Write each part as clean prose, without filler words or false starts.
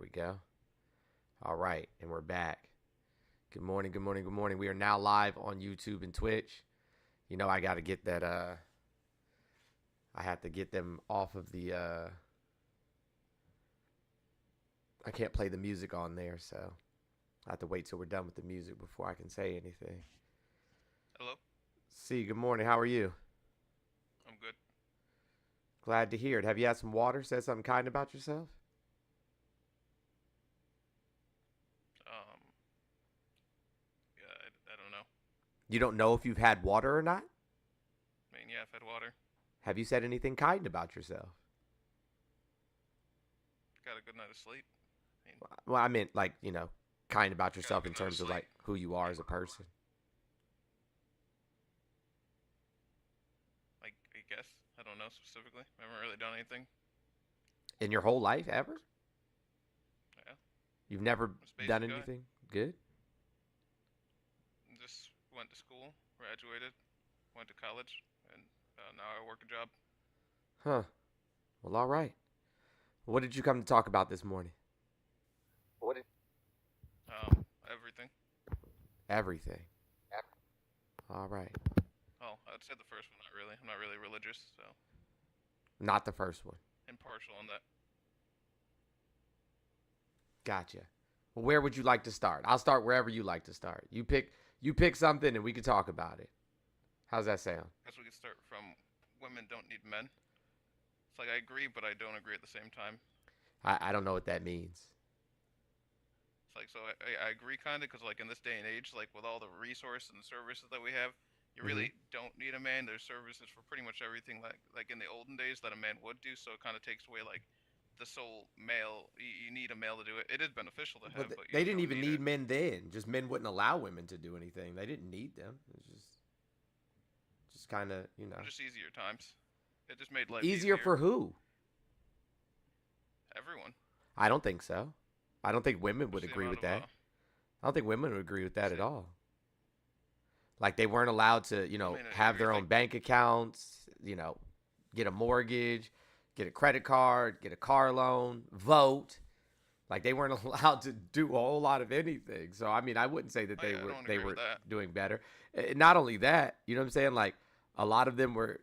we go. All right, and we're back. Good morning, good morning, good morning. We are now live on YouTube and Twitch. You know, I got to get that, I have to get them off of the, I can't play the music on there, so I have to wait till we're done with the music before I can say anything. Hello? C, good morning. How are you? I'm good. Glad to hear it. Have you had some water? Said something kind about yourself? Yeah, I don't know. You don't know if you've had water or not? I mean, yeah, I've had water. Have you said anything kind about yourself? Got a good night of sleep. I mean, Well, I meant like, you know, kind about got a yourself in good night of terms of sleep. like who you are as a person. Like, I guess. I don't know specifically. I haven't really done anything. In your whole life ever? Yeah. You've never I'm a space done guy. anything good? Just went to school, graduated, went to college, and now I work a job. Huh. Well, all right. What did you come to talk about this morning? What did... Everything. Everything. All right. Oh, I'd say the first one, not really. I'm not really religious, so Not the first one. impartial on that. Gotcha. Well, where would you like to start? I'll start wherever you like to start. You pick something and we can talk about it. How's that sound? I guess we could start from women don't need men. It's like I agree, but I don't agree at the same time. I don't know what that means. It's like, so I agree kind of, because like in this day and age, like with all the resources and services that we have, you really don't need a man. There's services for pretty much everything, like in the olden days that a man would do. So it kind of takes away like the sole male. You need a male to do it. It is beneficial to have, but They you didn't don't even need need it. men then. Just men wouldn't allow women to do anything. They didn't need them. It was just kind of, you know. Just easier times. It just made life Easier for who? everyone. I don't think so. I don't think women would Just the agree amount with of that. I don't think women would agree with that at see, all. Like they weren't allowed to, you know, I mean, have their own like, bank accounts, you know, get a mortgage, get a credit card, get a car loan, vote. Like they weren't allowed to do a whole lot of anything. So I mean, I wouldn't say that oh yeah, I don't they agree with were that. doing better. Not only that, you know what I'm saying? Like a lot of them were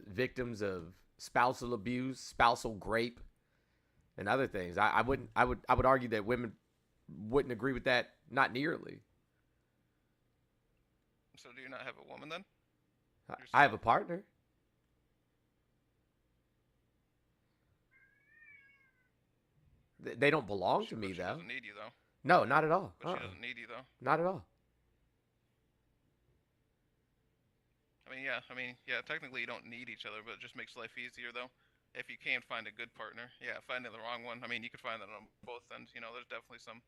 victims of spousal abuse, spousal grape, and other things. I would argue that women wouldn't agree with that, not nearly. So do you not have a woman then? You're I have a single. partner. They don't belong to me But she though. doesn't need you though. No, not at all. But she doesn't need you though. Not at all. I mean, yeah. Technically, you don't need each other, but it just makes life easier though. If you can't find a good partner, yeah, finding the wrong one. I mean, you could find that on both ends. You know, there's definitely some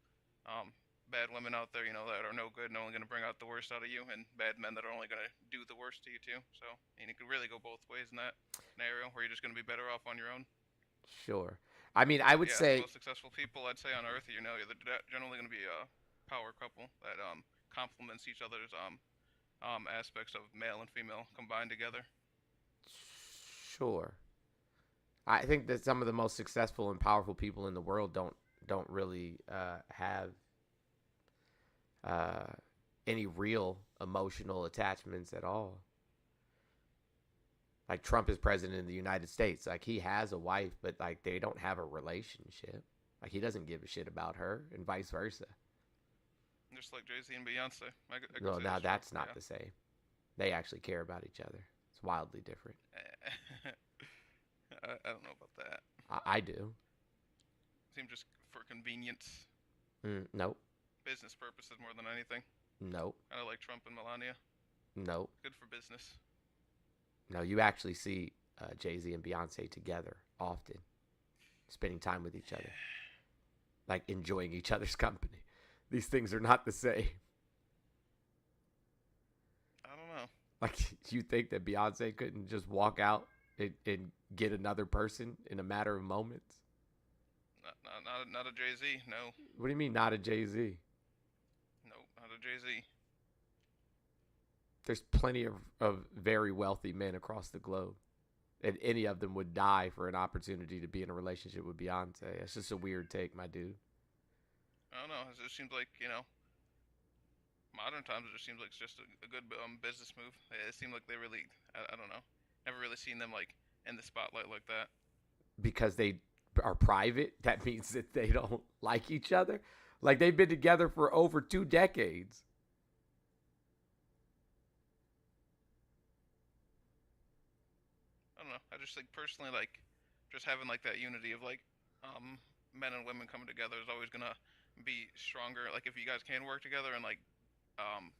bad women out there, you know, that are no good and only going to bring out the worst out of you, and bad men that are only going to do the worst to you too. So, and you could really go both ways in that scenario, where you're just going to be better off on your own. Sure. I mean, I But would yeah, the say most successful people I'd say on Earth, you know, they're generally going to be a power couple that complements each other's aspects of male and female combined together. sure. I think that some of the most successful and powerful people in the world don't really have uh, any real emotional attachments at all. Like Trump is president of the United States. Like he has a wife, but like they don't have a relationship. Like he doesn't give a shit about her, and vice versa. Just like Jay-Z and Beyonce. I could No, say now that's true. that's not the same. They actually care about each other. It's wildly different. Yeah. I don't know about that. I do. Seem just for convenience, Nope. business purposes more than anything. Nope. Kind of like Trump and Melania. Nope. Good for business. No, you actually see Jay-Z and Beyonce together often, spending time with each other, like enjoying each other's company. These things are not the same. I don't know. Like you think that Beyonce couldn't just walk out and get another person in a matter of moments? Not a Jay-Z. No. What do you mean not a Jay-Z? No, not a Jay-Z. There's plenty of very wealthy men across the globe. And any of them would die for an opportunity to be in a relationship with Beyonce. It's just a weird take, my dude. I don't know. It just seems like, modern times it just seems like it's just a good business move. It seemed like they really, I don't know, never really seen them like in the spotlight like that. Because they are private, that means that they don't like each other. Like they've been together for over 2 decades. I don't know. I just think personally, like, just having like that unity of like, men and women coming together is always gonna be stronger. Like if you guys can work together and like,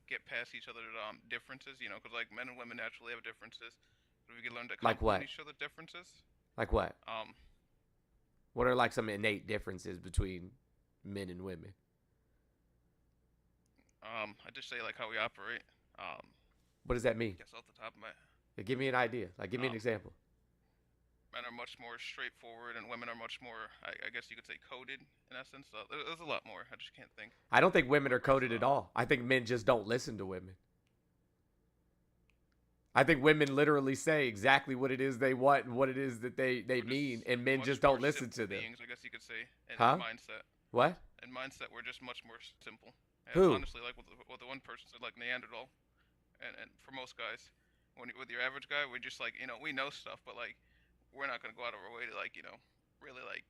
get past each other's differences, because like men and women naturally have differences. But if we can learn to Like complement what? each other's differences, Like what? um, What are like some innate differences between men and women? I just say like how we operate. What does that mean? Guess off the top of my, Give me an idea. Like, give me an um, example. men are much more straightforward and women are much more, I guess you could say, coded in essence. So there's a lot more. I just can't think. I don't think women What are brings coded it at up? all. I think men just don't listen to women. I think women literally say exactly what it is they want and what it is that they We're mean, just and men much just more don't listen simple to them. beings, I guess you could say, in Huh? mindset. What? In mindset, we're just much more simple. Yeah, Who? honestly, like what the one person said, like Neanderthal, and for most guys, with your average guy, we're just like, we know stuff, but like, we're not gonna go out of our way to like, really like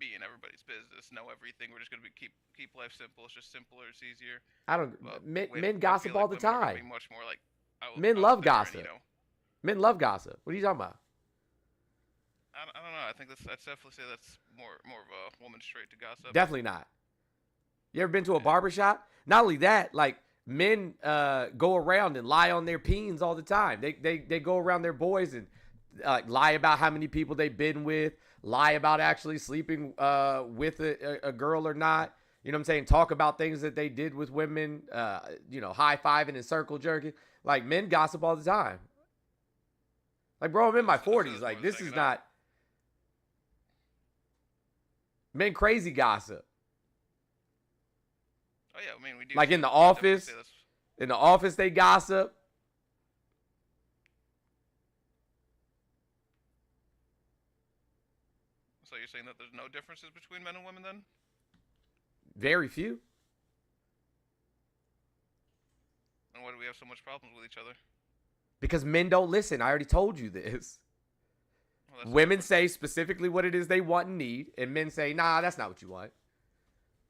be in everybody's business, know everything. We're just gonna keep life simple. It's just simpler. It's easier. I don't. But Men I feel gossip all like the women are gonna time. be much more like Men out love there, and gossip. Men love gossip. What are you talking about? I don't know. I think I'd definitely say that's more of a woman's trait to gossip. Definitely not. You ever been to a Yeah. barbershop? Not only that, like men go around and lie on their peens all the time. They go around their boys and lie about how many people they've been with, lie about actually sleeping with a girl or not. You know what I'm saying? Talk about things that they did with women, high fiving and circle jerking. Like men gossip all the time. Like, bro, I'm in my I say 40s. that's more Like, just this is hanging out. not men crazy gossip. Oh yeah, I mean we do. Like in the I definitely office, say that's. in the office they gossip. So you're saying that there's no differences between men and women then? Very few. And why do we have so much problems with each other? Because men don't listen. I already told you this. Well, that's Women different. say specifically what it is they want and need, and men say, "Nah, that's not what you want."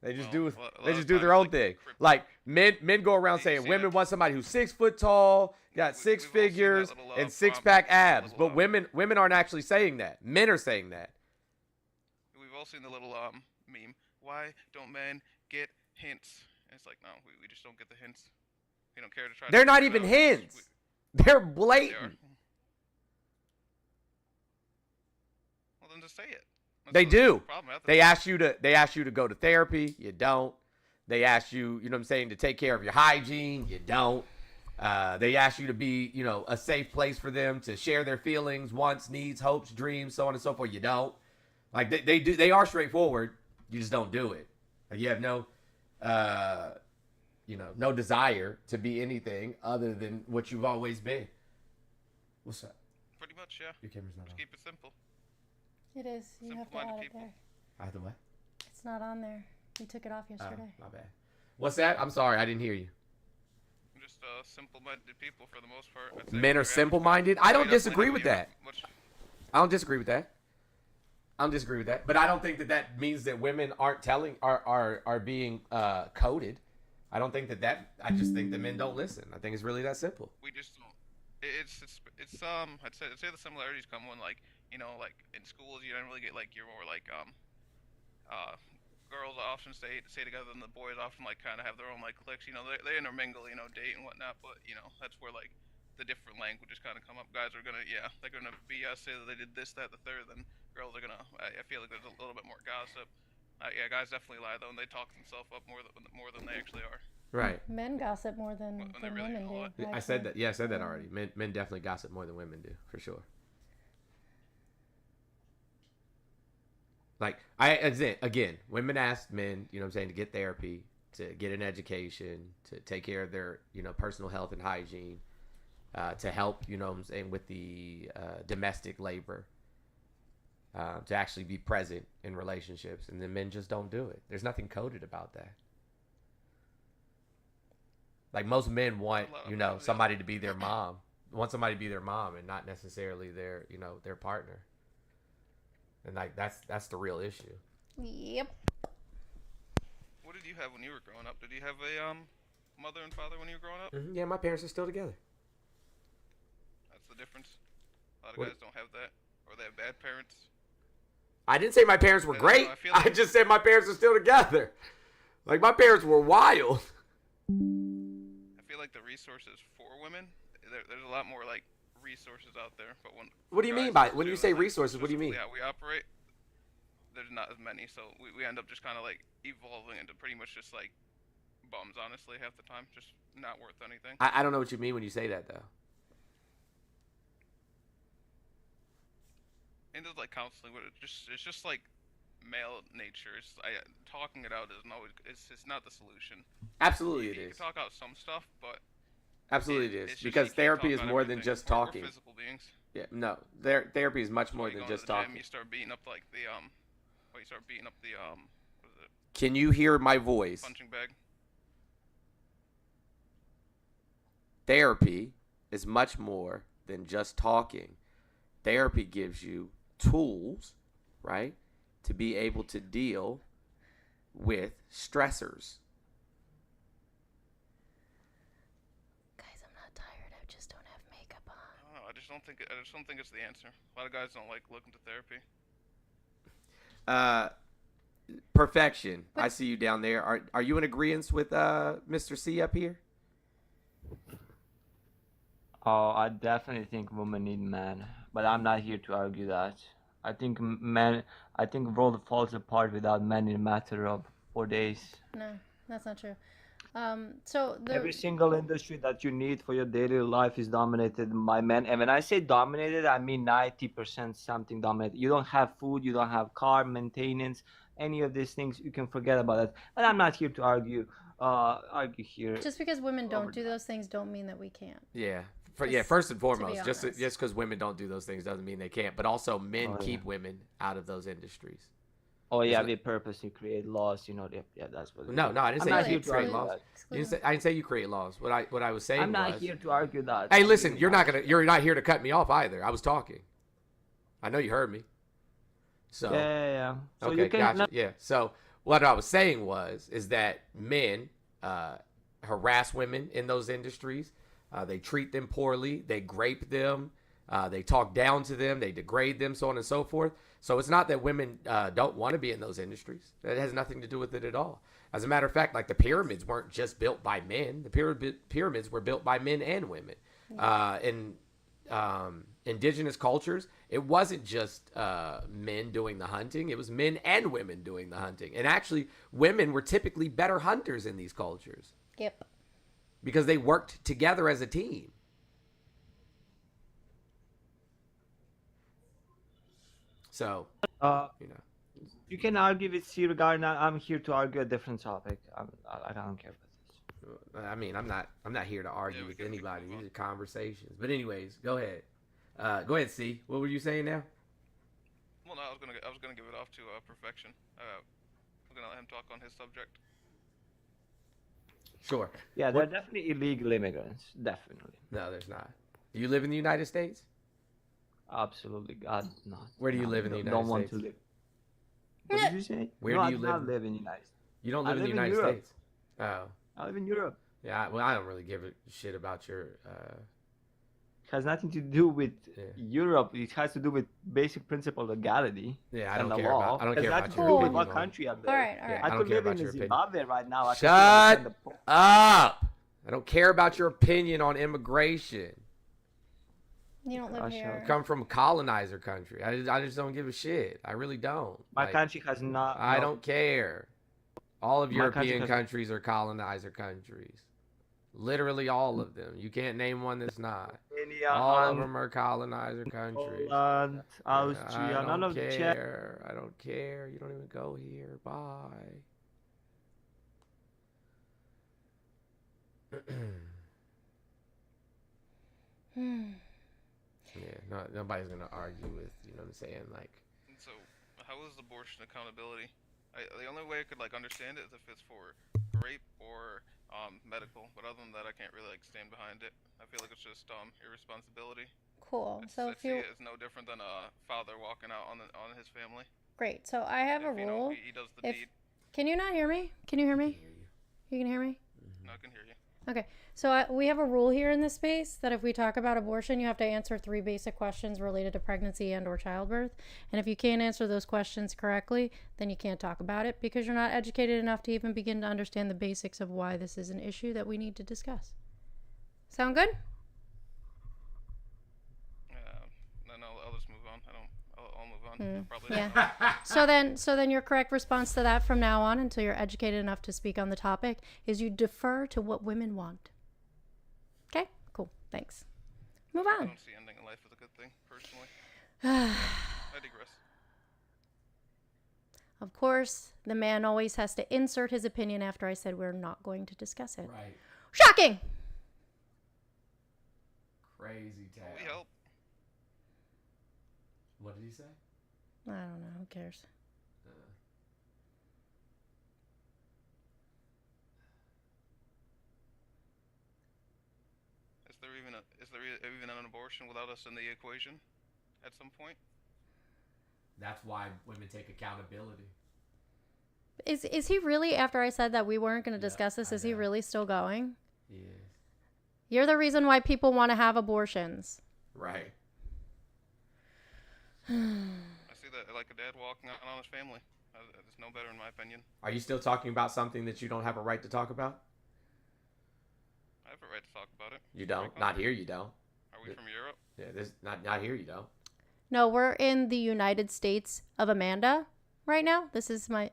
They just Well, do a lot they of just do times their it's own like thing. cryptic. Like men go around You saying see women that? want somebody who's 6 foot tall, got We've six all seen that figures, little and prompt, 6-pack the abs. little But women aren't actually saying that. Men are saying that. we've all seen the little meme. Why don't men get hints? And it's like no, we just don't get the hints. We don't care to try to They're not figure it even out. hints. They're They are. blatant. Well, then just say it. They That's do. the problem. They ask you to go to therapy. You don't. They ask you, you know what I'm saying, to take care of your hygiene. You don't. They ask you to be, a safe place for them to share their feelings, wants, needs, hopes, dreams, so on and so forth. You don't. Like they do. They are straightforward. You just don't do it. Like you have no, no desire to be anything other than what you've always been. What's up? Pretty much, yeah. Your camera's not Just on. keep it simple. It is. You have to Simple-minded add it people. there. Either way. It's not on there. You took it off yesterday. My bad. What's that? I'm sorry, I didn't hear you. Just simple-minded people for the most part. I'd say Men are your average simple-minded. guy. I don't You definitely disagree have- with you have that. much- I don't disagree with that. But I don't think that means that women aren't are being coded. I don't think that. I just think that men don't listen. I think it's really that simple. We just don't. It's I'd say the similarities come when like like in schools you don't really get like your more like girls often stay together and the boys often like kind of have their own like cliques. They intermingle, date and whatnot. But that's where like the different languages kind of come up. Guys are gonna they're gonna be say that they did this, that, the third. Then girls are gonna. I feel like there's a little bit more gossip. Guys definitely lie though, and they talk themselves up more than they actually are. Right. Men gossip more than When they really women know do. it. I said actually. that. Yeah, I said that already. Men definitely gossip more than women do, for sure. Like again, women ask men, you know what I'm saying, to get therapy, to get an education, to take care of their, personal health and hygiene, to help, you know what I'm saying, with the domestic labor. to actually be present in relationships, and then men just don't do it. There's nothing coded about that. Like most men want, somebody to be their mom, and not necessarily their, their partner. And like that's the real issue. Yep. What did you have when you were growing up? Did you have a mother and father when you were growing up? Mm-hmm. Yeah, my parents are still together. That's the difference. A lot of guys don't have that, or they have bad parents. I didn't say my parents were great. I just said my parents are still together. Like my parents were wild. I feel like the resources for women, there's a lot more like resources out there. But what do you mean by when you say resources? What do you mean? Yeah, we operate. There's not as many, so we end up just kind of like evolving into pretty much just like bums, honestly, half the time, just not worth anything. I don't know what you mean when you say that though. And there's like counseling, but it's just like male nature. Talking it out isn't always. It's not the solution. Absolutely, it is. You can talk out some stuff, but absolutely it is, because therapy is more than just talking. We're physical beings. Yeah, no, therapy is much more than just talking. You start beating up like the you start beating up the what is it? Can you hear my voice? Punching bag. Therapy is much more than just talking. Therapy gives you tools, right, to be able to deal with stressors. Guys, I'm not tired. I just don't have makeup on. I don't know. I just don't think it's the answer. A lot of guys don't like looking to therapy. Perfection. I see you down there. Are you in agreement with Mr. C up here? Oh, I definitely think women need men, but I'm not here to argue that. I think world falls apart without men in a matter of 4 days. No, that's not true. Every single industry that you need for your daily life is dominated by men. And when I say dominated, I mean 90% something dominated. You don't have food, you don't have car maintenance, any of these things, you can forget about it. And I'm not here to argue here. Just because women don't do those things don't mean that we can't. Yeah. First and foremost, just because women don't do those things doesn't mean they can't. But also, men keep women out of those industries. Oh yeah, we purposely create laws. That's what. No, I didn't say you create laws. I didn't say you create laws. What I was saying. I'm not here to argue that. Hey, listen, you're not here to cut me off either. I was talking. I know you heard me. So yeah. So okay, gotcha. Yeah. So what I was saying is that men harass women in those industries. They treat them poorly. They grape them. They talk down to them. They degrade them, so on and so forth. So it's not that women don't want to be in those industries. That has nothing to do with it at all. As a matter of fact, like the pyramids weren't just built by men. The pyramids were built by men and women. In indigenous cultures, it wasn't just men doing the hunting. It was men and women doing the hunting. And actually, women were typically better hunters in these cultures. Yep. Because they worked together as a team. So, you can argue with C regarding that. I'm here to argue a different topic. I don't care about this. I mean, I'm not here to argue with anybody. These are conversations. But anyways, go ahead. Go ahead, C. What were you saying now? Well, no, I was gonna give it off to Perfection. I'm gonna let him talk on his subject. Sure. Yeah, there are definitely illegal immigrants. Definitely. No, there's not. Do you live in the United States? Absolutely, God, not. Where do you live in the United States? Don't want to live. What did you say? Where do you live? I don't live in the United States. You don't live in the United States? Oh. I live in Europe. Yeah, well, I don't really give a shit about your... It has nothing to do with Europe. It has to do with basic principle of legality. Yeah, I don't care about your opinion. What country I'm there. All right. Yeah, I could live in Zimbabwe right now. Shut up! I don't care about your opinion on immigration. You don't live here. I come from a colonizer country. I just don't give a shit. I really don't. My country has not... I don't care. All of European countries are colonizer countries. Literally all of them. You can't name one that's not. All of them are colonizer countries. Poland, Austria, none of the Czech. I don't care. You don't even go here. Bye. Yeah, nobody's gonna argue with, you know what I'm saying, like So, how is abortion accountability? The only way I could like understand it is if it's for rape or medical, but other than that, I can't really like stand behind it. I feel like it's just irresponsibility. Cool. It's, So I if see you it as no different than a father walking out on his family. great. So I have a If, you know, rule. he does the If deed. can you not hear me? Can you hear me? Hear you. You can hear me? No, I can hear you. Okay. So we have a rule here in this space that if we talk about abortion, you have to answer 3 basic questions related to pregnancy and or childbirth. And if you can't answer those questions correctly, then you can't talk about it because you're not educated enough to even begin to understand the basics of why this is an issue that we need to discuss. Sound good? No, I'll just move on. I'll move on. Probably Yeah. So then your correct response to that from now on until you're educated enough to speak on the topic is you defer to what women want. Okay? Cool. Thanks. Move I on. don't see ending in life as a good thing, personally. I digress. Of course, the man always has to insert his opinion after I said we're not going to discuss it. Right. Shocking! Crazy town. We help. What did he say? I don't know. Who cares? Is there even an abortion without us in the equation at some point? That's why women take accountability. Is he really, after I said that we weren't going to discuss this, is he really still going? He is. You're the reason why people want to have abortions. Right. I see that like a dad walking out on his family. It's no better in my opinion. Are you still talking about something that you don't have a right to talk about? I have a right to talk about it. You don't. Not here. You don't. Are we from Europe? Yeah. This not here. You don't. No, we're in the United States of Amanda right now. This is my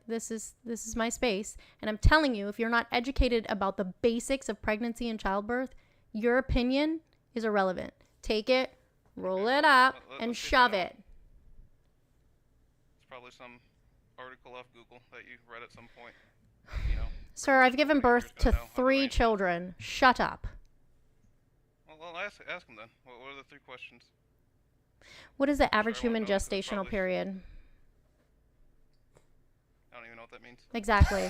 space, and I'm telling you, if you're not educated about the basics of pregnancy and childbirth, your opinion is irrelevant. Take it, roll it up, and shove it. It's probably some article off Google that you read at some point. You know. Sir, I've given birth to 3 children. Shut up. Well, ask them then. What are the 3 questions? What is the average Sure, I human won't know. gestational Probably. period? I don't even know what that means. Exactly.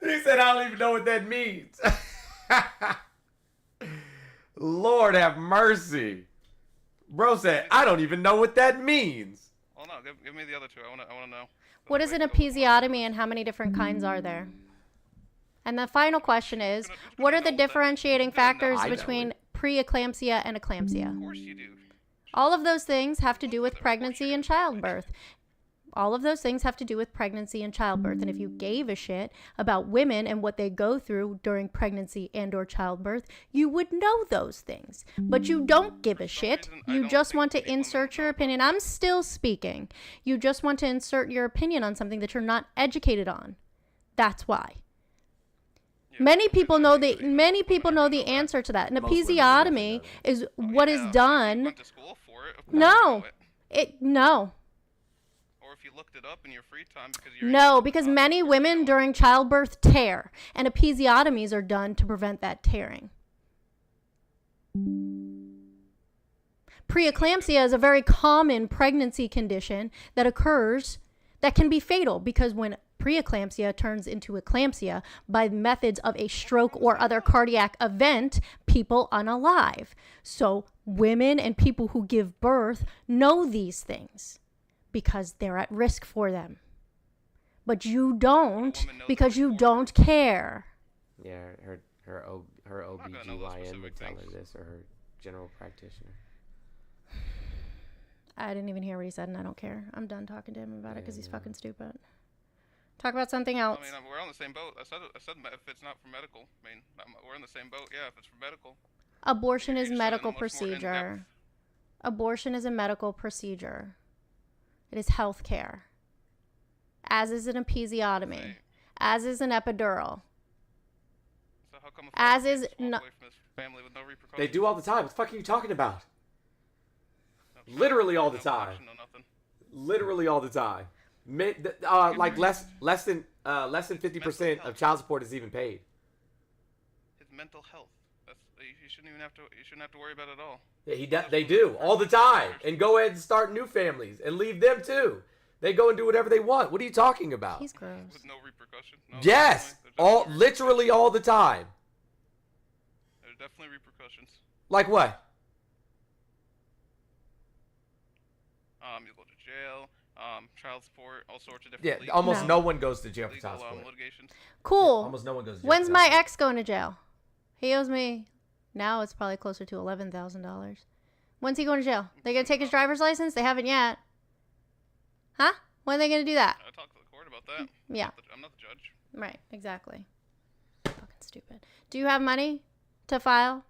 He said, "I don't even know what that means." Lord have mercy. Bro said, "I don't even know what that means." Well, no, give me the other 2. I want to know. What is an episiotomy and how many different kinds are there? And the final question is, what are the differentiating factors I know between it. preeclampsia and eclampsia? Of course you do. All of those things have to do with pregnancy and childbirth. All of those things have to do with pregnancy and childbirth. And if you gave a shit about women and what they go through during pregnancy and or childbirth, you would know those things. But you don't give a shit. You just want to insert your opinion. I'm still speaking. You just want to insert your opinion on something that you're not educated on. That's why. Many people know the answer to that. An Most women episiotomy is what is You done. went to school for it. Of course No. you know it. No. Or if you looked it up in your free time because you're No, because many women during childbirth tear, and episiotomies are done to prevent that tearing. Preeclampsia is a very common pregnancy condition that occurs that can be fatal because when preeclampsia turns into eclampsia by methods of a stroke or other cardiac event, people unalive. So women and people who give birth know these things because they're at risk for them. But you don't because you don't care. Yeah, her OBGYN would tell her this, or her general practitioner. I didn't even hear what he said, and I don't care. I'm done talking to him about it because he's fucking stupid. Talk about something else. I mean, we're on the same boat. I said if it's not for medical. I mean, we're in the same boat. Yeah, if it's for medical. Abortion is You're medical much more procedure. in-depth. Abortion is a medical procedure. It is health care. As is an episiotomy. Right. As is an epidural. So how come As is walk no- away from his family with no repercussions? They do all the time. What the fuck are you talking about? No, Literally all the no time. action, no nothing. Literally all the time. Like less than 50% of child support is even paid. His mental health. you shouldn't even have to. You shouldn't have to worry about it at all. Yeah, they do all the time, and go ahead and start new families and leave them too. They go and do whatever they want. What are you talking about? He's gross. With no repercussion. No, Yes, literally all the time. There's definitely repercussions. Like what? You go to jail. Child support, all sorts of different. Yeah, almost no one goes to jail for child support. Litigations. Cool. Yeah, almost no one goes to jail. When's my ex going to jail? He owes me. Now it's probably closer to $11,000. When's he going to jail? They gonna take his driver's license? They haven't yet. Huh? When are they gonna do that? I talked to the court about that. Yeah. I'm not the judge. Right. Exactly. Fucking stupid. Do you have money to file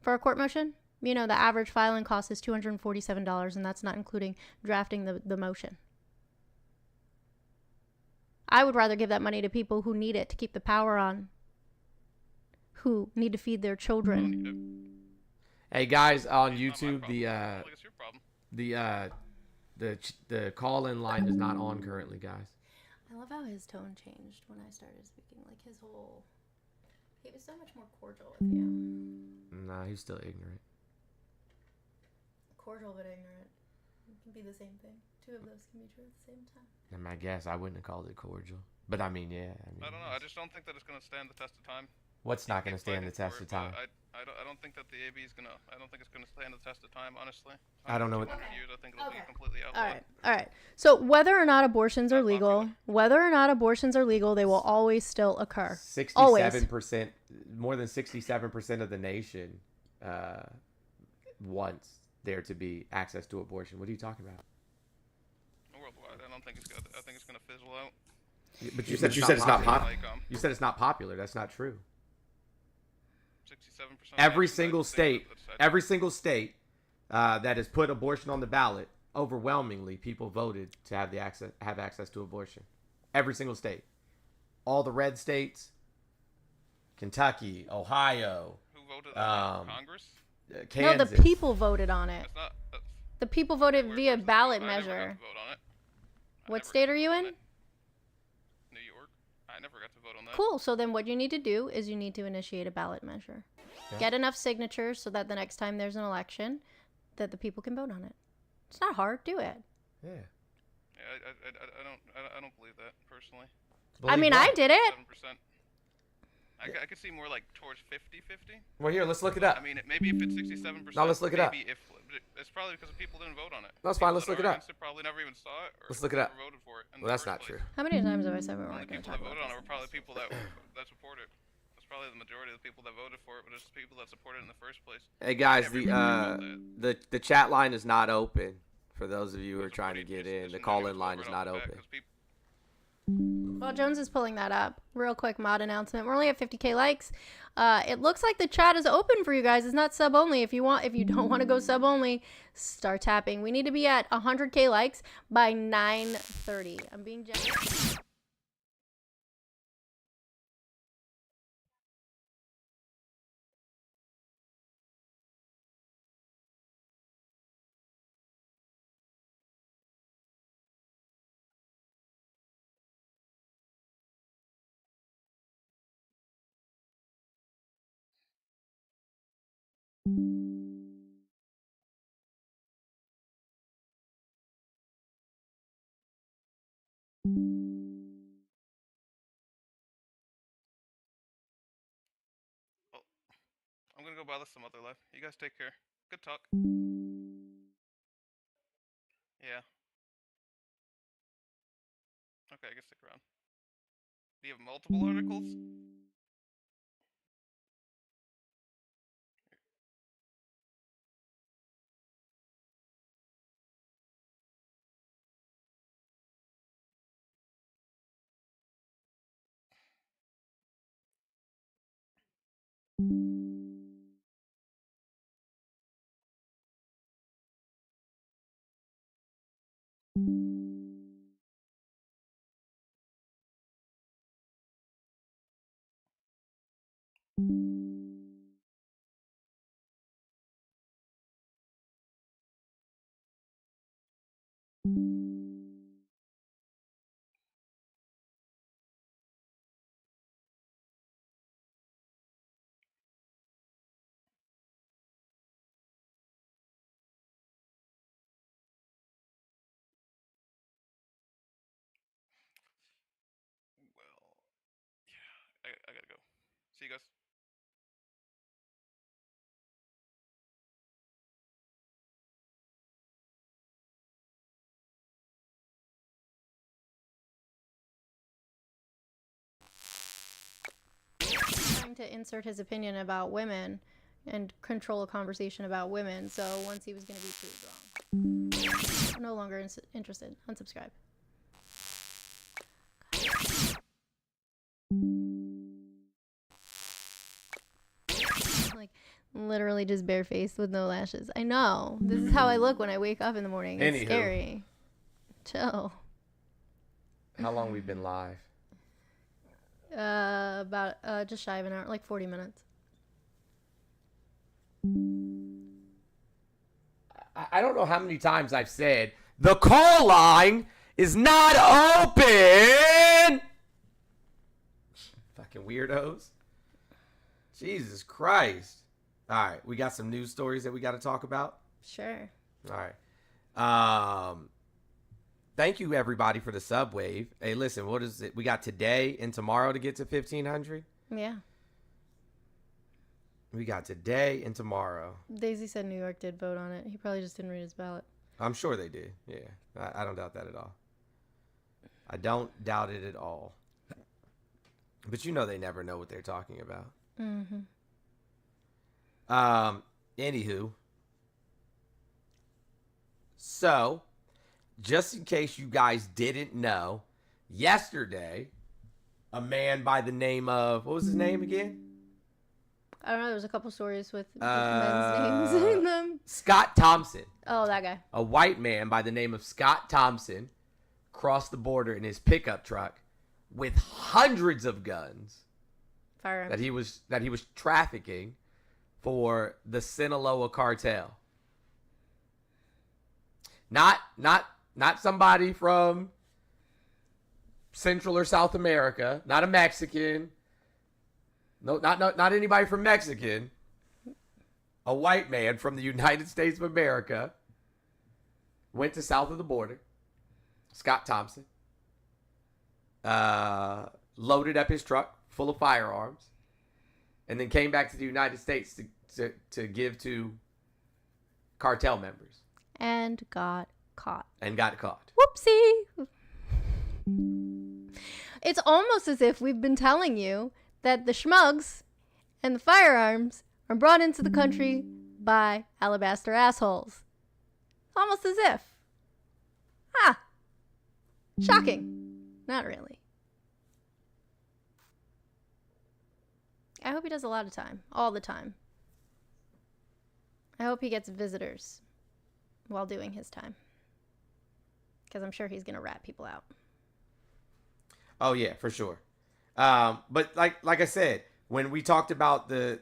for a court motion? You know, the average filing cost is $247, and that's not including drafting the motion. I would rather give that money to people who need it to keep the power on, who need to feed their children. Hey guys on YouTube, the call-in line is not on currently, guys. I love how his tone changed when I started speaking. Like he was so much more cordial with you. Nah, he's still ignorant. Cordial but ignorant. It can be the same thing. Two of those can be true at the same time. And I guess I wouldn't have called it cordial. But I mean, yeah. I don't know. I just don't think that it's going to stand the test of time. What's not going to stand the test of time? I don't think that the AB is going to. I don't think it's going to stand the test of time, honestly. I don't know what. Years, I think it'll be completely outlawed. All right. So whether or not abortions are legal, they will always still occur. 67%, more than 67% of the nation wants there to be access to abortion. What are you talking about? Worldwide, I don't think it's good. I think it's going to fizzle out. But you said it's not popular. You said it's not popular. That's not true. 67%. Every single state that has put abortion on the ballot, overwhelmingly, people voted to have access to abortion. Every single state, all the red states, Kentucky, Ohio. Who voted on Congress? Kansas. No, the people voted on it. The people voted via ballot I never measure. got to vote on it. What state are you in? New York. I never got to vote on that. Cool. So then what you need to do is you need to initiate a ballot measure. Yeah. Get enough signatures so that the next time there's an election, that the people can vote on it. It's not hard. Do it. Yeah. I don't believe that personally. I mean, I did it. 7%. I could see more like towards 50-50. Well, here, let's look it up. I mean, maybe if it's 67%. No, let's look it up. It's probably because people didn't vote on it. No, it's fine. Let's look it up. Probably never even saw it. Or let's look it up. Voted for it well, that's not true. How many times have I said we weren't going to talk about it? The people that voted on it were probably people that supported it. That's probably the majority of the people that voted for it, but it's people that supported it in the first place. Hey guys, the chat line is not open. For those of you who are trying to get in, the call-in line is not open. Well, Jones is pulling that up. Real quick mod announcement. We're only at 50K likes. It looks like the chat is open for you guys. It's not sub only. If you don't want to go sub only, start tapping. We need to be at 100K likes by 9:30. I'm being generous. I'm gonna go bother some other life. You guys take care. Good talk. Yeah. Okay, I guess stick around. Do you have multiple articles? I gotta go. See you guys. Trying to insert his opinion about women and control a conversation about women. So once he was going to be proved wrong. I'm no longer interested. Unsubscribe. Like literally just barefaced with no lashes. I know. This is how I look when I wake up in the morning. It's scary. Chill. How long we've been live? About just shy of an hour, like 40 minutes. I don't know how many times I've said the call line is not open. Fucking weirdos. Jesus Christ. All right, we got some news stories that we got to talk about. Sure. All right. Thank you everybody for the sub wave. Hey, listen, what is it? We got today and tomorrow to get to 1,500. Yeah. We got today and tomorrow. Daisy said New York did vote on it. He probably just didn't read his ballot. I'm sure they did. Yeah. I don't doubt that at all. I don't doubt it at all. But you know they never know what they're talking about. Mm-hmm. Anywho. So, just in case you guys didn't know, yesterday, a man by the name of, what was his name again? I don't know. There's a couple stories with men's names in them. Scott Thompson. Oh, that guy. A white man by the name of Scott Thompson crossed the border in his pickup truck with hundreds of guns Firearms. that he was trafficking for the Sinaloa cartel. Not somebody from Central or South America, not a Mexican. No, not anybody from Mexican. A white man from the United States of America went to south of the border. Scott Thompson loaded up his truck full of firearms, and then came back to the United States to give to cartel members. And got caught. Whoopsie. It's almost as if we've been telling you that the schmugs and the firearms are brought into the country by alabaster assholes. Almost as if. Shocking. Not really. I hope he does a lot of time. All the time. I hope he gets visitors while doing his time. Because I'm sure he's going to rat people out. Oh, yeah, for sure. But like I said, when we talked about the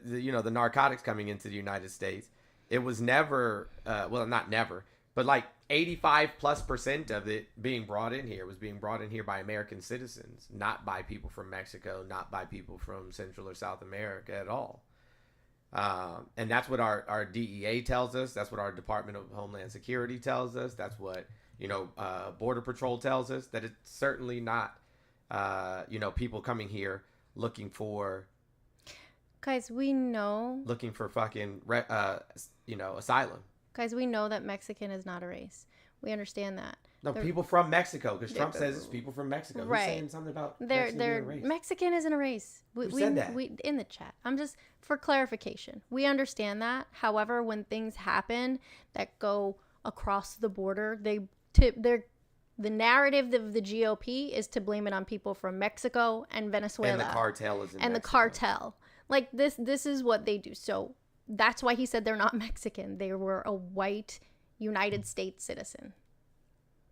narcotics coming into the United States, it was never, well, not never, but like 85+% of it being brought in here was being brought in here by American citizens, not by people from Mexico, not by people from Central or South America at all. And that's what our DEA tells us. That's what our Department of Homeland Security tells us. That's what, Border Patrol tells us, that it's certainly not, people coming here looking for. Guys, we know. Looking for fucking, asylum. Guys, we know that Mexican is not a race. We understand that. No, people from Mexico, because Trump says it's people from Mexico. Right. Who's saying something about Mexican being a race? Mexican isn't a race. Who said that? We in the chat. I'm just, for clarification, we understand that. However, when things happen that go across the border, the narrative of the GOP is to blame it on people from Mexico and Venezuela. And the cartel is in And Mexico. The cartel. Like, this is what they do. So that's why he said they're not Mexican. They were a white United States citizen.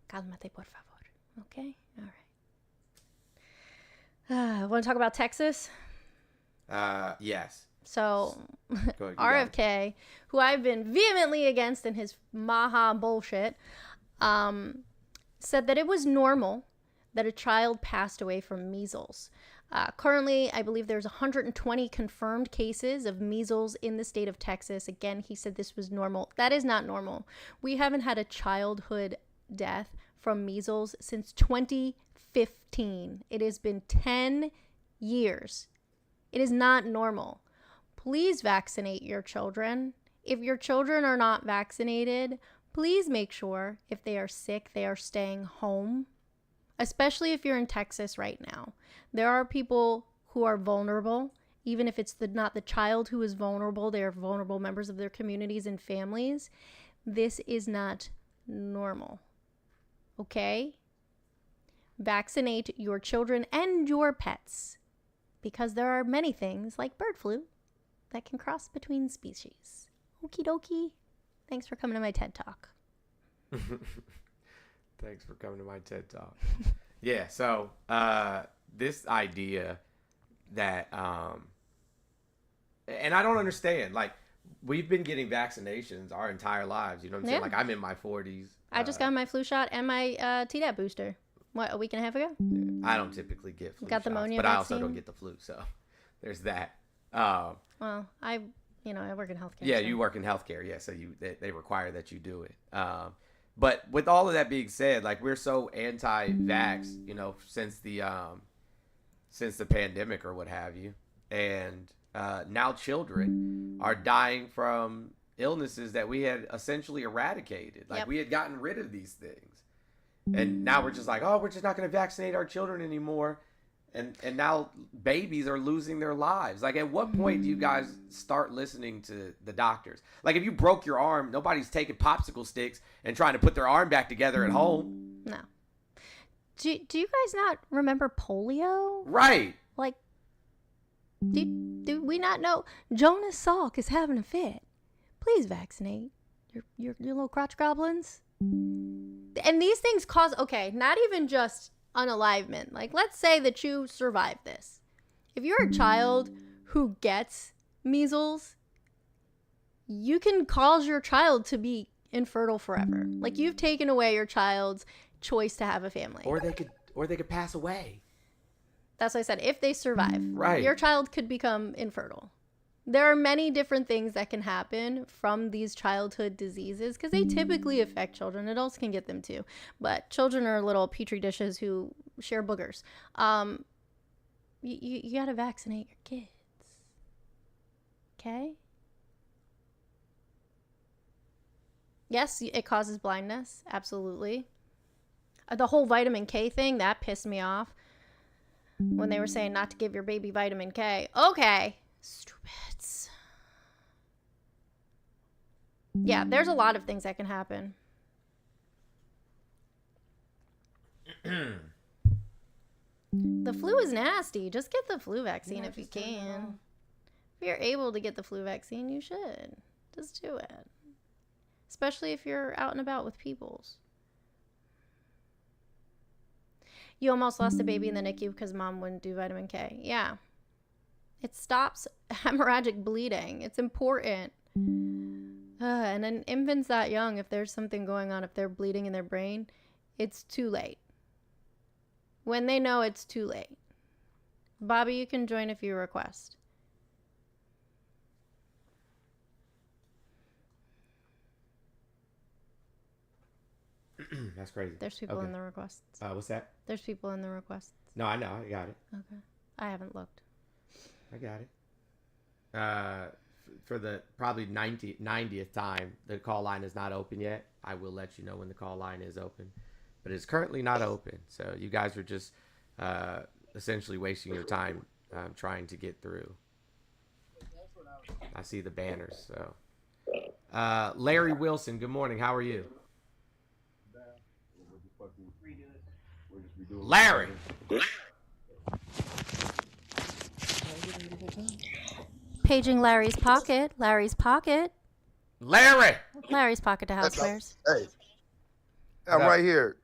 Cálmate, por favor. Okay? All right. Want to talk about Texas? Yes. So, RFK, who I've been vehemently against in his Maha bullshit, said that it was normal that a child passed away from measles. Currently, I believe there's 120 confirmed cases of measles in the state of Texas. Again, he said this was normal. That is not normal. We haven't had a childhood death from measles since 2015. It has been 10 years It is not normal. Please vaccinate your children. If your children are not vaccinated, please make sure if they are sick, they are staying home, especially if you're in Texas right now. There are people who are vulnerable, even if it's not the child who is vulnerable, they are vulnerable members of their communities and families. This is not normal. Okay? Vaccinate your children and your pets, because there are many things like bird flu that can cross between species. Okie dokie. Thanks for coming to my TED Talk. Thanks for coming to my TED Talk. Yeah, so this idea that, and I don't understand, like, we've been getting vaccinations our entire lives, you know what I'm saying? Like, I'm in my 40s. I just got my flu shot and my Tdap booster, what, a week and a half ago? I don't typically get flu got the shots, pneumonia but vaccine? I also don't get the flu, so there's that. Well, I work in healthcare. Yeah, so. you work in healthcare, yeah, so they require that you do it. But with all of that being said, like, we're so anti-vax, you know, since the pandemic or what have you, and now children are dying from illnesses that we had essentially eradicated. Like, we had gotten rid of these things, and now we're just like, oh, we're just not going to vaccinate our children anymore, and now babies are losing their lives. Like, at what point do you guys start listening to the doctors? Like, if you broke your arm, nobody's taking popsicle sticks and trying to put their arm back together at home. No. Do you guys not remember polio? Right. Like, do we not know Jonas Salk is having a fit? Please vaccinate your little crotch goblins. And these things cause, okay, not even just unalivement. Like, let's say that you survive this. If you're a child who gets measles, you can cause your child to be infertile forever. Like, you've taken away your child's choice to have a family. Or they could pass away. That's what I said. If they survive, right, your child could become infertile. There are many different things that can happen from these childhood diseases because they typically affect children. Adults can get them too, but children are little petri dishes who share boogers. You got to vaccinate your kids. Okay? Yes, it causes blindness. Absolutely. The whole vitamin K thing, that pissed me off. When they were saying not to give your baby vitamin K. Okay. Stupids. Yeah, there's a lot of things that can happen. The flu is nasty. Just get the flu vaccine if you can. If you're able to get the flu vaccine, you should. Just do it. Especially if you're out and about with peoples. You almost lost a baby in the NICU because mom wouldn't do vitamin K. Yeah. It stops hemorrhagic bleeding. It's important. And in infants that young, if there's something going on, if they're bleeding in their brain, it's too late. When they know, it's too late. Bobby, you can join if you request. That's crazy. There's people in the requests. What's that? There's people in the requests. No, I know. I got it. Okay. I haven't looked. I got it. For the probably 90th time, the call line is not open yet. I will let you know when the call line is open. But it's currently not open. So you guys are just essentially wasting your time trying to get through. I see the banners. So, Larry Wilson, good morning. How are you? Larry. Paging Larry's pocket. Larry's pocket. Larry. Larry's pocket to house players. Hey, I'm right here.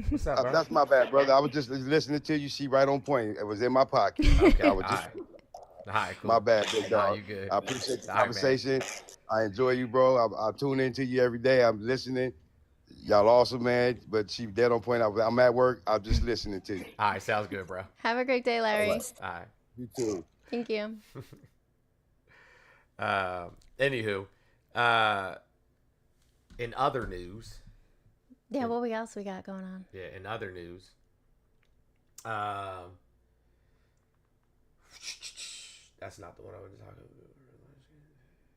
What's up, bro? That's my bad, brother. I was just listening to you. See, right on point. It was in my pocket. Okay. I was just. All right, cool. My bad, big dog. Nah, you good. I appreciate the All right, conversation. I enjoy you, bro. I tune into you every day. I'm listening. Y'all awesome, man. But she dead on point. I'm at work. I'm just listening to you. All right, sounds good, bro. Have a great day, Larry. All right. You too. Thank you. Anywho, in other news. Yeah, what else we got going on? Yeah, in other news. That's not the one I was talking about.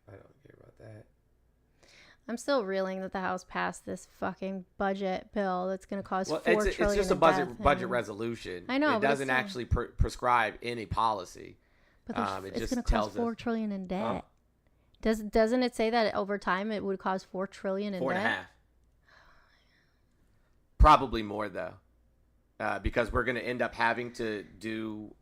I don't care about that. I'm still reeling that the House passed this fucking budget bill that's going to cost $4 trillion. It's just a budget resolution. I know, it doesn't actually prescribe any policy. But it's going to cost $4 trillion in debt. Doesn't it say that over time it would cost $4 trillion in debt? 4.5. Probably more though, because we're going to end up having to do.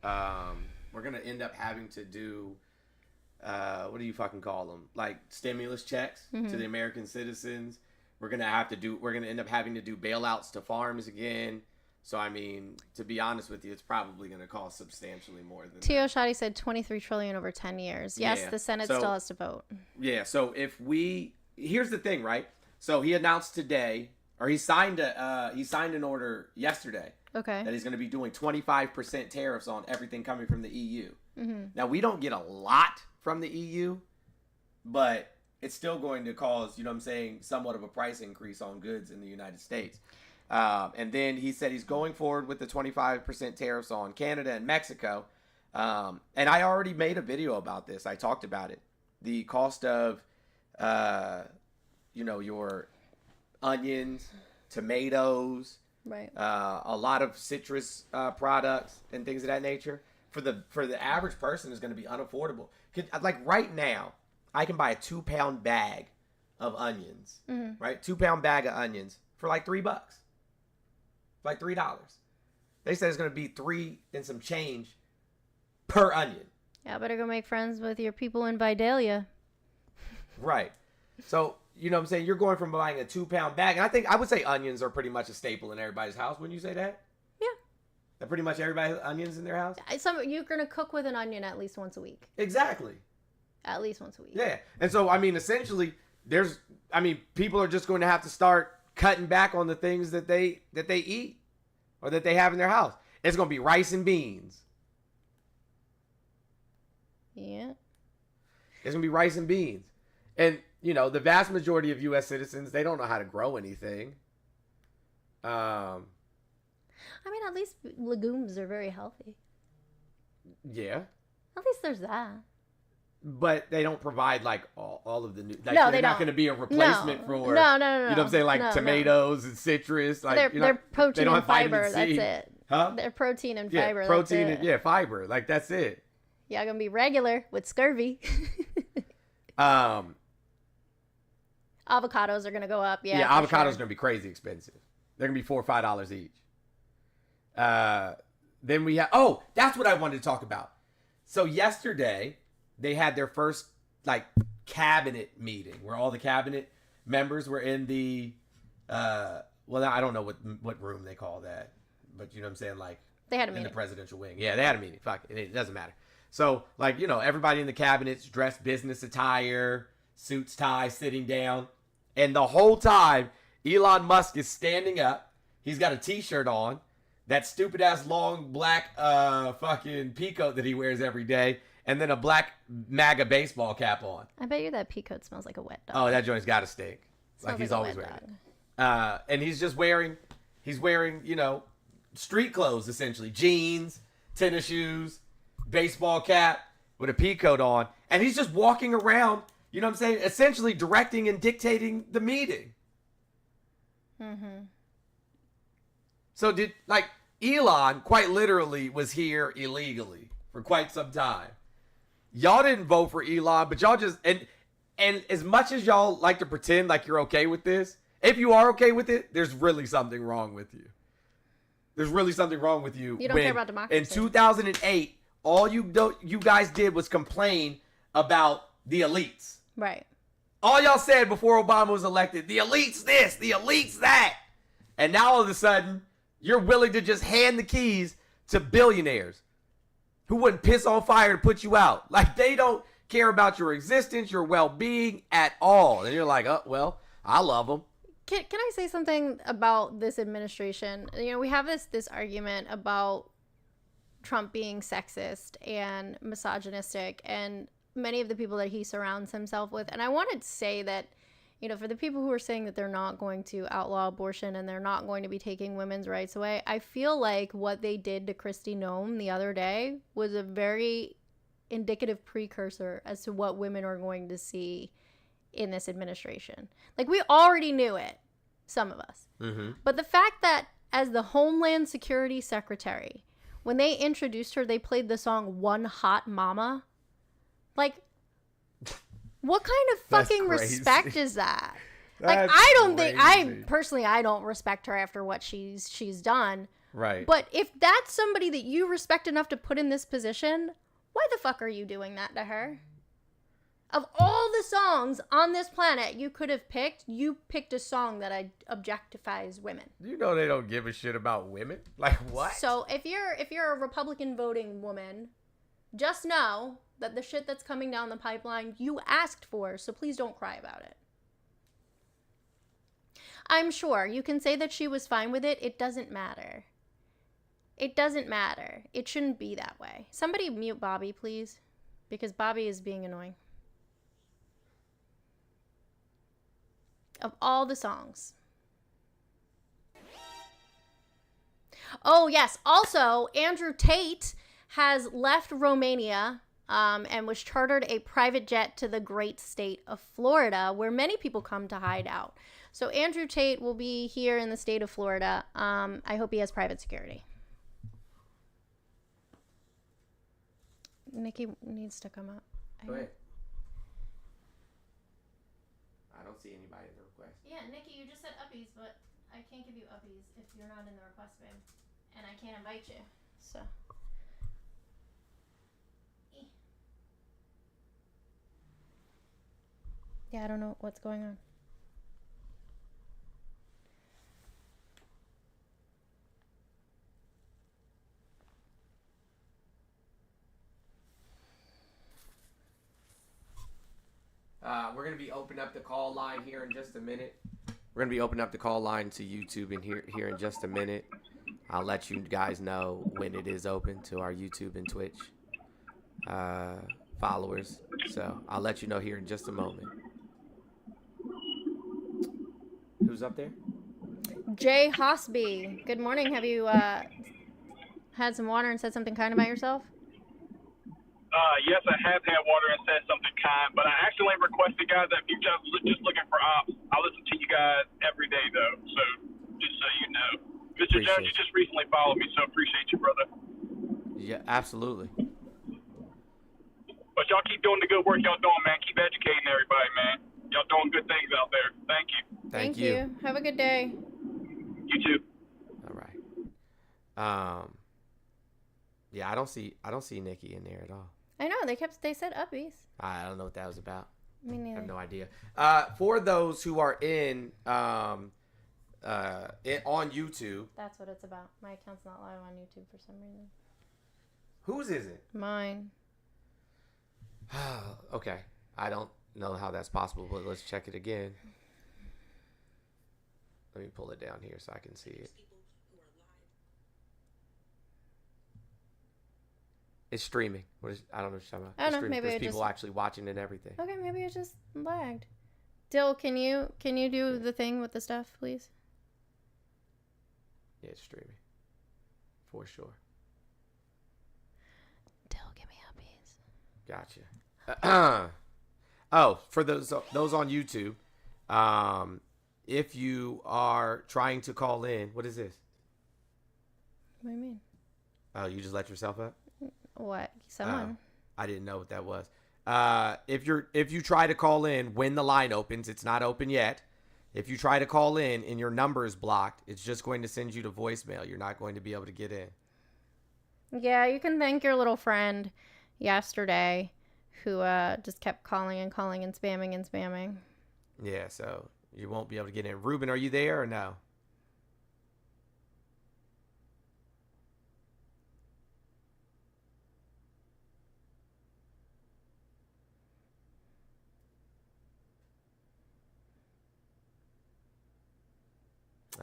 What do you fucking call them? Like stimulus checks to the American citizens. We're going to end up having to do bailouts to farms again. So, I mean, to be honest with you, it's probably going to cost substantially more than T.O. Shoddy said $23 trillion over 10 years. Yes, the Senate still has to vote. Yeah, so here's the thing, right? So he announced today, or he signed an order yesterday. Okay. That he's going to be doing 25% tariffs on everything coming from the EU. Now, we don't get a lot from the EU, but it's still going to cause, you know what I'm saying, somewhat of a price increase on goods in the United States. And then he said he's going forward with the 25% tariffs on Canada and Mexico. And I already made a video about this. I talked about it. The cost of, your onions, tomatoes, right? A lot of citrus products and things of that nature. For the average person is going to be unaffordable. Like right now, I can buy a 2-pound bag of onions, right? 2-pound bag of onions for like $3. Like $3. They said it's going to be $3 and some change per onion. Yeah, better go make friends with your people in Vidalia. Right. So, you know what I'm saying? You're going from buying a 2-pound bag. And I would say onions are pretty much a staple in everybody's house. Wouldn't you say that? Yeah. That pretty much everybody has onions in their house? You're going to cook with an onion at least once a week. Exactly. At least once a week. Yeah. And so, I mean, essentially, people are just going to have to start cutting back on the things that they eat or that they have in their house. It's going to be rice and beans. Yeah. It's going to be rice and beans. And, the vast majority of U.S. citizens, they don't know how to grow anything. At least legumes are very healthy. Yeah. At least there's that. But they don't provide like all of the new. Like, no, they're not going to be a replacement for. No. You know what I'm saying? Like tomatoes and citrus. Like they're protein and fiber. That's it. Huh? They're protein and yeah, fiber. Protein that's and fiber. Like that's it. Yeah, gonna be regular with scurvy. Avocados are gonna go up. Yeah. Yeah, avocados are gonna be crazy expensive. They're gonna be $4 or $5 each. Then we have. Oh, that's what I wanted to talk about. So yesterday, they had their first cabinet meeting where all the cabinet members were in the I don't know what room they call that, but you know what I'm saying, like they had a meeting in the presidential wing. Yeah, they had a meeting. Fuck it doesn't matter. So everybody in the cabinet's dressed business attire, suits, ties, sitting down, and the whole time Elon Musk is standing up. He's got a t-shirt on, that stupid ass long black fucking peacoat that he wears every day. And then a black MAGA baseball cap on. I bet you that peacoat smells like a wet dog. Oh, that joint's got to stink. Like he's always wearing it. And he's just wearing, street clothes essentially. Jeans, tennis shoes, baseball cap with a peacoat on. And he's just walking around, you know what I'm saying? Essentially directing and dictating the meeting. Mm-hmm. So Elon quite literally was here illegally for quite some time. Y'all didn't vote for Elon, but y'all just and as much as y'all like to pretend like you're okay with this, if you are okay with it, there's really something wrong with you. There's really something wrong with you. You don't care about democracy. In 2008, all you guys did was complain about the elites. Right. All y'all said before Obama was elected, the elites this, the elites that. And now all of a sudden, you're willing to just hand the keys to billionaires who wouldn't piss on fire to put you out. Like, they don't care about your existence, your well-being at all. And you're like, oh, well, I love them. Can I say something about this administration? We have this argument about Trump being sexist and misogynistic and many of the people that he surrounds himself with. And I wanted to say that, for the people who are saying that they're not going to outlaw abortion and they're not going to be taking women's rights away, I feel like what they did to Kristi Noem the other day was a very indicative precursor as to what women are going to see in this administration. Like, we already knew it, some of us. Mm-hmm. But the fact that as the Homeland Security Secretary, when they introduced her, they played the song One Hot Mama. Like, what kind of fucking respect is that? Like, I don't think, I don't respect her after what she's done. Right. But if that's somebody that you respect enough to put in this position, why the fuck are you doing that to her? Of all the songs on this planet you could have picked, you picked a song that objectifies women. You know they don't give a shit about women. Like, what? So if you're a Republican voting woman, just know that the shit that's coming down the pipeline you asked for, so please don't cry about it. I'm sure you can say that she was fine with it. It doesn't matter. It doesn't matter. It shouldn't be that way. Somebody mute Bobby, please, because Bobby is being annoying. Of all the songs. Oh, yes. Also, Andrew Tate has left Romania and was chartered a private jet to the great state of Florida, where many people come to hide out. So Andrew Tate will be here in the state of Florida. I hope he has private security. Nikki needs to come up. Go ahead. I don't see anybody in the request. Yeah, Nikki, you just said uppies, but I can't give you uppies if you're not in the request, babe. And I can't invite you, so. Yeah, I don't know what's going on. We're going to be opening up the call line here in just a minute. We're going to be opening up the call line to YouTube in here in just a minute. I'll let you guys know when it is open to our YouTube and Twitch followers. So I'll let you know here in just a moment. Who's up there? Jay Hosby. Good morning. Have you had some water and said something kind about yourself? Yes, I have had water and said something kind, but I accidentally requested, guys, that if you're just looking for ops, I listen to you guys every day, though, so just so you know. Mr. Jones, you just recently followed me, so appreciate you, brother. Yeah, absolutely. But y'all keep doing the good work y'all doing, man. Keep educating everybody, man. Y'all doing good things out there. Thank you. Thank you. Have a good day. You too. All right. Yeah, I don't see Nikki in there at all. I know they said uppies. I don't know what that was about. Me neither. I have no idea. For those who are on YouTube. That's what it's about. My account's not live on YouTube for some reason. Whose is it? Mine. Okay. I don't know how that's possible, but let's check it again. Let me pull it down here so I can see it. It's streaming. I don't know what you're talking about. I don't know. Maybe there's people actually watching and everything. Okay, maybe it just lagged. Dill, can you do the thing with the stuff, please? Yeah, it's streaming. For sure. Dill, give me uppies. Gotcha. Oh, for those on YouTube, if you are trying to call in, what is this? What do you mean? Oh, you just let yourself up? What? Someone. I didn't know what that was. If you try to call in when the line opens, it's not open yet. If you try to call in and your number is blocked, it's just going to send you to voicemail. You're not going to be able to get in. Yeah, you can thank your little friend yesterday who just kept calling and calling and spamming. Yeah, so you won't be able to get in. Ruben, are you there or no?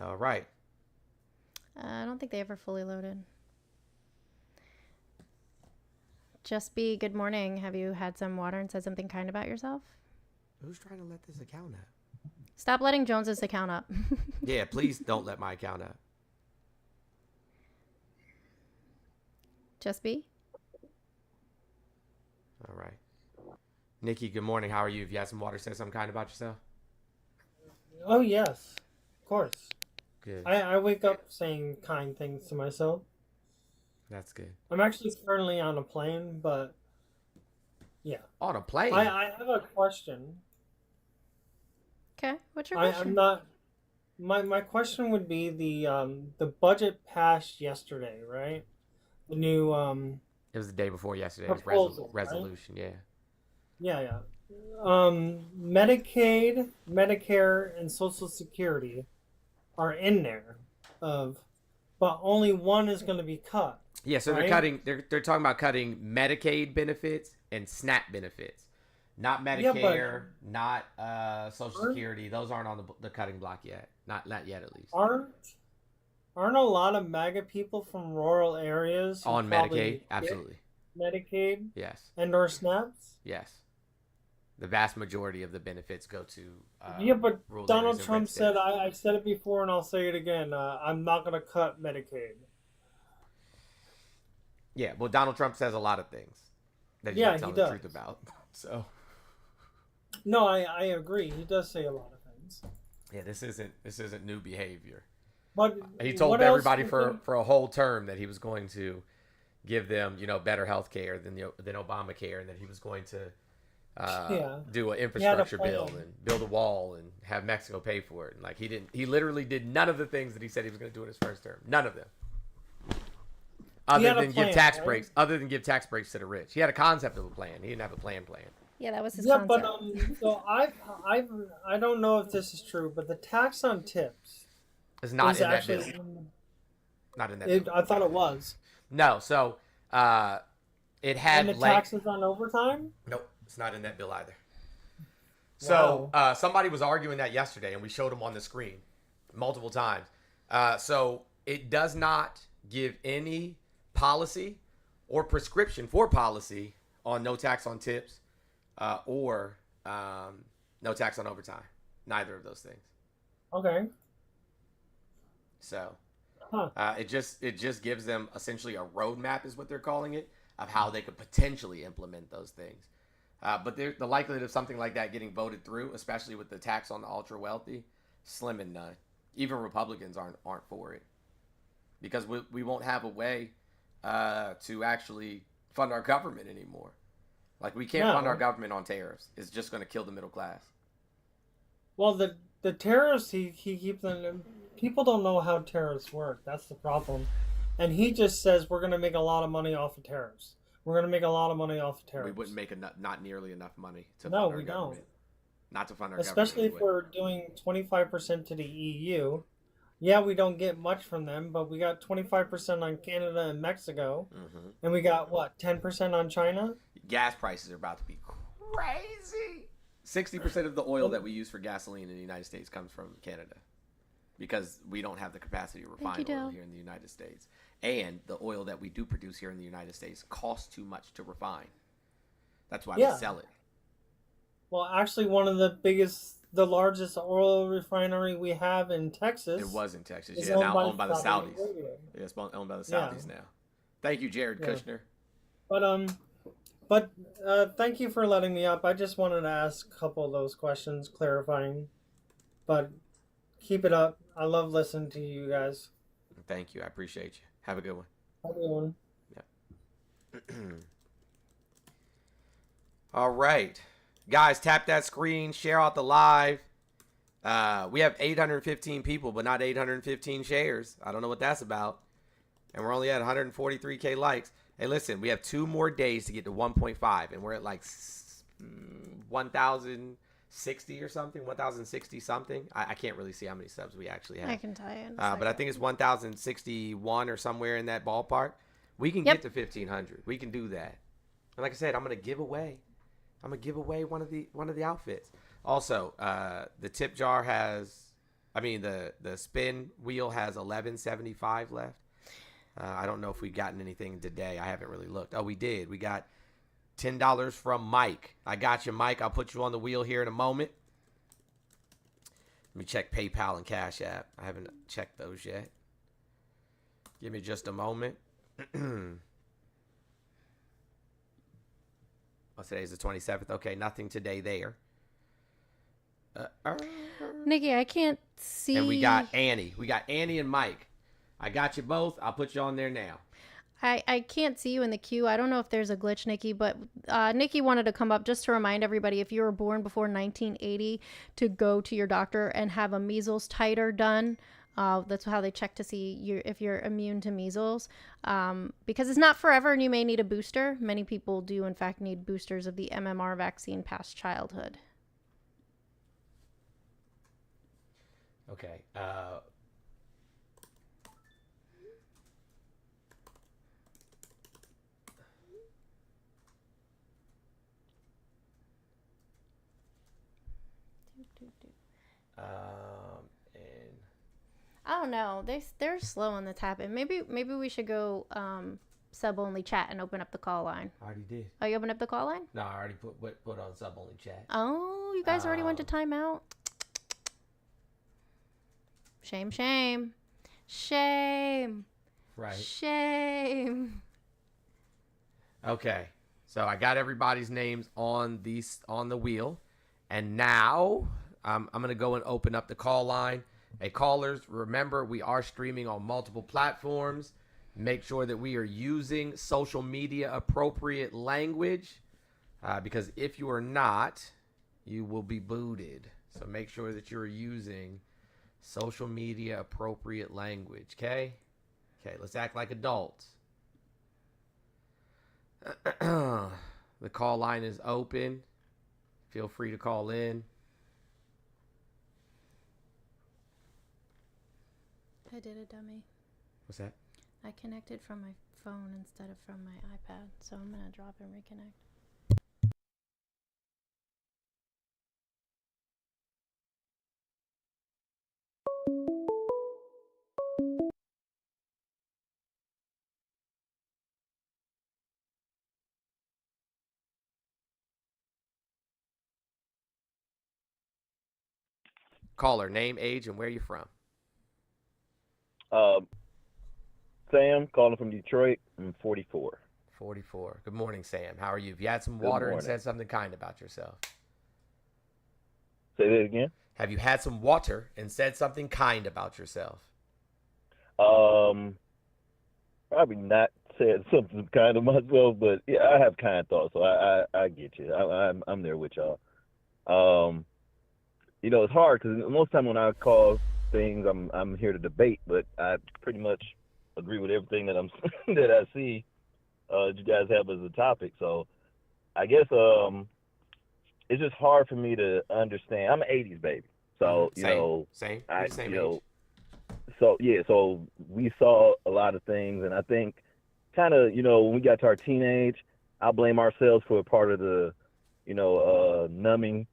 All right. I don't think they ever fully loaded. Just be good morning. Have you had some water and said something kind about yourself? Who's trying to let this account up? Stop letting Jones's account up. Yeah, please don't let my account up. Just be. All right. Nikki, good morning. How are you? If you had some water, say something kind about yourself. Oh, yes. Of course. Good. I wake up saying kind things to myself. That's good. I'm actually currently on a plane, but yeah. On a plane? I have a question. Okay, what's your question? I'm not. My question would be the budget passed yesterday, right? The new It was the day before yesterday. It was proposal, resolution, right? yeah. Medicaid, Medicare, and Social Security are in there, but only one is going to be cut. Yeah, so right? they're talking about cutting Medicaid benefits and SNAP benefits. Not Medicare, not Social Security. Those aren't on the cutting block yet. Not yet, at least. Aren't a lot of MAGA people from rural areas on Medicaid? Absolutely. Medicaid? Yes. And/or SNAPs? Yes. The vast majority of the benefits go to but Donald Trump said, I said it before and I'll say it again, I'm not going to cut Medicaid. Yeah, well, Donald Trump says a lot of things that he's not telling the truth about. So. No, I agree. He does say a lot of things. Yeah, this isn't new behavior. But he told everybody for a whole term that he was going to give them, better health care than Obamacare, and that he was going to do an infrastructure bill and build a wall and have Mexico pay for it. And he literally did none of the things that he said he was going to do in his first term. None of them. Other than give tax breaks to the rich. He had a concept of a plan. He didn't have a plan. Yeah, that was his concept. But so I don't know if this is true, but the tax on tips is not in that bill. Not in that bill. I thought it was. No, so it had and the taxes on overtime? Nope, it's not in that bill either. Wow. So somebody was arguing that yesterday, and we showed them on the screen multiple times. So it does not give any policy or prescription for policy on no tax on tips or no tax on overtime. Neither of those things. Okay. So it just gives them essentially a roadmap, is what they're calling it, of how they could potentially implement those things. But the likelihood of something like that getting voted through, especially with the tax on the ultra wealthy, slim and none. Even Republicans aren't for it, because we won't have a way to actually fund our government anymore. We can't fund our government on tariffs. It's just going to kill the middle class. Well, the tariffs he keeps them. People don't know how tariffs work. That's the problem. And he just says we're going to make a lot of money off of tariffs. We're going to make a lot of money off of tariffs. We wouldn't make not nearly enough money to fund our government. Don't. Not to fund our Especially government. Especially if we're doing 25% to the EU. Yeah, we don't get much from them, but we got 25% on Canada and Mexico. Mm-hmm. And we got, 10% on China? Gas prices are about to be crazy. 60% of the oil that we use for gasoline in the United States comes from Canada, because we don't have the capacity to refine oil here in the United States. And the oil that we do produce here in the United States costs too much to refine. That's why we sell it. Well, actually, one of the largest oil refinery we have in Texas. It was in Texas. Yeah, now owned by the Saudis. Yeah, it's owned by the Saudis now. Thank you, Jared Kushner. But thank you for letting me up. I just wanted to ask a couple of those questions, clarifying. But keep it up. I love listening to you guys. Thank you. I appreciate you. Have a good one. Have a good one. Yeah. All right. Guys, tap that screen. Share out the live. We have 815 people, but not 815 shares. I don't know what that's about. And we're only at 143K likes. Hey, listen, we have 2 more days to get to 1.5, and we're at 1,060 or something, 1,060 something. I can't really see how many subs we actually have. I can tell you. But I think it's 1,061 or somewhere in that ballpark. We can get to 1,500. We can do that. And like I said, I'm gonna give away one of the outfits. Also, the tip jar the spin wheel has 1175 left. I don't know if we've gotten anything today. I haven't really looked. Oh, we did. We got $10 from Mike. I got you, Mike. I'll put you on the wheel here in a moment. Let me check PayPal and Cash App. I haven't checked those yet. Give me just a moment. today's the 27th. Okay, nothing today there. Nikki, I can't see. And we got Annie. We got Annie and Mike. I got you both. I'll put you on there now. I can't see you in the queue. I don't know if there's a glitch, Nikki, but Nikki wanted to come up just to remind everybody, if you were born before 1980, to go to your doctor and have a measles titer done. That's how they check to see if you're immune to measles, because it's not forever and you may need a booster. Many people do, in fact, need boosters of the MMR vaccine past childhood. Okay. And I don't know. They're slow on the tapping. Maybe we should go sub only chat and open up the call line. I already did. Oh, you opened up the call line? No, I already put on sub only chat. Oh, you guys already went to timeout. Shame. Right. Shame. Okay. So I got everybody's names on the wheel, and now I'm gonna go and open up the call line. Hey, callers, remember we are streaming on multiple platforms. Make sure that we are using social media appropriate language, because if you are not, you will be booted. So make sure that you're using social media appropriate language. Okay, let's act like adults. The call line is open. Feel free to call in. I did a dummy. What's that? I connected from my phone instead of from my iPad, so I'm gonna drop and reconnect. Caller, name, age, and where you from. Sam, calling from Detroit. I'm 44. 44. Good morning, Sam. How are you? Have you had some water and said something kind about yourself? Say that again? Have you had some water and said something kind about yourself? Probably not said something kind of myself, but yeah, I have kind thoughts, so I get you. I'm there with y'all. It's hard because most of the time when I call things, I'm here to debate, but I pretty much agree with everything that that I see you guys have as a topic. So I guess it's just hard for me to understand. I'm an 80s baby, so same age. So we saw a lot of things, and I think kind of when we got to our teenage, I blame ourselves for a part of the numbing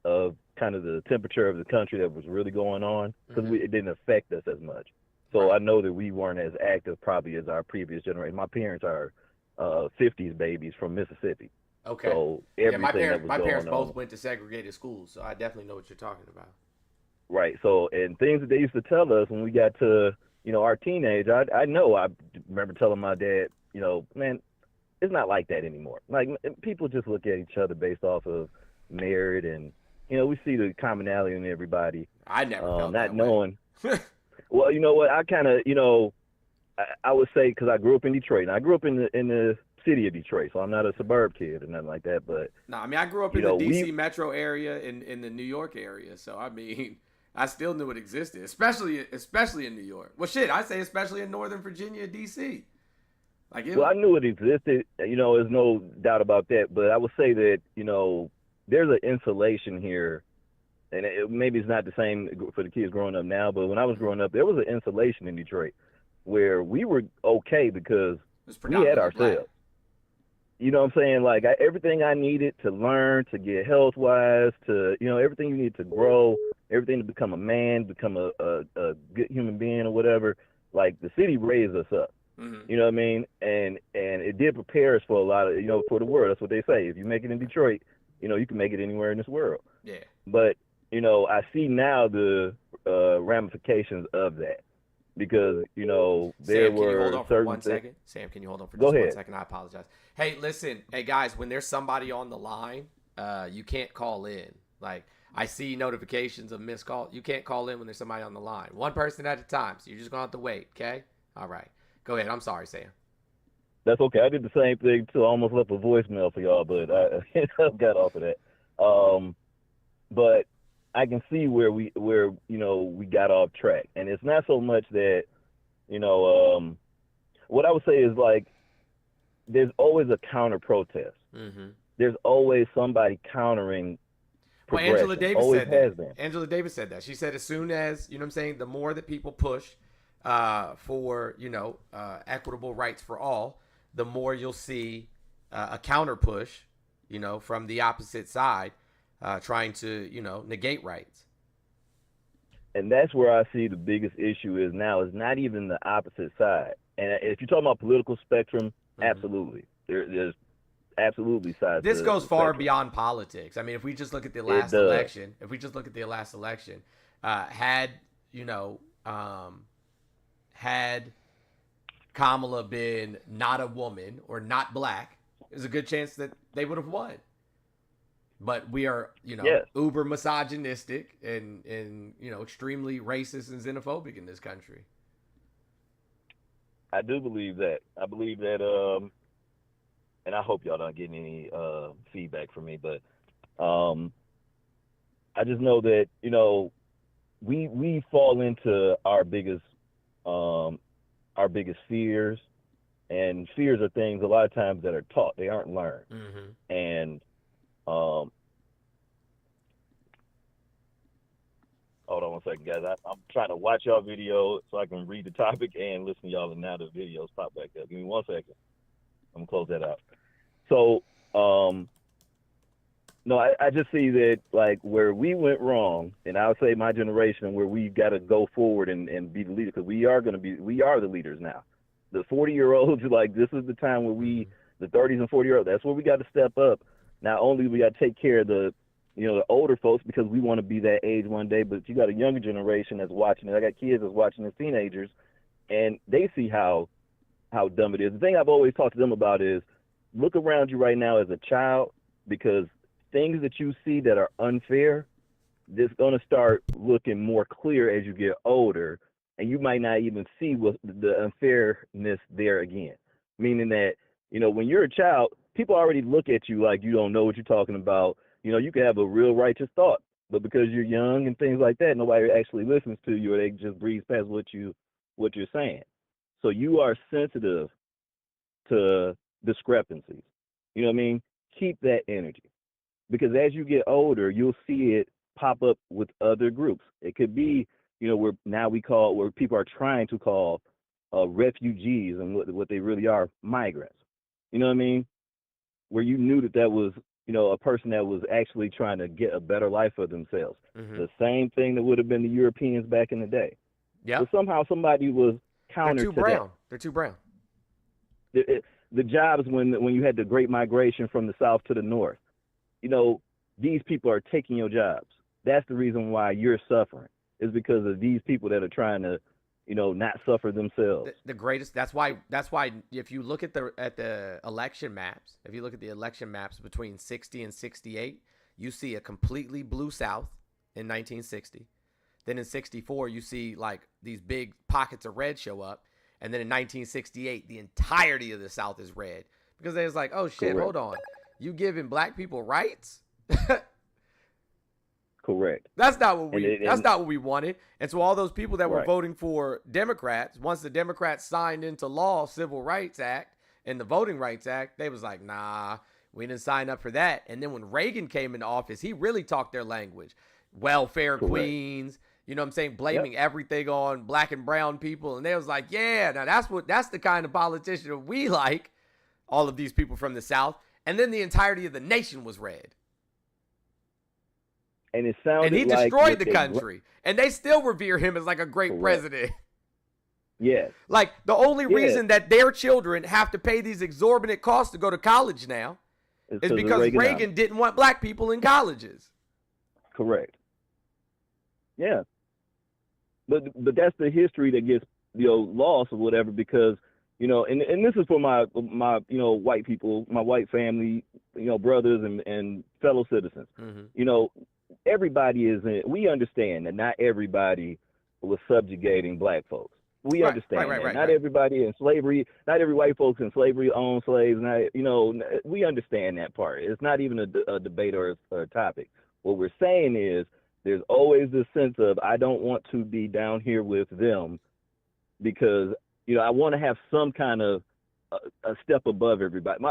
of kind of the temperature of the country that was really going on, because it didn't affect us as much. So right. I know that we weren't as active probably as our previous generation. My parents are 50s babies from Mississippi. Okay. So my parents both went to segregated schools, so I definitely know what you're talking about. Right. So, and things that they used to tell us when we got to our teenage, I remember telling my dad, man, it's not like that anymore. Like, people just look at each other based off of merit, and we see the commonality in everybody. I never felt not that knowing. Well, you know what? I kind of, I would say, because I grew up in Detroit, and I grew up in the city of Detroit, so I'm not a suburb kid or nothing like that. But no, I mean, I grew up in the DC metro area, in the New York area, so I mean, I still knew it existed, especially in New York. Well, shit, I say especially in Northern Virginia, DC. I knew it existed. There's no doubt about that. But I would say that there's an insulation here. And maybe it's not the same for the kids growing up now, but when I was growing up, there was an insulation in Detroit where we were okay because we had ourselves. Black. You know what I'm saying? Like, everything I needed to learn, to get health-wise, to, everything you need to grow, everything to become a man, become a good human being or whatever, like, the city raised us up. Mm-hmm. You know what I mean? And it did prepare us for a lot of, for the world. That's what they say. If you make it in Detroit, you can make it anywhere in this world. Yeah. But I see now the ramifications of that. because there Sam, can you hold were on for certain 1 things. second? Sam, can you hold on for Go just 1 ahead. second? I apologize. Hey, listen. Hey, guys, when there's somebody on the line, you can't call in. Like, I see notifications of missed call. You can't call in when there's somebody on the line. One person at a time. So you're just going to have to wait, okay? All right. Go ahead. I'm sorry, Sam. That's okay. I did the same thing too. I almost left a voicemail for y'all, but I got off of that. But I can see where we got off track, and it's not so much that what I would say is like there's always a counter protest. Mm-hmm. There's always somebody countering. Well, Angela Davis always said has that. been. Angela Davis said that. She said as soon as, the more that people push for, equitable rights for all, the more you'll see a counter push, from the opposite side trying to, negate rights. And that's where I see the biggest issue is now is not even the opposite side. And if you're talking about political spectrum, absolutely. There's absolutely sides. This goes far spectrum. beyond politics. I mean, if we just look at the last election, had Kamala been not a woman or not black, there's a good chance that they would have won. But we are, uber misogynistic and extremely racist and xenophobic in this country. I do believe that. I believe that, and I hope y'all don't get any feedback from me, but I just know that, we fall into our biggest fears, and fears are things a lot of times that are taught. They aren't learned. Mm-hmm. And hold on 1 second, guys. I'm trying to watch y'all video so I can read the topic and listen to y'all, and now the videos pop back up. Give me 1 second. I'm gonna close that out. So, no, I just see that like where we went wrong, and I would say my generation, where we got to go forward and be the leader, because we are the leaders now. The 40-year-olds, like, this is the time where the 30s and 40-year-olds, that's where we got to step up. Not only we got to take care of the older folks, because we want to be that age one day, but you got a younger generation that's watching it. I got kids that's watching as teenagers, and they see how dumb it is. The thing I've always talked to them about is look around you right now as a child, because things that you see that are unfair, it's going to start looking more clear as you get older, and you might not even see what the unfairness there again. Meaning that, when you're a child, people already look at you like you don't know what you're talking about. You can have a real righteous thought, but because you're young and things like that, nobody actually listens to you, or they just breeze past what you're saying. So you are sensitive to discrepancies. You know what I mean? Keep that energy, because as you get older, you'll see it pop up with other groups. It could be, where people are trying to call refugees, and what they really are, migrants. You know what I mean? Where you knew that was, a person that was actually trying to get a better life for themselves. Mm-hmm. The same thing that would have been the Europeans back in the day. Yeah. But somehow somebody was counter to that. They're too brown. The jobs when you had the great migration from the south to the north, these people are taking your jobs. That's the reason why you're suffering, is because of these people that are trying to, not suffer themselves. The greatest. That's why if you look at the election maps, between 60 and 68, you see a completely blue South in 1960. Then in 64, you see like these big pockets of red show up. And then in 1968, the entirety of the South is red, because they was like, oh shit, Correct. Hold on, you giving black people rights? Correct. That's not what we wanted. And so all those people that were voting for Democrats, once the Democrats signed into law Civil Rights Act and the Voting Rights Act, they was like, nah, we didn't sign up for that. And then when Reagan came into office, he really talked their language. Welfare Correct. queens, blaming everything on black and brown people. And they was like, yeah, now that's the kind of politician we like, all of these people from the South. And then the entirety of the nation was red. And it sounded he destroyed the country. And they still revere him as like a great president. Yes. Like the only reason that their children have to pay these exorbitant costs to go to college now is because Reagan didn't want black people in colleges. Correct. Yeah. But that's the history loss or whatever, because and this is for my white people, my white family, brothers and fellow citizens. Everybody we understand that not everybody was subjugating black folks. We understand that. Not everybody in slavery, not every white folks in slavery owned slaves. We understand that part. It's not even a debate or a topic. What we're saying is there's always this sense of, I don't want to be down here with them because, I want to have some kind of a step above everybody.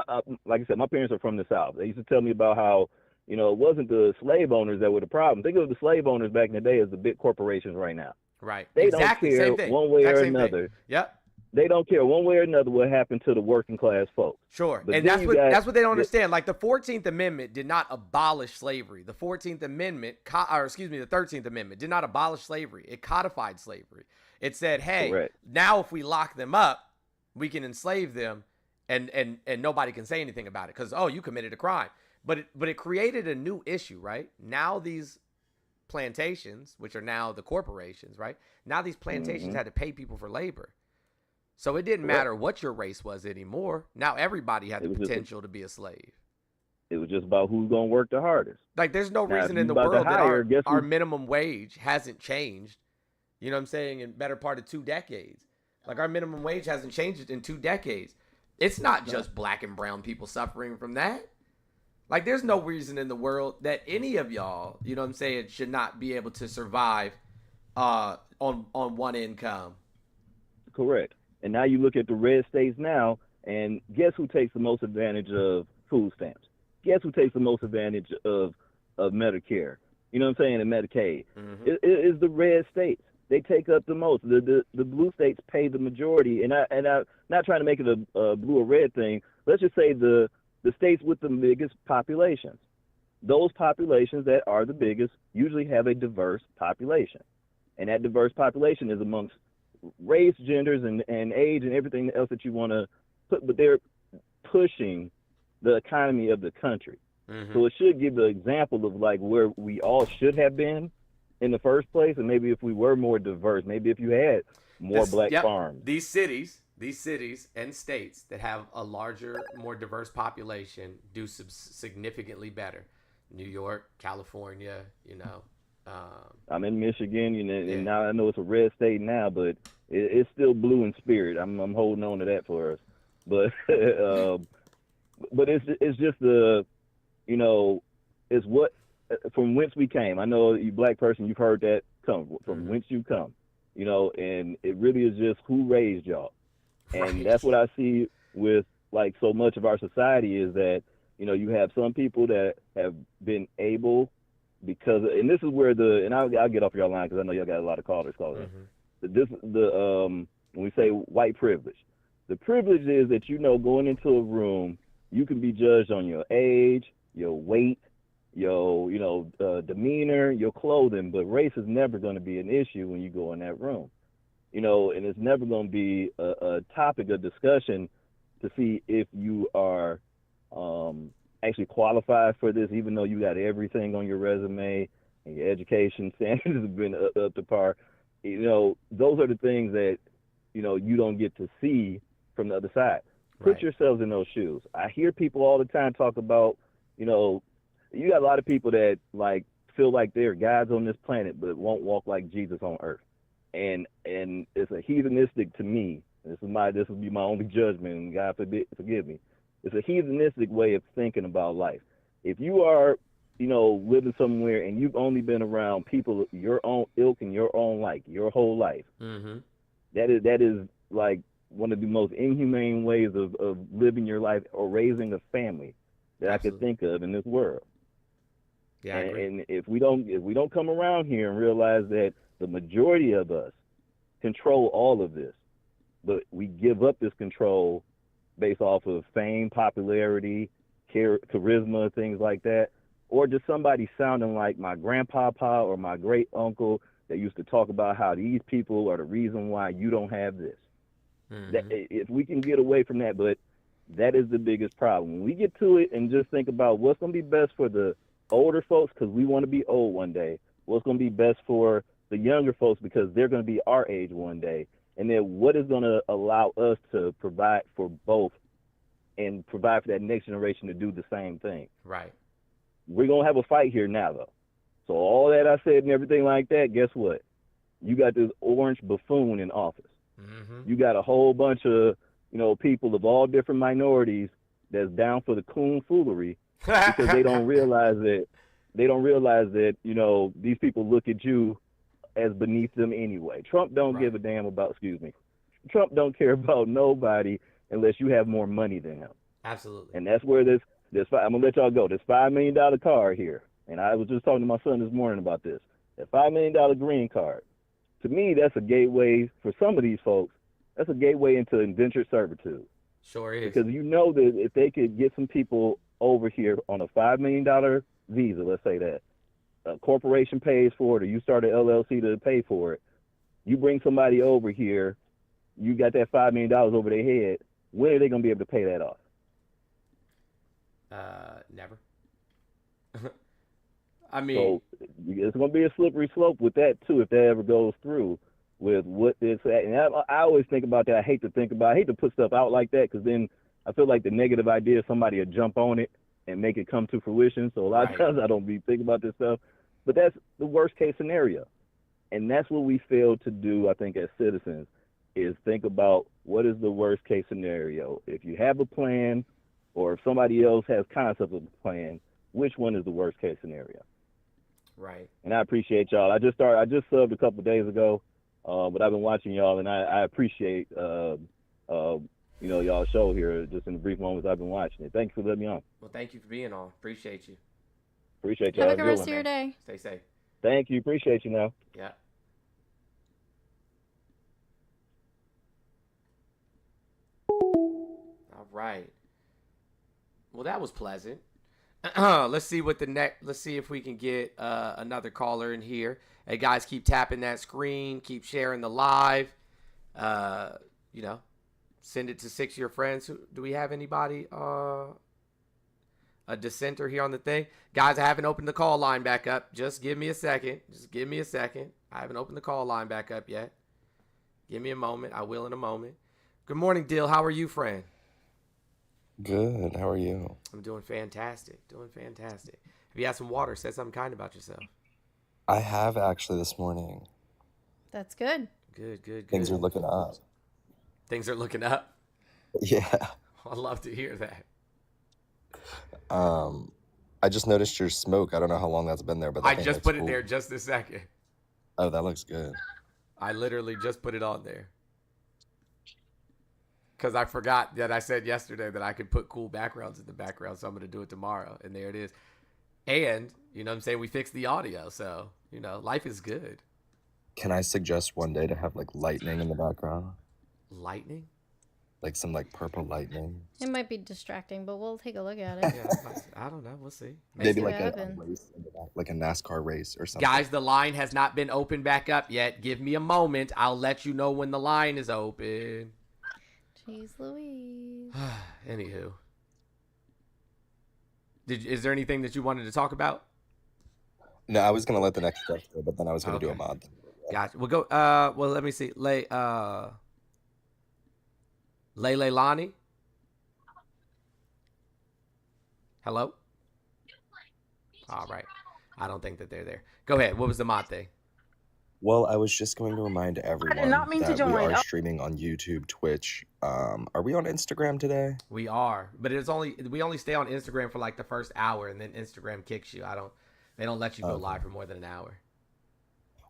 Like I said, my parents are from the South. They used to tell me about how, it wasn't the slave owners that were the problem. Think of the slave owners back in the day as the big corporations right now. Right. They exactly. don't care one way or another. Yep. They don't care one way or another what happened to the working class folks. Sure. But and that's what they don't understand. Like the 14th Amendment did not abolish slavery. The 14th Amendment, the 13th Amendment did not abolish slavery. It codified slavery. It said, hey, now if we lock them up, we can enslave them and nobody can say anything about it because, you committed a crime. But it created a new issue, right? Now these plantations, which are now the corporations, right? Now these plantations had to pay people for labor. So it didn't matter what your race was anymore. Now everybody had the potential to be a slave. It was just about who's going to work the hardest. Like there's no reason in the world that our minimum wage hasn't changed, you know what I'm saying, in better part of 2 decades. Like our minimum wage hasn't changed in 2 decades. It's not just black and brown people suffering from that. Like, there's no reason in the world that any of y'all, you know what I'm saying, should not be able to survive on one income. Correct. And now you look at the red states now, and guess who takes the most advantage of food stamps? Guess who takes the most advantage of Medicare? You know what I'm saying? And Medicaid. It is the red states. They take up the most. The blue states pay the majority. And I'm not trying to make it a blue or red thing. Let's just say the states with the biggest populations. Those populations that are the biggest usually have a diverse population. And that diverse population is amongst race, genders, and age and everything else that you want to put, but they're pushing the economy of the country. So it should give the example of like where we all should have been in the first place, and maybe if we were more diverse, maybe if you had more black farms. These cities and states that have a larger, more diverse population do significantly better. New York, California, I'm in Michigan, and now I know it's a red state now, but it's still blue in spirit. I'm holding on to that for us. But but it's just it's what from whence we came. I know you black person, you've heard that come from whence you come, and it really is just who raised y'all. And that's what I see with like so much of our society is that, you have some people that have been able because, and this is where and I'll get off your line because I know y'all got a lot of callers calling. When we say white privilege, the privilege is that, going into a room, you can be judged on your age, your weight, your, demeanor, your clothing, but race is never going to be an issue when you go in that room. And it's never going to be a topic of discussion to see if you are actually qualified for this, even though you got everything on your resume and your education standards have been up to par. Those are the things that, you don't get to see from the other side. Put yourselves in those shoes. I hear people all the time talk about, you got a lot of people that like feel like they're gods on this planet, but won't walk like Jesus on earth. And it's a heathenistic to me. This will be my only judgment, and God forgive me. It's a heathenistic way of thinking about life. If you are, living somewhere and you've only been around people your own ilk and your own like your whole life, that is like one of the most inhumane ways of living your life or raising a family that I could think of in this world. Yeah, and if we don't come around here and realize that the majority of us control all of this, but we give up this control based off of fame, popularity, charisma, things like that, or just somebody sounding like my grandpapa or my great uncle that used to talk about how these people are the reason why you don't have this. That, if we can get away from that, but that is the biggest problem. When we get to it and just think about what's going to be best for the older folks because we want to be old one day, what's going to be best for the younger folks because they're going to be our age one day, And then what is going to allow us to provide for both and provide for that next generation to do the same thing? Right. We're going to have a fight here now, though. So all that I said and everything like that, guess what? You got this orange buffoon in office. Mm-hmm. You got a whole bunch of, people of all different minorities that's down for the coon foolery because they don't realize that these people look at you as beneath them anyway. Trump don't give a damn about, Trump don't care about nobody unless you have more money than him. Absolutely. And that's where this I'm gonna let y'all go. This $5 million card here, and I was just talking to my son this morning about this. That $5 million green card, to me, that's a gateway for some of these folks. That's a gateway into indentured servitude. Sure is. Because you know that if they could get some people over here on a $5 million visa, let's say that, a corporation pays for it, or you start an LLC to pay for it, you bring somebody over here, you got that $5 million over their head, when are they going to be able to pay that off? Never. I mean, so it's going to be a slippery slope with that too if that ever goes through with what this. And I always think about that. I hate to put stuff out like that because then I feel like the negative idea somebody will jump on it and make it come to fruition. So a lot of times I don't be thinking about this stuff, but that's the worst case scenario, and that's what we fail to do. I think as citizens is think about what is the worst case scenario. If you have a plan, or if somebody else has concept of a plan, which one is the worst case scenario? Right. And I appreciate y'all. I just subbed a couple of days ago, but I've been watching y'all, and I appreciate y'all show here just in the brief moments I've been watching it. Thank you for letting me on. Well, thank you for being on. Appreciate you. Appreciate y'all. Have a good rest of your day. Stay safe. Thank you. Appreciate you now. Yeah. All right. Well, that was pleasant. Let's see if we can get another caller in here. Hey guys, keep tapping that screen, keep sharing the live. Send it to 6 of your friends. Do we have anybody a dissenter here on the thing? Guys, I haven't opened the call line back up. Just give me a second. I haven't opened the call line back up yet. Give me a moment. I will in a moment. Good morning, Dill. How are you, friend? Good. How are you? I'm doing fantastic. Have you had some water? Say something kind about yourself. I have actually this morning. That's good. Good. Things are looking up. Things are looking up? Yeah. I love to hear that. I just noticed your smoke. I don't know how long that's been there, but I just put it there just a second. Oh, that looks good. I literally just put it on there. Because I forgot that I said yesterday that I could put cool backgrounds in the background, so I'm going to do it tomorrow. And there it is. And, you know what I'm saying, we fixed the audio, so, life is good. Can I suggest one day to have, lightning in the background? Lightning? Like some, purple lightning? It might be distracting, but we'll take a look at it. Yeah, I don't know. We'll see. Maybe a race in the back, like a NASCAR race or something. Guys, the line has not been opened back up yet. Give me a moment. I'll let you know when the line is open. Jeez Louise. Anywho. Is there anything that you wanted to talk about? No, I was going to let the next guest go, but then I was going to do a mod. Gotcha. We'll go, let me see. Leilani? Hello? All right. I don't think that they're there. Go ahead. What was the mod thing? Well, I was just going to remind everyone that we are streaming on YouTube, Twitch. Are we on Instagram today? We are, but we only stay on Instagram for the first hour, and then Instagram kicks you. They don't let you go live for more than an hour.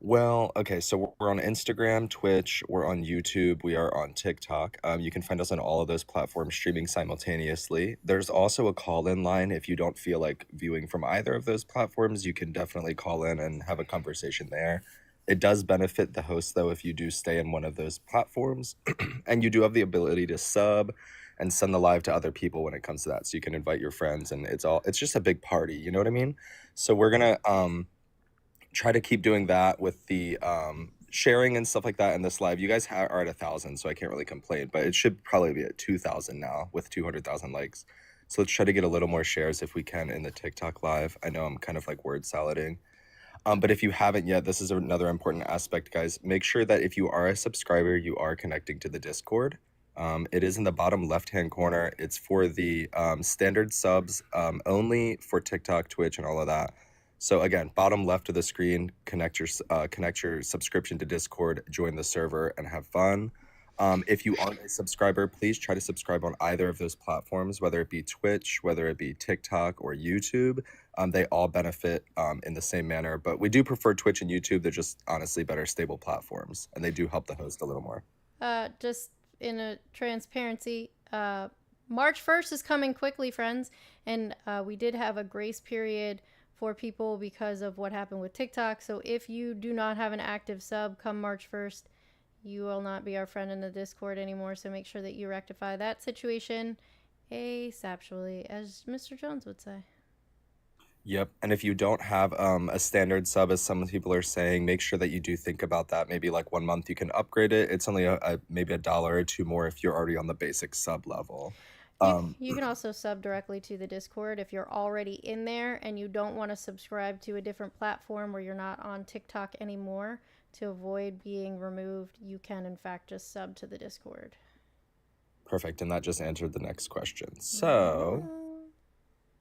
Well, okay, so we're on Instagram, Twitch, we're on YouTube, we are on TikTok. You can find us on all of those platforms streaming simultaneously. There's also a call-in line. If you don't feel like viewing from either of those platforms, you can definitely call in and have a conversation there. It does benefit the host, though, if you do stay in one of those platforms. And you do have the ability to sub and send the live to other people when it comes to that. So you can invite your friends, and it's just a big party, you know what I mean? So we're going to try to keep doing that with the sharing and stuff like that in this live. You guys are at 1,000, so I can't really complain, but it should probably be at 2,000 now with 200,000 likes. So let's try to get a little more shares if we can in the TikTok live. I know I'm kind of word salading. But if you haven't yet, this is another important aspect, guys. Make sure that if you are a subscriber, you are connecting to the Discord. It is in the bottom left-hand corner. It's for the standard subs only for TikTok, Twitch, and all of that. So again, bottom left of the screen, connect your subscription to Discord, join the server, and have fun. If you aren't a subscriber, please try to subscribe on either of those platforms, whether it be Twitch, whether it be TikTok, or YouTube. They all benefit in the same manner, but we do prefer Twitch and YouTube. They're just honestly better stable platforms, and they do help the host a little more. Just in a transparency, March 1st is coming quickly, friends, and we did have a grace period for people because of what happened with TikTok. So if you do not have an active sub come March 1st, you will not be our friend in the Discord anymore. So make sure that you rectify that situation asaptually, as Mr. Jones would say. Yep. And if you don't have a standard sub, as some people are saying, make sure that you do think about that. Maybe like 1 month you can upgrade it. It's only maybe $1 or $2 more if you're already on the basic sub level. You can also sub directly to the Discord if you're already in there and you don't want to subscribe to a different platform where you're not on TikTok anymore. To avoid being removed, you can in fact just sub to the Discord. Perfect. And that just answered the next question. So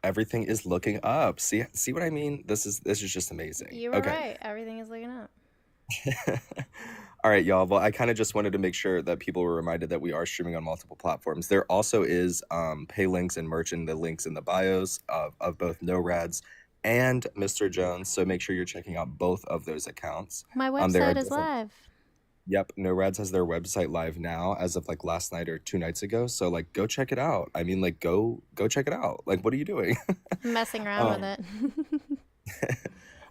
everything is looking up. See what I mean? This is just amazing. You were right. Everything is looking up. All right, y'all. Well, I kind of just wanted to make sure that people were reminded that we are streaming on multiple platforms. There also is pay links and merch in the links in the bios of both No Rads and Mr. Jones. So make sure you're checking out both of those accounts. My website is live. Yep, No Rads has their website live now as of like last night or 2 nights ago. So like go check it out. I mean, like go check it out. Like, what are you doing? Messing around with it.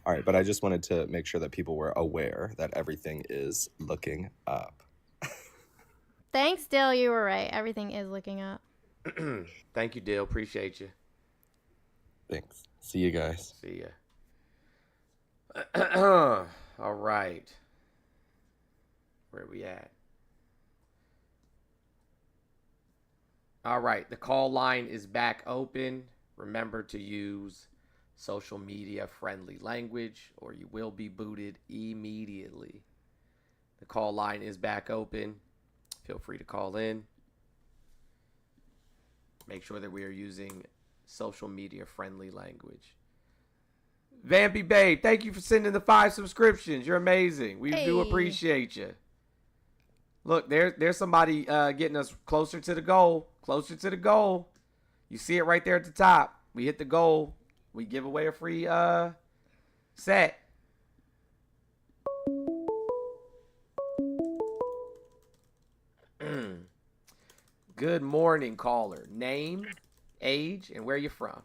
All right, but I just wanted to make sure that people were aware that everything is looking up. Thanks, Dill. You were right. Everything is looking up. Thank you, Dill. Appreciate you. Thanks. See you guys. See ya. All right. Where we at? All right. The call line is back open. Remember to use social media friendly language or you will be booted immediately. The call line is back open. Feel free to call in. Make sure that we are using social media friendly language. Vampy Babe, thank you for sending the 5 subscriptions. You're amazing. We do appreciate you. Look, there's somebody getting us closer to the goal. Closer to the goal. You see it right there at the top. We hit the goal. We give away a free set. Good morning, caller. Name, age, and where you from?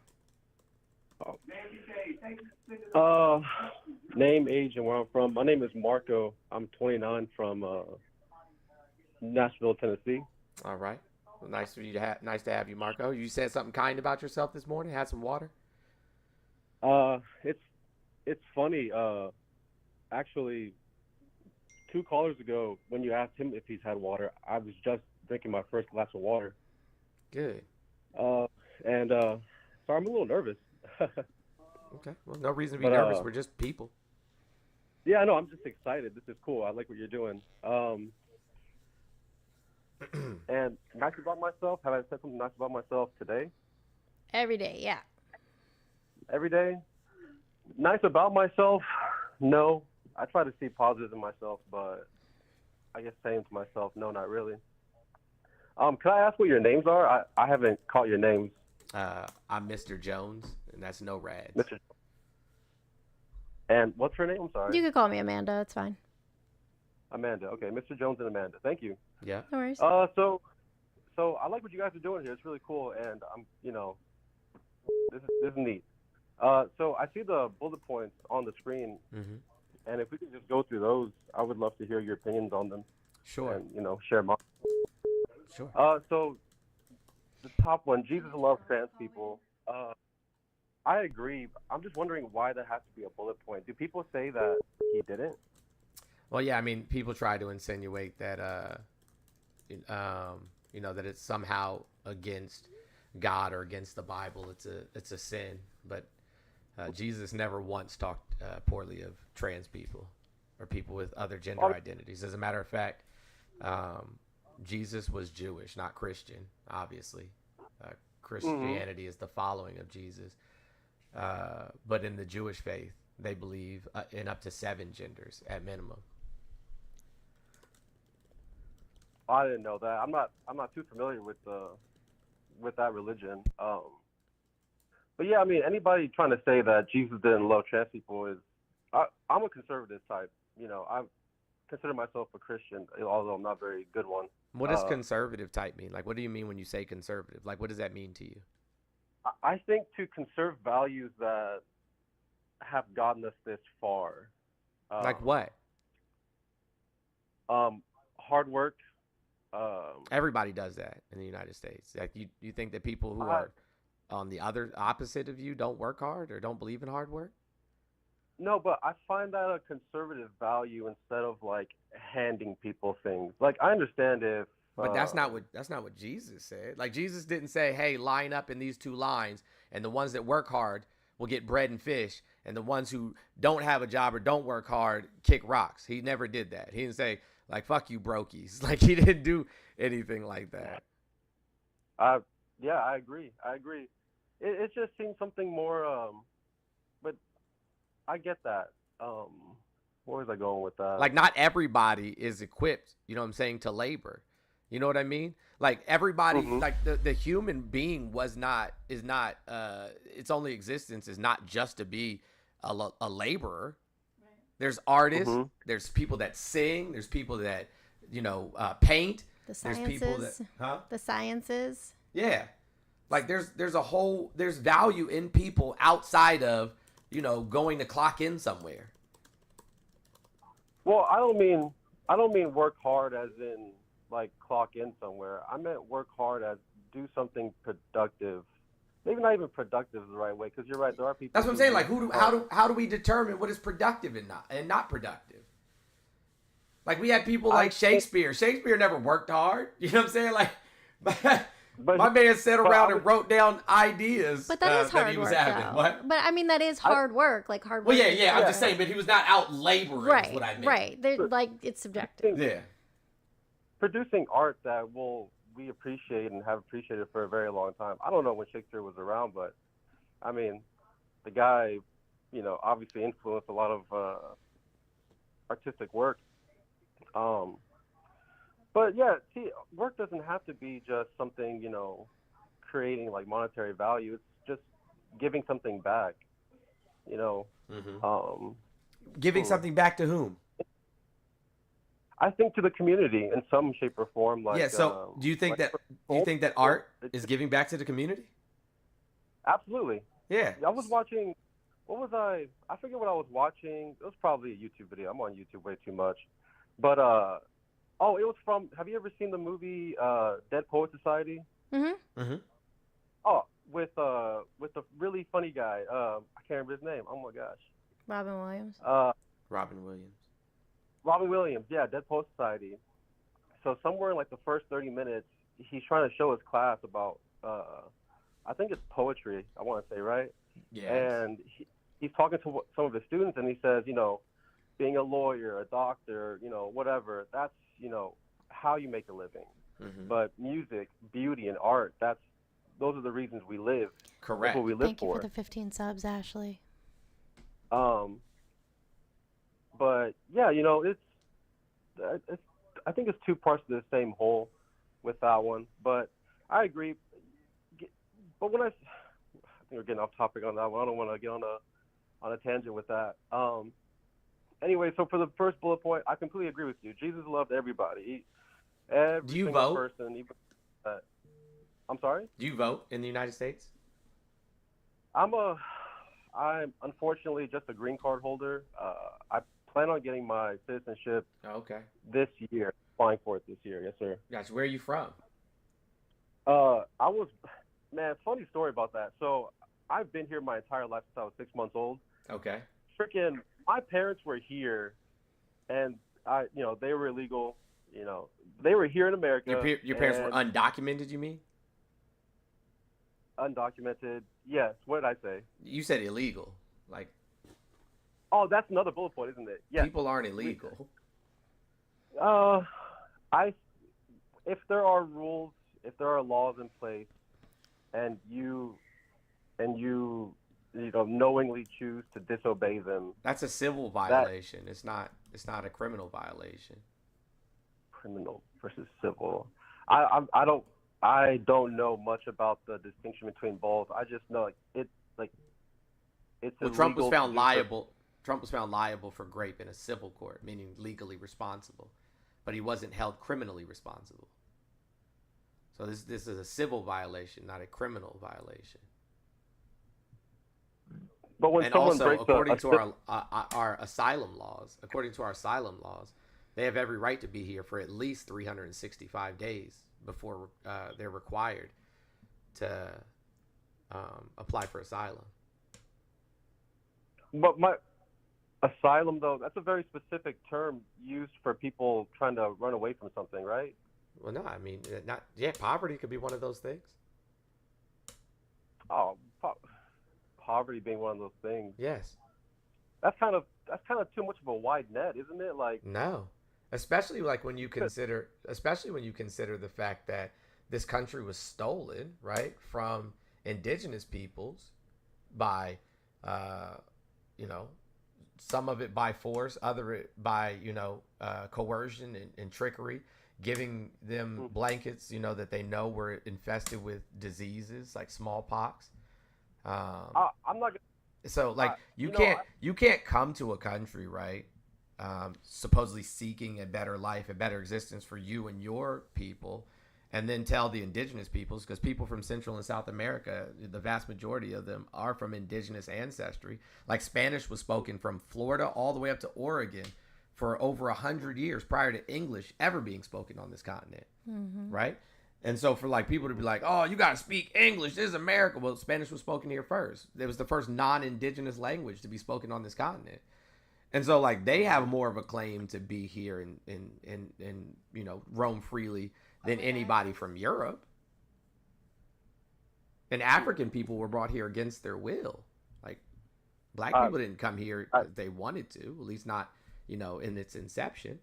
Name, age, and where I'm from. My name is Marco. I'm 29 from Nashville, Tennessee. All right. Well, nice to have you, Marco. You said something kind about yourself this morning. Had some water. It's funny. Actually, 2 callers ago, when you asked him if he's had water, I was just drinking my first glass of water. Good. So I'm a little nervous. Okay. Well, no reason to be nervous. We're just people. Yeah, no, I'm just excited. This is cool. I like what you're doing. And nice about myself. Have I said something nice about myself today? Every day, yeah. Every day? Nice about myself? No. I try to see positives in myself, but I guess saying to myself, no, not really. Can I ask what your names are? I haven't caught your names. I'm Mr. Jones, and that's No Rads. Mr. And what's her name? I'm sorry. You could call me Amanda. It's fine. Amanda. Okay, Mr. Jones and Amanda. Thank you. Yeah. No worries. So I like what you guys are doing here. It's really cool, and this is neat. So I see the bullet points on the screen, and if we could just go through those, I would love to hear your opinions on them. Sure. And share mine. Sure. So the top one, Jesus loves trans people. I agree. I'm just wondering why that has to be a bullet point. Do people say that he didn't? Well, yeah. I mean, people try to insinuate that, that it's somehow against God or against the Bible. It's a sin. But Jesus never once talked poorly of trans people or people with other gender identities. As a matter of fact, Jesus was Jewish, not Christian, obviously. Christianity is the following of Jesus. But in the Jewish faith, they believe in up to 7 genders at minimum. I didn't know that. I'm not too familiar with that religion. But yeah, I mean, anybody trying to say that Jesus didn't love trans people is, I'm a conservative type. You know, I consider myself a Christian, although I'm not a very good one. What does conservative type mean? Like, what do you mean when you say conservative? Like, what does that mean to you? I think to conserve values that have gotten us this far. Like what? Hard work. Everybody does that in the United States. Like, you think that people who are on the opposite of you don't work hard or don't believe in hard work? No, but I find that a conservative value instead of like handing people things. Like, I understand if but that's not what Jesus said. Like, Jesus didn't say, hey, line up in these 2 lines, and the ones that work hard will get bread and fish, and the ones who don't have a job or don't work hard kick rocks. He never did that. He didn't say, like, fuck you brokies. Like, he didn't do anything like that. Yeah, I agree. It just seems something more, but I get that. Where was I going with that? Like, not everybody is equipped, you know what I'm saying, to labor. You know what I mean? Like, everybody, like the human being is not, its only existence is not just to be a laborer. Right. There's artists, there's people that sing, there's people that, you know, paint. The sciences. There's people that, The sciences. Yeah. Like, there's value in people outside of, you know, going to clock in somewhere. Well, I don't mean work hard as in like clock in somewhere. I meant work hard as do something productive. Maybe not even productive is the right way, because you're right. There are people. That's what I'm saying. Like, how do we determine what is productive and not productive? Like, we had people like Shakespeare. Shakespeare never worked hard. You know what I'm saying? Like, my man sat around and wrote down ideas. But that is hard that he was work, having. though. What? But I mean, that is hard work. Like, hard work. Well, yeah. I'm just saying, but he was not out laboring. Right. Is what I meant. Right. Like, it's subjective. Yeah. Producing art that we appreciate and have appreciated for a very long time. I don't know when Shakespeare was around, but I mean, the guy, you know, obviously influenced a lot of artistic work. But yeah, see, work doesn't have to be just something, you know, creating like monetary value. It's just giving something back, you know. Giving something back to whom? I think to the community in some shape or form. Like, yeah. So, do you think that art is giving back to the community? Absolutely. Yeah. I was watching. What was I? I forget what I was watching. It was probably a YouTube video. I'm on YouTube way too much. But it was from. Have you ever seen the movie Dead Poet Society? Oh, with the really funny guy. I can't remember his name. Oh my gosh. Robin Williams. Robin Williams, yeah, Dead Poet Society. So somewhere in like the first 30 minutes, he's trying to show his class about, I think it's poetry, I want to say, right? Yeah. And he's talking to some of his students, and he says, you know, being a lawyer, a doctor, you know, whatever, that's, you know, how you make a living. But music, beauty, and art, those are the reasons we live. Correct. That's what we live Thank you for the 15 subs, Ashley. But yeah, you know, I think it's 2 parts of the same whole with that one. But I agree. But when I think we're getting off topic on that one. I don't want to get on a tangent with that. Anyway, so for the first bullet point, I completely agree with you. Jesus loved everybody. Do you vote? Person, even, I'm sorry? Do you vote in the United States? I'm unfortunately just a green card holder. I plan on getting my citizenship this year, applying for it this year. Yes, sir. Gotcha. Where are you from? Funny story about that. So I've been here my entire life since I was 6 months old. Okay. Freaking, my parents were here, and they were illegal. You know, they were here in America. Your parents were undocumented, you mean? Undocumented. Yes. What did I say? You said illegal. Like, Oh, that's another bullet point, isn't it? Yeah. people aren't illegal. If there are rules, if there are laws in place, and you knowingly choose to disobey them, That's a civil violation. It's not a criminal violation. Criminal versus civil. I don't know much about the distinction between both. I just know it's Well, Trump was found liable. Trump was found liable for grape in a civil court, meaning legally responsible, but he wasn't held criminally responsible. So this is a civil violation, not a criminal violation. But when And someone also, breaks according to our asylum laws, they have every right to be here for at least 365 days before they're required to apply for asylum. But my asylum, though, that's a very specific term used for people trying to run away from something, right? Well, no, I mean, poverty could be one of those things. Oh, poverty being one of those things. Yes. That's kind of too much of a wide net, isn't it? Like, no, especially when you consider the fact that this country was stolen, right, from indigenous peoples by, some of it by force, other it by coercion and trickery, giving them blankets, that they know were infested with diseases like smallpox. I'm not. So you can't come to a country, right? Supposedly seeking a better life, a better existence for you and your people, and then tell the indigenous peoples, because people from Central and South America, the vast majority of them are from indigenous ancestry. Like Spanish was spoken from Florida all the way up to Oregon for over 100 years prior to English ever being spoken on this continent, right? And so for people to be like, oh, you got to speak English, this is America. Well, Spanish was spoken here first. It was the first non-indigenous language to be spoken on this continent. And so they have more of a claim to be here and roam freely than anybody from Europe. And African people were brought here against their will. Black people didn't come here because they wanted to, at least not, in its inception.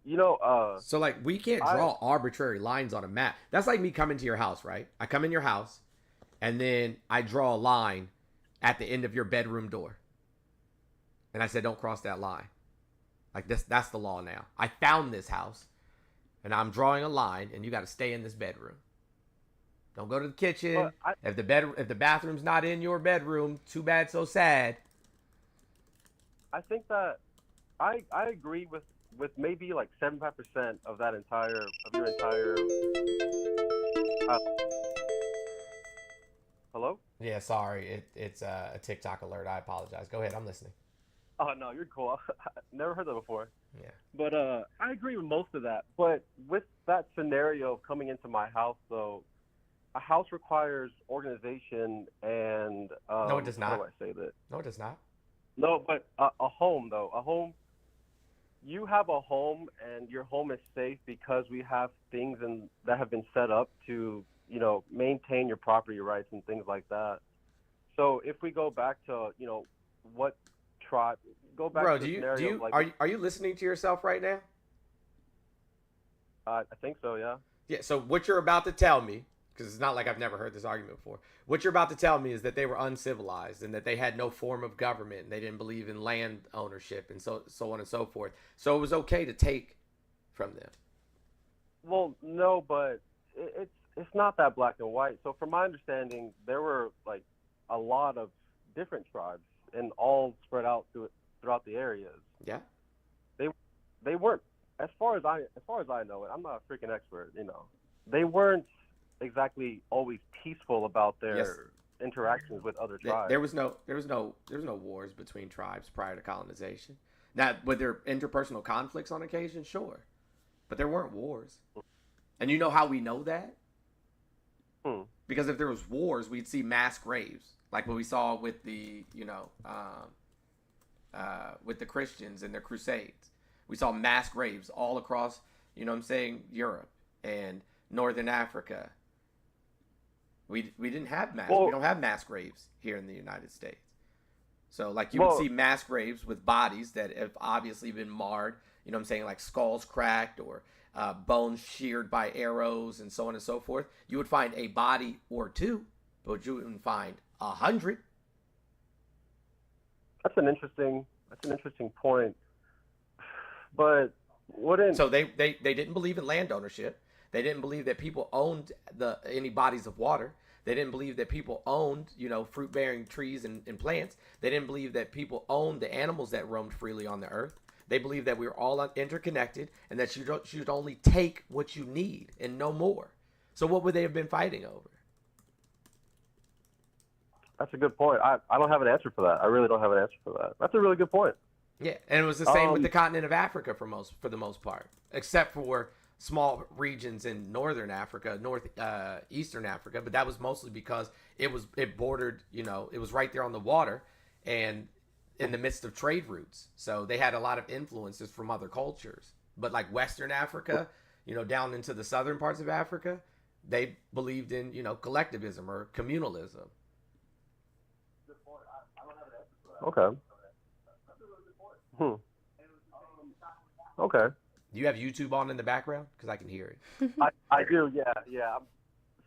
So we can't draw arbitrary lines on a map. That's like me coming to your house, right? I come in your house and then I draw a line at the end of your bedroom door. And I said, don't cross that line. That's the law now. I found this house and I'm drawing a line and you got to stay in this bedroom. Don't go to the kitchen. If the bathroom's not in your bedroom, too bad, so sad. I think that I agree with maybe 75% of your entire. Hello? Yeah, sorry. It's a TikTok alert. I apologize. Go ahead. I'm listening. Oh, no, you're cool. Never heard that before. Yeah. But I agree with most of that. But with that scenario of coming into my house, though, a house requires organization and... no, it does not. How do I say that? No, it does not. No, but a home, though. A home... You have a home, and your home is safe because we have things that have been set up to, maintain your property rights and things like that. So if we go back to, what tribe... Go back Bro, to the scenario are you listening to yourself right now? I think so, yeah. Yeah, so what you're about to tell me, because it's not like I've never heard this argument before. What you're about to tell me is that they were uncivilized and that they had no form of government and they didn't believe in land ownership and so on and so forth. So it was okay to take from them. Well, no, but it's not that black and white. So from my understanding, there were a lot of different tribes and all spread out throughout the areas. Yeah. They weren't, as far as I know it. I'm not a freaking expert, They weren't exactly always peaceful about their interactions with other tribes. There was no wars between tribes prior to colonization. Now, were there interpersonal conflicts on occasion? Sure, but there weren't wars. And you know how we know that? Because if there was wars, we'd see mass graves, like what we saw with the with the Christians and their crusades. We saw mass graves all across, Europe and Northern Africa. We didn't have we don't have mass graves here in the United States. So like you would Well, see mass graves with bodies that have obviously been marred. You know what I'm saying? Like skulls cracked or bones sheared by arrows and so on and so forth. You would find a body or two, but you wouldn't find 100. that's an interesting point. But wouldn't So they didn't believe in land ownership. They didn't believe that people owned any bodies of water. They didn't believe that people owned, fruit-bearing trees and plants. They didn't believe that people owned the animals that roamed freely on the earth. They believed that we were all interconnected and that you should only take what you need and no more. So what would they have been fighting over? That's a good point. I don't have an answer for that. I really don't have an answer for that. That's a really good point. Yeah, and it was the same with the continent of Africa for the most part, except for small regions in northern Africa, eastern Africa, but that was mostly because it bordered, it was right there on the water and in the midst of trade routes. So they had a lot of influences from other cultures. But like Western Africa, down into the southern parts of Africa, they believed in, collectivism or communalism. Okay. Okay. Do you have YouTube on in the background? Because I can hear it. I do, yeah. I'm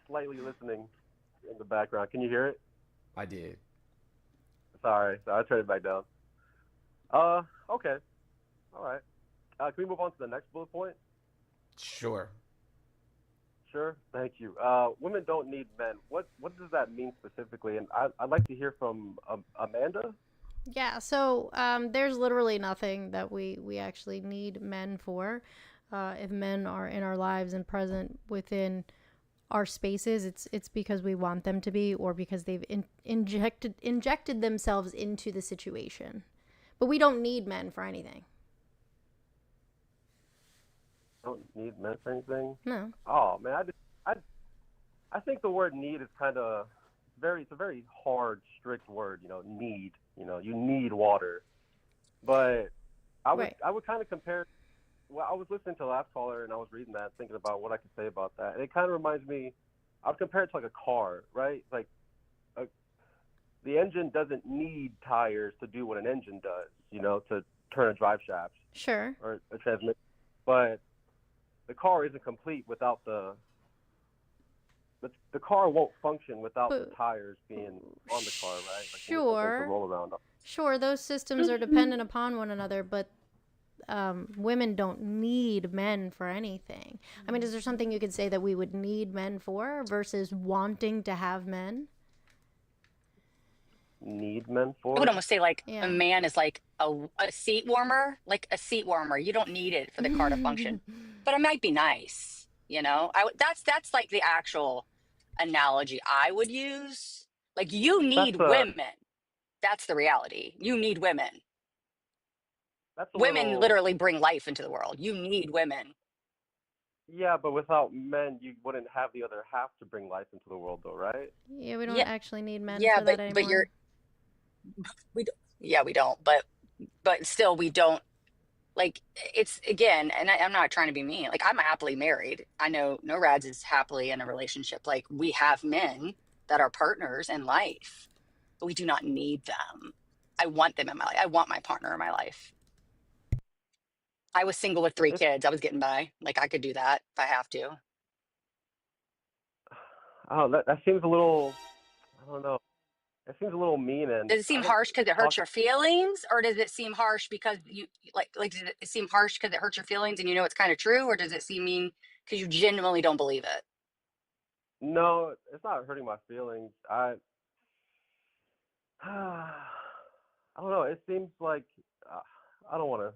slightly listening in the background. Can you hear it? I did. Sorry, I turned it back down. Okay. All right. Can we move on to the next bullet point? Sure. Sure. Thank you. Women don't need men. What does that mean specifically? And I'd like to hear from Amanda. Yeah, so there's literally nothing that we actually need men for. If men are in our lives and present within our spaces, it's because we want them to be, or because they've injected themselves into the situation. But we don't need men for anything. Don't need men for anything? No. Oh man, I think the word need is kind of it's a very hard, strict word. Need. You need water. But I would kind of compare. Well, I was listening to the last caller and I was reading that, thinking about what I could say about that. And it kind of reminds me, I would compare it to like a car, right? Like the engine doesn't need tires to do what an engine does, to turn a drive shaft. Sure. Or a transmission. But the car isn't complete without the car won't function without the tires being on the car, right? Like sure. The roll around. Sure, those systems are dependent upon one another, but women don't need men for anything. I mean, is there something you could say that we would need men for versus wanting to have men? Need men for? I would almost say like Yeah. a man is like a seat warmer, You don't need it for the car to function, but it might be nice, That's like the actual analogy I would use. Like you need women. That's the reality. You need women. Women literally bring life into the world. You need women. Yeah, but without men, you wouldn't have the other half to bring life into the world, though, right? Yeah, we don't actually need men Yeah, for that anymore. We don't. But still, we don't. Like it's again, and I'm not trying to be mean. Like I'm happily married. I know No Rads is happily in a relationship. Like we have men that are partners in life, but we do not need them. I want them in my life. I want my partner in my life. I was single with 3 kids. I was getting by. Like I could do that if I have to. Oh, that seems a little. I don't know. It seems a little mean. And does it seem harsh because it hurts your feelings, or does it seem harsh because you like? Does it seem harsh because it hurts your feelings and it's kind of true, or does it seem mean because you genuinely don't believe it? No, it's not hurting my feelings. I don't know. It seems like I don't want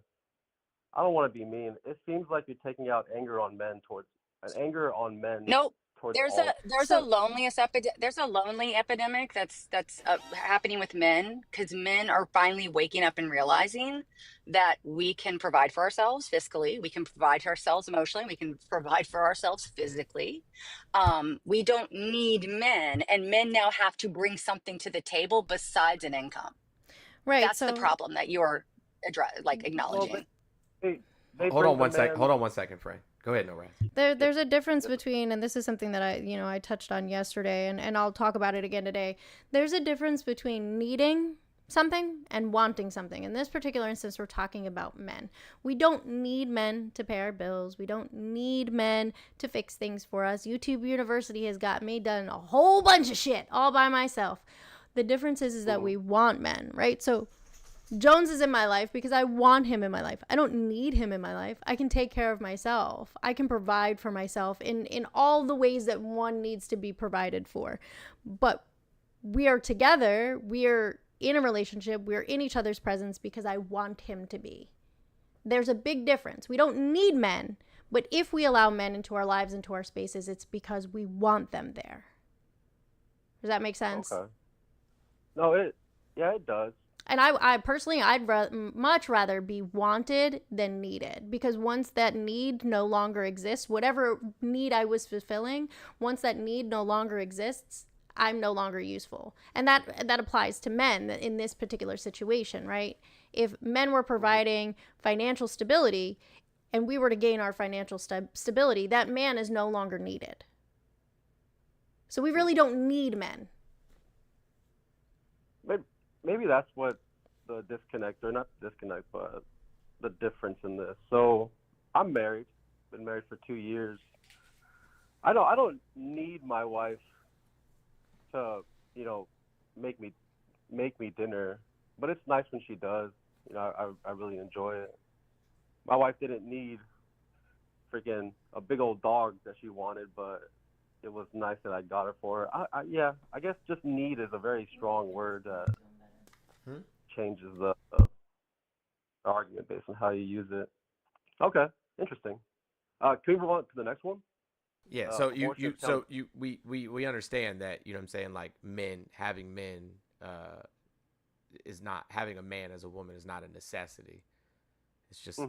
to be mean. It seems like you're taking out anger on men. Nope. There's a lonely epidemic that's happening with men, because men are finally waking up and realizing that we can provide for ourselves fiscally, we can provide for ourselves emotionally, we can provide for ourselves physically. We don't need men, and men now have to bring something to the table besides an income. Right. That's the problem that you're acknowledging. Hold on one second, Frank. Go ahead, Norad. There's a difference between, and this is something that I touched on yesterday, and I'll talk about it again today. There's a difference between needing something and wanting something. In this particular instance, we're talking about men. We don't need men to pay our bills. We don't need men to fix things for us. YouTube University has got me done a whole bunch of shit all by myself. The difference is that we want men, right? So Jones is in my life because I want him in my life. I don't need him in my life. I can take care of myself. I can provide for myself in all the ways that one needs to be provided for. But we are together. We are in a relationship. We're in each other's presence because I want him to be. There's a big difference. We don't need men, but if we allow men into our lives, into our spaces, it's because we want them there. Does that make sense? Okay. No, it does. And I personally, I'd much rather be wanted than needed, because once that need no longer exists, whatever need I was fulfilling, once that need no longer exists, I'm no longer useful. And that applies to men in this particular situation, right? If men were providing financial stability and we were to gain our financial stability, that man is no longer needed. So we really don't need men. Maybe that's what the disconnect, or not disconnect, but the difference in this. So I'm married, been married for 2 years. I don't need my wife to, make me dinner, but it's nice when she does. I really enjoy it. My wife didn't need freaking a big old dog that she wanted, but it was nice that I got her for her. I guess just need is a very strong word that changes the argument based on how you use it. Okay, interesting. Can we move on to the next one? Yeah, so we understand that, you know what I'm saying, like having men is not, having a man as a woman is not a necessity. It's just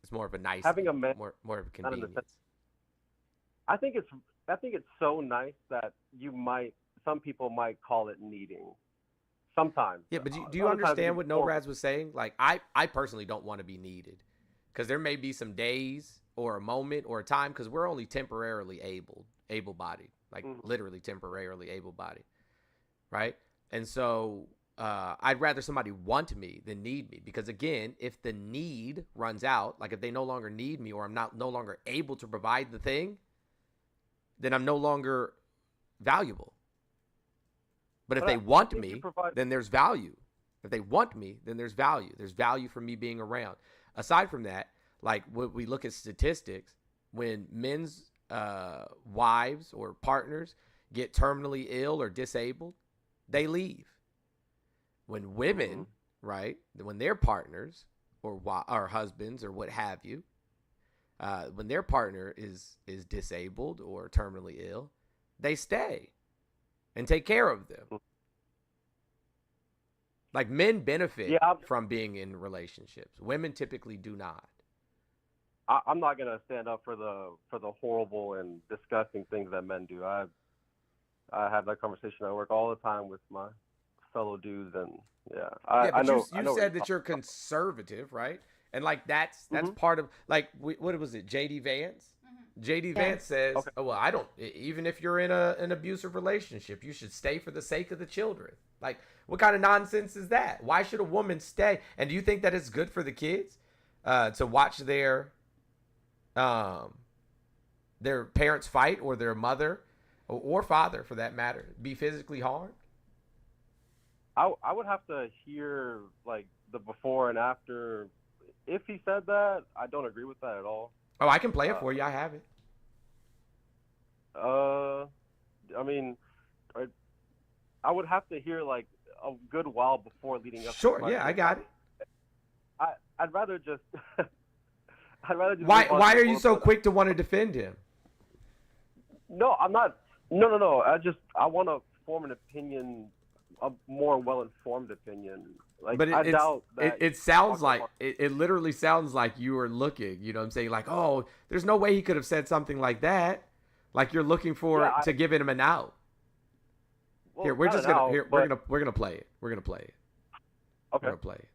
it's more of a nice having a man, more of a convenience. I think it's so nice that some people might call it needing. Sometimes. Yeah, but do you understand what No-Rads was saying? Like, I personally don't want to be needed, because there may be some days or a moment or a time, because we're only temporarily able-bodied, like literally temporarily able-bodied, right? And so I'd rather somebody want me than need me, because again, if the need runs out, like if they no longer need me or I'm no longer able to provide the thing, then I'm no longer valuable. But if they want me, then there's value. If they want me, then there's value. There's value for me being around. Aside from that, like when we look at statistics, when men's wives or partners get terminally ill or disabled, they leave. When women, right, when their partners or husbands or what have you, when their partner is disabled or terminally ill, they stay and take care of them. Like, men benefit from being in relationships. Women typically do not. I'm not gonna stand up for the horrible and disgusting things that men do. I have that conversation at work all the time with my fellow dudes, and I know. You said that you're conservative, right? And like that's part of, like, what was it, JD Vance? JD Vance says, oh, well, I don't, even if you're in an abusive relationship, you should stay for the sake of the children. Like, what kind of nonsense is that? Why should a woman stay? And do you think that it's good for the kids to watch their parents fight, or their mother or father, for that matter, be physically harmed? I would have to hear, like, the before and after. If he said that, I don't agree with that at all. Oh, I can play it for you. I have it. I mean, I would have to hear, like, a good while before leading up. Sure, yeah, I got it. I'd rather just. Why are you so quick to want to defend him? No, I'm not. No. I want to form an opinion, a more well-informed opinion. Like, but I doubt that. It sounds like it literally sounds like you were looking. You know what I'm saying? Like, oh, there's no way he could have said something like that. Like, you're looking for to give him an out. Well, here, we're gonna play it. We're gonna play it. Okay. We're gonna play it.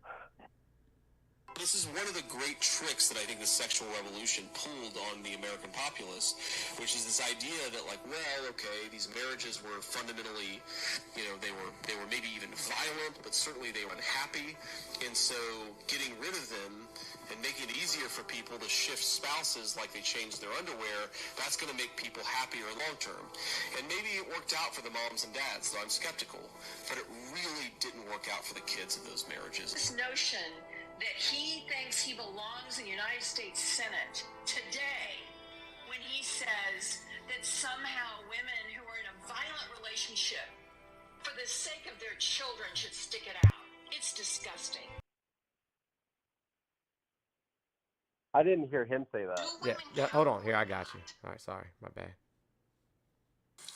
This is one of the great tricks that I think the sexual revolution pulled on the American populace, which is this idea that, like, well, okay, these marriages were fundamentally, you know, they were maybe even violent, but certainly they were unhappy, and so getting rid of them and making it easier for people to shift spouses like they change their underwear, that's going to make people happier long term. And maybe it worked out for the moms and dads, though I'm skeptical, but it really didn't work out for the kids of those marriages. This notion that he thinks he belongs in the United States Senate today when he says that somehow women who are in a violent relationship for the sake of their children should stick it out. It's disgusting. I didn't hear him say that. Yeah, hold on. Here, I got you. All right, sorry. My bad.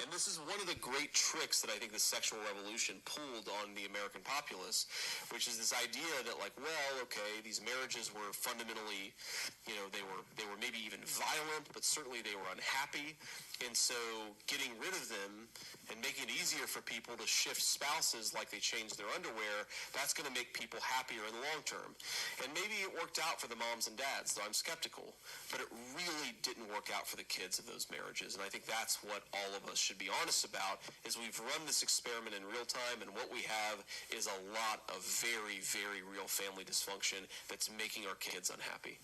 And this is one of the great tricks that I think the sexual revolution pulled on the American populace, which is this idea that, like, well, okay, these marriages were fundamentally, you know, they were maybe even violent, but certainly they were unhappy. And so getting rid of them and making it easier for people to shift spouses like they change their underwear, that's going to make people happier in the long term. And maybe it worked out for the moms and dads, though I'm skeptical, but it really didn't work out for the kids of those marriages. And I think that's what all of us should be honest about, is we've run this experiment in real time, and what we have is a lot of very, very real family dysfunction that's making our kids unhappy.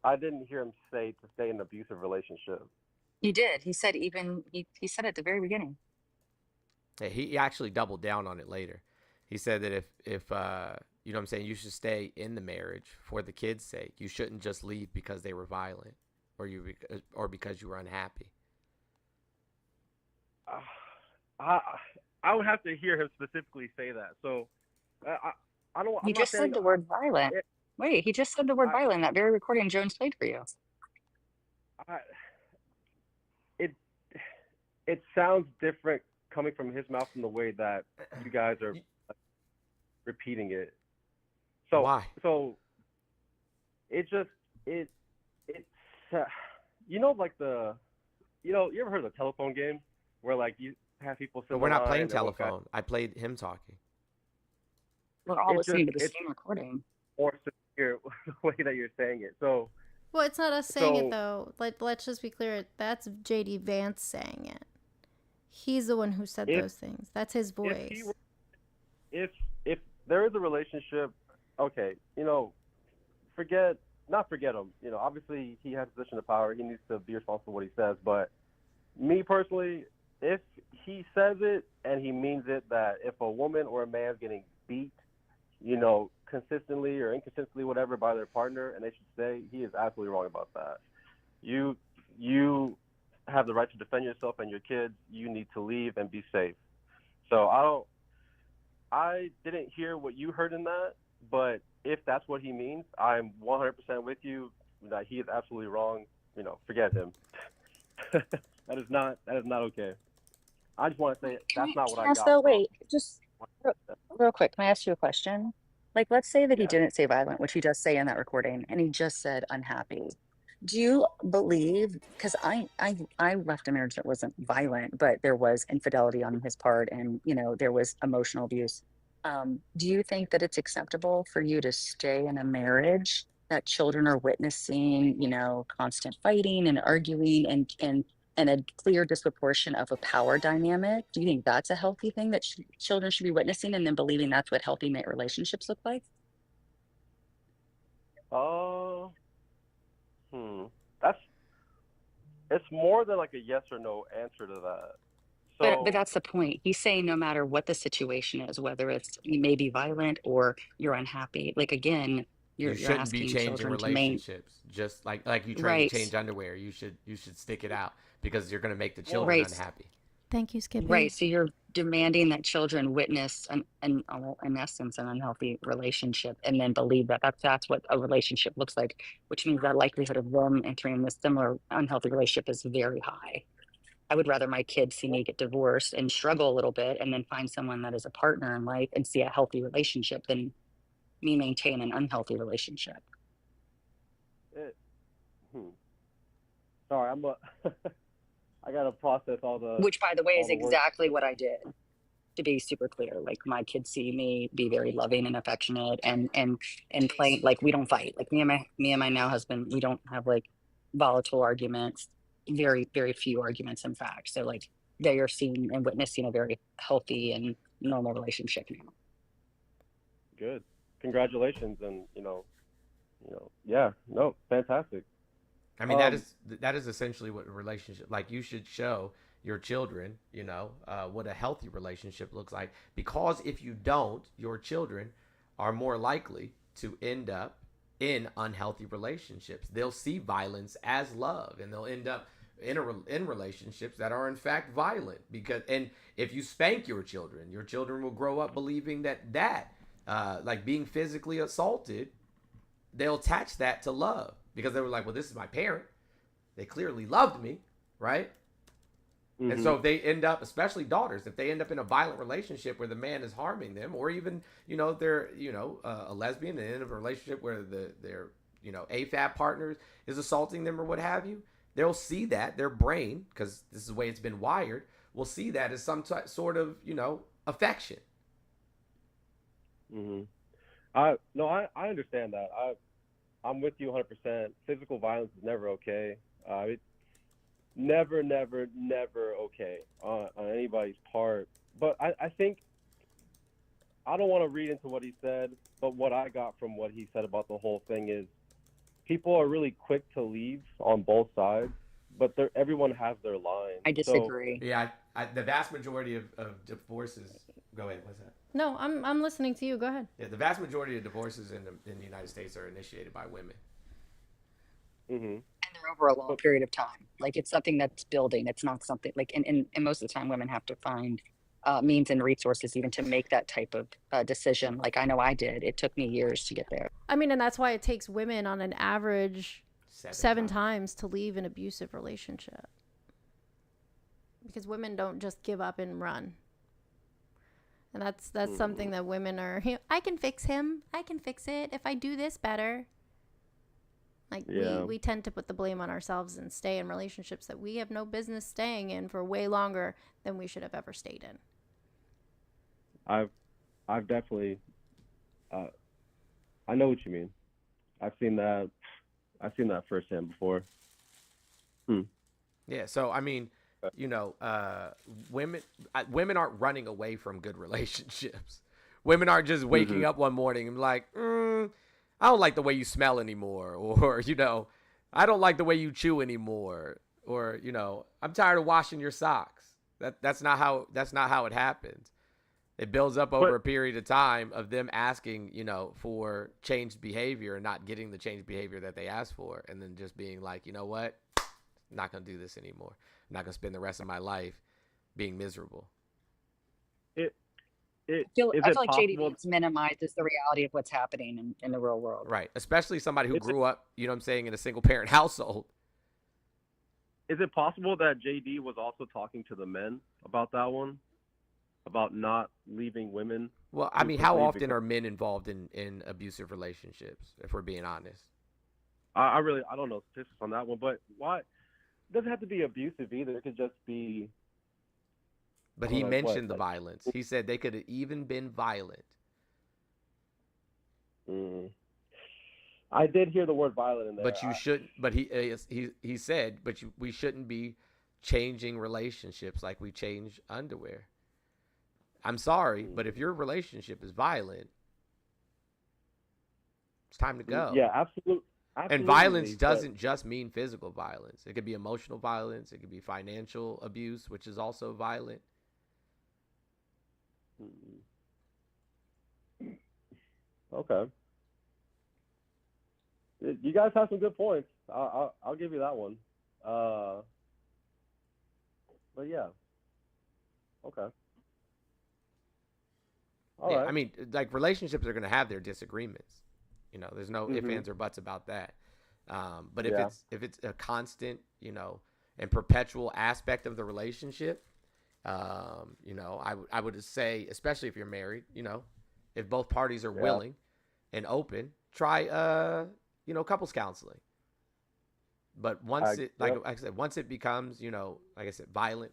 I didn't hear him say to stay in an abusive relationship. He did. He said he said at the very beginning. Yeah, he actually doubled down on it later. He said that if you know what I'm saying, you should stay in the marriage for the kids' sake. You shouldn't just leave because they were violent or because you were unhappy. I would have to hear him specifically say that. So I don't. He just said the word violent. Wait, he just said the word violent in that very recording Jones played for you. It sounds different coming from his mouth in the way that you guys are repeating it. So why? So it's you know, like you ever heard of the telephone game where, like, you have people sit. But we're not playing telephone. I played him talking. We're all listening to the same recording. Or to hear the way that you're saying it. So. Well, it's not us saying it, though. Let's just be clear. That's J.D. Vance saying it. He's the one who said those things. That's his voice. If there is a relationship, okay, you know, not forget him. You know, obviously he has a position of power. He needs to be responsible for what he says. But me personally, if he says it and he means it, that if a woman or a man is getting beat, you know, consistently or inconsistently, whatever, by their partner, and they should stay, he is absolutely wrong about that. You have the right to defend yourself and your kids. You need to leave and be safe. So I didn't hear what you heard in that, but if that's what he means, I'm 100% with you that he is absolutely wrong. You know, forget him. That is not okay. I just want to say that's not what I got. So wait, just real quick, can I ask you a question? Like, let's say that he didn't say violent, which he does say in that recording, and he just said unhappy. Do you believe, because I left a marriage that wasn't violent, but there was infidelity on his part and, you know, there was emotional abuse. Do you think that it's acceptable for you to stay in a marriage that children are witnessing, you know, constant fighting and arguing and a clear disproportion of a power dynamic? Do you think that's a healthy thing that children should be witnessing and then believing that's what healthy mate relationships look like? It's more than like a yes or no answer to that. So, but that's the point. He's saying no matter what the situation is, whether it's maybe violent or you're unhappy, like, again, you shouldn't be changing relationships. Just like you trying to change underwear, you should stick it out because you're going to make the children unhappy. Thank you, Skippy. Right. So you're demanding that children witness in essence an unhealthy relationship and then believe that that's what a relationship looks like, which means that likelihood of them entering a similar unhealthy relationship is very high. I would rather my kids see me get divorced and struggle a little bit and then find someone that is a partner in life and see a healthy relationship than me maintain an unhealthy relationship. Sorry, I gotta process all the. Which, by the way, is exactly what I did. to be super clear. Like my kids see me be very loving and affectionate and playing, like we don't fight. Like me and my now husband, we don't have like volatile arguments, very, very few arguments, in fact. So like they are seeing and witnessing a very healthy and normal relationship now. Good. Congratulations, and yeah, no, fantastic. I mean, that is essentially what a relationship, like you should show your children, what a healthy relationship looks like. Because if you don't, your children are more likely to end up in unhealthy relationships. They'll see violence as love, and they'll end up in relationships that are in fact violent. And if you spank your children will grow up believing that like being physically assaulted, they'll attach that to love, because they were like, well, this is my parent, they clearly loved me, right? Mm-hmm. And so if they end up, especially daughters, if they end up in a violent relationship where the man is harming them, or even they're a lesbian and in a relationship where their AFAB partners is assaulting them or what have you, they'll see that, their brain, because this is the way it's been wired, will see that as some sort of affection. Mm-hmm. I understand that. I'm with you 100%. Physical violence is never okay. It's never okay on anybody's part. But I think, I don't want to read into what he said, but what I got from what he said about the whole thing is people are really quick to leave on both sides, but everyone has their line. I disagree. So, yeah, the vast majority of divorces. Go ahead. What's that? No, I'm listening to you. Go ahead. Yeah, the vast majority of divorces in the United States are initiated by women. Mm-hmm. And they're over a long period of time. Like it's something that's building. It's not something like, and most of the time women have to find means and resources even to make that type of decision. Like I know I did. It took me years to get there. I mean, and that's why it takes women on an average seven times to leave an abusive relationship. Because women don't just give up and run. And that's something that women are, I can fix him. I can fix it if I do this better. Like we tend to put the blame on ourselves and stay in relationships that we have no business staying in for way longer than we should have ever stayed in. I've definitely, I know what you mean. I've seen that firsthand before. Yeah. So, I mean, women aren't running away from good relationships. Women aren't just waking up one morning and like, I don't like the way you smell anymore, or I don't like the way you chew anymore, or I'm tired of washing your socks. That's not how it happens. It builds up over a period of time of them asking, for changed behavior and not getting the changed behavior that they asked for, and then just being like, you know what, I'm not gonna do this anymore. I'm not gonna spend the rest of my life being miserable. I feel like JD minimizes the reality of what's happening in the real world. Right. Especially somebody who grew up, in a single parent household. Is it possible that JD was also talking to the men about that one? About not leaving women? Well, I mean, how often are men involved in abusive relationships, if we're being honest? I don't know statistics on that one, but why? It doesn't have to be abusive either. It could just be. But he mentioned the violence. He said they could have even been violent. I did hear the word violent in there. But you shouldn't. But he said, we shouldn't be changing relationships like we change underwear. I'm sorry, but if your relationship is violent, it's time to go. Yeah, absolutely. And violence doesn't just mean physical violence. It could be emotional violence. It could be financial abuse, which is also violent. Okay. You guys have some good points. I'll give you that one. But yeah. Okay. All right. I mean, like relationships are going to have their disagreements. There's no ifs, ands, or buts about that. But if it's a constant, and perpetual aspect of the relationship, I would say, especially if you're married, if both parties are willing and open, try couples counseling. But once like I said, once it becomes, like I said, violent,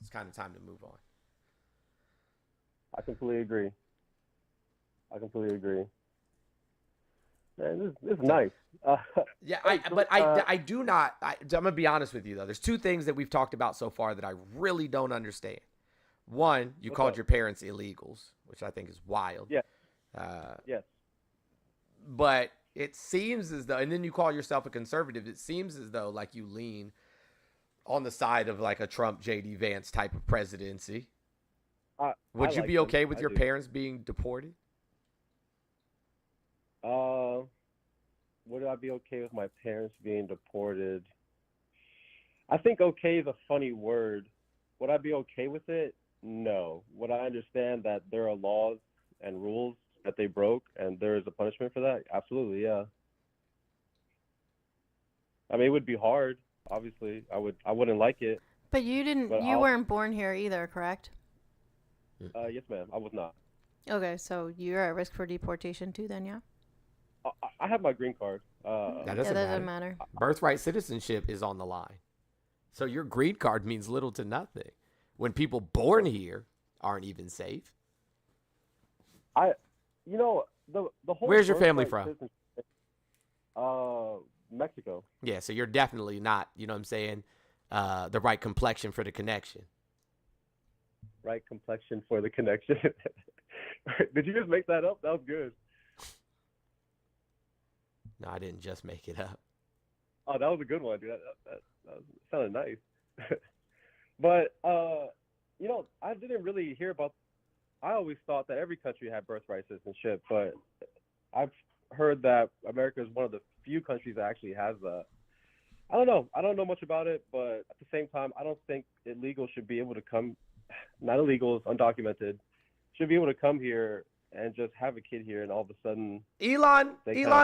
it's kind of time to move on. I completely agree. Man, this is nice. Yeah, hey, I do not. I'm gonna be honest with you though. There's two things that we've talked about so far that I really don't understand. One, you What's called up? your parents illegals, which I think is wild. Yeah. Yes. But it seems as though, and then you call yourself a conservative. It seems as though like you lean on the side of like a Trump, J.D. Vance type of presidency. Would you be okay with your parents being deported? Would I be okay with my parents being deported? I think okay is a funny word. Would I be okay with it? No. Would I understand that there are laws and rules that they broke and there is a punishment for that? Absolutely, yeah. I mean, it would be hard. Obviously, I wouldn't like it. But you weren't born here either, correct? Yes, ma'am. I was not. Okay, so you're at risk for deportation too, then, yeah. I have my green card. That doesn't matter. Birthright citizenship is on the line. So your green card means little to nothing when people born here aren't even safe. The whole. Where's your family from? Mexico. Yeah, so you're definitely not, you know what I'm saying, the right complexion for the connection. Right complexion for the connection. Did you just make that up? That was good. No, I didn't just make it up. Oh, that was a good one, dude. That sounded nice. But, I didn't really hear about. I always thought that every country had birthright citizenship, but I've heard that America is one of the few countries that actually has that. I don't know. I don't know much about it, but at the same time, I don't think illegals should be able to come. Not illegals, undocumented, should be able to come here and just have a kid here, and all of a sudden Elon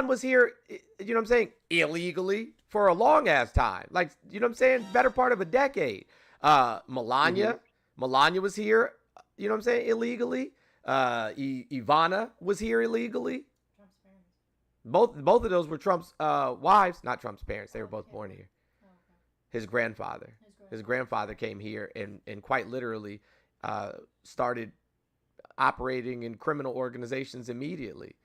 was here, you know what I'm saying, illegally for a long ass time, like, you know what I'm saying, better part of a decade. Melania was here, you know what I'm saying, illegally. Ivana was here illegally. Both of those were Trump's wives, not Trump's parents. They were both born here. His grandfather came here and quite literally started operating in criminal organizations immediately.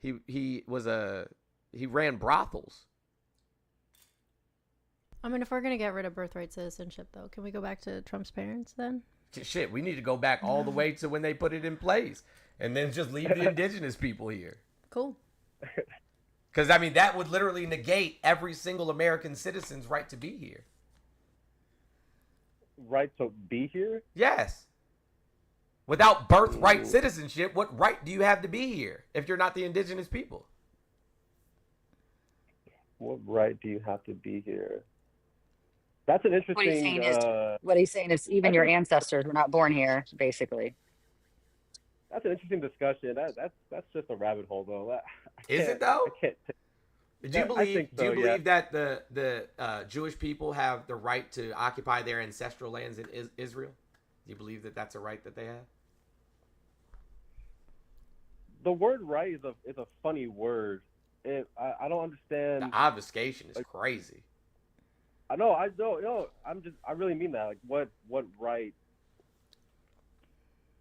He ran brothels. I mean, if we're gonna get rid of birthright citizenship, though, can we go back to Trump's parents then? Shit, we need to go back all the way to when they put it in place, and then just leave the indigenous people here. Cool. Because, I mean, that would literally negate every single American citizen's right to be here. Right to be here? Yes. Without birthright citizenship, what right do you have to be here if you're not the indigenous people? What right do you have to be here? That's an interesting. What he's saying is even your ancestors were not born here, basically. That's an interesting discussion. That's just a rabbit hole, though. Is it though? I can't. Do you believe that the Jewish people have the right to occupy their ancestral lands in Israel? Do you believe that that's a right that they have? The word "right" is a funny word. I don't understand. The obfuscation is crazy. I know. I really mean that. Like, what right?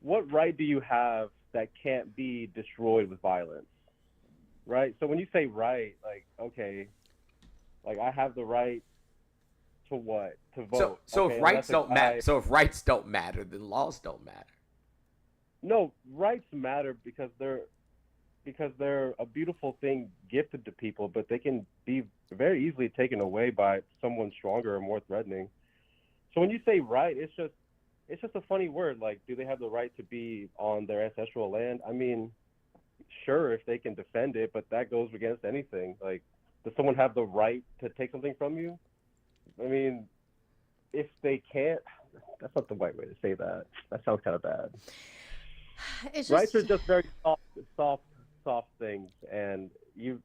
What right do you have that can't be destroyed with violence? Right. So when you say right, like, okay, like I have the right to what? To vote. So okay, if rights don't matter, if rights don't matter, then laws don't matter. No, rights matter because they're a beautiful thing gifted to people, but they can be very easily taken away by someone stronger or more threatening. So when you say right, it's just a funny word. Like, do they have the right to be on their ancestral land? I mean, sure, if they can defend it, but that goes against anything. Like, does someone have the right to take something from you? I mean, if they can't, that's not the right way to say that. That sounds kind of bad. Rights are just very soft things, and you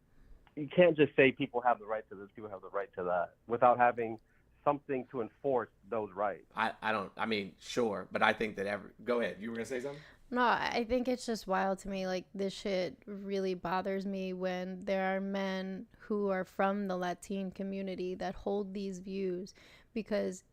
can't just say people have the right to this, people have the right to that, without having something to enforce those rights. I mean, sure, but I think that go ahead. You were gonna say something? No, I think it's just wild to me. Like, this shit really bothers me when there are men who are from the Latin community that hold these views, because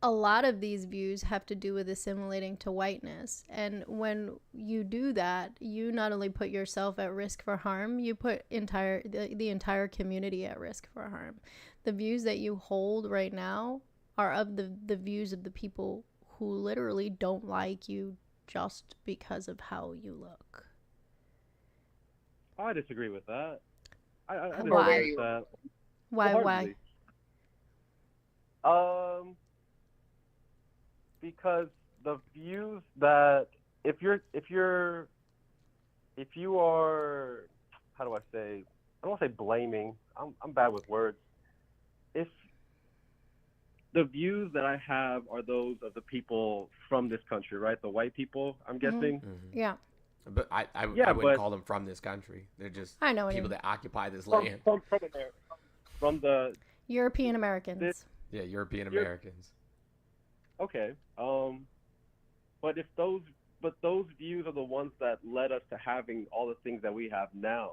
a lot of these views have to do with assimilating to whiteness. And when you do that, you not only put yourself at risk for harm, you put the entire community at risk for harm. The views that you hold right now are of the views of the people who literally don't like you just because of how you look. I disagree with that. I Why? disagree with that. Why? Because the views that if you are, how do I say, I don't want to say blaming. I'm bad with words. If the views that I have are those of the people from this country, right? The white people, I'm guessing. Mm-hmm. Yeah. But I wouldn't call them from this country. They're just people that occupy this land. From America. From the European Americans. Yeah, European Americans. Okay. But those views are the ones that led us to having all the things that we have now.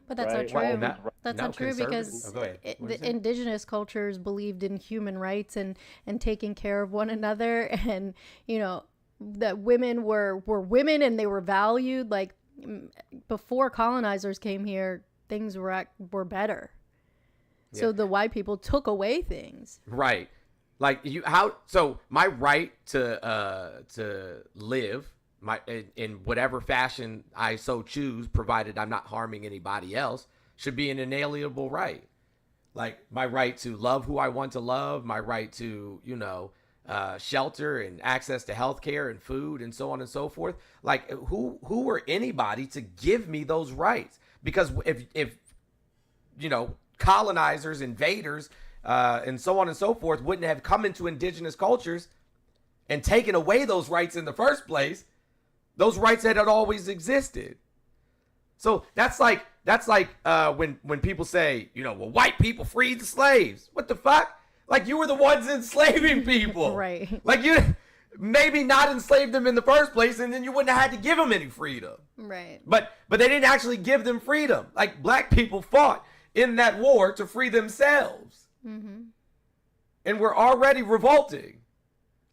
But that's right? not true. That's not true because the indigenous cultures believed in human rights and taking care of one another, and that women were women and they were valued. Like before colonizers came here, things were better. Yeah. So the white people took away things. Right. Like so my right to live in whatever fashion I so choose, provided I'm not harming anybody else, should be an inalienable right. Like my right to love who I want to love, my right to, shelter and access to healthcare and food and so on and so forth. Like who or anybody to give me those rights? Because if colonizers, invaders, and so on and so forth wouldn't have come into indigenous cultures and taken away those rights in the first place, those rights had always existed. So that's like when people say, well, white people freed the slaves. What the fuck? Like you were the ones enslaving people. Right. Like you maybe not enslaved them in the first place, and then you wouldn't have had to give them any freedom. Right. But they didn't actually give them freedom. Like black people fought in that war to free themselves. Mm-hmm. And we're already revolting.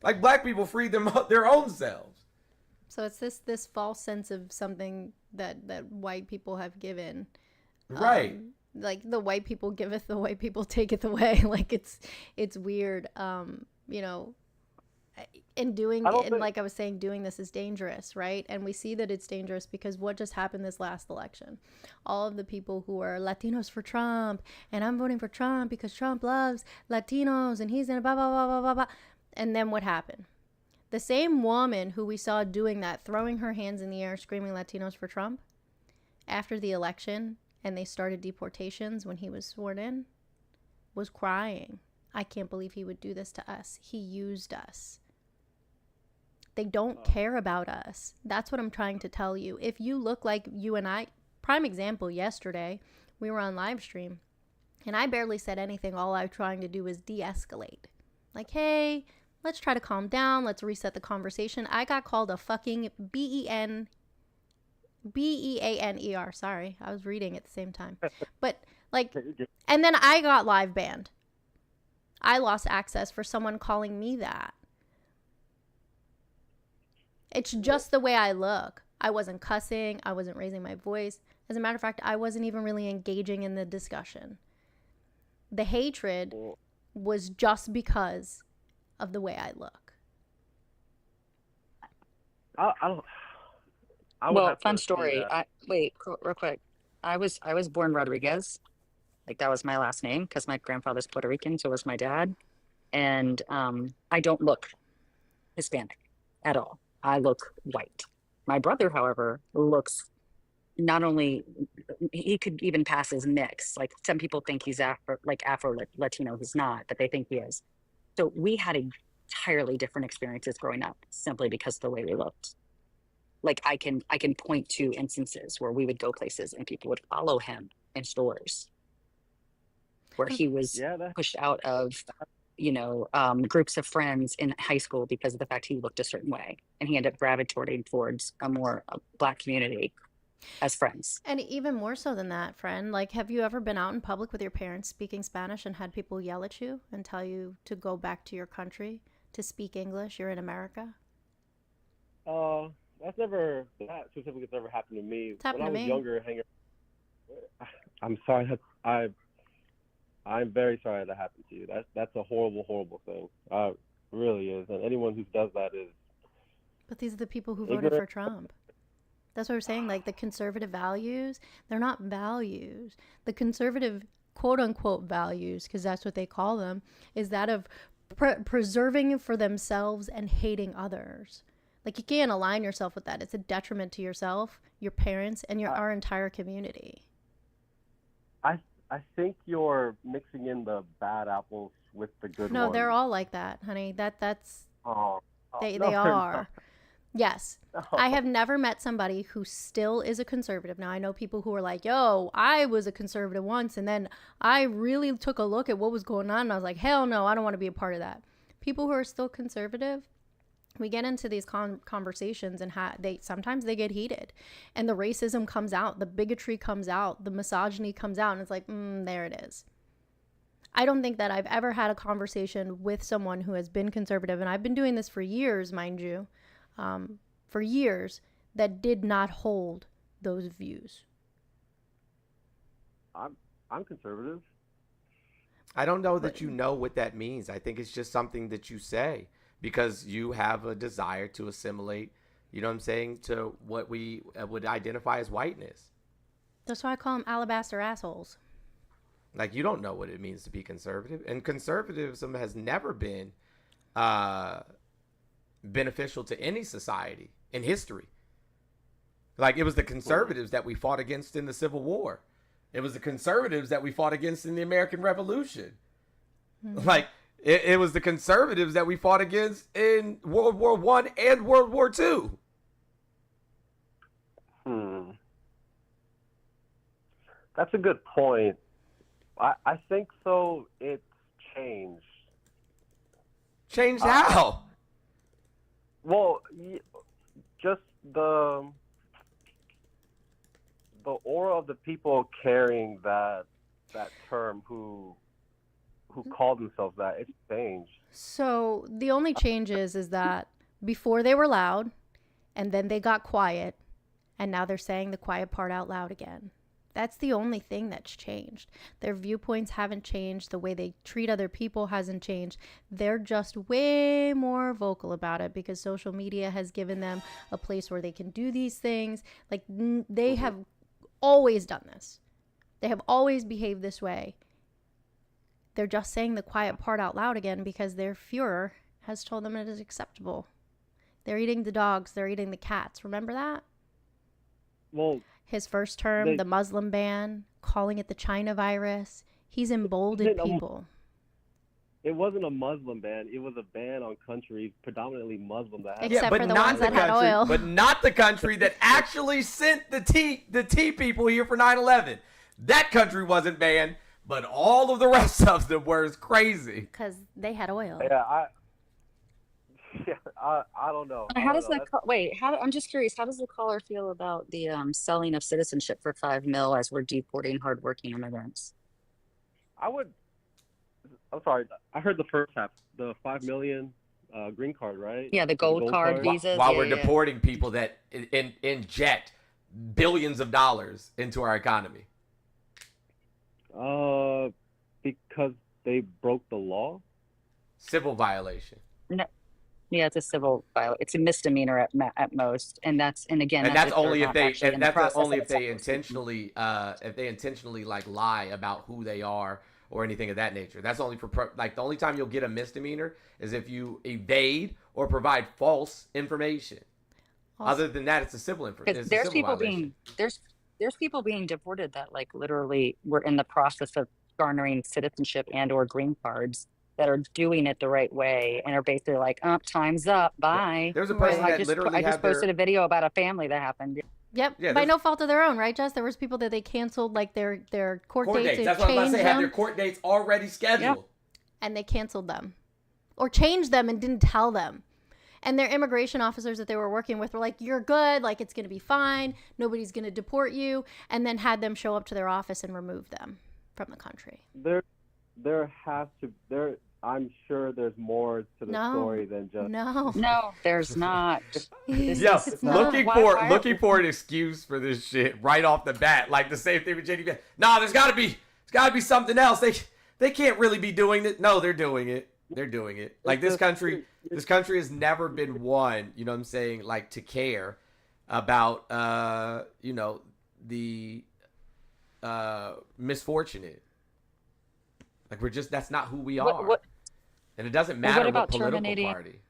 Like black people freed their own selves. So it's this false sense of something that white people have given. Right. Like the white people giveth, the white people taketh away. Like it's weird. Like I was saying, doing this is dangerous, right? And we see that it's dangerous because what just happened this last election? All of the people who are Latinos for Trump, and I'm voting for Trump because Trump loves Latinos and he's gonna blah, blah, blah, blah, blah, blah. And then what happened? The same woman who we saw doing that, throwing her hands in the air, screaming Latinos for Trump, after the election, and they started deportations when he was sworn in, was crying. I can't believe he would do this to us. He used us. They don't care about us. That's what I'm trying to tell you. If you look like you and I, prime example, yesterday, we were on live stream, and I barely said anything. All I was trying to do was de-escalate. Like, hey, let's try to calm down. Let's reset the conversation. I got called a fucking B-E-A-N-E-R. Sorry, I was reading at the same time. But, and then I got live banned. I lost access for someone calling me that. It's just the way I look. I wasn't cussing. I wasn't raising my voice. As a matter of fact, I wasn't even really engaging in the discussion. The hatred was just because of the way I look. Fun story. Wait, real quick. I was born Rodriguez. Like that was my last name because my grandfather's Puerto Rican, so was my dad. And I don't look Hispanic at all. I look white. My brother, however, looks not only, he could even pass as mixed. Like some people think he's Afro Latino. He's not, but they think he is. So we had entirely different experiences growing up simply because of the way we looked. Like I can point to instances where we would go places and people would follow him in stores where he was pushed out of, groups of friends in high school because of the fact he looked a certain way. And he ended up gravitating towards a more Black community as friends. And even more so than that, friend, like, have you ever been out in public with your parents speaking Spanish and had people yell at you and tell you to go back to your country, to speak English. You're in America. That specifically has never happened to me. It's happened when I to was me. younger, I'm sorry. I'm very sorry that happened to you. That's a horrible, horrible thing. It really is. And anyone who does that is. But these are the people who voted for Trump. That's what we're saying. Like the conservative values, they're not values. The conservative quote unquote values, because that's what they call them, is that of preserving for themselves and hating others. Like you can't align yourself with that. It's a detriment to yourself, your parents, and our entire community. I think you're mixing in the bad apples with the good ones. No, they're all like that, honey. That's they no, are. not. Yes. No. I have never met somebody who still is a conservative. Now, I know people who are like, yo, I was a conservative once, and then I really took a look at what was going on, and I was like, hell no, I don't want to be a part of that. People who are still conservative, we get into these conversations, and sometimes they get heated, and the racism comes out, the bigotry comes out, the misogyny comes out, and it's like, there it is. I don't think that I've ever had a conversation with someone who has been conservative, and I've been doing this for years, mind you, for years, that did not hold those views. I'm conservative. I don't know that you know what that means. I think it's just something that you say because you have a desire to assimilate, you know what I'm saying, to what we would identify as whiteness. That's why I call them alabaster assholes. Like, you don't know what it means to be conservative. And conservatism has never been beneficial to any society in history. Like, it was the conservatives that we fought against in the Civil War. It was the conservatives that we fought against in the American Revolution. Mm-hmm. Like, it was the conservatives that we fought against in World War I and World War II. That's a good point. I think so. It's changed. Changed how? Well, just the aura of the people carrying that term who call themselves that, it's changed. So the only change is that before they were loud, and then they got quiet, and now they're saying the quiet part out loud again. That's the only thing that's changed. Their viewpoints haven't changed. The way they treat other people hasn't changed. They're just way more vocal about it because social media has given them a place where they can do these things. Like, they have always done this. They have always behaved this way. They're just saying the quiet part out loud again because their Führer has told them it is acceptable. They're eating the dogs. They're eating the cats. Remember that? Well, his first term, the Muslim ban, calling it the China virus. He's emboldened people. It wasn't a Muslim ban. It was a ban on countries predominantly Muslim that had Except for the ones that had oil. But not the country that actually sent the tea people here for 9/11. That country wasn't banned, but all of the rest of them were. It's crazy. Because they had oil. Yeah, I don't know. How does that? I'm just curious. How does the caller feel about the selling of citizenship for $5 million as we're deporting hardworking immigrants? I'm sorry. I heard the first half, the 5 million green card, right? Yeah, the gold card visas. While we're deporting people that inject billions of dollars into our economy. Because they broke the law. Civil violation. No. Yeah, it's a civil violation. It's a misdemeanor at most, and that's only if they intentionally like lie about who they are or anything of that nature. That's only for the only time you'll get a misdemeanor is if you evade or provide false information. Also, other than that, it's a civil information. There's people being deported that like literally were in the process of garnering citizenship and or green cards that are doing it the right way and are basically like, time's up, bye. Yeah. There's a person that I just posted a video about a family that happened. Yep, yeah, by no fault of their own, right, Jess? There was people that they canceled like their court dates. That's what I was about to say. Have their court dates already scheduled. Yep. And they canceled them. Or changed them and didn't tell them. And their immigration officers that they were working with were like, you're good, like it's going to be fine, nobody's going to deport you, and then had them show up to their office and remove them from the country. I'm sure there's more to the story than just. No, there's not. This Yo, is looking for an excuse for this shit right off the bat, like the same thing with JD. Nah, there's gotta be something else. They can't really be doing it. No, they're doing it. They're doing it. Like this country has never been one, you know what I'm saying, like to care about the misfortunate. Like that's not who we are. And it doesn't matter what political party.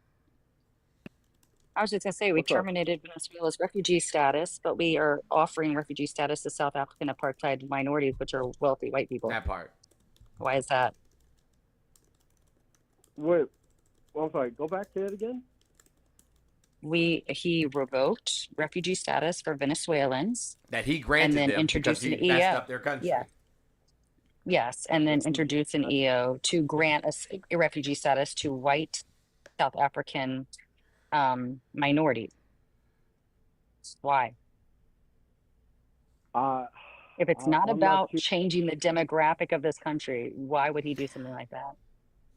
I was just going to say, we terminated Venezuela's refugee status, but we are offering refugee status to South African apartheid minorities, which are wealthy white people. That part. Why is that? Wait, well, I'm sorry, go back to it again? He revoked refugee status for Venezuelans. That he granted and then them introduced because he an messed EO. up their country. Yeah. Yes, and then introduced an EO to grant a refugee status to white South African minorities. Why? If it's not about changing the demographic of this country, why would he do something like that?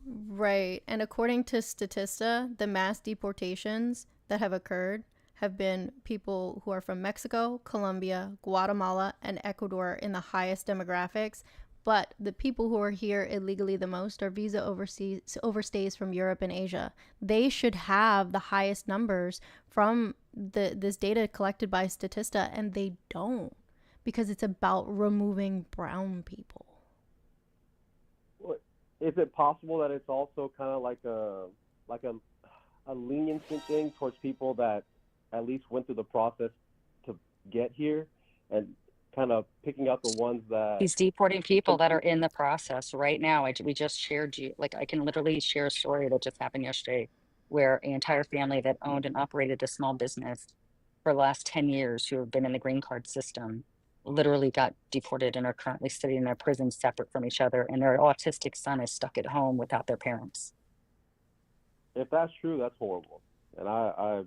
Right. And according to Statista, the mass deportations that have occurred have been people who are from Mexico, Colombia, Guatemala, and Ecuador in the highest demographics. But the people who are here illegally the most are visa overstays from Europe and Asia. They should have the highest numbers from this data collected by Statista, and they don't, because it's about removing brown people. Is it possible that it's also kind of like a leniency thing towards people that at least went through the process to get here, and kind of picking out the ones that he's deporting people that are in the process right now? We just shared I can literally share a story that just happened yesterday, where an entire family that owned and operated a small business for the last 10 years, who have been in the green card system, literally got deported and are currently sitting in their prisons separate from each other, and their autistic son is stuck at home without their parents. If that's true, that's horrible. And I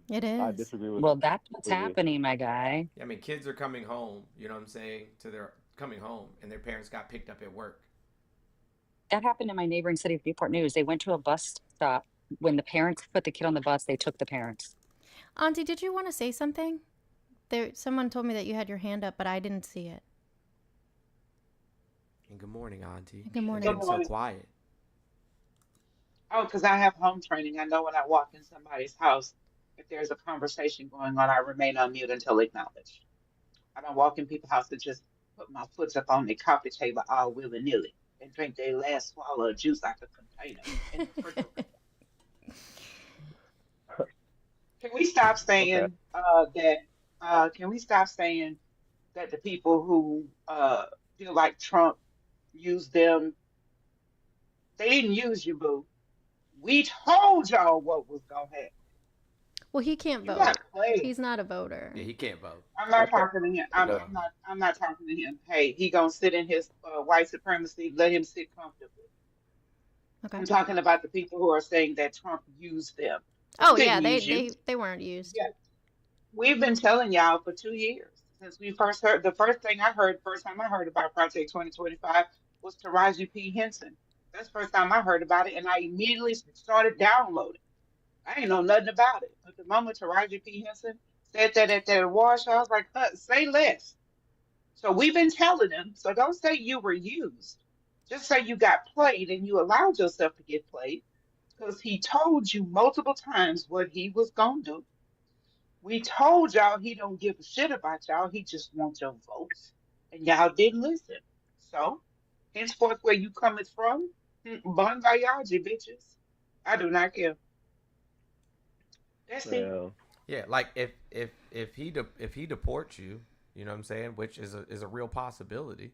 disagree with. Well, that's what's happening, my guy. I mean, kids are coming home, you know what I'm saying, coming home, and their parents got picked up at work. That happened in my neighboring city of Newport News. They went to a bus stop. When the parents put the kid on the bus, they took the parents. Auntie, did you want to say something? Someone told me that you had your hand up, but I didn't see it. And good morning, Auntie. Good morning. You're so quiet. Oh, because I have home training. I know when I walk in somebody's house, if there's a conversation going on, I remain on mute until acknowledged. I don't walk in people's house and just put my foot up on the coffee table all willy-nilly and drink their last swallow of juice out the container. Can we stop saying Can we stop saying that the people who feel like Trump used them? They didn't use you, boo. We told y'all what was gonna happen. Well, he can't vote. He's not a voter. Yeah, he can't vote. I'm not talking to him. I'm not talking to him. Hey, he gonna sit in his white supremacy. Let him sit comfortably. Okay. I'm talking about the people who are saying that Trump used them. Oh yeah, they weren't used. Yeah. We've been telling y'all for 2 years since we first heard. The first time I heard about Project 2025 was Taraji P. Henson. That's the first time I heard about it, and I immediately started downloading. I ain't know nothing about it. But the moment Taraji P. Henson said that at that award show, I was like, say less. So we've been telling them. So don't say you were used. Just say you got played and you allowed yourself to get played, because he told you multiple times what he was going to do. We told y'all he don't give a shit about y'all. He just wants your votes. And y'all didn't listen. So, henceforth, where you coming from, bon voyage, bitches. I do not care. That's it. Yeah, like if he deports you, you know what I'm saying, which is a real possibility.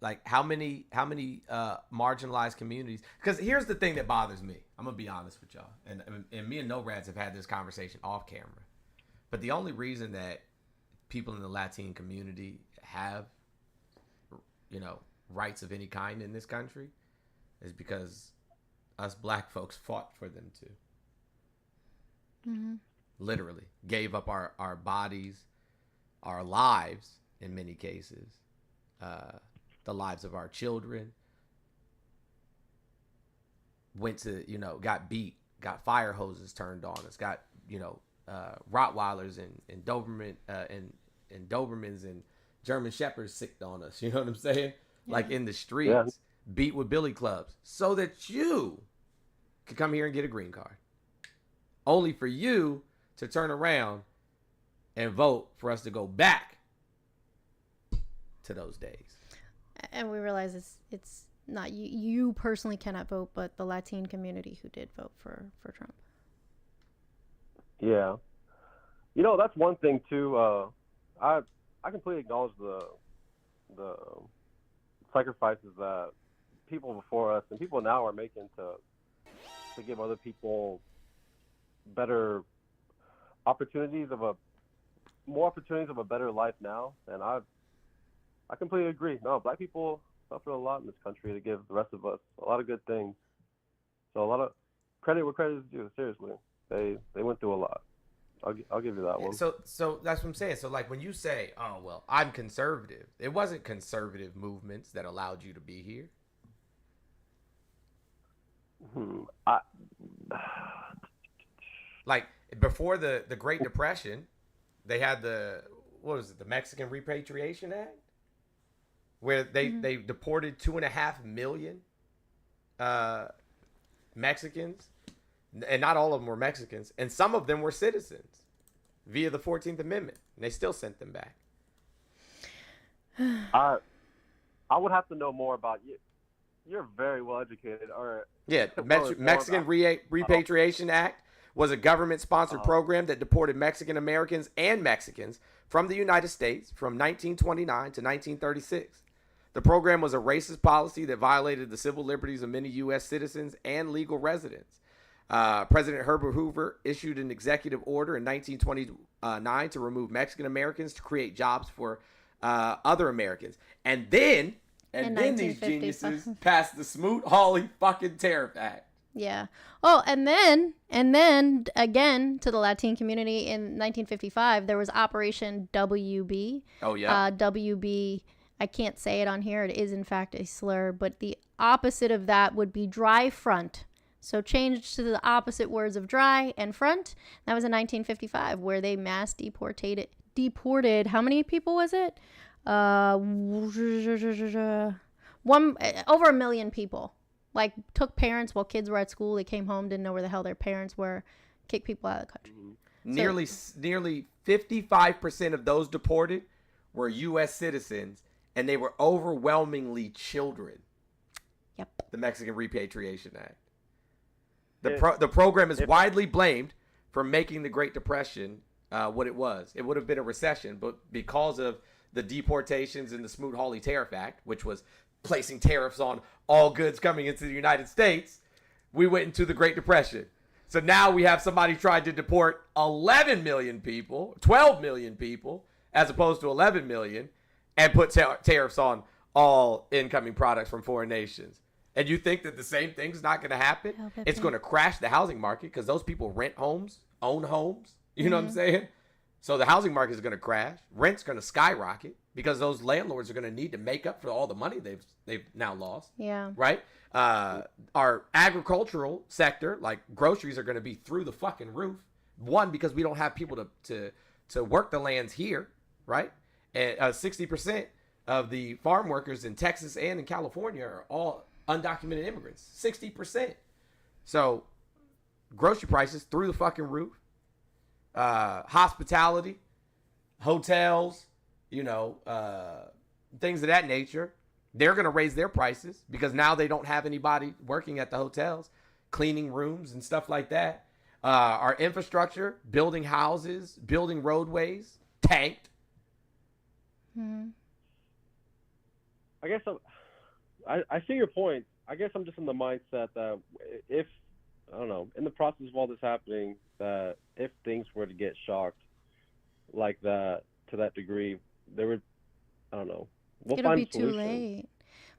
Like how many marginalized communities? Because here's the thing that bothers me. I'm gonna be honest with y'all, and me and No Rads have had this conversation off camera. But the only reason that people in the Latin community have, rights of any kind in this country is because us black folks fought for them to. Mm-hmm. Literally gave up our bodies, our lives in many cases, the lives of our children, went to, got beat, got fire hoses turned on us, got, Rottweilers and Doberman and Dobermans and German Shepherds sicked on us. You know what I'm saying? Yeah. Like in the streets, beat with billy clubs, so that you could come here and get a green card. Only for you to turn around and vote for us to go back to those days. And we realize it's not you personally cannot vote, but the Latin community who did vote for Trump. Yeah, that's one thing too. I completely acknowledge the sacrifices that people before us and people now are making to give other people better opportunities of a better life now. And I completely agree. No, Black people suffer a lot in this country to give the rest of us a lot of good things. So a lot of credit where credit is due. Seriously, they went through a lot. I'll give you that one. So that's what I'm saying. So like when you say, "Oh well, I'm conservative," it wasn't conservative movements that allowed you to be here. Like before the Great Depression, they had the Mexican Repatriation Act, where they deported 2.5 million Mexicans, and not all of them were Mexicans, and some of them were citizens via the 14th Amendment, and they still sent them back. I would have to know more about you. You're very well educated. Mexican Repatriation Act was a government-sponsored program that deported Mexican Americans and Mexicans from the United States from 1929 to 1936. The program was a racist policy that violated the civil liberties of many U.S. citizens and legal residents. President Herbert Hoover issued an executive order in 1929 to remove Mexican Americans to create jobs for other Americans. And then these geniuses passed the Smoot-Hawley fucking Tariff Act. Yeah. Oh, and then again to the Latin community in 1955, there was Operation WB. Oh yeah. WB. I can't say it on here. It is in fact a slur, but the opposite of that would be dry front. So changed to the opposite words of dry and front. That was in 1955, where they mass deported. How many people was it? Over 1 million people. Like, took parents while kids were at school. They came home, didn't know where the hell their parents were, kicked people out of the country. Nearly 55% of those deported were U.S. citizens, and they were overwhelmingly children. Yep. The Mexican Repatriation Act. The program is widely blamed for making the Great Depression what it was. It would have been a recession, but because of the deportations and the Smoot-Hawley Tariff Act, which was placing tariffs on all goods coming into the United States, we went into the Great Depression. So now we have somebody trying to deport 11 million people, 12 million people, as opposed to 11 million, and put tariffs on all incoming products from foreign nations. And you think that the same thing's not going to happen? It's going to crash the housing market because those people rent homes, own homes. You know what I'm saying? So the housing market is going to crash. Rent's going to skyrocket because those landlords are going to need to make up for all the money they've now lost. Yeah. Right? Our agricultural sector, like groceries, are going to be through the fucking roof. One, because we don't have people to work the lands here, right? And 60% of the farm workers in Texas and in California are all undocumented immigrants. 60%. So grocery prices through the fucking roof. Hospitality, hotels, things of that nature. They're going to raise their prices because now they don't have anybody working at the hotels, cleaning rooms and stuff like that. Our infrastructure, building houses, building roadways, tanked. Mm-hmm. I guess I see your point. I guess I'm just in the mindset that if, I don't know, in the process of all this happening, that if things were to get shocked like that to that degree, there would, I don't know. It'll be too late.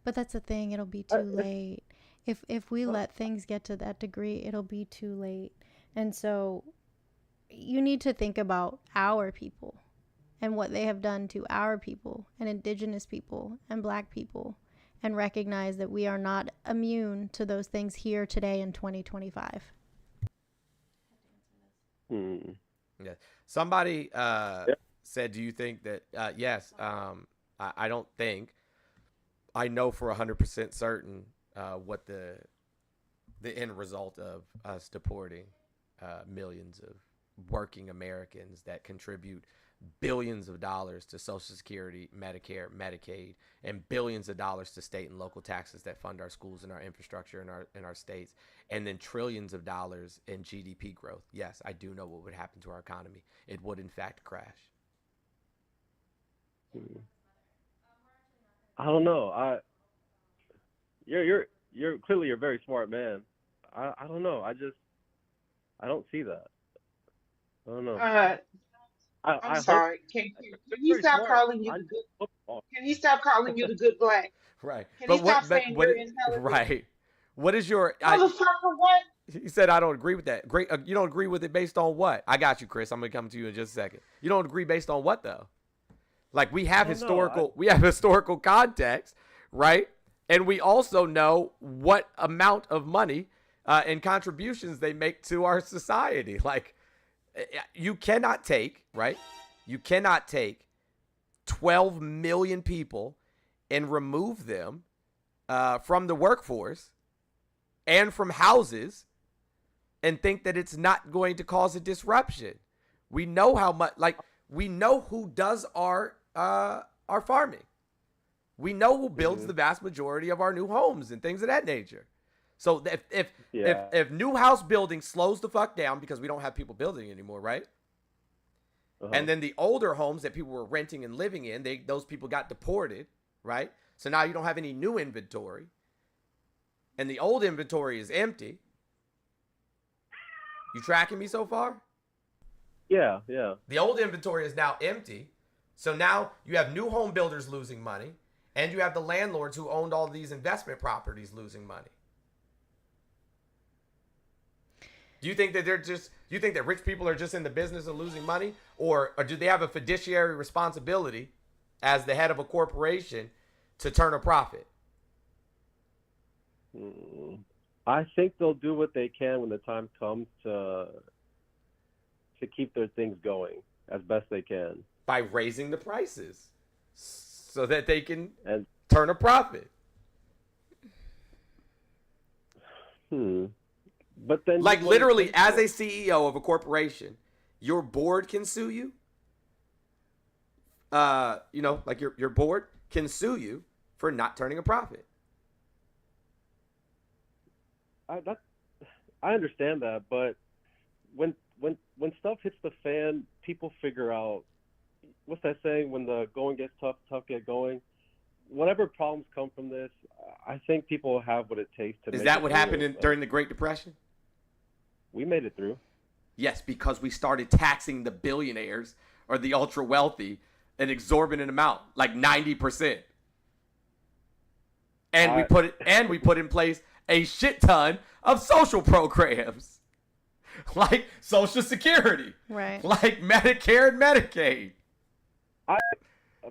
But that's the thing. It'll be too late. If we let things get to that degree, it'll be too late. And so you need to think about our people and what they have done to our people and indigenous people and black people and recognize that we are not immune to those things here today in 2025. Yeah. Somebody said, do you think that, yes, I don't think, I know for 100% certain what the end result of us deporting millions of working Americans that contribute billions of dollars to Social Security, Medicare, Medicaid, and billions of dollars to state and local taxes that fund our schools and our infrastructure in our states, and then trillions of dollars in GDP growth. Yes, I do know what would happen to our economy. It would in fact crash. I don't know. You're clearly a very smart man. I don't know. I don't see that. I don't know. I'm I hope sorry. Can you're he very stop smart. calling you the good? Can he stop calling you the good black? Right. Can he But stop what, saying what, you're intelligent? right. What is your, Motherfucker, what? he said, I don't agree with that. Great. You don't agree with it based on what? I got you, Chris. I'm going to come to you in just a second. You don't agree based on what though? Like we have we have historical context, right? And we also know what amount of money and contributions they make to our society. Like you cannot take, right? You cannot take 12 million people and remove them from the workforce and from houses and think that it's not going to cause a disruption. We know how much, like we know who does our farming. We know who builds the vast majority of our new homes and things of that nature. So if new house building slows the fuck down because we don't have people building anymore, right? And then the older homes that people were renting and living in, those people got deported, right? So now you don't have any new inventory. And the old inventory is empty. You tracking me so far? Yeah. The old inventory is now empty. So now you have new home builders losing money, and you have the landlords who owned all these investment properties losing money. Do you think that rich people are just in the business of losing money, or do they have a fiduciary responsibility as the head of a corporation to turn a profit? I think they'll do what they can when the time comes to keep their things going as best they can by raising the prices so that they can turn a profit. But then, like literally, as a CEO of a corporation, your board can sue you. Like your board can sue you for not turning a profit. I understand that, but when stuff hits the fan, people figure out, what's that saying? When the going gets tough, tough get going. Whatever problems come from this, I think people have what it takes to. Is that what happened during the Great Depression? We made it through. Yes, because we started taxing the billionaires or the ultra wealthy an exorbitant amount, like 90%. And we put in place a shit ton of social programs, like Social Security, right? Like Medicare and Medicaid.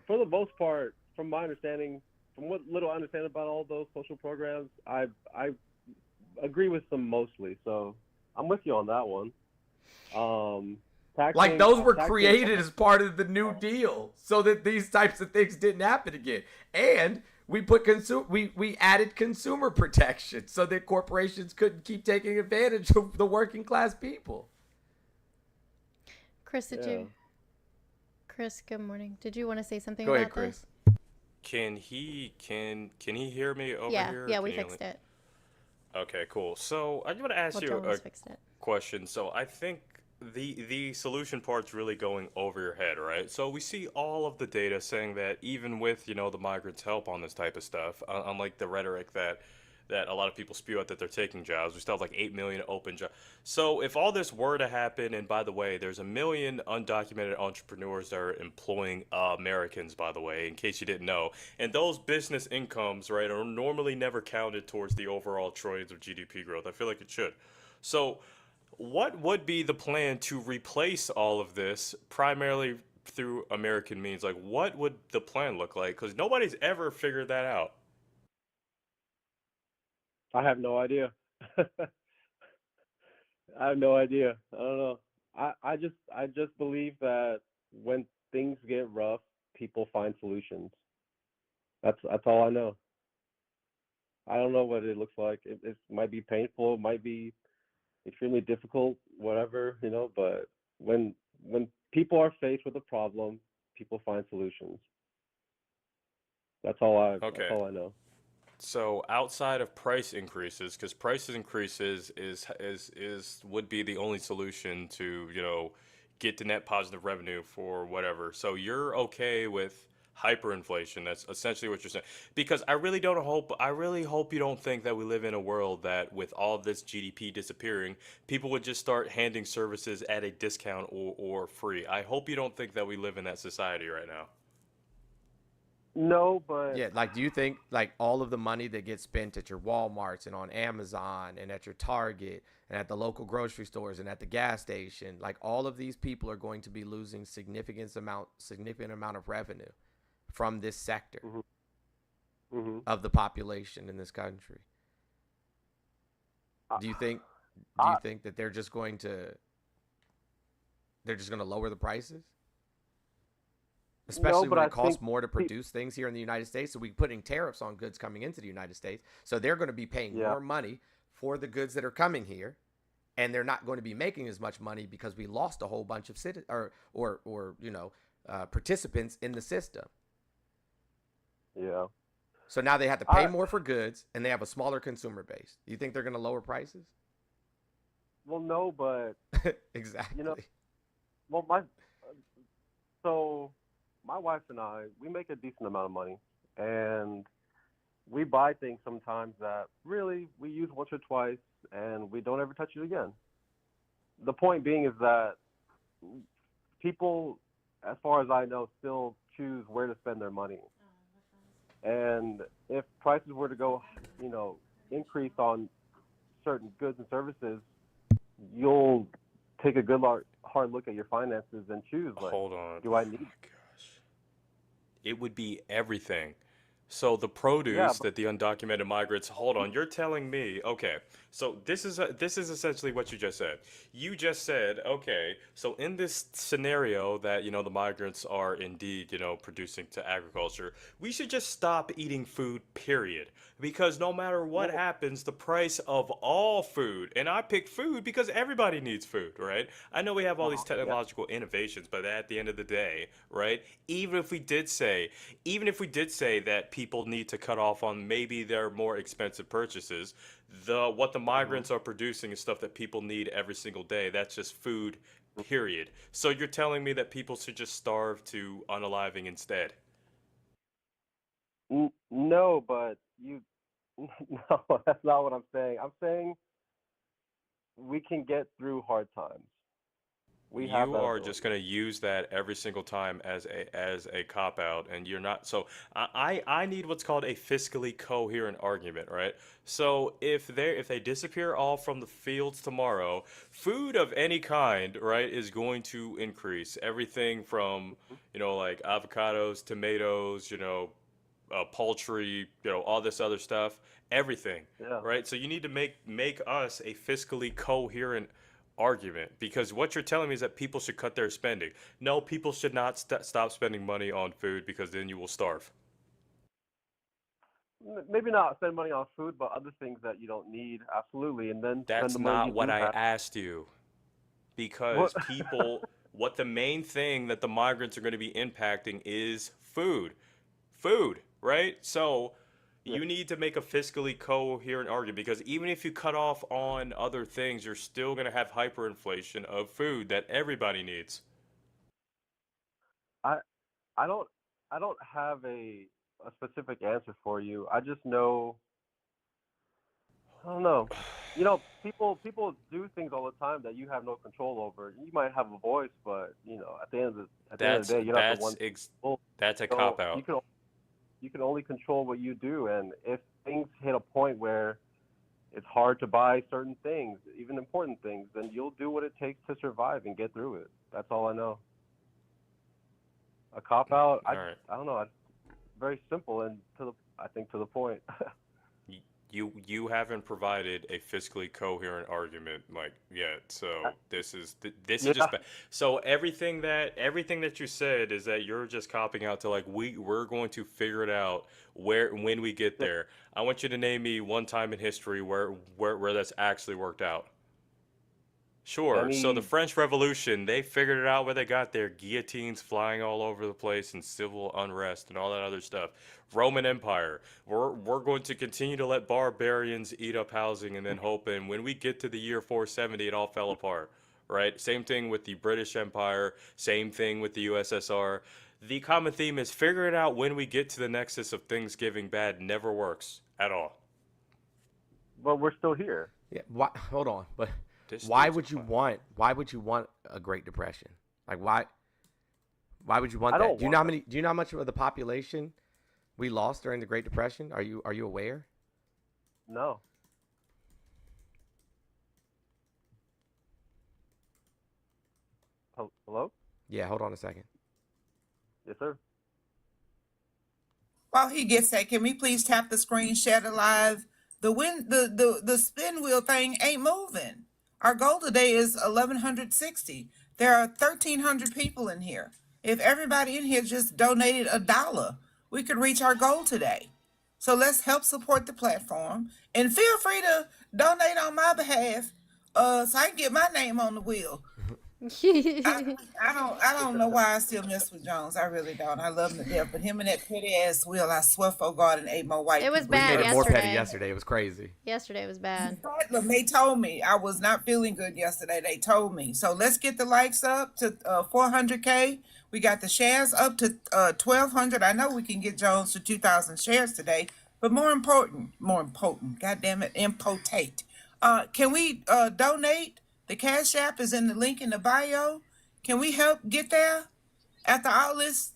For the most part, from my understanding, from what little I understand about all those social programs, I agree with them mostly. So I'm with you on that one. Like those were created as part of the New Deal so that these types of things didn't happen again. And we put we added consumer protection so that corporations couldn't keep taking advantage of the working class people. Chris, Chris, good morning. Did you want to say something Go about ahead, Chris. this? Can he hear me over here? Yeah, we fixed it. Okay, cool. So I just want to ask you a question. So I think the solution part's really going over your head, right? So we see all of the data saying that even with, the migrants' help on this type of stuff, unlike the rhetoric that a lot of people spew out that they're taking jobs, we still have like 8 million open jobs. So if all this were to happen, and by the way, there's 1 million undocumented entrepreneurs that are employing Americans, by the way, in case you didn't know, and those business incomes, right, are normally never counted towards the overall trillions of GDP growth. I feel like it should. So what would be the plan to replace all of this primarily through American means? Like, what would the plan look like? Because nobody's ever figured that out. I have no idea. I have no idea. I don't know. I just believe that when things get rough, people find solutions. That's all I know. I don't know what it looks like. It might be painful, it might be extremely difficult, whatever, but when when people are faced with a problem, people find solutions. That's Okay. all I know. So outside of price increases, because price increases is would be the only solution to, get to net positive revenue for whatever. So you're okay with hyperinflation. That's essentially what you're saying. Because I really hope you don't think that we live in a world that with all of this GDP disappearing, people would just start handing services at a discount or free. I hope you don't think that we live in that society right now. No, but Yeah, like do you think like all of the money that gets spent at your Walmarts and on Amazon and at your Target and at the local grocery stores and at the gas station, like all of these people are going to be losing significant amount of revenue from this sector of the population in this country? Do you think that they're just going to lower the prices? no, Especially but when I it costs think more to produce things here in the United States. So we're putting tariffs on goods coming into the United States. So they're going to be paying yeah. more money for the goods that are coming here. And they're not going to be making as much money because we lost a whole bunch of participants in the system. Yeah. So now they have to pay more for goods and they have a smaller consumer base. Do you think they're going to lower prices? Well, no, but exactly. Well, my wife and I, we make a decent amount of money, and we buy things sometimes that really we use once or twice, and we don't ever touch it again. The point being is that people, as far as I know, still choose where to spend their money. And if prices were to go, increase on certain goods and services, you'll take a good hard look at your finances and choose, like, Hold on. do I need? It would be everything. So the produce that the undocumented migrants, hold on, you're telling me, okay, so this is essentially what you just said. You just said, okay, so in this scenario that, the migrants are indeed, producing to agriculture, we should just stop eating food, period. Because no matter what happens, the price of all food, and I pick food because everybody needs food, right? I know we have all these technological innovations, but at the end of the day, right, even if we did say that people need to cut off on maybe their more expensive purchases, what the migrants are producing is stuff that people need every single day. That's just food, period. So you're telling me that people should just starve to unaliving instead? No, but no, that's not what I'm saying. I'm saying we can get through hard times. We have You that are ability. just going to use that every single time as a cop out, and you're not. So I need what's called a fiscally coherent argument, right? So if they disappear all from the fields tomorrow, food of any kind, right, is going to increase. Everything from like avocados, tomatoes, poultry, all this other stuff, everything, Yeah. right? So you need to make us a fiscally coherent argument, because what you're telling me is that people should cut their spending. No, people should not stop spending money on food, because then you will starve. Maybe not spend money on food, but other things that you don't need, absolutely, and then spend That's the money not you what do I have. asked you. Because What? what the main thing that the migrants are going to be impacting is food, right? So you need to make a fiscally coherent argument, because even if you cut off on other things, you're still going to have hyperinflation of food that everybody needs. I I don't I don't have a specific answer for you. I just know, I don't know. People do things all the time that you have no control over. You might have a voice, but at the end of the day, you're not the one. That's a So cop out. you can only control what you do, and if things hit a point where it's hard to buy certain things, even important things, then you'll do what it takes to survive and get through it. That's all I know. A cop out, I don't know. Very simple and I think to the point. you haven't provided a fiscally coherent argument like yet. So this is Yeah. just bad. So everything that you said is that you're just copying out to like we're going to figure it out when we get there. I want you to name me one time in history where that's actually worked out. Sure. So the French Revolution, they figured it out where they got their guillotines flying all over the place and civil unrest and all that other stuff. Roman Empire, we're going to continue to let barbarians eat up housing and then hope, and when we get to the year 470, it all fell apart, right? Same thing with the British Empire, same thing with the USSR. The common theme is figure it out when we get to the nexus of things getting bad never works at all. But we're still here. Yeah. Hold on, but. Why would you want a Great Depression? Like why would you want that? Do you know how much of the population we lost during the Great Depression? Are you aware? No. Hello? Yeah, hold on a second. Yes, sir. While he gets that, can we please tap the screen, share it live? The spin wheel thing ain't moving. Our goal today is 1,160. There are 1,300 people in here. If everybody in here just donated $1, we could reach our goal today. So let's help support the platform. And feel free to donate on my behalf so I can get my name on the wheel. I don't know why I still mess with Jones. I really don't. I love him to death. But him and that petty ass Will, I swear for God, and 8 more white people. It was bad yesterday. More petty yesterday. It was crazy. Yesterday was bad. They told me I was not feeling good yesterday. They told me. So let's get the likes up to 400K. We got the shares up to 1,200. I know we can get Jones to 2,000 shares today. But more important, God damn it, impotate. Can we donate? The Cash App is in the link in the bio. Can we help get there after all this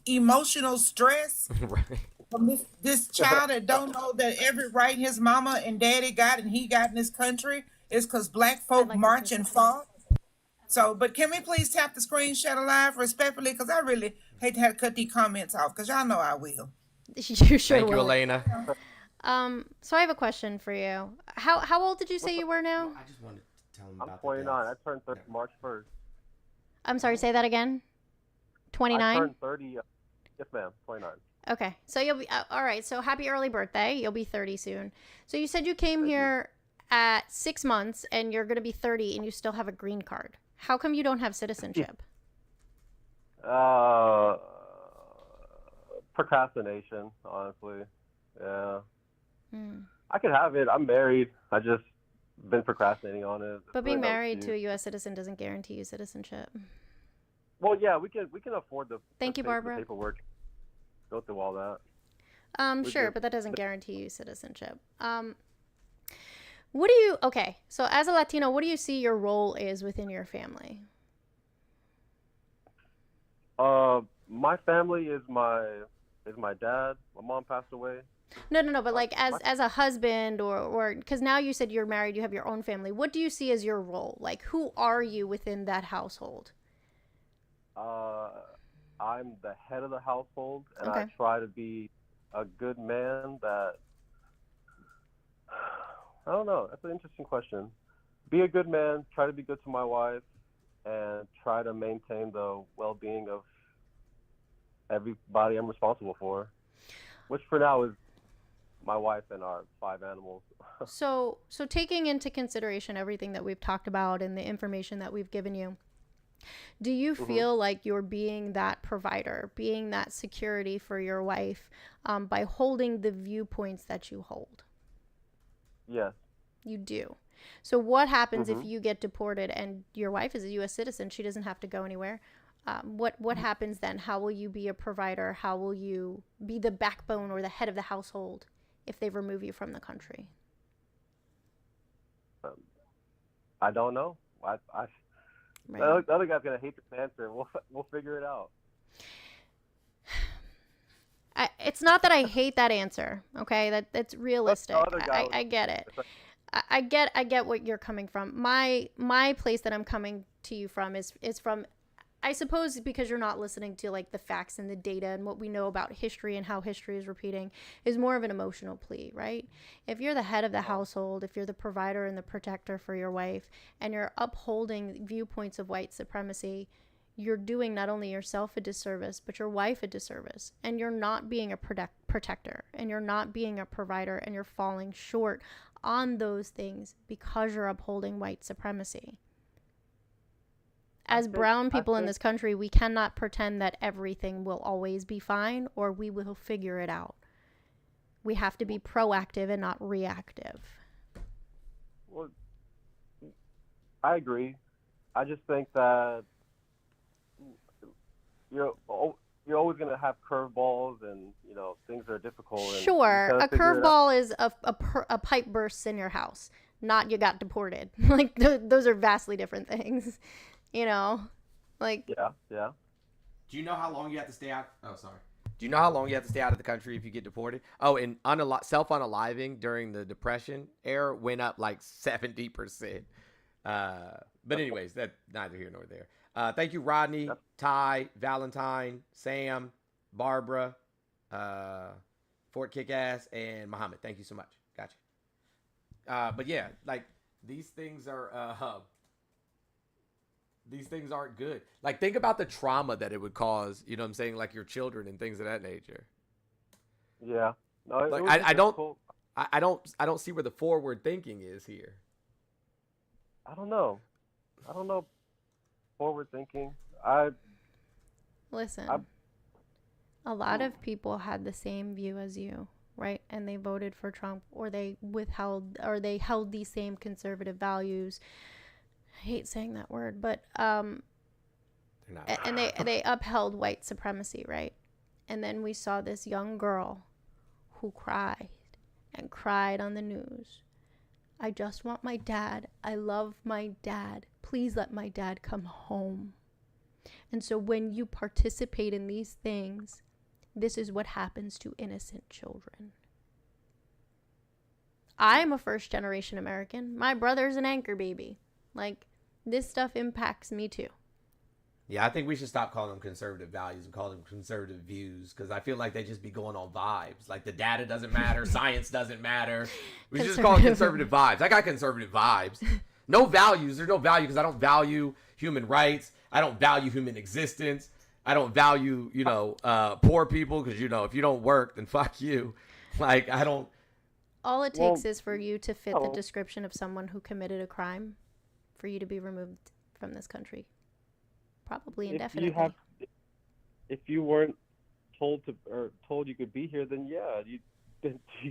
emotional stress from this child that don't know that every right his mama and daddy got and he got in this country is because black folk march and fought? So, but can we please tap the screen, share live respectfully? Because I really hate to have to cut these comments off because y'all know I will. You sure Thank will. you, Elena. So I have a question for you. How old did you say you were now? I just wanted to tell him I'm about 29. I turned 30 March 1st. I'm sorry, say that again. 29? I turned 30. Yes, ma'am. 29. Okay. So you'll be all right. So happy early birthday. You'll be 30 soon. So you said you came here at 6 months and you're going to be 30 and you still have a green card. How come you don't have citizenship? Procrastination, honestly. Yeah. I could have it. I'm married. I just been procrastinating on it. But being married to a U.S. citizen doesn't guarantee you citizenship. Well, yeah, we can afford the Thank you, Barbara. the paperwork. Go through all that. Sure, but that doesn't guarantee you citizenship. What do you okay? So as a Latino, what do you see your role is within your family? My family is my dad. My mom passed away. No, but like as a husband or because now you said you're married, you have your own family. What do you see as your role? Like, who are you within that household? I'm the head of the household, and Okay. I try to be a good man that, I don't know, that's an interesting question. Be a good man, try to be good to my wife, and try to maintain the well-being of everybody I'm responsible for, which for now is my wife and our 5 animals. So taking into consideration everything that we've talked about and the information that we've given you, do you feel like you're being that provider, being that security for your wife by holding the viewpoints that you hold? Yes. You do. So what happens if you get deported and your wife is a U.S. citizen? She doesn't have to go anywhere. What happens then? How will you be a provider? How will you be the backbone or the head of the household if they remove you from the country? I don't know. The other guy's gonna hate this answer. We'll figure it out. It's not that I hate that answer. Okay, that's realistic. I get it. I get what you're coming from. My place that I'm coming to you from is from I suppose because you're not listening to like the facts and the data and what we know about history and how history is repeating is more of an emotional plea, right? If you're the head of the household, if you're the provider and the protector for your wife, and you're upholding viewpoints of white supremacy, you're doing not only yourself a disservice, but your wife a disservice. And you're not being a protector, and you're not being a provider, and you're falling short on those things because you're upholding white supremacy. As brown people in this country, we cannot pretend that everything will always be fine or we will figure it out. We have to be proactive and not reactive. Well, I agree. I just think that you're always going to have curveballs and, things are difficult. Sure, a curveball is a pipe bursts in your house, not you got deported. Like, those are vastly different things. Yeah. Do you know how long you have to stay out? Oh, sorry. Do you know how long you have to stay out of the country if you get deported? Oh, and self-unaliving during the Depression era went up like 70%. But anyways, that's neither here nor there. Thank you, Rodney, Ty, Valentine, Sam, Barbara, Fort Kickass, and Muhammad. Thank you so much. Gotcha. But yeah, like these things are... These things aren't good. Like, think about the trauma that it would cause, you know what I'm saying? Like your children and things of that nature. Yeah. No, like, I don't see where the forward thinking is here. I don't know. Forward thinking. Listen, a lot of people had the same view as you, right? And they voted for Trump, or they held these same conservative values. I hate saying that word, but and they upheld white supremacy, right? And then we saw this young girl who cried and cried on the news. I just want my dad. I love my dad. Please let my dad come home. And so when you participate in these things, this is what happens to innocent children. I'm a first generation American. My brother's an anchor baby. Like, this stuff impacts me too. Yeah, I think we should stop calling them conservative values and call them conservative views, because I feel like they just be going on vibes. Like, the data doesn't matter, science doesn't matter. We should just call it conservative vibes. I got conservative vibes. No values. There's no value because I don't value human rights. I don't value human existence. I don't value, poor people because, if you don't work, then fuck you. Like, I don't. All it takes is for you to fit the description of someone who committed a crime for you to be removed from this country. Probably indefinitely. If you weren't told you could be here, then you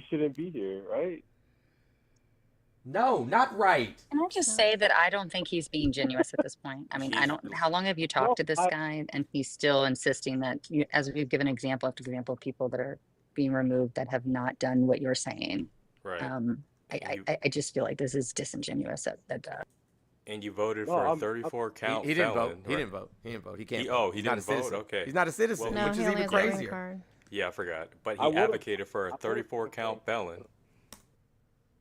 shouldn't be here, right? No, not right. Can I just say that I don't think he's being genuine at this point? I mean, how long have you talked to this guy, and he's still insisting that, as we've given example after example of people that are being removed that have not done what you're saying. Right. I just feel like this is disingenuous. And you voted for a 34 count. He didn't felon, vote. Right? He didn't vote. He didn't vote. He can't. He didn't vote. Okay. He's not a citizen, which is even crazier. Yeah, I forgot. But he advocated for a 34 count felon.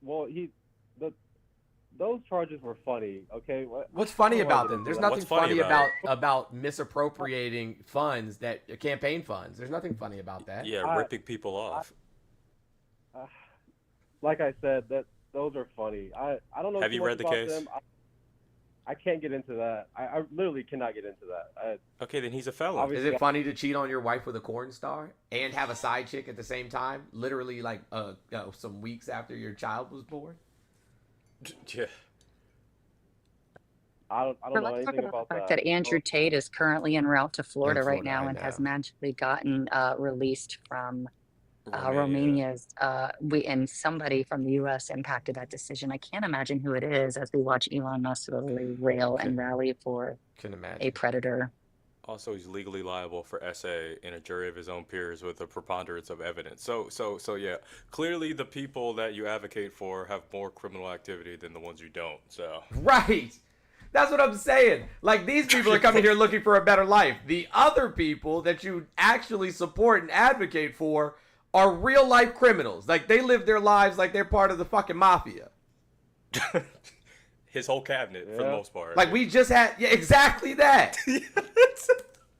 Well, those charges were funny. Okay. What's funny about them? There's nothing funny about misappropriating funds, campaign funds. There's nothing funny about that. Yeah, ripping people off. Like I said, those are funny. I don't know. Have you read the case? Them. I can't get into that. I literally cannot get into that. Okay, then he's a felon. Is it funny to cheat on your wife with a corn star and have a side chick at the same time? Literally, like some weeks after your child was born. Yeah. I don't know anything about that. That Andrew Tate is currently en route to Florida right now and has magically gotten released from Romania's. And somebody from the U.S. impacted that decision. I can't imagine who it is as we watch Elon Musk really rail and rally for a predator. Also, he's legally liable for SA in a jury of his own peers with a preponderance of evidence. So yeah, clearly the people that you advocate for have more criminal activity than the ones you don't. So right. That's what I'm saying. Like, these people are coming here looking for a better life. The other people that you actually support and advocate for are real life criminals. Like, they live their lives like they're part of the fucking mafia. his whole cabinet for the most part. Like we just had, yeah, exactly that.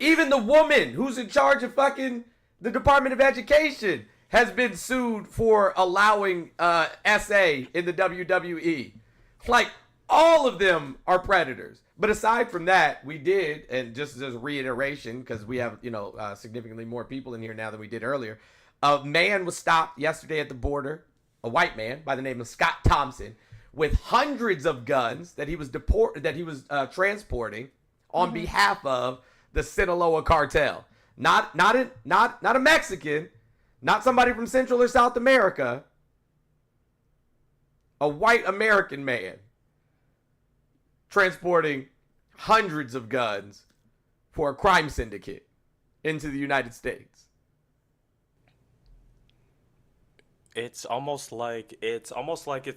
Even the woman who's in charge of fucking the Department of Education has been sued for allowing SA in the WWE. Like, all of them are predators. But aside from that, we did, and just as a reiteration, because we have, significantly more people in here now than we did earlier, a man was stopped yesterday at the border, a white man by the name of Scott Thompson, with hundreds of guns that he was transporting on behalf of the Sinaloa cartel. Not a Mexican, not somebody from Central or South America, a white American man transporting hundreds of guns for a crime syndicate into the United States. It's almost like it's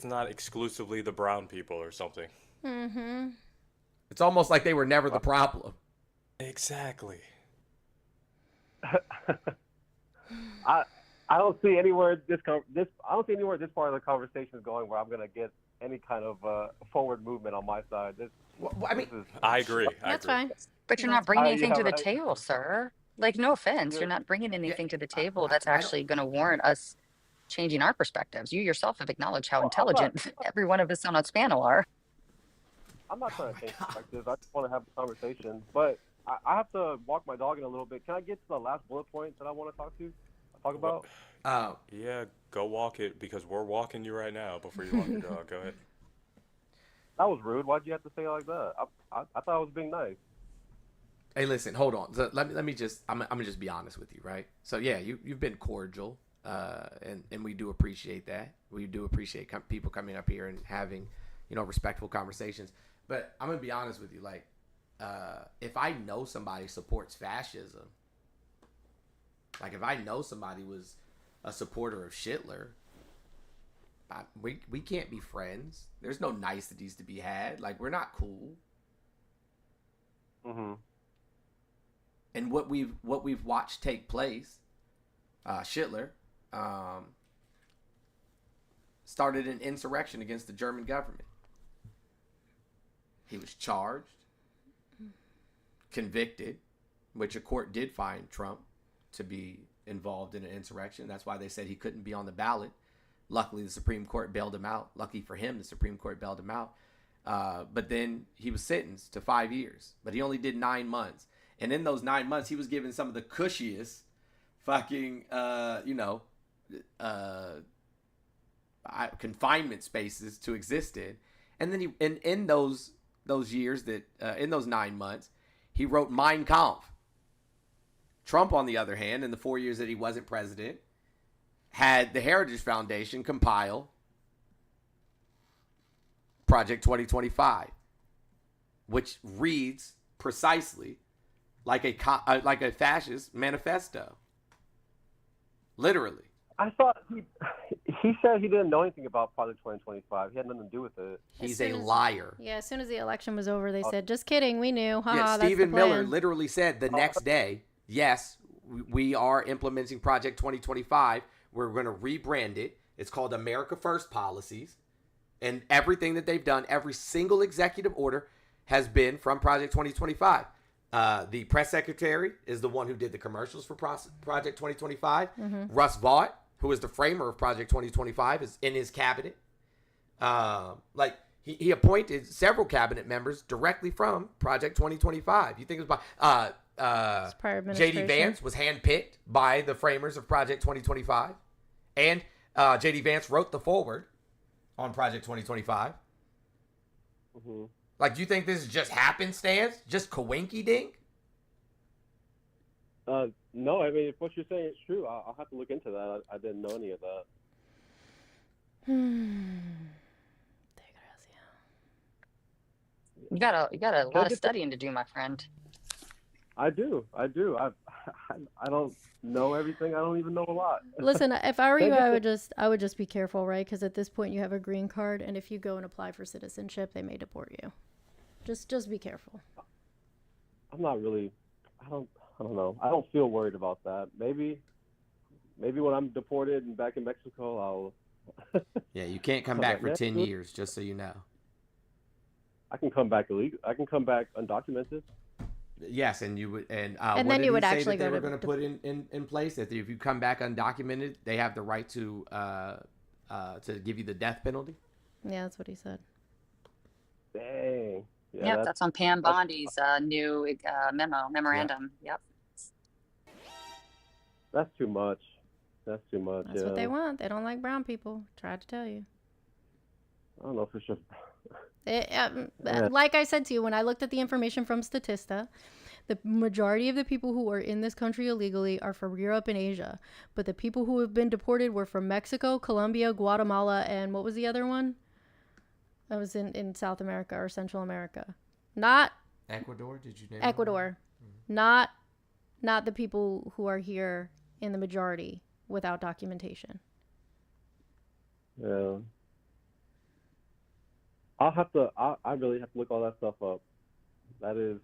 not exclusively the brown people or something. Mm-hmm. It's almost like they were never the problem. Exactly. I don't see anywhere this part of the conversation is going where I'm gonna get any kind of forward movement on my side. I agree. That's fine. But you're not bringing anything to the table, sir. Like, no offense, you're not bringing anything to the table that's actually going to warrant us changing our perspectives. You yourself have acknowledged how intelligent every one of us on this panel are. I'm not trying to change perspectives. I just want to have a conversation. But I have to walk my dog in a little bit. Can I get to the last bullet point that I want to talk about? Yeah, go walk it, because we're walking you right now before you walk your dog. Go ahead. That was rude. Why'd you have to say it like that? I thought I was being nice. Hey, listen, hold on. So let me just, I'm gonna just be honest with you, right? So yeah, you've been cordial, and we do appreciate that. We do appreciate people coming up here and having, respectful conversations. But I'm gonna be honest with you, like, if I know somebody supports fascism, like if I know somebody was a supporter of Hitler, we can't be friends. There's no niceties to be had. Like, we're not cool. Mm-hmm. And what we've watched take place, Hitler started an insurrection against the German government. He was charged, convicted, which a court did find Trump to be involved in an insurrection. That's why they said he couldn't be on the ballot. Luckily, the Supreme Court bailed him out. Lucky for him, the Supreme Court bailed him out. But then he was sentenced to 5 years, but he only did 9 months. And in those 9 months, he was given some of the cushiest fucking, confinement spaces to exist in. And then in those years in those 9 months, he wrote Mein Kampf. Trump, on the other hand, in the 4 years that he wasn't president, had the Heritage Foundation compile Project 2025, which reads precisely like a fascist manifesto. Literally. I thought he said he didn't know anything about Project 2025. He had nothing to do with it. He's a liar. Yeah, as soon as the election was over, they said, just kidding, we knew. Yeah, Stephen Miller literally said the next day, yes, we are implementing Project 2025. We're going to rebrand it. It's called America First Policies. And everything that they've done, every single executive order has been from Project 2025. The press secretary is the one who did the commercials for Project 2025. Mm-hmm. Russ Vaught, who is the framer of Project 2025, is in his cabinet. He appointed several cabinet members directly from Project 2025. You think it was by J.D. Vance was handpicked by the framers of Project 2025, and J.D. Vance wrote the foreword on Project 2025. Mm-hmm. Like, do you think this is just happenstance? Just coinky dink? No, I mean, if what you're saying is true, I'll have to look into that. I didn't know any of that. You got a lot of studying to do, my friend. I do. I don't know everything. I don't even know a lot. Listen, if I were you, I would just be careful, right? Because at this point, you have a green card, and if you go and apply for citizenship, they may deport you. Just be careful. I'm not really. I don't know. I don't feel worried about that. Maybe when I'm deported and back in Mexico, I'll. Yeah, you can't come back for 10 years, just so you know. I can come back illegal. I can come back undocumented. Yes, and you would, and And what then did you he would say actually that they go were to going to put in place? That if you come back undocumented, they have the right to give you the death penalty. Yeah, that's what he said. Dang. Yeah, Yep, that's on Pam Bondi's new memorandum. Yep. That's too much. That's too much. That's what they want. They don't like brown people. Tried to tell you. I don't know if it's just. Like I said to you, when I looked at the information from Statista, the majority of the people who are in this country illegally are from Europe and Asia. But the people who have been deported were from Mexico, Colombia, Guatemala, and what was the other one? That was in South America or Central America. Not Ecuador. Did you name Ecuador? Not the people who are here in the majority without documentation. Yeah. I really have to look all that stuff up. That is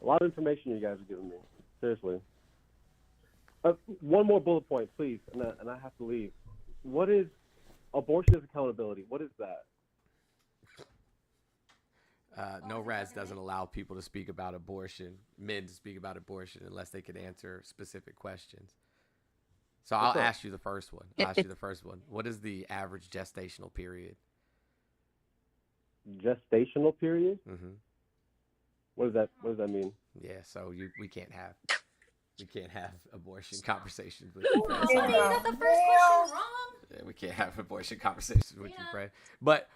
a lot of information you guys are giving me. Seriously. One more bullet point, please, and I have to leave. What is abortion is accountability? What is that? No Raz doesn't allow people to speak about abortion, men to speak about abortion, unless they can answer specific questions. So I'll ask you the first one. What is the average gestational period? Gestational period? Mm-hmm. What does that mean? Yeah, so we can't have abortion conversations with you. You got the first question wrong. Yeah, we can't have abortion conversations with you, Fred. But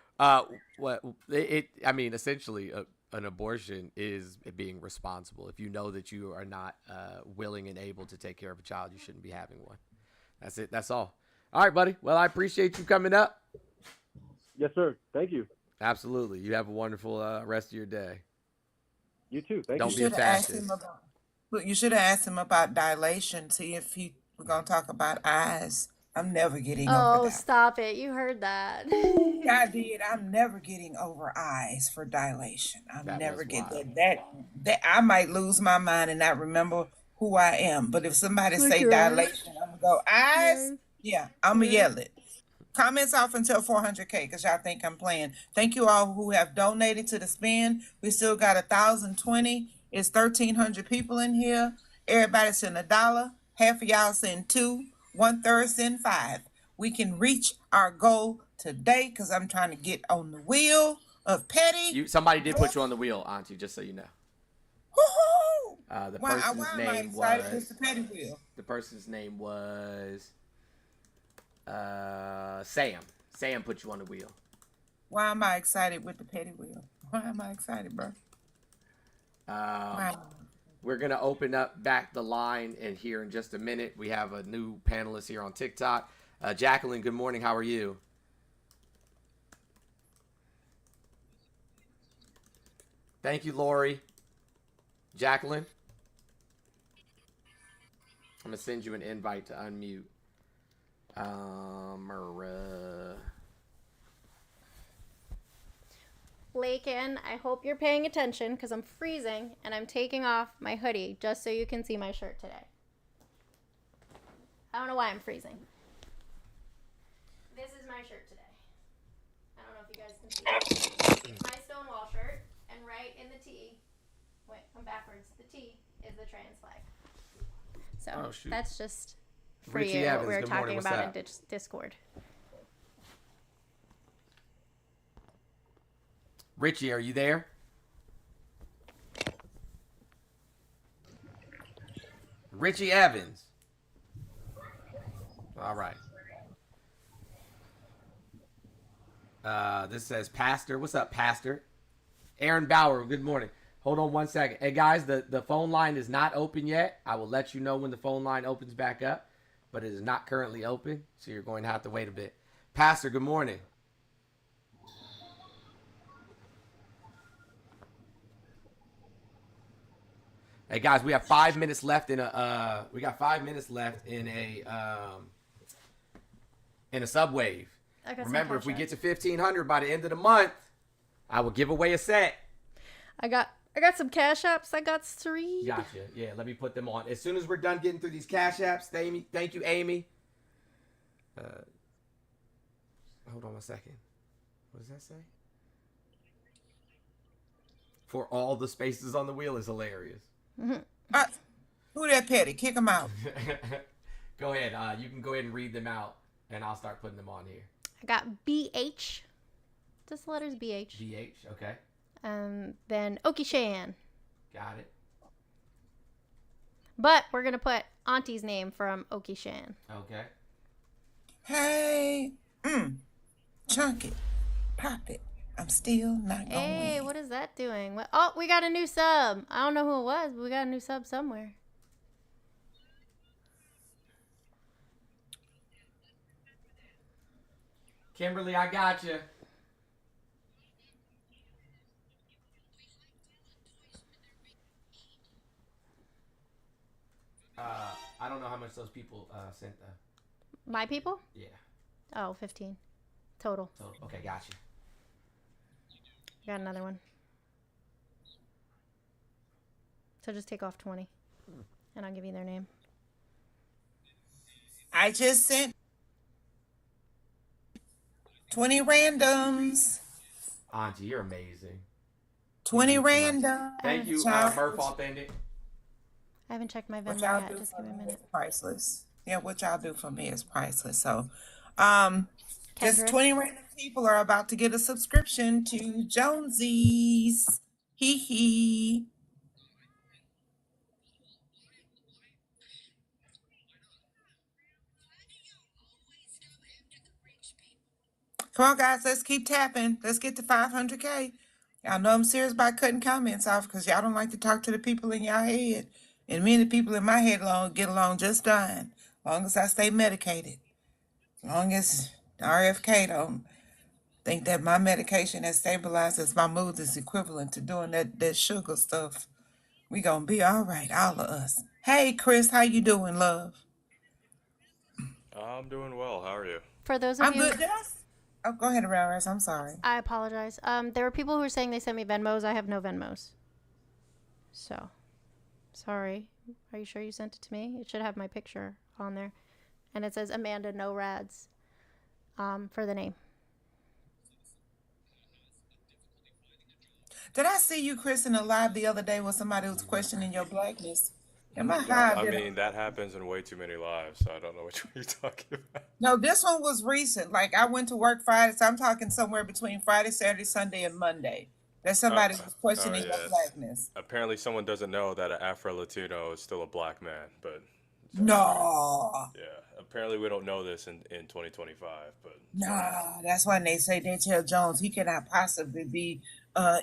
essentially, an abortion is being responsible. If you know that you are not willing and able to take care of a child, you shouldn't be having one. That's it. That's all. All right, buddy. Well, I appreciate you coming up. Yes, sir. Thank you. Absolutely. You have a wonderful rest of your day. You too. Thank you. Don't be a fascist. You should have asked him about dilation. See if we're going to talk about eyes. I'm never getting over that. Oh, stop it. You heard that. I did. I'm never getting over eyes for dilation. I'm never getting that. I might lose my mind and not remember who I am. But if somebody say dilation, I'm going to go, eyes? Yeah, I'm going to yell it. Comments off until 400K because y'all think I'm playing. Thank you all who have donated to the spin. We still got 1,020. It's 1,300 people in here. Everybody send $1. Half of y'all send $2. 1/3 send $5. We can reach our goal today because I'm trying to get on the wheel of petty. Somebody did put you on the wheel, Auntie, just so you know. Woohoo! The person's name was Mr. Petty Wheel? The person's name was Sam. Sam put you on the wheel. Why am I excited with the petty wheel? Why am I excited, bro? We're going to open up back the line in here in just a minute. We have a new panelist here on TikTok. Jacqueline, good morning. How are you? Thank you, Lori. Jacqueline? I'm going to send you an invite to unmute. Lakin, I hope you're paying attention because I'm freezing and I'm taking off my hoodie just so you can see my shirt today. I don't know why I'm freezing. This is my shirt today. I don't know if you guys can see it. It's my Stonewall shirt, and right in the T, wait, come backwards, the T is the trans flag. So that's just for Richie you Evans, what we were good talking morning. What's about up? in Discord. Richie, are you there? Richie Evans. All right. This says Pastor. What's up, Pastor? Aaron Bauer, good morning. Hold on one second. Hey, guys, the phone line is not open yet. I will let you know when the phone line opens back up, but it is not currently open, so you're going to have to wait a bit. Pastor, good morning. Hey guys, we have 5 minutes left in a subwave. Remember, if we get to 1,500 by the end of the month, I will give away a set. I got some cash apps. I got 3. Gotcha. Yeah, let me put them on. As soon as we're done getting through these cash apps, thank you, Amy. Hold on a second. What does that say? for all the spaces on the wheel is hilarious. Who that petty? Kick him out. Go ahead. You can go ahead and read them out, and I'll start putting them on here. I got BH. Just the letters BH. BH, okay. Then Oki-Shan. Got it. But we're going to put Auntie's name from Oki-Shan. Okay. Hey. Chunk it. Pop it. I'm still not going. Hey, what is that doing? Oh, we got a new sub. I don't know who it was, but we got a new sub somewhere. Kimberly, I got you. I don't know how much those people sent though. My people? Yeah. Oh, 15. Total. Okay, gotcha. Got another one. So just take off 20. And I'll give you their name. I just sent 20 randoms. Auntie, you're amazing. 20 randoms. Thank you, Murph Authentic. I haven't checked my Venmo yet. Just give me a minute. Priceless. Yeah, what y'all do for me is priceless. So, just 20 random people are about to get a subscription to Jonesy's. Hee hee. Come on, guys, let's keep tapping. Let's get to 500K. Y'all know I'm serious about cutting comments off because y'all don't like to talk to the people in y'all head. And me and the people in my head get along just fine. As long as I stay medicated. As long as RFK don't think that my medication that stabilizes my mood is equivalent to doing that sugar stuff. We gonna be all right, all of us. Hey, Chris, how you doing, love? I'm doing well. How are you? For those of you... I'm good. Oh, go ahead, Rose. I'm sorry. I apologize. There were people who were saying they sent me Venmos. I have no Venmos. So, sorry. Are you sure you sent it to me? It should have my picture on there. And it says Amanda No Rads for the name. Did I see you, Chris, in a live the other day with somebody who was questioning your blackness? Am I high? I mean, that happens in way too many lives, so I don't know which one you're talking about. No, this one was recent. Like, I went to work Friday, so I'm talking somewhere between Friday, Saturday, Sunday, and Monday. That somebody was questioning your blackness. Apparently, someone doesn't know that an Afro-Latino is still a black man, but... No. Yeah, apparently we don't know this in 2025, but... No, that's why they say they tell Jones he cannot possibly be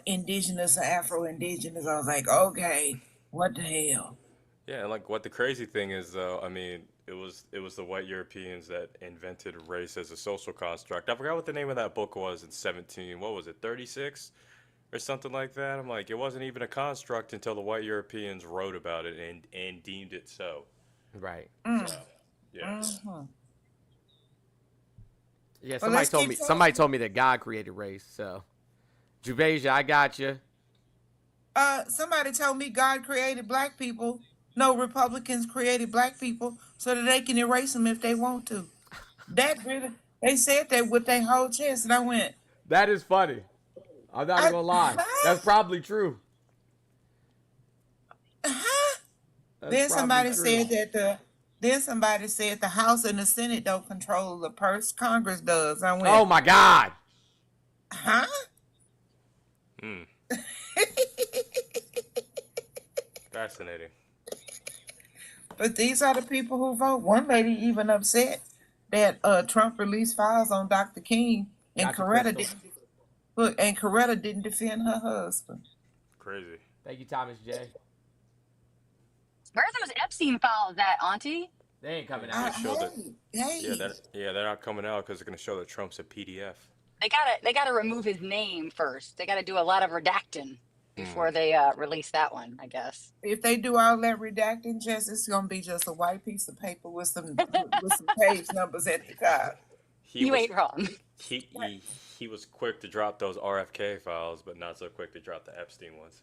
indigenous or Afro-indigenous. I was like, okay, what the hell? Yeah, and like what the crazy thing is, though, I mean, it was the white Europeans that invented race as a social construct. I forgot what the name of that book was in 36 or something like that. I'm like, it wasn't even a construct until the white Europeans wrote about it and deemed it so. Right. So, yeah. Yeah, somebody told me that God created race, so Juvasia, I got you. Somebody told me God created black people. No, Republicans created black people so that they can erase them if they want to. That really, they said that with their whole chest, and I went, that is funny. I'm not gonna lie. That's probably true. Then somebody said that the House and the Senate don't control the purse. Congress does. I went, oh my God. Huh? Fascinating. But these are the people who vote. One lady even upset that Trump released files on Dr. King, and Coretta didn't defend her husband. Crazy. Thank you, Thomas J. Where are those Epstein files at, Auntie? They ain't coming out. Yeah, they're not coming out because they're gonna show that Trump's a PDF. They gotta remove his name first. They gotta do a lot of redacting before they release that one, I guess. If they do all that redacting, it's gonna be just a white piece of paper with some page numbers at the top. You ain't wrong. He was quick to drop those RFK files, but not so quick to drop the Epstein ones.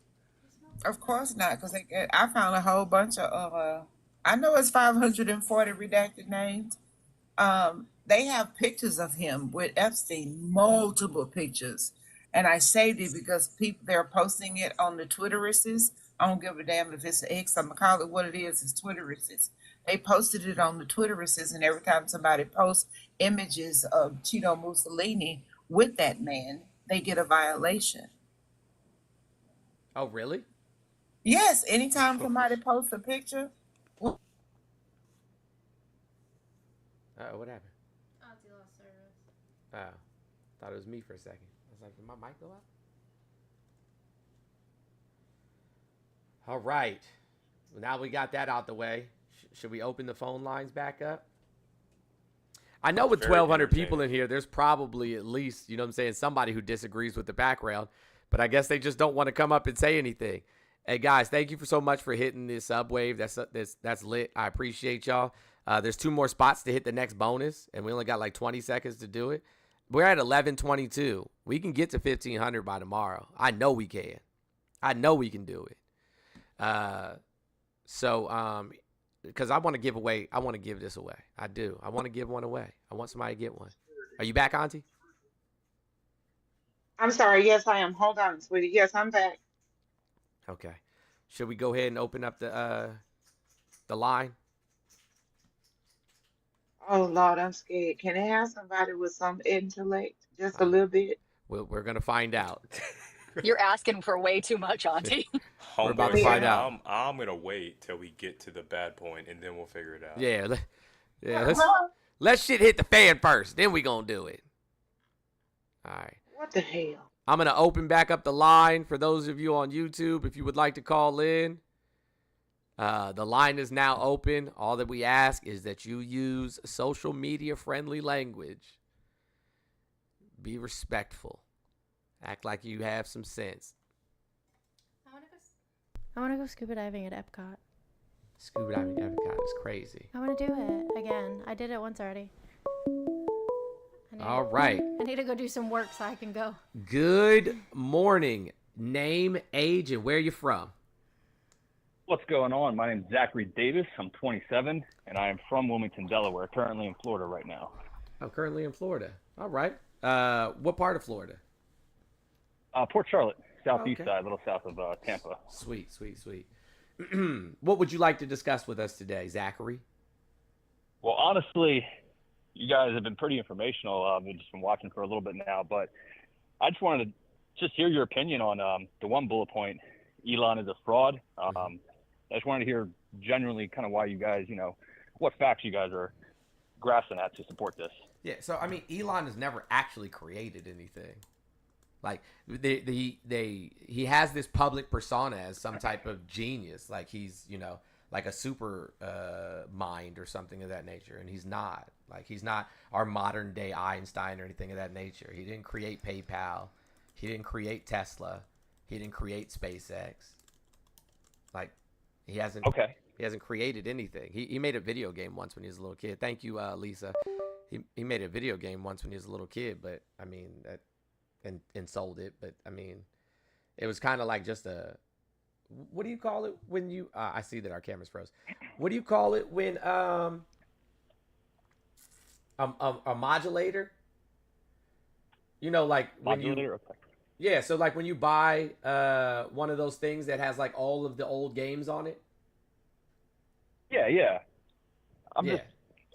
Of course not, because I found a whole bunch of I know it's 540 redacted names. They have pictures of him with Epstein, multiple pictures. and I saved it because they're posting it on the Twitterises. I don't give a damn if it's X. I'm gonna call it what it is. It's Twitterises. They posted it on the Twitterises, and every time somebody posts images of Cheeto Mussolini with that man, they get a violation. Oh, really? Yes. Anytime somebody posts a picture. What happened? Auntie lost service. Oh, thought it was me for a second. I was like, did my mic go out? All right. Well, now we got that out the way. Should we open the phone lines back up? I know with 1,200 people in here, there's probably at least, you know what I'm saying, somebody who disagrees with the background, but I guess they just don't want to come up and say anything. Hey, guys, thank you so much for hitting this subwave. That's lit. I appreciate y'all. There's 2 more spots to hit the next bonus, and we only got like 20 seconds to do it. We're at 11:22. We can get to 1,500 by tomorrow. I know we can. I know we can do it. Because I want to give this away. I do. I want to give one away. I want somebody to get one. Are you back, Auntie? I'm sorry. Yes, I am. Hold on, sweetie. Yes, I'm back. Okay. Should we go ahead and open up the line? Oh, Lord, I'm scared. Can I have somebody with some intellect? Just a little bit? We're going to find out. You're asking for way too much, Auntie. We're about to find out. I'm going to wait till we get to the bad point, and then we'll figure it out. Yeah. Let's shit hit the fan first. Then we going to do it. All right. What the hell? I'm going to open back up the line for those of you on YouTube. If you would like to call in, the line is now open. All that we ask is that you use social media friendly language. Be respectful. Act like you have some sense. I want to go scuba diving at Epcot. Scuba diving at Epcot is crazy. I want to do it again. I did it once already. All right. I need to go do some work so I can go. Good morning. Name, age, and where you from? What's going on? My name's Zachary Davis. I'm 27, and I am from Wilmington, Delaware, currently in Florida right now. I'm currently in Florida. All right. What part of Florida? Port Charlotte, southeast side, a little south of Tampa. Sweet. What would you like to discuss with us today, Zachary? Well, honestly, you guys have been pretty informational. I've just been watching for a little bit now, but I just wanted to just hear your opinion on the one bullet point, Elon is a fraud. I just wanted to hear genuinely kind of why you guys, what facts you guys are grasping at to support this. Yeah, so, I mean, Elon has never actually created anything. Like, he has this public persona as some type of genius. Like, he's, like a super mind or something of that nature. And he's not. Like, he's not our modern day Einstein or anything of that nature. He didn't create PayPal. He didn't create Tesla. He didn't create SpaceX. Like, he hasn't created anything. He made a video game once when he was a little kid. Thank you, Lisa. He made a video game once when he was a little kid, but I mean that and sold it. But I mean, it was kind of like just what do you call it when you? I see that our camera's froze. What do you call it when a modulator? Like when modulator? Okay. Yeah, so like when you buy one of those things that has like all of the old games on it. Yeah.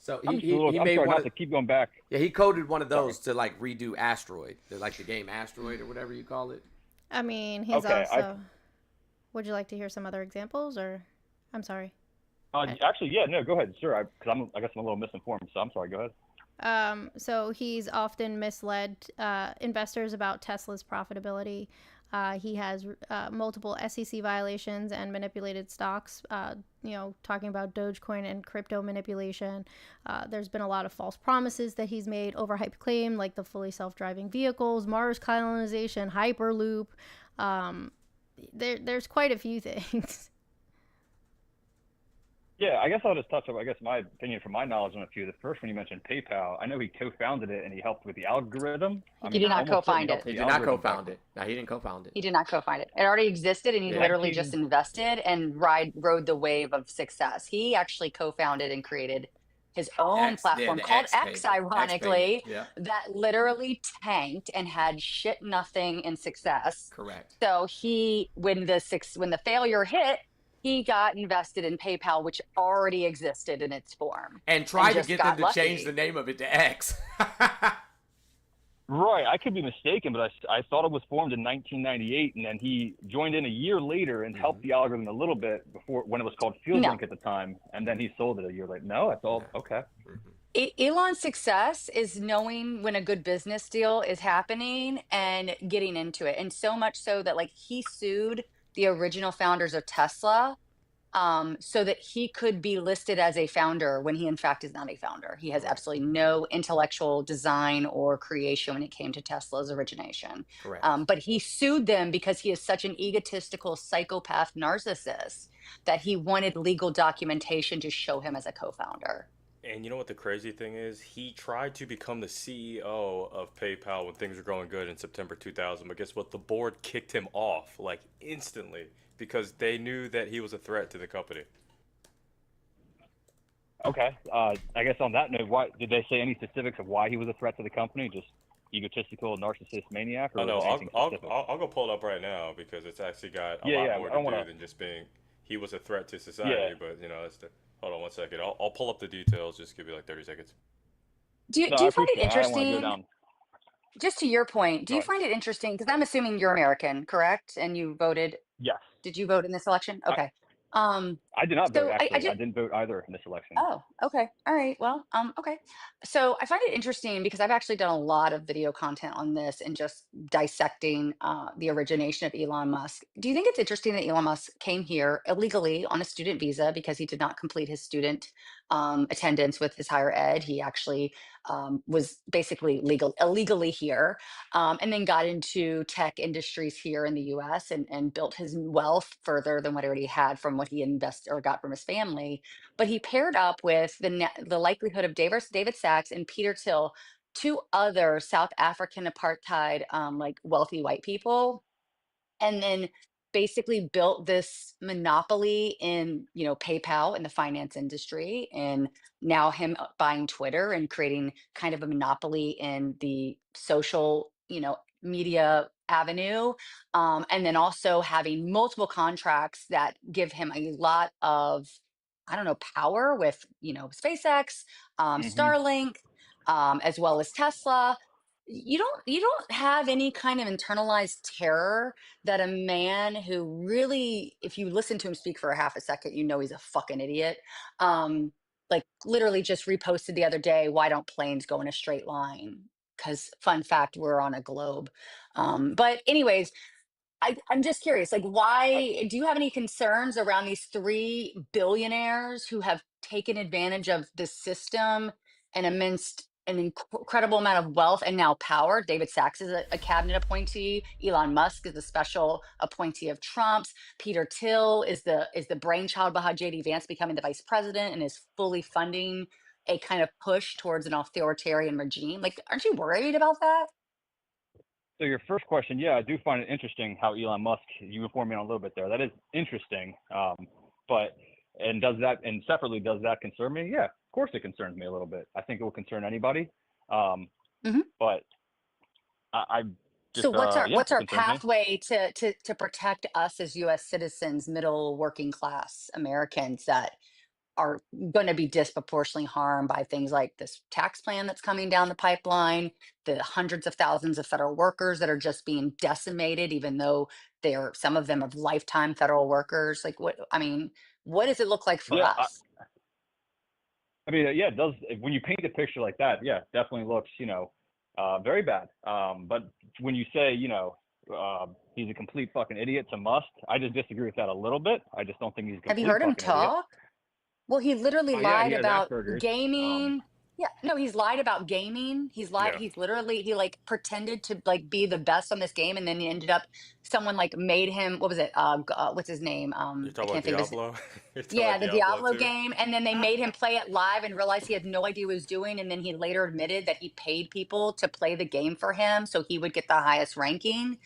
So I'm made sorry one not to keep going back. Yeah, he coded one of those to like redo Asteroid, like the game Asteroid or whatever you call it. I mean, he's also. Would you like to hear some other examples, or? I'm sorry. Actually, yeah, no, go ahead, sure. I guess I'm a little misinformed, so I'm sorry. Go ahead. So he's often misled investors about Tesla's profitability. He has multiple SEC violations and manipulated stocks, talking about Dogecoin and crypto manipulation. There's been a lot of false promises that he's made, overhyped claim like the fully self-driving vehicles, Mars colonization, Hyperloop. There's quite a few things. Yeah, I guess I'll just touch on, my opinion from my knowledge on a few. The first one you mentioned, PayPal. I know he co-founded it and he helped with the algorithm. He did not co-found it. He did not co-found it. No, he didn't co-found it. He did not co-found it. It already existed, and he literally just invested and rode the wave of success. He actually co-founded and created his own platform The called X X, payment. X payment. ironically, Yeah. that literally tanked and had shit nothing in success. Correct. So when the failure hit, he got invested in PayPal, which already existed in its form, And tried to just get them got to change lucky. the name of it to X. Right, I could be mistaken, but I thought it was formed in 1998, and then he joined in a year later and helped the algorithm a little bit before when it was called FieldLink at the time, and then he sold it a year later. No, that's all okay. Elon's success is knowing when a good business deal is happening and getting into it, and so much so that like he sued the original founders of Tesla so that he could be listed as a founder when he in fact is not a founder. He has absolutely no intellectual design or creation when it came to Tesla's origination. Correct. But he sued them because he is such an egotistical psychopath narcissist that he wanted legal documentation to show him as a co-founder. And you know what the crazy thing is? He tried to become the CEO of PayPal when things were going good in September 2000, but guess what? The board kicked him off like instantly because they knew that he was a threat to the company. Okay. I guess on that note, why did they say any specifics of why he was a threat to the company? Just egotistical, narcissist maniac? Or Oh no, anything I'll go pull it up right now because it's actually got a lot more to do than just being he was a threat to society. But you know, hold on one second. I'll pull up the details. Just give you like 30 seconds. Do you find it interesting? Go just to your point, do you find it interesting? Because I'm assuming you're American, correct? And you voted. Yes. Did you vote in this election? Okay. I did not vote, so actually. I didn't vote either in this election. Oh, okay. All right. Well, okay. So I find it interesting because I've actually done a lot of video content on this and just dissecting the origination of Elon Musk. Do you think it's interesting that Elon Musk came here illegally on a student visa because he did not complete his student attendance with his higher ed? He actually was basically illegally here, and then got into tech industries here in the US and built his wealth further than what he already had from what he invested or got from his family. But he paired up with the likelihood of David Sachs and Peter Thiel, two other South African apartheid like wealthy white people, and then basically built this monopoly in PayPal in the finance industry, and now him buying Twitter and creating kind of a monopoly in the social media avenue, and then also having multiple contracts that give him a lot of power with SpaceX, Starlink, as well as Tesla. You don't have any kind of internalized terror that a man who really, if you listen to him speak for a half a second, he's a fucking idiot. Like literally just reposted the other day, why don't planes go in a straight line? Because fun fact, we're on a globe. But anyways, I'm just curious, like, why do you have any concerns around these three billionaires who have taken advantage of this system and amassed an incredible amount of wealth and now power? David Sachs is a cabinet appointee. Elon Musk is a special appointee of Trump's. Peter Thiel is the brainchild behind JD Vance becoming the vice president and is fully funding a kind of push towards an authoritarian regime. Like, aren't you worried about that? So your first question, yeah, I do find it interesting how Elon Musk, you informed me on a little bit there. That is interesting. Separately, does that concern me? Yeah, of course it concerns me a little bit. I think it will concern anybody. But I just, so what's our pathway me. to protect us as U.S. citizens, middle working class Americans that are going to be disproportionately harmed by things like this tax plan that's coming down the pipeline, the hundreds of thousands of federal workers that are just being decimated, even though some of them are lifetime federal workers? Like, what does it look like for us? It does. When you paint a picture like that, yeah, definitely looks, very bad. But when you say, he's a complete fucking idiot to Musk, I just disagree with that a little bit. I just don't think he's a complete Have you heard him talk? Idiot. Well, he literally lied about Asperger's. gaming. He's lied about gaming. He's lied. He's literally, he like pretended to like be the best on this game, and then he ended up, someone like made him, what was it? What's his name? You're talking about Diablo? You're talking Yeah, about the Diablo Diablo 2? game, and then they made him play it live and realized he had no idea what he was doing, and then he later admitted that he paid people to play the game for him so he would get the highest ranking.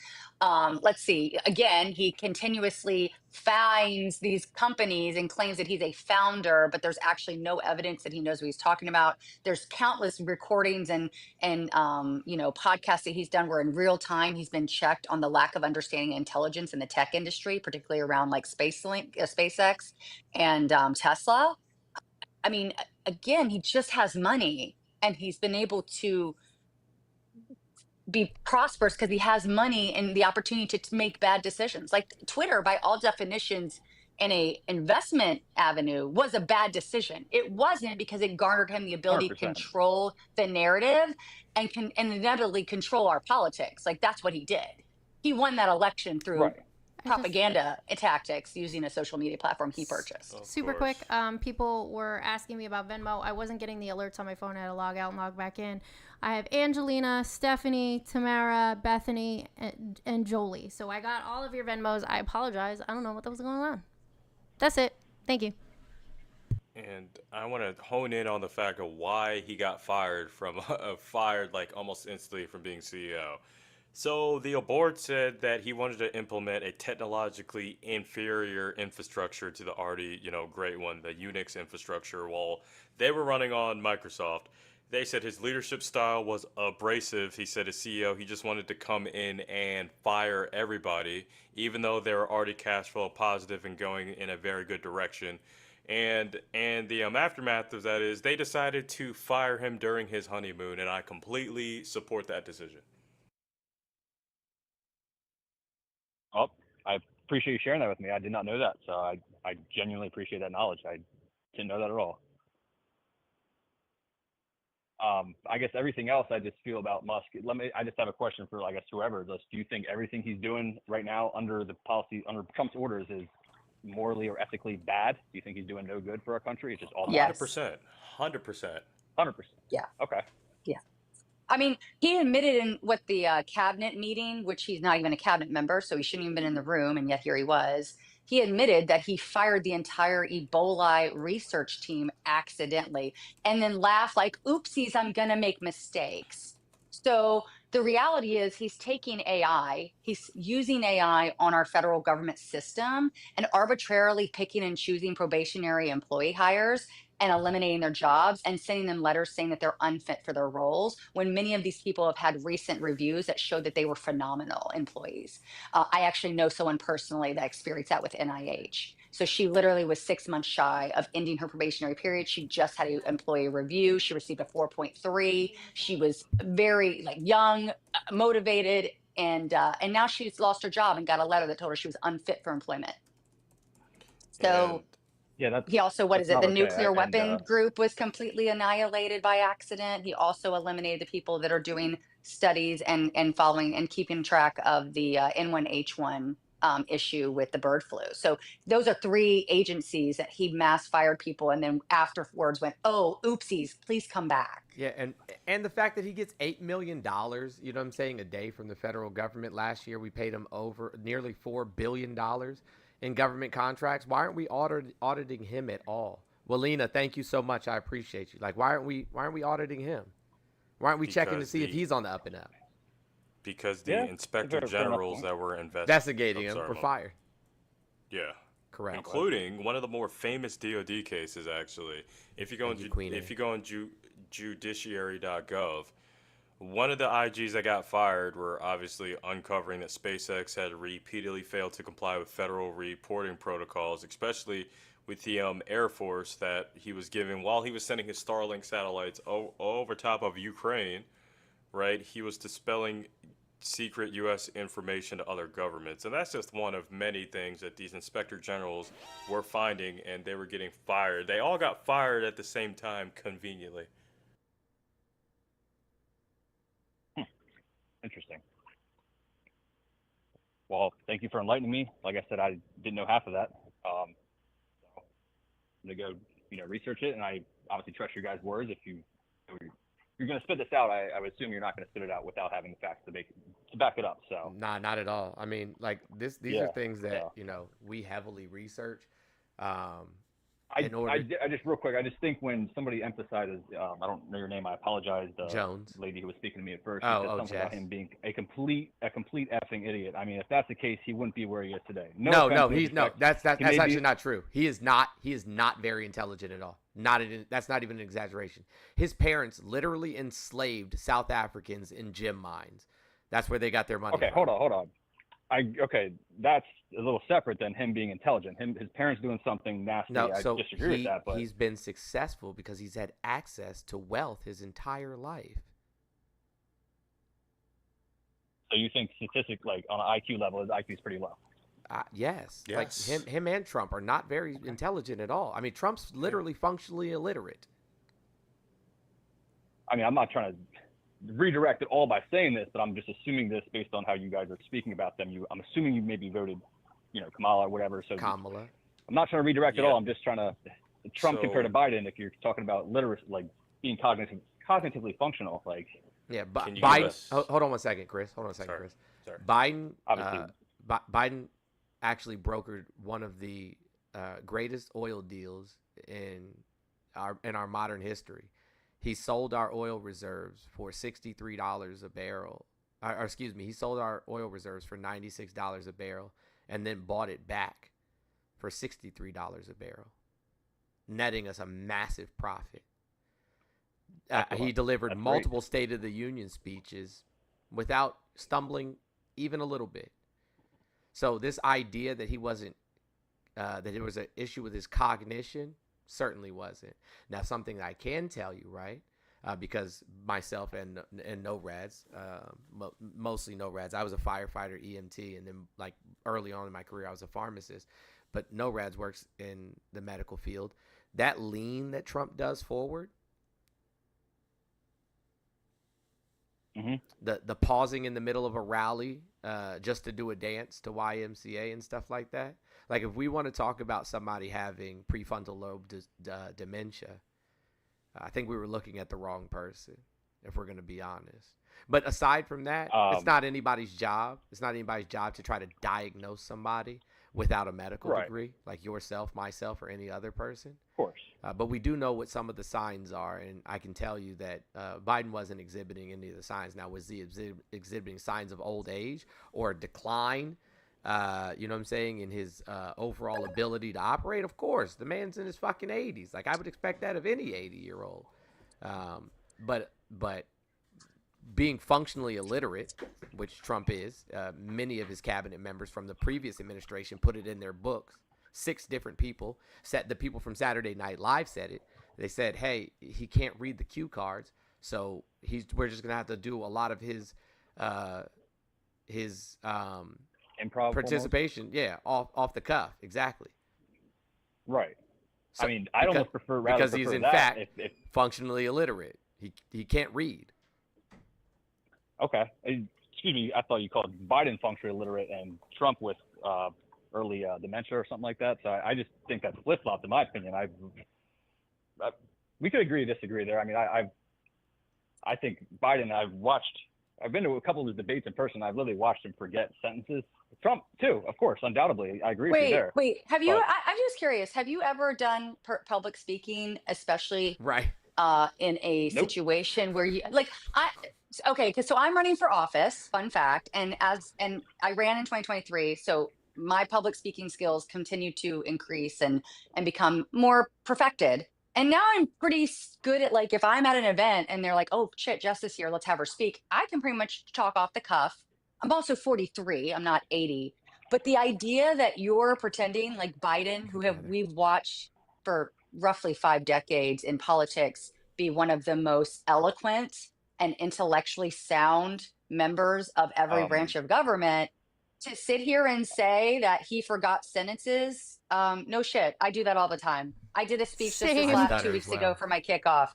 Let's see. Again, he continuously finds these companies and claims that he's a founder, but there's actually no evidence that he knows what he's talking about. There's countless recordings and podcasts that he's done where in real time he's been checked on the lack of understanding and intelligence in the tech industry, particularly around like SpaceX and Tesla. I mean, again, he just has money and he's been able to be prosperous because he has money and the opportunity to make bad decisions. Like Twitter, by all definitions, in a investment avenue was a bad decision. It wasn't because it garnered him the ability to 100%. control the narrative and inevitably control our politics. Like that's what he did. He won that election through Right. propaganda tactics using a social media platform he purchased. Super quick, people were asking me about Venmo. I wasn't getting the alerts on my phone. I had to log out and log back in. I have Angelina, Stephanie, Tamara, Bethany, and Jolie. So I got all of your Venmos. I apologize. I don't know what was going on. That's it. Thank you. And I want to hone in on the fact of why he got fired like almost instantly from being CEO. So the board said that he wanted to implement a technologically inferior infrastructure to the already, great one, the Unix infrastructure, while they were running on Microsoft. They said his leadership style was abrasive. He said as CEO, he just wanted to come in and fire everybody, even though they were already cash flow positive and going in a very good direction. And the aftermath of that is they decided to fire him during his honeymoon, and I completely support that decision. Oh, I appreciate you sharing that with me. I did not know that, so I genuinely appreciate that knowledge. I didn't know that at all. I guess everything else I just feel about Musk. I just have a question for, I guess, whoever. Do you think everything he's doing right now under the policy, under Trump's orders, is morally or ethically bad? Do you think he's doing no good for our country? It's just all bad? 100%. 100%. 100%. Yeah. Okay. Yeah. I mean, he admitted in the cabinet meeting, which he's not even a cabinet member, so he shouldn't even been in the room, and yet here he was. He admitted that he fired the entire Ebola research team accidentally and then laughed like, oopsies, I'm going to make mistakes. So the reality is he's taking AI, he's using AI on our federal government system and arbitrarily picking and choosing probationary employee hires and eliminating their jobs and sending them letters saying that they're unfit for their roles when many of these people have had recent reviews that showed that they were phenomenal employees. I actually know someone personally that experienced that with NIH. So she literally was 6 months shy of ending her probationary period. She just had an employee review. She received a 4.3. She was very young, motivated, and now she's lost her job and got a letter that told her she was unfit for employment. So yeah, he also, that's the okay. nuclear weapon group was completely annihilated by accident. He also eliminated the people that are doing studies and following and keeping track of the N1H1 issue with the bird flu. So those are 3 agencies that he mass fired people and then afterwards went, oh, oopsies, please come back. Yeah, and the fact that he gets $8 million, a day from the federal government. Last year we paid him over nearly $4 billion in government contracts. Why aren't we auditing him at all? Walina, thank you so much. I appreciate you. Why aren't we auditing him? Why aren't we checking to see if he's on the up and up? Because the inspector generals that were investigating him were fired. Yeah. Correct. Including one of the more famous DOD cases, actually. If you go on judiciary.gov, one of the IGs that got fired were obviously uncovering that SpaceX had repeatedly failed to comply with federal reporting protocols, especially with the Air Force that he was giving while he was sending his Starlink satellites over top of Ukraine, right? He was dispelling secret U.S. information to other governments. And that's just one of many things that these inspector generals were finding, and they were getting fired. They all got fired at the same time, conveniently. Interesting. Well, thank you for enlightening me. Like I said, I didn't know half of that. So I'm gonna go, research it, and I obviously trust your guys' words. If you're gonna spit this out, I would assume you're not gonna spit it out without having the facts to back it up. So Nah, not at all. I mean, these are things that we heavily research. I just real quick, I just think when somebody emphasizes, I don't know your name, I apologize. The Jones. lady who was speaking to me at first, she said something about him being a complete effing idiot. I mean, if that's the case, he wouldn't be where he is today. No, that's actually not true. He is not very intelligent at all. That's not even an exaggeration. His parents literally enslaved South Africans in gem mines. That's where they got their money. Okay, from. hold on. That's a little separate than him being intelligent. His parents doing something nasty. No, I so disagree with that. But he's been successful because he's had access to wealth his entire life. So you think statistic, like on an IQ level, his IQ is pretty low? Yes. Like him and Trump are not very intelligent at all. I mean, Trump's literally functionally illiterate. I mean, I'm not trying to redirect it all by saying this, but I'm just assuming this based on how you guys are speaking about them. I'm assuming you maybe voted, Kamala or whatever. So Kamala. I'm not trying to redirect it all. I'm just trying to Trump compared to Biden. If you're talking about literacy, like being cognitively functional, like Biden. Hold on one second, Chris. Chris. Sorry. Biden. Biden actually brokered one of the greatest oil deals in our modern history. He sold our oil reserves for $63 a barrel. He sold our oil reserves for $96 a barrel and then bought it back for $63 a barrel, netting us a massive profit. He delivered multiple State of the Union speeches without stumbling even a little bit. So this idea that he wasn't, that there was an issue with his cognition, certainly wasn't. Now, something I can tell you, right? Because myself and NORADs, mostly NORADs. I was a firefighter, EMT, and then like early on in my career, I was a pharmacist. But NORADs works in the medical field. That lean that Trump does forward, the pausing in the middle of a rally just to do a dance to YMCA and stuff like that. Like if we want to talk about somebody having prefrontal lobe dementia, I think we were looking at the wrong person, if we're going to be honest. But aside from that, it's not anybody's job. It's not anybody's job to try to diagnose somebody without a medical degree, like yourself, myself, or any other person. Of course. But we do know what some of the signs are, and I can tell you that Biden wasn't exhibiting any of the signs. Now, was he exhibiting signs of old age or a decline, you know what I'm saying, in his overall ability to operate? Of course. The man's in his fucking 80s. Like, I would expect that of any 80-year-old. But being functionally illiterate, which Trump is, many of his cabinet members from the previous administration put it in their books. 6 different people the people from Saturday Night Live said it. They said, hey, he can't read the cue cards, so we're just gonna have to do a lot of his improv participation, off the cuff, exactly. Right. So, I mean, I'd almost prefer because he's in fact functionally illiterate. He can't read. Okay. Excuse me. I thought you called Biden functionally illiterate and Trump with early dementia or something like that. So I just think that's flip-flopped in my opinion. We could agree to disagree there. I mean, I think Biden, I've been to a couple of his debates in person. I've literally watched him forget sentences. Trump too, of course, undoubtedly. I agree with you there. Wait, have you, I'm just curious, have you ever done public speaking, especially in a situation where you, okay, because so I'm running for office, fun fact, and I ran in 2023, so my public speaking skills continue to increase and become more perfected. And now I'm pretty good at, like, if I'm at an event and they're like, oh shit, Jess is here, let's have her speak, I can pretty much talk off the cuff. I'm also 43, I'm not 80. But the idea that you're pretending like Biden, we've watched for roughly 5 decades in politics, be one of the most eloquent and intellectually sound members of every branch of government, to sit here and say that he forgot sentences, no shit. I do that all the time. I did a speech just this last 2 weeks ago for my kickoff,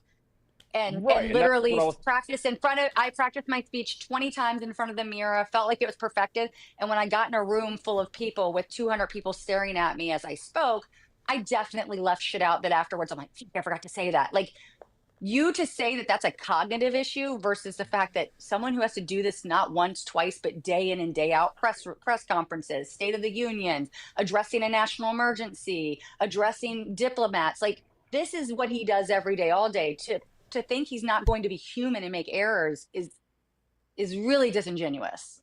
and literally I practiced my speech 20 times in front of the mirror. I felt like it was perfected. And when I got in a room full of people with 200 people staring at me as I spoke, I definitely left shit out that afterwards I'm like, I forgot to say that. Like, you to say that that's a cognitive issue versus the fact that someone who has to do this not once, twice, but day in and day out, press conferences, State of the Union, addressing a national emergency, addressing diplomats, like this is what he does every day, all day. To think he's not going to be human and make errors is really disingenuous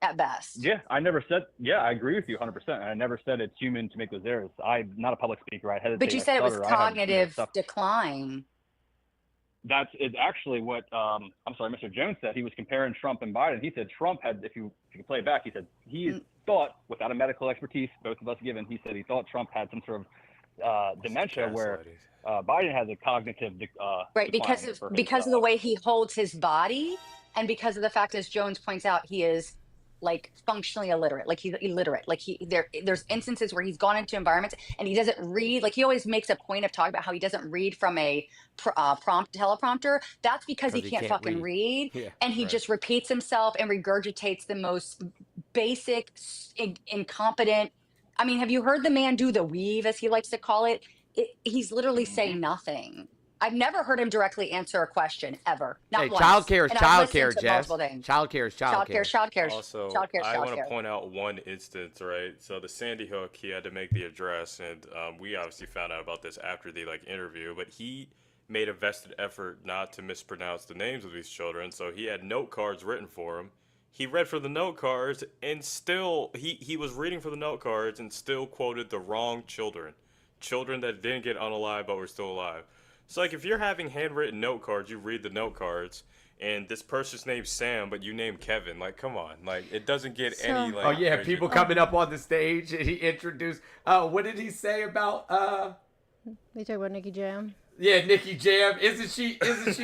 at best. Yeah, I never said. Yeah, I agree with you 100%. I never said it's human to make those errors. I'm not a public speaker. I hesitate. But you said it was I have, cognitive decline. That's actually what I'm sorry, Mr. Jones said. He was comparing Trump and Biden. He said Trump had, if you play it back, he said he thought, without a medical expertise, both of us given, he said he thought Trump had some sort of dementia, where Biden has a cognitive right, because of the way he holds his body, and because of the fact, as Jones points out, he is like functionally illiterate, like he's illiterate, like there's instances where he's gone into environments and he doesn't read, like he always makes a point of talking about how he doesn't read from a teleprompter. That's because he can't fucking read. Yeah, and he just repeats himself and regurgitates the most basic, incompetent. I mean, have you heard the man do the weave, as he likes to call it? He's literally saying nothing. I've never heard him directly answer a question ever. Not once. Childcare is childcare, Jess. Childcare is childcare. Also, I want to point out one instance, right? So the Sandy Hook, he had to make the address, and we obviously found out about this after the interview. But he made a vested effort not to mispronounce the names of these children, so he had note cards written for him. He read from the note cards, and still he was reading from the note cards and still quoted the wrong children that didn't get unalive but were still alive. So, like, if you're having handwritten note cards, you read the note cards, and this person's name's Sam, but you name Kevin. Like, come on. Like, it doesn't get any, like... Oh, yeah, people coming up on the stage, and he introduced... what did he say about... We talk about Nikki Jam. Yeah, Nikki Jam. Isn't she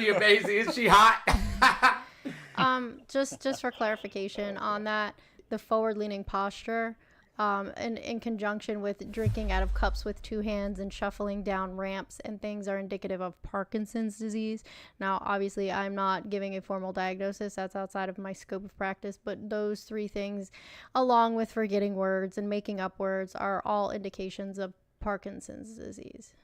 amazing? Isn't she hot? Just for clarification on that, the forward-leaning posture... in conjunction with drinking out of cups with two hands and shuffling down ramps and things are indicative of Parkinson's disease. Now, obviously, I'm not giving a formal diagnosis. That's outside of my scope of practice. But those three things, along with forgetting words and making up words, are all indications of Parkinson's disease.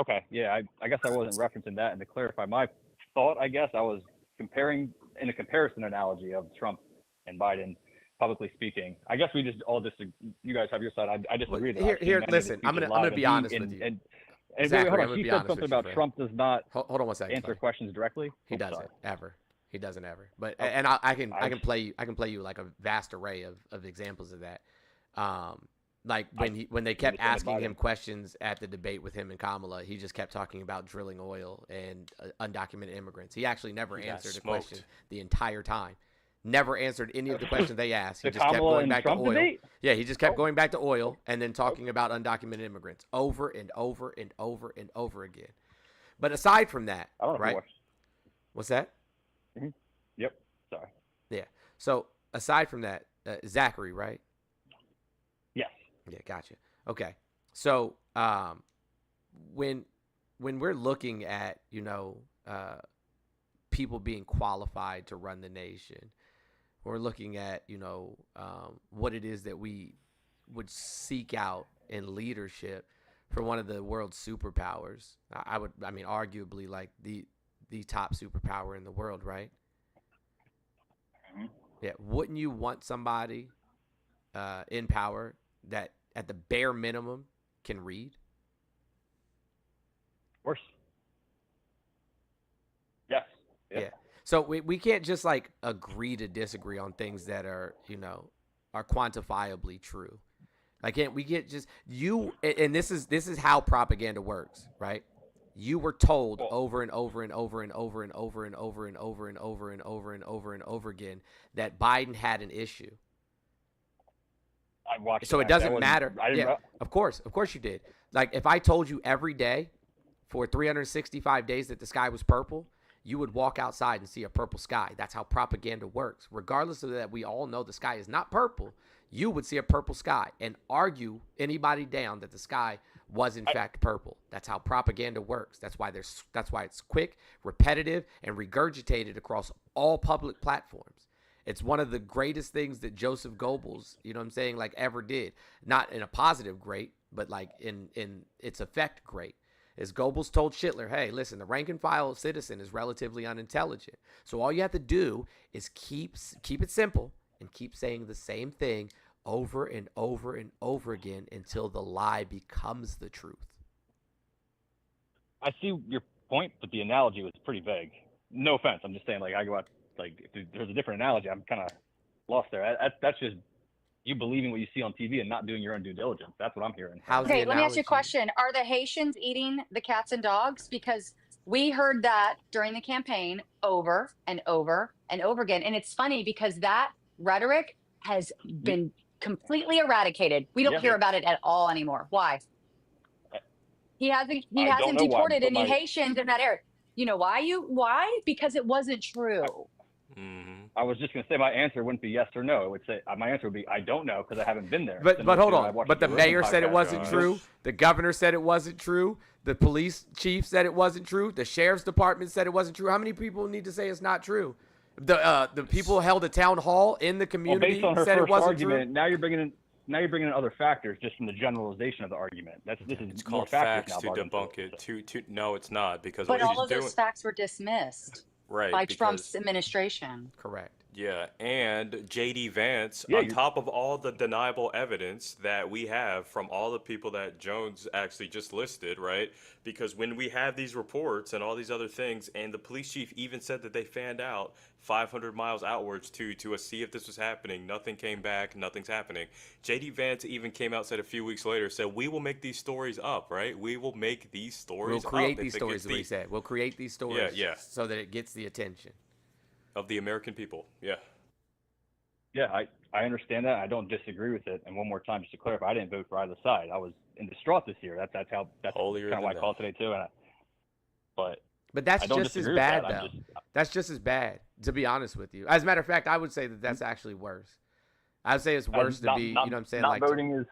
Okay, yeah, I guess I wasn't referencing that. And to clarify my thought, I guess I was comparing, in a comparison analogy of Trump and Biden, publicly speaking. I guess we just all disagree. You guys have your side. I disagree. Here, listen. I'm gonna be honest with you. And Zachary, hold on. She said something about Trump does not hold on one second, answer questions directly. He doesn't ever. He doesn't ever. But and I can play you like a vast array of examples of that. Like when they kept asking him questions at the debate with him and Kamala, he just kept talking about drilling oil and undocumented immigrants. He actually never answered a question the entire time. Never answered any of the questions they asked. He just kept going back to oil. Debate? Yeah, he just kept going back to oil and then talking about undocumented immigrants over and over and over and over again. But aside from that, right? What's that? Mm-hmm. Yep. Sorry. Yeah. So aside from that, Zachary, right? Yes. Yeah, gotcha. Okay. So when we're looking at, people being qualified to run the nation, we're looking at, what it is that we would seek out in leadership for one of the world's superpowers. I mean, arguably like the top superpower in the world, right? Mm-hmm. Yeah. Wouldn't you want somebody in power that at the bare minimum can read? Of course. Yes. Yeah. So we can't just like agree to disagree on things that are, are quantifiably true. Like we can't just and this is how propaganda works, right? You were told over and over and over and over and over and over and over and over and over and over and over again that Biden had an issue. I watched. So it doesn't matter. Yeah, of course you did. Like if I told you every day for 365 days that the sky was purple, you would walk outside and see a purple sky. That's how propaganda works. Regardless of that, we all know the sky is not purple. You would see a purple sky and argue anybody down that the sky was in fact purple. That's how propaganda works. That's why it's quick, repetitive, and regurgitated across all public platforms. It's one of the greatest things that Joseph Goebbels, like ever did. Not in a positive great, but like in its effect great. is Goebbels told Hitler, hey, listen, the rank and file citizen is relatively unintelligent. So all you have to do is keep it simple and keep saying the same thing over and over and over again until the lie becomes the truth. I see your point, but the analogy was pretty vague. No offense. I'm just saying, like, I go out, like, if there's a different analogy, I'm kind of lost there. That's just you believing what you see on TV and not doing your own due diligence. That's what I'm hearing. Okay, let me ask you a question. Are the Haitians eating the cats and dogs? Because we heard that during the campaign over and over and over again. And it's funny because that rhetoric has been completely eradicated. We don't hear about it at all anymore. Why? He hasn't deported any Haitians in that area. You know why? Why? Because it wasn't true. I was just going to say my answer wouldn't be yes or no. It would say my answer would be I don't know because I haven't been there. But hold on. But the mayor said it wasn't true. The governor said it wasn't true. The police chief said it wasn't true. The sheriff's department said it wasn't true. How many people need to say it's not true? The people held a town hall in the community said it wasn't true. Now you're bringing in other factors just from the generalization of the argument. It's called facts to debunk it. No, it's not, because but all of those facts were dismissed by Trump's administration. Correct. Yeah, and J.D. Vance, on top of all the deniable evidence that we have from all the people that Jones actually just listed, right? Because when we have these reports and all these other things, and the police chief even said that they fanned out 500 miles outwards to see if this was happening, nothing came back, nothing's happening. J.D. Vance even came out, said a few weeks later, said, we will make these stories up, right? We will make these stories up. We'll create these stories, is what he said. We'll create these stories so that it gets the attention of the American people. Yeah, I understand that. I don't disagree with it. And one more time, just to clarify, I didn't vote for either side. I was in distraught this year. That's kind of why I called today too. But that's just as bad, though. That's just as bad, to be honest with you. As a matter of fact, I would say that that's actually worse. I would say it's worse to be, you know what I'm saying? Not voting is.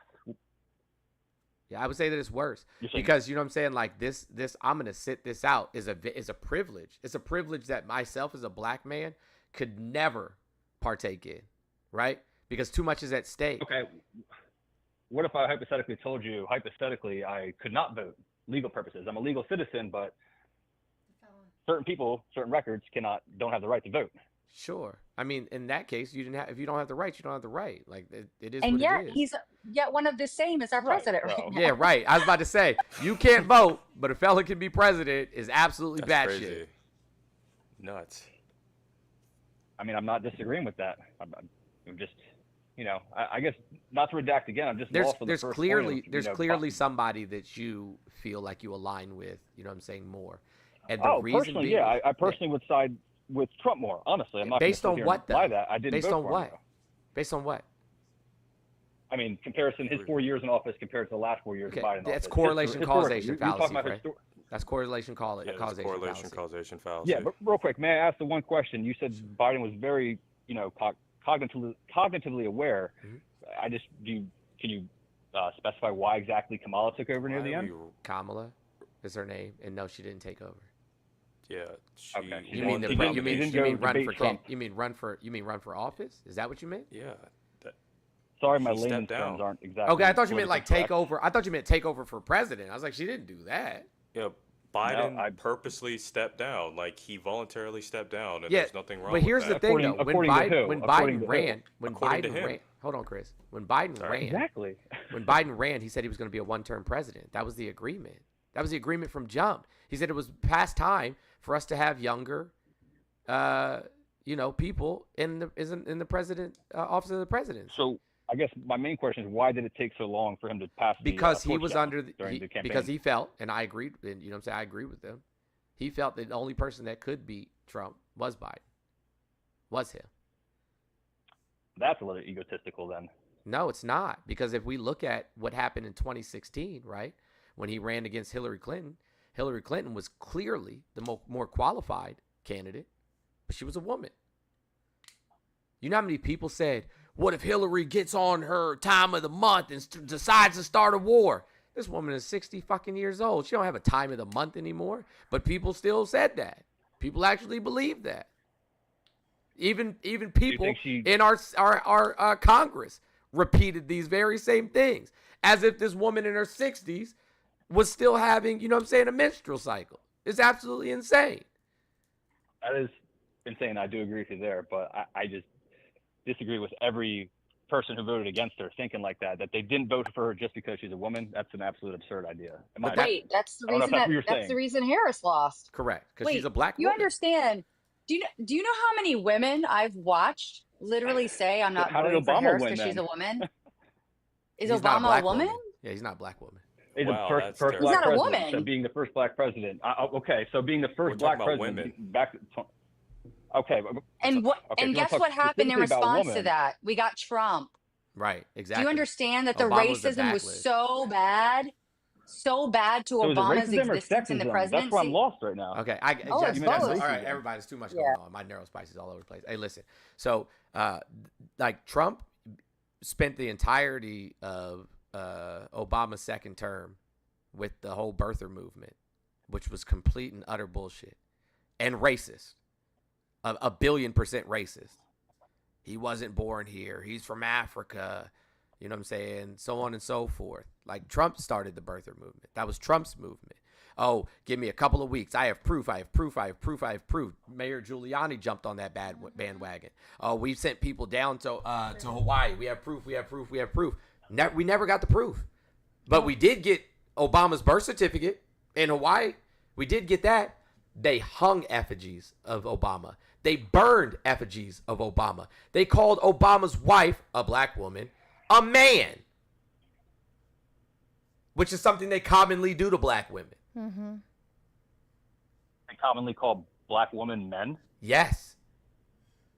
Yeah, I would say that it's worse because, you know what I'm saying, like this I'm going to sit this out is a privilege. It's a privilege that myself as a black man could never partake in, right? Because too much is at stake. Okay. What if I hypothetically told you, I could not vote, legal purposes? I'm a legal citizen, but certain people, certain records don't have the right to vote. Sure. I mean, in that case, if you don't have the right, you don't have the right. Like it is. And what yet it is. he's one of the same as our president right now. Yeah, right. I was about to say you can't vote, but a fella can be president is absolutely batshit. Nuts. I mean, I'm not disagreeing with that. I'm just, I guess not to redact again. I'm just there's clearly somebody that you feel like you align with. You know what I'm saying, more. And the reason personally, being, I personally would side with Trump more, honestly. I'm not based on what, though? That. I didn't based vote on for what? him, based on what? I mean, comparison his 4 years in office compared to the last 4 years of Biden. That's correlation causation fallacy, right? That's correlation causation fallacy. Yeah, but real quick, may I ask the one question? You said Biden was very, cognitively aware. Mm-hmm. Can you specify why exactly Kamala took over near the end? Kamala is her name, and no, she didn't take over. Yeah. Okay. You mean run for office? Is that what you meant? Yeah. Sorry, my layman's terms aren't exactly. Okay, I thought you meant like take over. I thought you meant take over for president. I was like, she didn't do that. Yeah, Biden purposely stepped down. Like he voluntarily stepped down, and there's nothing wrong with that. But here's the thing, though. When Biden ran, hold on, Chris. When Biden ran, he said he was going to be a one-term president. That was the agreement. That was the agreement from jump. He said it was past time for us to have younger, people in the president office of the president. So I guess my main question is, why did it take so long for him to pass? Because he was under the campaign. Because he felt, and I agreed, and I agree with him. He felt that the only person that could beat Trump was Biden. Was him. That's a little egotistical, then. No, it's not, because if we look at what happened in 2016, right, when he ran against Hillary Clinton was clearly the more qualified candidate, but she was a woman. You know how many people said, what if Hillary gets on her time of the month and decides to start a war? This woman is 60 fucking years old. She don't have a time of the month anymore, but people still said that. People actually believe that. Even people in our Congress repeated these very same things, as if this woman in her 60s was still having, you know what I'm saying, a menstrual cycle. It's absolutely insane. That is insane. I do agree with you there, but I just disagree with every person who voted against her thinking like that they didn't vote for her just because she's a woman. That's an absolute absurd idea. Wait, that's the reason that's the reason Harris lost. Correct, because she's a black woman. You understand? Do you know how many women I've watched literally say I'm not voting for Harris because she's a woman? Is Obama a woman? Yeah, he's not a black woman. He's the first black he's not president. a woman. So being the first black president. Okay, so being the first black president back. Okay. And and guess what happened in response to that? We got Trump. Right. Exactly. Do you understand that the racism was so bad to Obama's existence in the presidency? That's why I'm lost right now. Okay. All right. Everybody's too much going on. My neurospice is all over the place. Hey, listen. So, like Trump spent the entirety of Obama's second term with the whole birther movement, which was complete and utter bullshit and racist. A billion % racist. He wasn't born here. He's from Africa. You know what I'm saying? So on and so forth. Like Trump started the birther movement. That was Trump's movement. Oh, give me a couple of weeks. I have proof. Mayor Giuliani jumped on that bandwagon. Oh, we've sent people down to Hawaii. We have proof. We never got the proof. But we did get Obama's birth certificate in Hawaii. We did get that. They hung effigies of Obama. They burned effigies of Obama. They called Obama's wife, a black woman, a man, which is something they commonly do to black women. Mm-hmm. They commonly call black women men? Yes.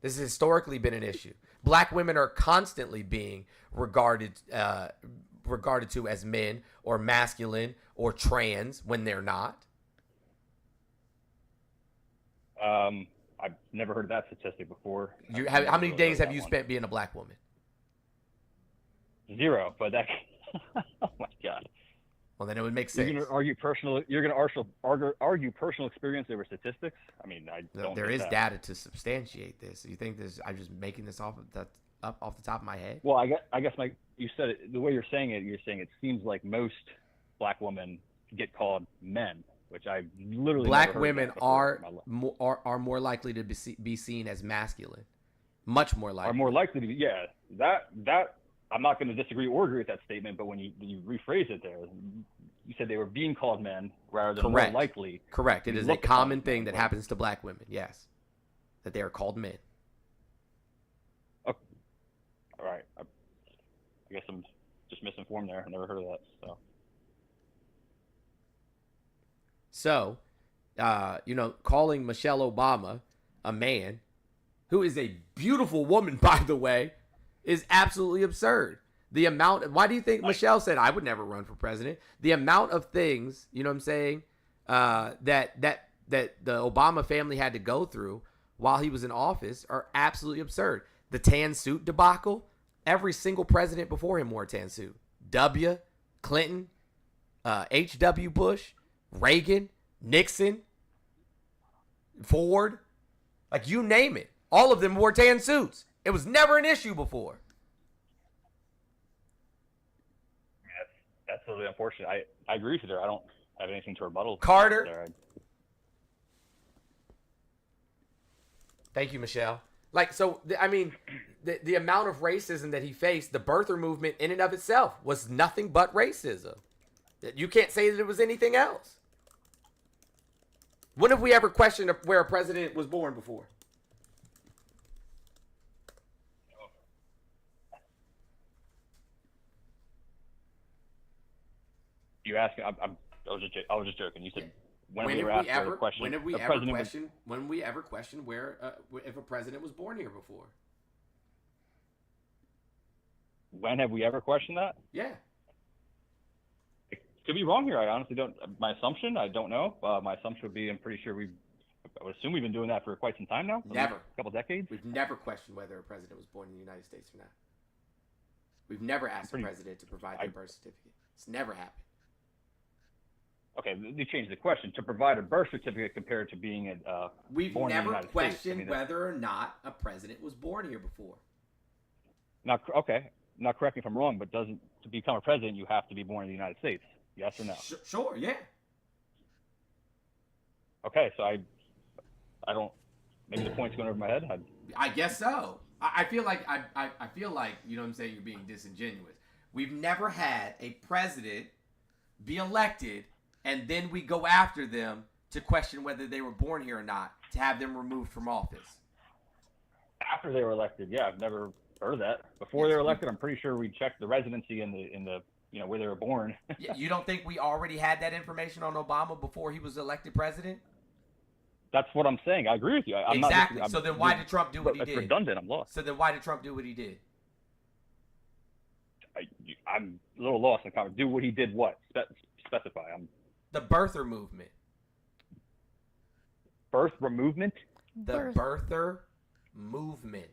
This has historically been an issue. Black women are constantly being regarded to as men or masculine or trans when they're not. I've never heard that statistic before. How many days have you spent being a black woman? 0, but that. Oh my God. Well, then it would make sense. You're gonna argue personal experience over statistics. I mean, I don't. There is data to substantiate this. You think this? I'm just making this off the top of my head. Well, I guess you said it the way you're saying it. You're saying it seems like most black women get called men. Which I literally black women are more likely to be seen as masculine, much more likely. Are more likely to be, yeah. That I'm not going to disagree or agree with that statement, but when you rephrase it there, you said they were being called men rather than more likely. Correct. It is a common thing that happens to black women. Yes, that they are called men. Okay. All right. I guess I'm just misinformed there. I never heard of that. So, calling Michelle Obama a man, who is a beautiful woman, by the way, is absolutely absurd. Why do you think Michelle said, I would never run for president? The amount of things, you know what I'm saying, that the Obama family had to go through while he was in office are absolutely absurd. The tan suit debacle, every single president before him wore a tan suit. W, Clinton, H.W. Bush, Reagan, Nixon, Ford, like you name it. All of them wore tan suits. It was never an issue before. That's totally unfortunate. I agree with you there. I don't have anything to rebuttal. Carter. There. Thank you, Michelle. The amount of racism that he faced, the birther movement in and of itself was nothing but racism. You can't say that it was anything else. When have we ever questioned where a president was born before? You asked? I was just joking. You said when have we ever questioned where if a president was born here before? When have we ever questioned that? Yeah. Could be wrong here. I honestly don't. My assumption, I don't know. My assumption would be, I'm pretty sure I would assume we've been doing that for quite some time now. Never. A couple decades. We've never questioned whether a president was born in the United States or not. We've never asked a president to provide their birth certificate. It's never happened. Okay, they changed the question to provide a birth certificate compared to being We've born never in the United questioned States. whether or not a president was born here before. Now, okay, now correct me if I'm wrong, but to become a president, you have to be born in the United States. Yes or no? Sure, yeah. Okay, so I don't. Maybe the point's going over my head. I guess so. I feel like I feel like, you know what I'm saying, you're being disingenuous. We've never had a president be elected and then we go after them to question whether they were born here or not, to have them removed from office. After they were elected, yeah, I've never heard of that. Before they were elected, I'm pretty sure we checked the residency in the where they were born. You don't think we already had that information on Obama before he was elected president? That's what I'm saying. I agree with you. I'm exactly. Not, so then why did Trump do what he did? It's redundant. I'm lost. So then why did Trump do what he did? I'm a little lost in the comment. Do what he did. What? Specify. The birther movement. Birther movement? The birther movement.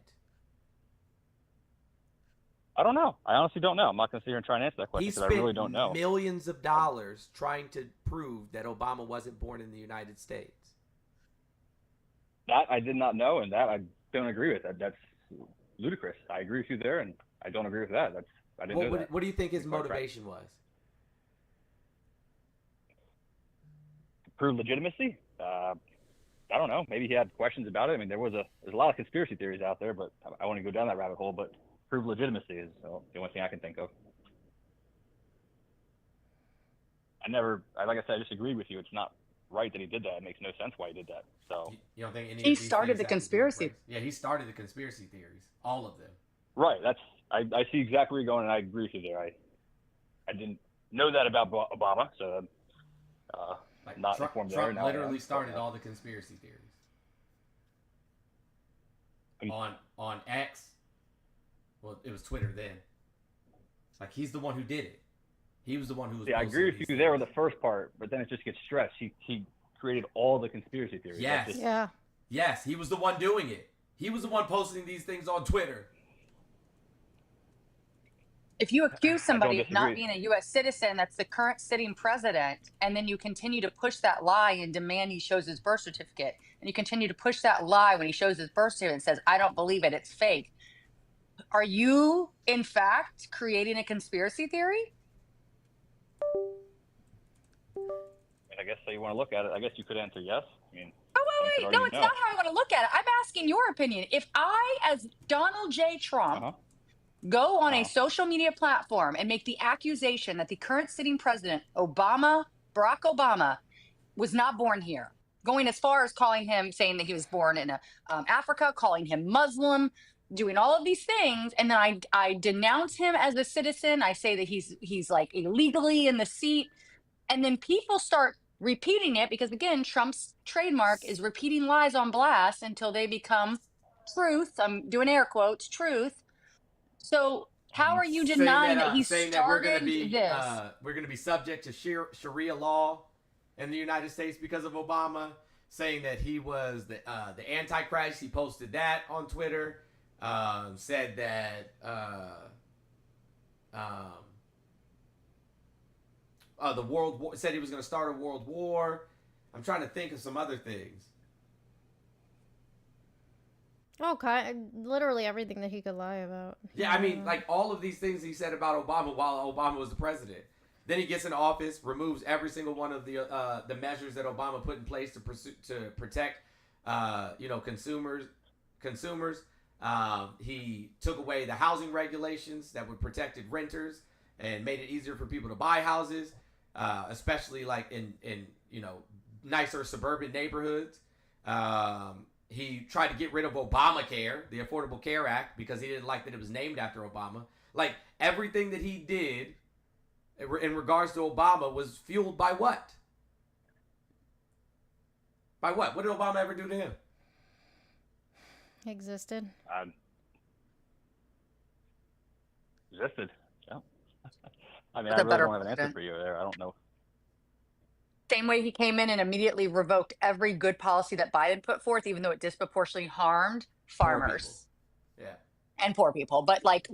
I don't know. I honestly don't know. I'm not going to sit here and try and answer that question because I really don't know. Millions of dollars trying to prove that Obama wasn't born in the United States. That I did not know, and that I don't agree with. That's ludicrous. I agree with you there, and I don't agree with that. I didn't know that. What do you think his motivation was? Prove legitimacy? I don't know. Maybe he had questions about it. I mean, there's a lot of conspiracy theories out there, but I want to go down that rabbit hole. But prove legitimacy is the only thing I can think of. Like I said, I just agree with you. It's not right that he did that. It makes no sense why he did that. So you don't think any he started the conspiracy? Yeah, he started the conspiracy theories, all of them. Right. I see exactly where you're going, and I agree with you there. I didn't know that about Obama, so not informed there. Trump literally started all the conspiracy theories. On X, well, it was Twitter then. Like, he's the one who did it. He was the one who was. Yeah, I agree with you there with the first part, but then it just gets stressed. He created all the conspiracy theories. Yes. Yes, he was the one doing it. He was the one posting these things on Twitter. If you accuse somebody of not being a U.S. citizen that's the current sitting president, and then you continue to push that lie and demand he shows his birth certificate, and you continue to push that lie when he shows his birth certificate and says, I don't believe it, it's fake, are you, in fact, creating a conspiracy theory? I guess so you want to look at it. I guess you could answer yes. I mean, wait. No, it's not how I want to look at it. I'm asking your opinion. If I, as Donald J. Trump, go on a social media platform and make the accusation that the current sitting president, Barack Obama, was not born here, going as far as calling him, saying that he was born in Africa, calling him Muslim, doing all of these things, and then I denounce him as a citizen. I say that he's like illegally in the seat, and then people start repeating it because, again, Trump's trademark is repeating lies on blast until they become truth. I'm doing air quotes, truth. So how are you denying that he started that we're gonna be subject to Sharia law in the United States because of Obama? Saying that he was the Antichrist. He posted that on Twitter. Said that the world war, said he was going to start a world war. I'm trying to think of some other things. Okay, literally everything that he could lie about. Yeah, I mean, like all of these things he said about Obama while Obama was the president. Then he gets in office, removes every single one of the measures that Obama put in place to protect, consumers. He took away the housing regulations that would protected renters and made it easier for people to buy houses, especially like in nicer suburban neighborhoods. He tried to get rid of Obamacare, the Affordable Care Act, because he didn't like that it was named after Obama. Like, everything that he did in regards to Obama was fueled by what? By what? What did Obama ever do to him? Existed. Existed. Yeah. I mean, I really don't have an answer for you there. I don't know. Same way he came in and immediately revoked every good policy that Biden put forth, even though it disproportionately harmed farmers. And poor people, but like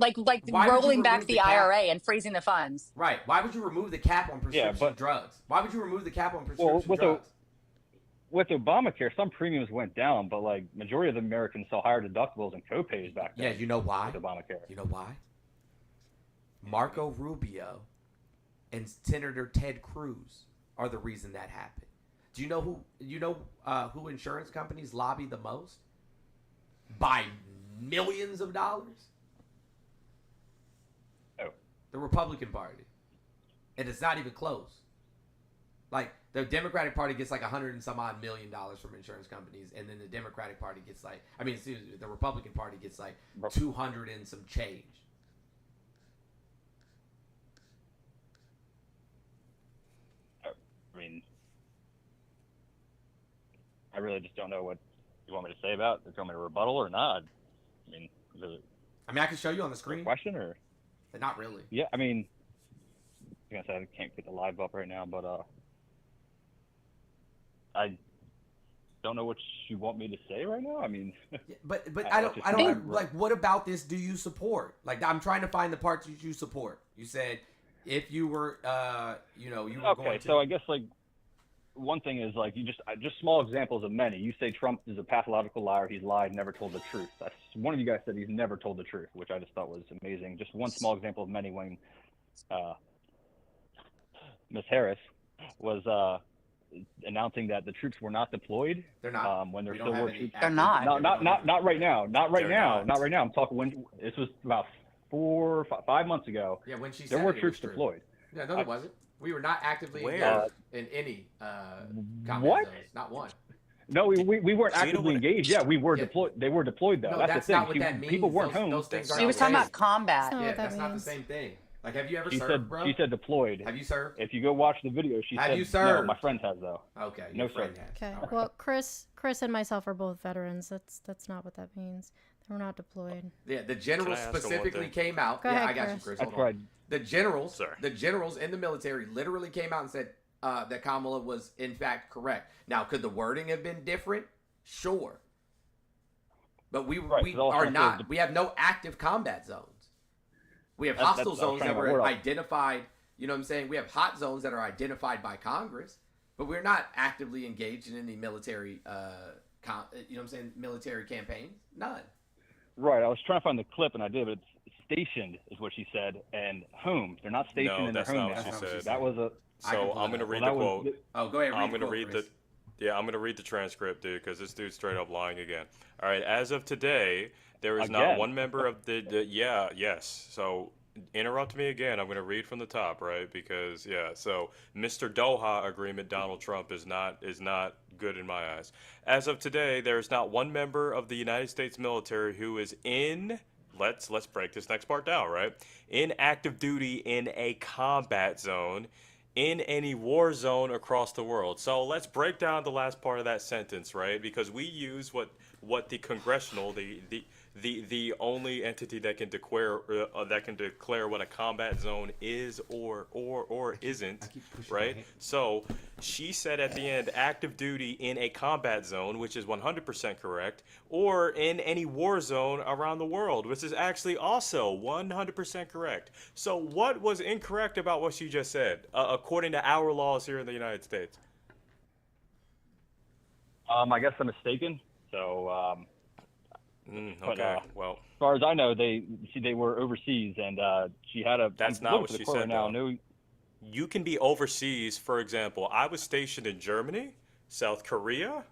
rolling back the IRA and freezing the funds. Right. Why would you remove the cap on prescription drugs? Why would you remove the cap on prescription drugs? With Obamacare, some premiums went down, but like majority of the Americans saw higher deductibles and copays back then. Yeah, you know why? With Obamacare. You know why? Marco Rubio and Senator Ted Cruz are the reason that happened. Do you know who insurance companies lobby the most by millions of dollars? Oh. The Republican Party. And it's not even close. Like, the Democratic Party gets like $100 and some odd million from insurance companies, and then the Democratic Party gets like, the Republican Party gets like 200 and some change. I mean, I really just don't know what you want me to say about it. Do you want me to rebuttal or not? I mean, I can show you on the screen. Question or? Not really. Yeah, I mean, I can't get the live up right now, but I don't know what you want me to say right now. I mean, but I don't like. What about this do you support? Like, I'm trying to find the parts that you support. You said if you were, you were going to. So I guess like one thing is like you just small examples of many. You say Trump is a pathological liar. He's lied, never told the truth. That's one of you guys said he's never told the truth, which I just thought was amazing. Just one small example of many when Ms. Harris was announcing that the troops were not deployed. They're not. When there still were troops. They're not. Not right now. Not right now. Not right now. I'm talking when this was about 5 months ago. Yeah, when she there said were it troops was deployed. Yeah, no, there wasn't. We were not actively Where? engaged in any combat What? zones. Not one. No, we weren't actively engaged. Yeah, we were deployed. They were deployed though. No, that's that's the thing. not what that means. People weren't home. Those things She was talking about combat. Yeah, that's not the same thing. Like, have you ever served, bro? She said deployed. Have you served? If you go watch the video, she said. Have you served? No, my friend has though. Okay. No, your friend sir. has. Okay. Well, Chris and myself are both veterans. That's not what that means. We're not deployed. Yeah, the generals Can I ask him one specifically thing? came out. Go Yeah, ahead, I got you, Chris. Chris. That's Hold on. right. The generals in the military literally came out and said that Kamala was in fact correct. Now, could the wording have been different? Sure. But we are not. We have no active combat zones. We have hostile zones that were identified. You know what I'm saying? We have hot zones that are identified by Congress, but we're not actively engaged in any military. You know what I'm saying? Military campaigns. None. Right. I was trying to find the clip, and I did, but it's stationed is what she said, and home. They're not stationed in their home. That's not what she said. That was a. So I'm going to read the quote. Oh, go ahead. I'm going to read the. Yeah, I'm going to read the transcript, dude, because this dude's straight up lying again. All right. As of today, there is not one member of the. Yes. So interrupt me again. I'm going to read from the top, right? Because so Mr. Doha agreement, Donald Trump is not good in my eyes. As of today, there is not one member of the United States military who is in. Let's break this next part down, right? In active duty in a combat zone, in any war zone across the world. So let's break down the last part of that sentence, right? Because we use what the congressional, the only entity that can declare what a combat zone is or isn't, right? So she said at the end, active duty in a combat zone, which is 100% correct, or in any war zone around the world, which is actually also 100% correct. So what was incorrect about what she just said, according to our laws here in the United States? I guess I'm mistaken. So. Okay. Well, as far as I know, they were overseas, and she had a. That's not what she said. Now, you can be overseas. For example, I was stationed in Germany, South Korea.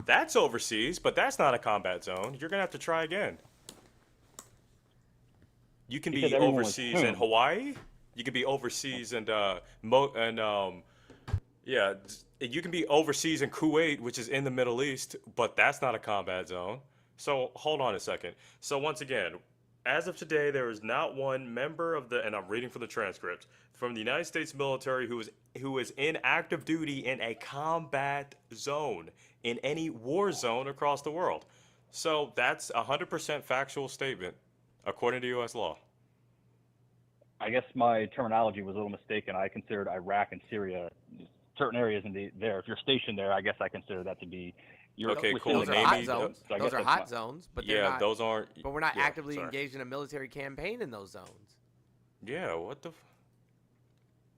That's overseas, but that's not a combat zone. You're gonna have to try again. You can be overseas in Hawaii. You can be overseas and you can be overseas in Kuwait, which is in the Middle East, but that's not a combat zone. So hold on a second. So once again, as of today, there is not one member of and I'm reading from the transcript, from the United States military who is in active duty in a combat zone, in any war zone across the world. So that's 100% factual statement, according to U.S. law. I guess my terminology was a little mistaken. I considered Iraq and Syria certain areas there. If you're stationed there, I guess I consider that to be. Okay, cool. Those are hot zones. Those are hot zones, but they're not, those aren't. But we're not actively engaged in a military campaign in those zones. Yeah, what the?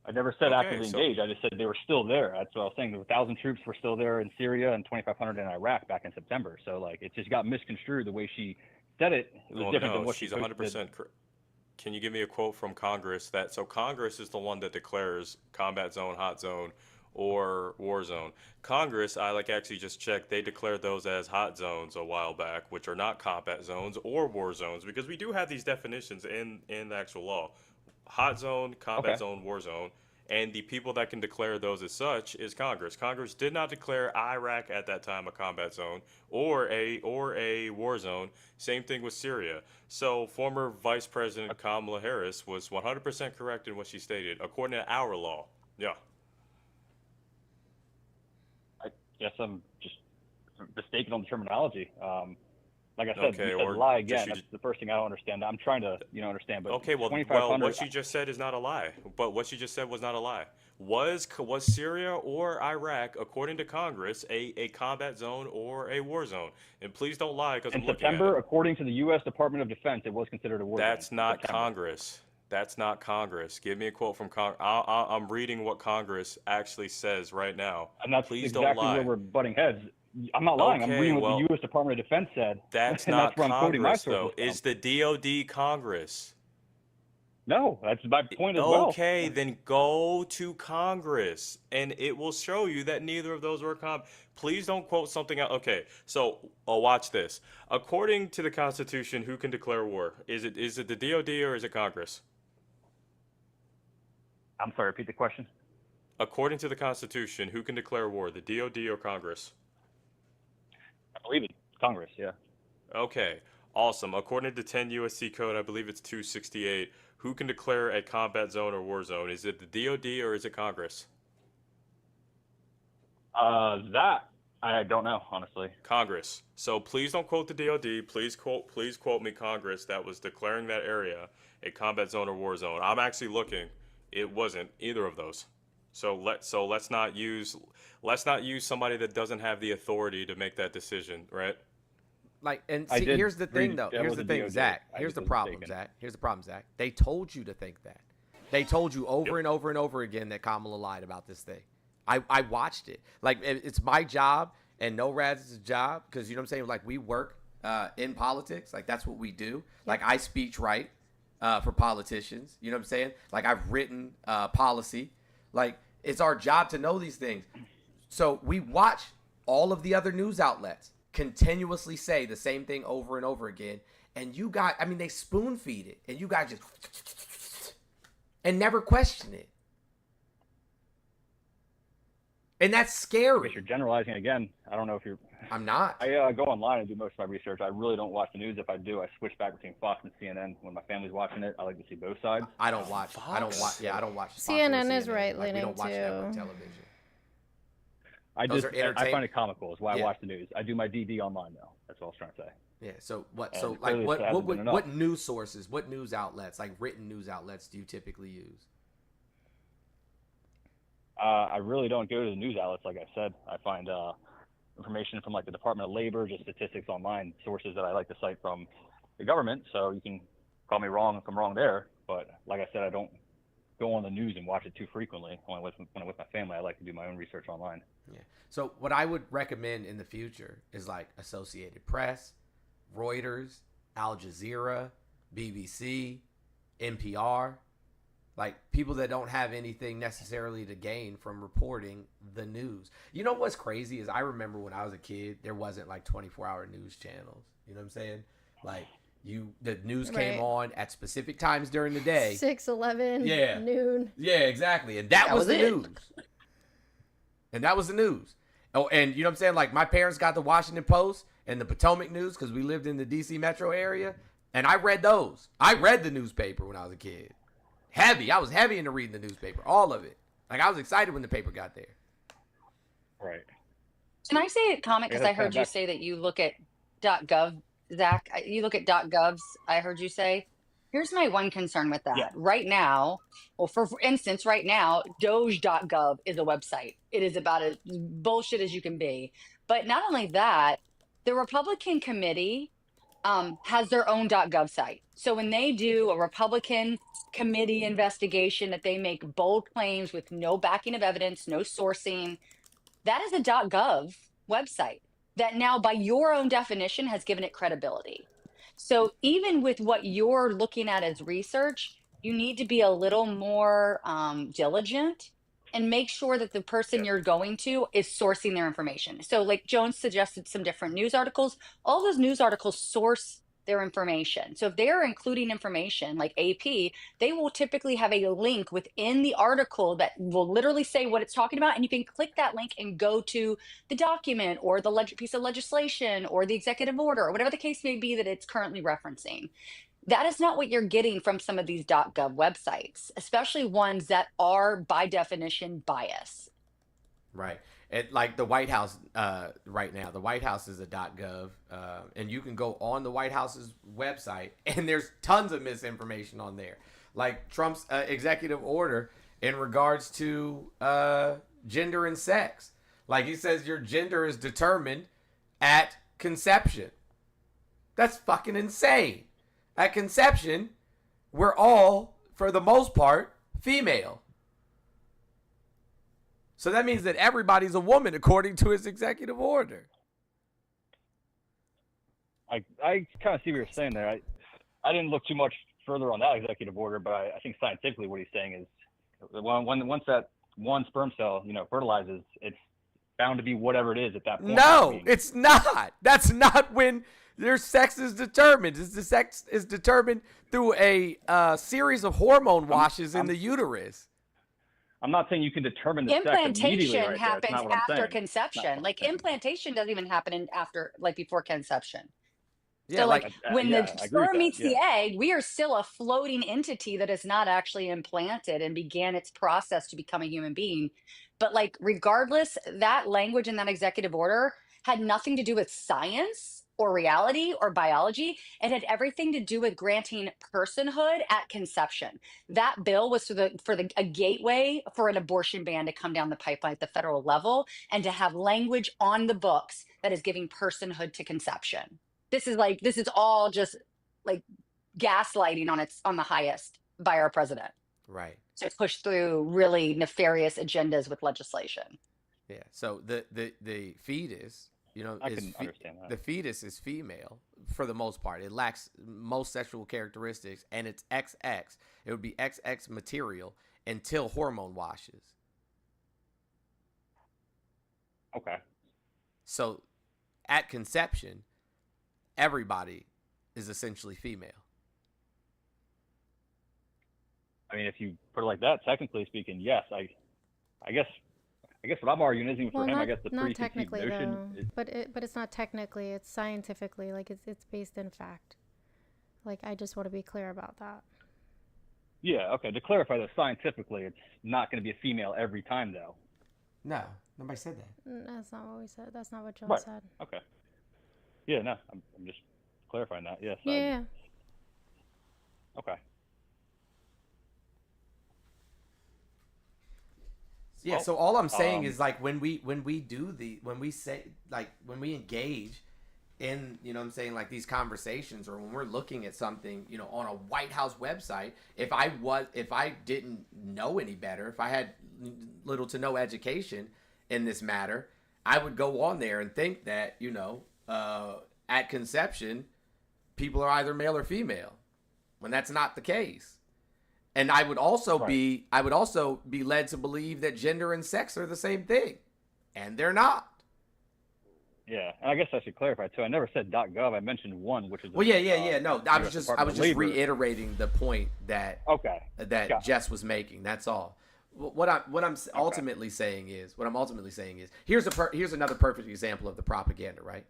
I never said actively engaged. I just said they were still there. That's what I was saying. There were 1,000 troops were still there in Syria and 2,500 in Iraq back in September. So like it just got misconstrued the way she said it. It was different than what she's 100% correct. can you give me a quote from Congress that, so Congress is the one that declares combat zone, hot zone, or war zone. Congress, I actually just checked, they declared those as hot zones a while back, which are not combat zones or war zones, because we do have these definitions in the actual law. Hot zone, combat zone, war zone. And the people that can declare those as such is Congress. Congress did not declare Iraq at that time a combat zone or a war zone. Same thing with Syria. So former Vice President Kamala Harris was 100% correct in what she stated, according to our law. Yeah. I guess I'm just mistaken on the terminology. Like I said, Okay, you said or lie just again. That's the first thing I don't understand. I'm trying to, understand. But Okay, well, 2,500. what you just said is not a lie. But what you just said was not a lie. Was Syria or Iraq, according to Congress, a combat zone or a war zone? And please don't lie, because I'm In looking at September, it. according to the U.S. Department of Defense, it was considered a war zone. That's not September. Congress. That's not Congress. Give me a quote from Congress. I'm reading what Congress actually says right now. And that's Please exactly don't lie. where we're butting heads. I'm not lying. I'm Okay, reading what well, the U.S. Department of Defense said. That's and not that's where I'm quoting my Congress, though. sources from. Is the DOD Congress? No, that's my point as well. Okay, then go to Congress, and it will show you that neither of those were Please don't quote something out. Okay, so watch this. According to the Constitution, who can declare war? Is it the DOD or is it Congress? I'm sorry, repeat the question. According to the Constitution, who can declare war, the DOD or Congress? I believe it's Congress, yeah. Okay, awesome. According to 10 U.S.C. Code, I believe it's 268, who can declare a combat zone or war zone? Is it the DOD or is it Congress? That I don't know, honestly. Congress. So please don't quote the DOD. Please quote me Congress that was declaring that area a combat zone or war zone. I'm actually looking. It wasn't either of those. So let's not use somebody that doesn't have the authority to make that decision, right? And see, here's the thing, though. Here's the thing, Zach. Here's the problem, Zach. Here's the problem, Zach. They told you to think that. They told you over and over and over again that Kamala lied about this thing. I watched it. It's my job and No Rad's job, because, you know what I'm saying? We work in politics. That's what we do. I speech write for politicians. You know what I'm saying? I've written policy. It's our job to know these things. So we watch all of the other news outlets continuously say the same thing over and over again. And they spoon feed it. And you guys just and never question it. And that's scary. I guess you're generalizing again. I don't know if you're... I'm not. I go online and do most of my research. I really don't watch the news. If I do, I switch back between Fox and CNN. When my family's watching it, I like to see both sides. I don't watch. Fox? I don't watch. Yeah, I don't watch. CNN is right-leaning we don't watch too. network television. I find it comical. Is why I watch the news. I do my DD online though. That's all I was trying to say. Yeah. So what? So what news sources? What news outlets? Written news outlets do you typically use? I really don't go to the news outlets. Like I said, I find information from the Department of Labor, just statistics online, sources that I like to cite from the government. So you can call me wrong if I'm wrong there. But like I said, I don't go on the news and watch it too frequently. When I'm with my family, I like to do my own research online. Yeah. So what I would recommend in the future is Associated Press, Reuters, Al Jazeera, BBC, NPR. People that don't have anything necessarily to gain from reporting the news. You know what's crazy is I remember when I was a kid, there wasn't 24-hour news channels. You know what I'm saying? The news came on at specific times during the day. 6:11, noon. Yeah, exactly. And that was the news. And that was the news. Oh, and you know what I'm saying? My parents got the Washington Post and the Potomac News because we lived in the D.C. metro area. And I read those. I read the newspaper when I was a kid. I was heavy into reading the newspaper, all of it. I was excited when the paper got there. Right. Can I say a comment? Because I heard you say that you look at .gov, Zach. You look at .govs. I heard you say. Here's my one concern with that. Yeah. Right now, for instance, right now, Doge.gov is a website. It is about as bullshit as you can be. But not only that, the Republican committee has their own .gov site. So when they do a Republican committee investigation that they make bold claims with no backing of evidence, no sourcing, that is a .gov website that now by your own definition has given it credibility. So even with what you're looking at as research, you need to be a little more diligent and make sure that the person you're going to is sourcing their information. So like Jones suggested some different news articles, all those news articles source their information. So if they're including information like AP, they will typically have a link within the article that will literally say what it's talking about. And you can click that link and go to the document or the piece of legislation or the executive order or whatever the case may be that it's currently referencing. That is not what you're getting from some of these .gov websites, especially ones that are by definition biased. Right. And like the White House right now, the White House is a .gov, and you can go on the White House's website, and there's tons of misinformation on there. Like Trump's executive order in regards to gender and sex. Like he says your gender is determined at conception. That's fucking insane. At conception, we're all, for the most part, female. So that means that everybody's a woman according to his executive order. I kind of see what you're saying there. I didn't look too much further on that executive order, but I think scientifically what he's saying is once that one sperm cell, fertilizes, it's bound to be whatever it is at that point. No, it's not. That's not when their sex is determined. The sex is determined through a series of hormone washes in the uterus. I'm not saying you can determine the sex immediately. Implantation Right happens there. after conception. Like implantation doesn't even happen before conception. Yeah, so when the sperm meets the egg, we are still a floating entity that is not actually implanted and began its process to become a human being. But regardless, that language in that executive order had nothing to do with science or reality or biology. It had everything to do with granting personhood at conception. That bill was for a gateway for an abortion ban to come down the pipeline at the federal level and to have language on the books that is giving personhood to conception. This is all just gaslighting on the highest by our president. Right. So it's pushed through really nefarious agendas with legislation. Yeah. So the fetus, I can understand that. The fetus is female for the most part. It lacks most sexual characteristics, and it's XX. It would be XX material until hormone washes. Okay. So at conception, everybody is essentially female. I mean, if you put it like that, technically speaking, yes. I guess what I'm arguing is even for him. I guess the preconceived notion. But it's not technically. It's scientifically. It's based in fact. I just want to be clear about that. Yeah. Okay. To clarify that, scientifically, it's not going to be a female every time, though. No, nobody said that. That's not what we said. That's not what John Right. said. Okay. Yeah. No, I'm just clarifying that. Yes. Yeah. Okay. Yeah, so all I'm saying is when we engage in, these conversations, or when we're looking at something, on a White House website, if I didn't know any better, if I had little to no education in this matter, I would go on there and think that, at conception, people are either male or female, when that's not the case. And I would also be led to believe that gender and sex are the same thing, and they're not. Yeah, and I guess I should clarify too. I never said .gov. I mentioned one, which is. Well, yeah. No, I was just reiterating the point that Jess was making. That's all. What I'm ultimately saying is here's another perfect example of the propaganda. Right?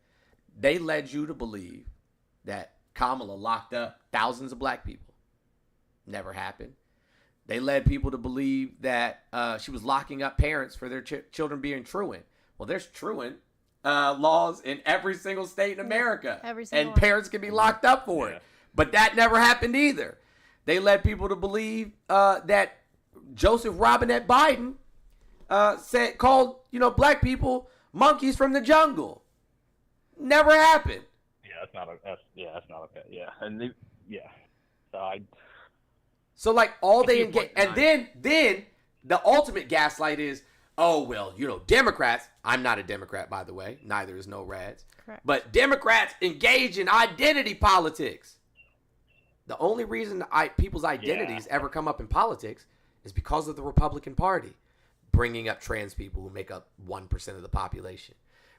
They led you to believe that Kamala locked up thousands of black people. Never happened. They led people to believe that she was locking up parents for their children being truant. Well, there's truant laws in every single state in America, and parents can be locked up for it. But that never happened either. They led people to believe that Joseph Robinette Biden called black people monkeys from the jungle. Never happened. Yeah, that's not okay. Yeah, and So So all they engage, and then the ultimate gaslight is, oh, well, you know, Democrats, I'm not a Democrat, by the way. Neither is No Rads. Correct. But Democrats engage in identity politics. The only reason people's identities ever come up in politics is because of the Republican Party. Bringing up trans people who make up 1% of the population.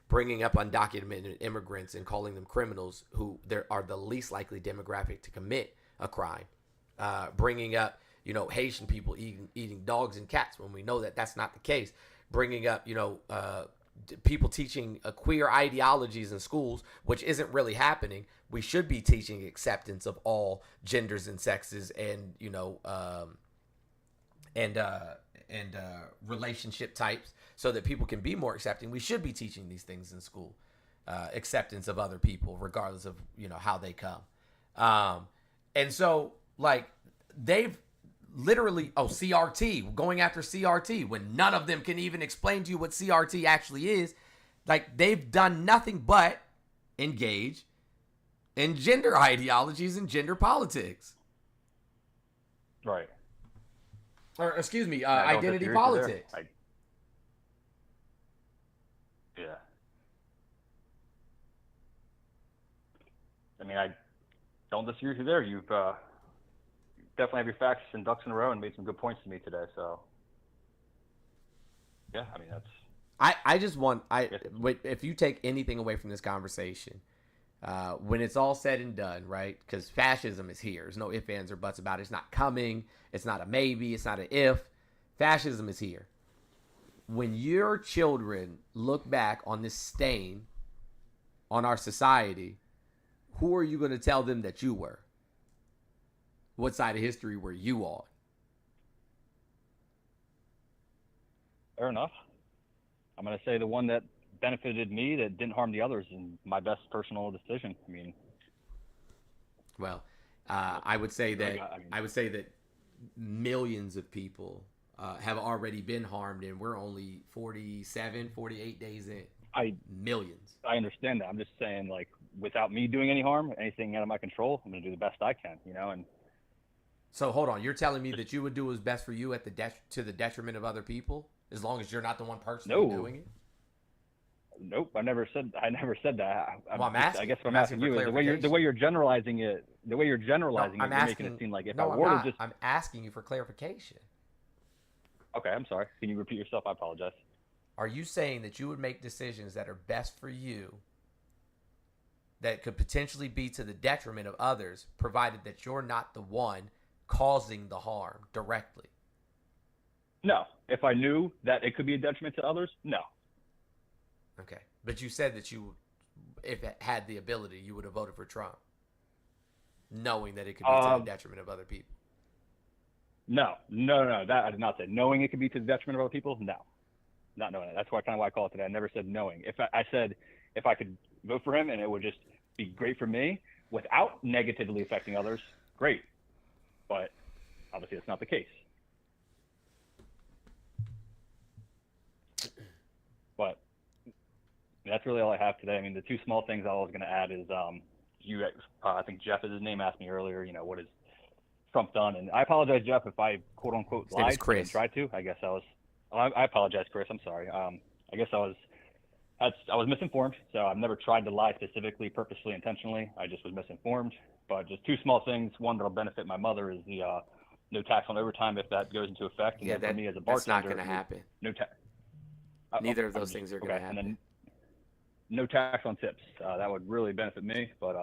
Bringing up undocumented immigrants and calling them criminals who are the least likely demographic to commit a crime. Bringing up, you know, Haitian people eating dogs and cats when we know that that's not the case. Bringing up, you know, people teaching queer ideologies in schools, which isn't really happening. We should be teaching acceptance of all genders and sexes and, you know, relationship types so that people can be more accepting. We should be teaching these things in school. Acceptance of other people, regardless of, you know, how they come. And so, like, they've literally, CRT, going after CRT, when none of them can even explain to you what CRT actually is. Like, they've done nothing but engage in gender ideologies and gender politics. Right. Or, excuse me, identity politics. Yeah. I mean, I don't disagree with you there. You've definitely have your facts and ducks in a row and made some good points to me today. So, yeah, I mean, that's... I just want... if you take anything away from this conversation, when it's all said and done, right? Because fascism is here. There's no ifs, ands, or buts about it. It's not coming. It's not a maybe. It's not an if. Fascism is here. When your children look back on this stain on our society, who are you going to tell them that you were? What side of history were you on? Fair enough. I'm going to say the one that benefited me, that didn't harm the others, and my best personal decision. I mean, well, I would say that millions of people have already been harmed, and we're only 48 days in. Millions. I understand that. I'm just saying, like, without me doing any harm, anything out of my control, I'm going to do the best I can, you know. And so, hold on, you're telling me that you would do what's best for you to the detriment of other people, as long as you're not the one personally doing it? Nope, I never said that. I'm asking. I guess what I'm asking you is the way you're generalizing it. The way you're generalizing it, you're making it seem like if I were to just. I'm asking you for clarification. Okay, I'm sorry. Can you repeat yourself? I apologize. Are you saying that you would make decisions that are best for you, that could potentially be to the detriment of others, provided that you're not the one causing the harm directly? No. If I knew that it could be a detriment to others, no. Okay. But you said that you, if it had the ability, you would have voted for Trump, knowing that it could be to the detriment of other people. No. That I did not say. Knowing it could be to the detriment of other people, no. Not knowing it. That's why I call it today. I never said knowing. If I said if I could vote for him and it would just be great for me without negatively affecting others, great. But obviously that's not the case. But that's really all I have today. I mean, the two small things I was going to add is I think Jeff is his name, asked me earlier, you know, what has Trump done? And I apologize, Jeff, if I quote unquote lied and tried to. I guess I apologize, Chris. I'm sorry. I guess I was misinformed. So I've never tried to lie specifically, purposely, intentionally. I just was misinformed. But just two small things. One that'll benefit my mother is the no tax on overtime if that goes into effect. And yeah, for me as a bartender, that's not going to happen. No tax. Neither of those things are going to happen. And then no tax on tips. That would really benefit me. But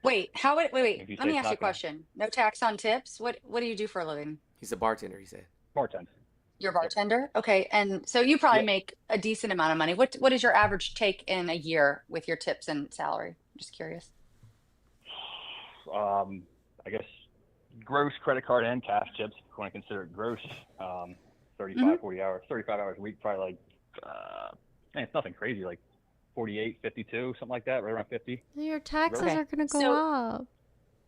wait. Let me ask you a question. No tax on tips. What do you do for a living? He's a bartender. He said. Bartender. You're a bartender? Okay. And so you probably make a decent amount of money. What is your average take in a year with your tips and salary? I'm just curious. I guess gross credit card and cash tips, if you want to consider it gross, 35 hours a week, probably like, it's nothing crazy, like 48, 52, something like that, right around 50. Your taxes are going to go up.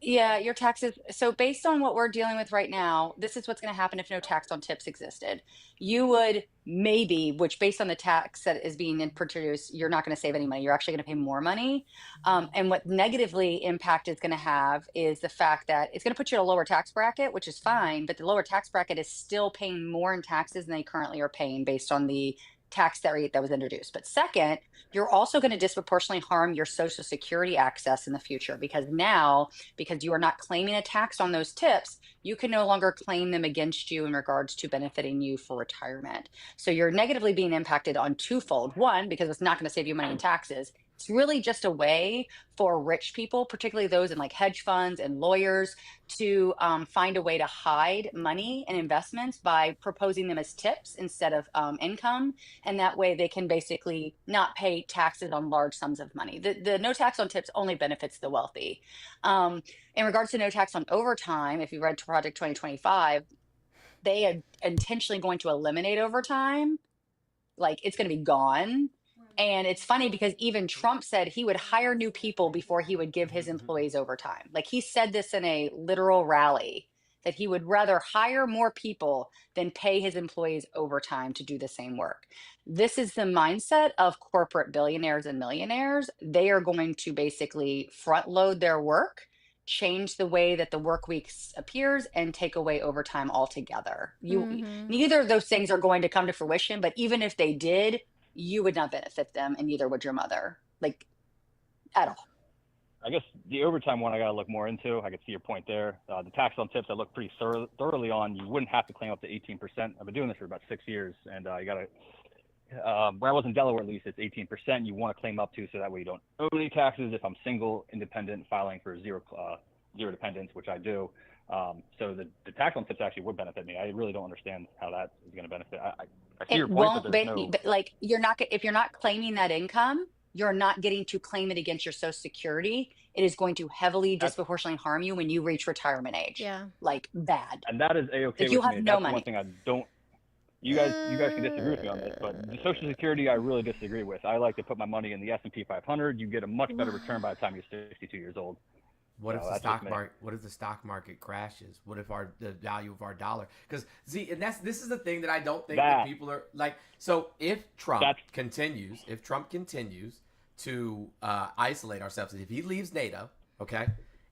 Yeah, your taxes. So based on what we're dealing with right now, this is what's going to happen if no tax on tips existed. You would maybe, which based on the tax that is being introduced, you're not going to save any money. You're actually going to pay more money. And what negatively impact is going to have is the fact that it's going to put you in a lower tax bracket, which is fine. But the lower tax bracket is still paying more in taxes than they currently are paying based on the tax that was introduced. But second, you're also going to disproportionately harm your Social Security access in the future, because now, because you are not claiming a tax on those tips, you can no longer claim them against you in regards to benefiting you for retirement. So you're negatively being impacted on twofold. One, because it's not going to save you money in taxes. It's really just a way for rich people, particularly those in like hedge funds and lawyers, to find a way to hide money and investments by proposing them as tips instead of income. And that way they can basically not pay taxes on large sums of money. The no tax on tips only benefits the wealthy. In regards to no tax on overtime, if you read Project 2025, they are intentionally going to eliminate overtime. Like, it's going to be gone. And it's funny because even Trump said he would hire new people before he would give his employees overtime. Like, he said this in a literal rally, that he would rather hire more people than pay his employees overtime to do the same work. This is the mindset of corporate billionaires and millionaires. They are going to basically front load their work, change the way that the work week appears, and take away overtime altogether. Neither of those things are going to come to fruition, but even if they did, you would not benefit them, and neither would your mother, like, at all. I guess the overtime one I got to look more into. I can see your point there. The tax on tips I looked pretty thoroughly on. You wouldn't have to claim up to 18%. I've been doing this for about 6 years, and you got to, when I was in Delaware, at least, it's 18% you want to claim up to, so that way you don't owe any taxes if I'm single, independent, filing for zero dependents, which I do. So the tax on tips actually would benefit me. I really don't understand how that is going to benefit. I see your point, but there's no... like, you're not, if you're not claiming that income, you're not getting to claim it against your Social Security. It is going to heavily disproportionately harm you when you reach retirement age. Yeah. Like, bad. And that is A-okay if you with have me. no That's money. One thing I don't... You guys can disagree with me on this, but the Social Security I really disagree with. I like to put my money in the S&P 500. You get a much better return by the time you're 62 years old. What if the stock market? What if the stock market crashes? What if the value of our dollar? Because see, and this is the thing that I don't think that people are like. So if Trump continues to isolate ourselves, if he leaves NATO, okay,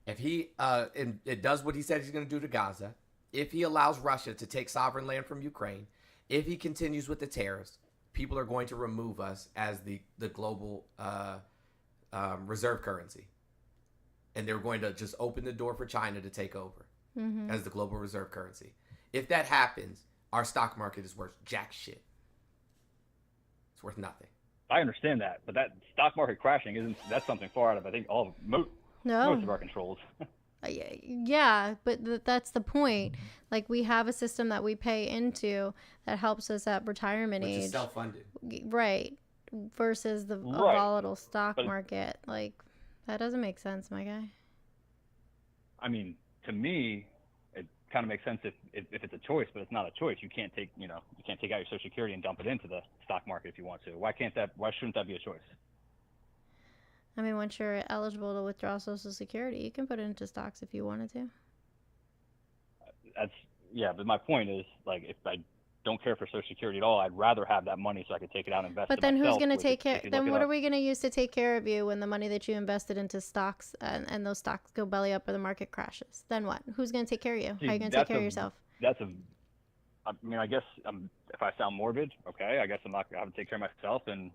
if he and it does what he said he's going to do to Gaza, if he allows Russia to take sovereign land from Ukraine, if he continues with the tariffs, people are going to remove us as the global reserve currency. And they're going to just open the door for China to take over as the global reserve currency. If that happens, our stock market is worth jack shit. It's worth nothing. I understand that, but that stock market crashing that's something far out of, I think, most of our controls. Yeah, but that's the point. Like, we have a system that we pay into that helps us at retirement age. Which is self-funded. Right. Versus a volatile stock market. Like, that doesn't make sense, my guy. I mean, to me, it kind of makes sense if it's a choice, but it's not a choice. You can't take, you can't take out your Social Security and dump it into the stock market if you want to. Why shouldn't that be a choice? I mean, once you're eligible to withdraw Social Security, you can put it into stocks if you wanted to. But my point is, like, if I don't care for Social Security at all, I'd rather have that money so I could take it out and invest But it then myself. who's going to take care? Then what are we going to use to take care of you when the money that you invested into stocks and those stocks go belly up or the market crashes? Then what? Who's going to take care of you? How are you going to take care of yourself? I mean, I guess if I sound morbid, okay, I guess I'm not going to have to take care of myself and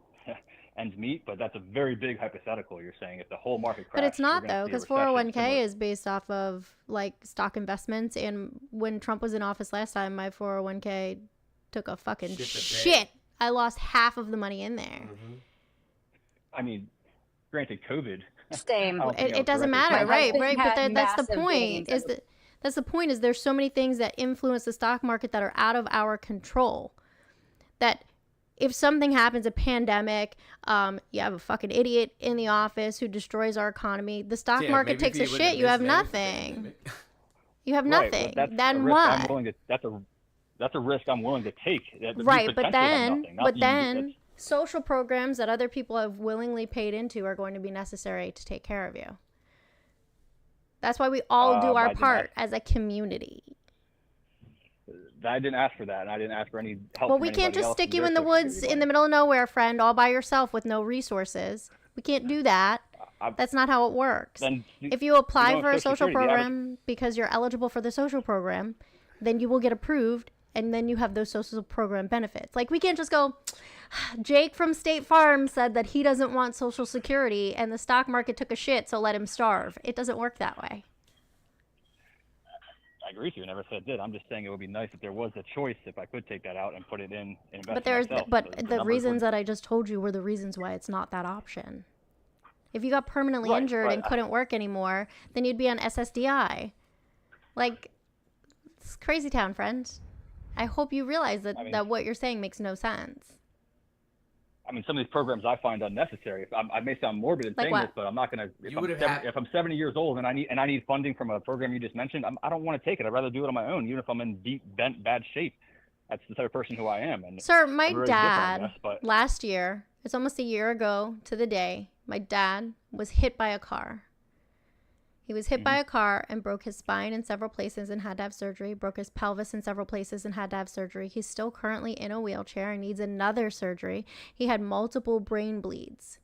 ends meet, but that's a very big hypothetical. You're saying if the whole market crashes. But it's not, though, because 401k is based off of, like, stock investments. And when Trump was in office last time, my 401k took a fucking shit. I lost half of the money in there. I mean, granted, COVID. Same. It doesn't matter, right? But that's the point. That's the point. Is there's so many things that influence the stock market that are out of our control. That if something happens, a pandemic, you have a fucking idiot in the office who destroys our economy. The stock market takes a shit. You have nothing. You have nothing. Then what? That's a risk I'm willing to take. Right, but then social programs that other people have willingly paid into are going to be necessary to take care of you. That's why we all do our part as a community. I didn't ask for that, and I didn't ask for any help. Well, we can't just stick you in the woods in the middle of nowhere, friend, all by yourself with no resources. We can't do that. That's not how it works. If you apply for a social program because you're eligible for the social program, then you will get approved And then you have those social program benefits. Like, we can't just go, Jake from State Farm said that he doesn't want Social Security and the stock market took a shit, so let him starve. It doesn't work that way. I agree with you. I never said it did. I'm just saying it would be nice if there was a choice if I could take that out and put it in and invest in myself. But the reasons that I just told you were the reasons why it's not that option. If you got permanently injured and couldn't work anymore, then you'd be on SSDI. Like, it's crazy town, friend. I hope you realize that, that what you're saying makes no sense. I mean, some of these programs I find unnecessary. I may sound morbid in saying this, but I'm not going to. If I'm 70 years old and I need funding from a program you just mentioned, I don't want to take it. I'd rather do it on my own, even if I'm in deep, bent, bad shape. That's the type of person who I am. And sir, my dad last year, it's almost a year ago to the day, my dad was hit by a car. He was hit by a car and broke his spine in several places and had to have surgery, broke his pelvis in several places and had to have surgery. He's still currently in a wheelchair and needs another surgery. He had multiple brain bleeds.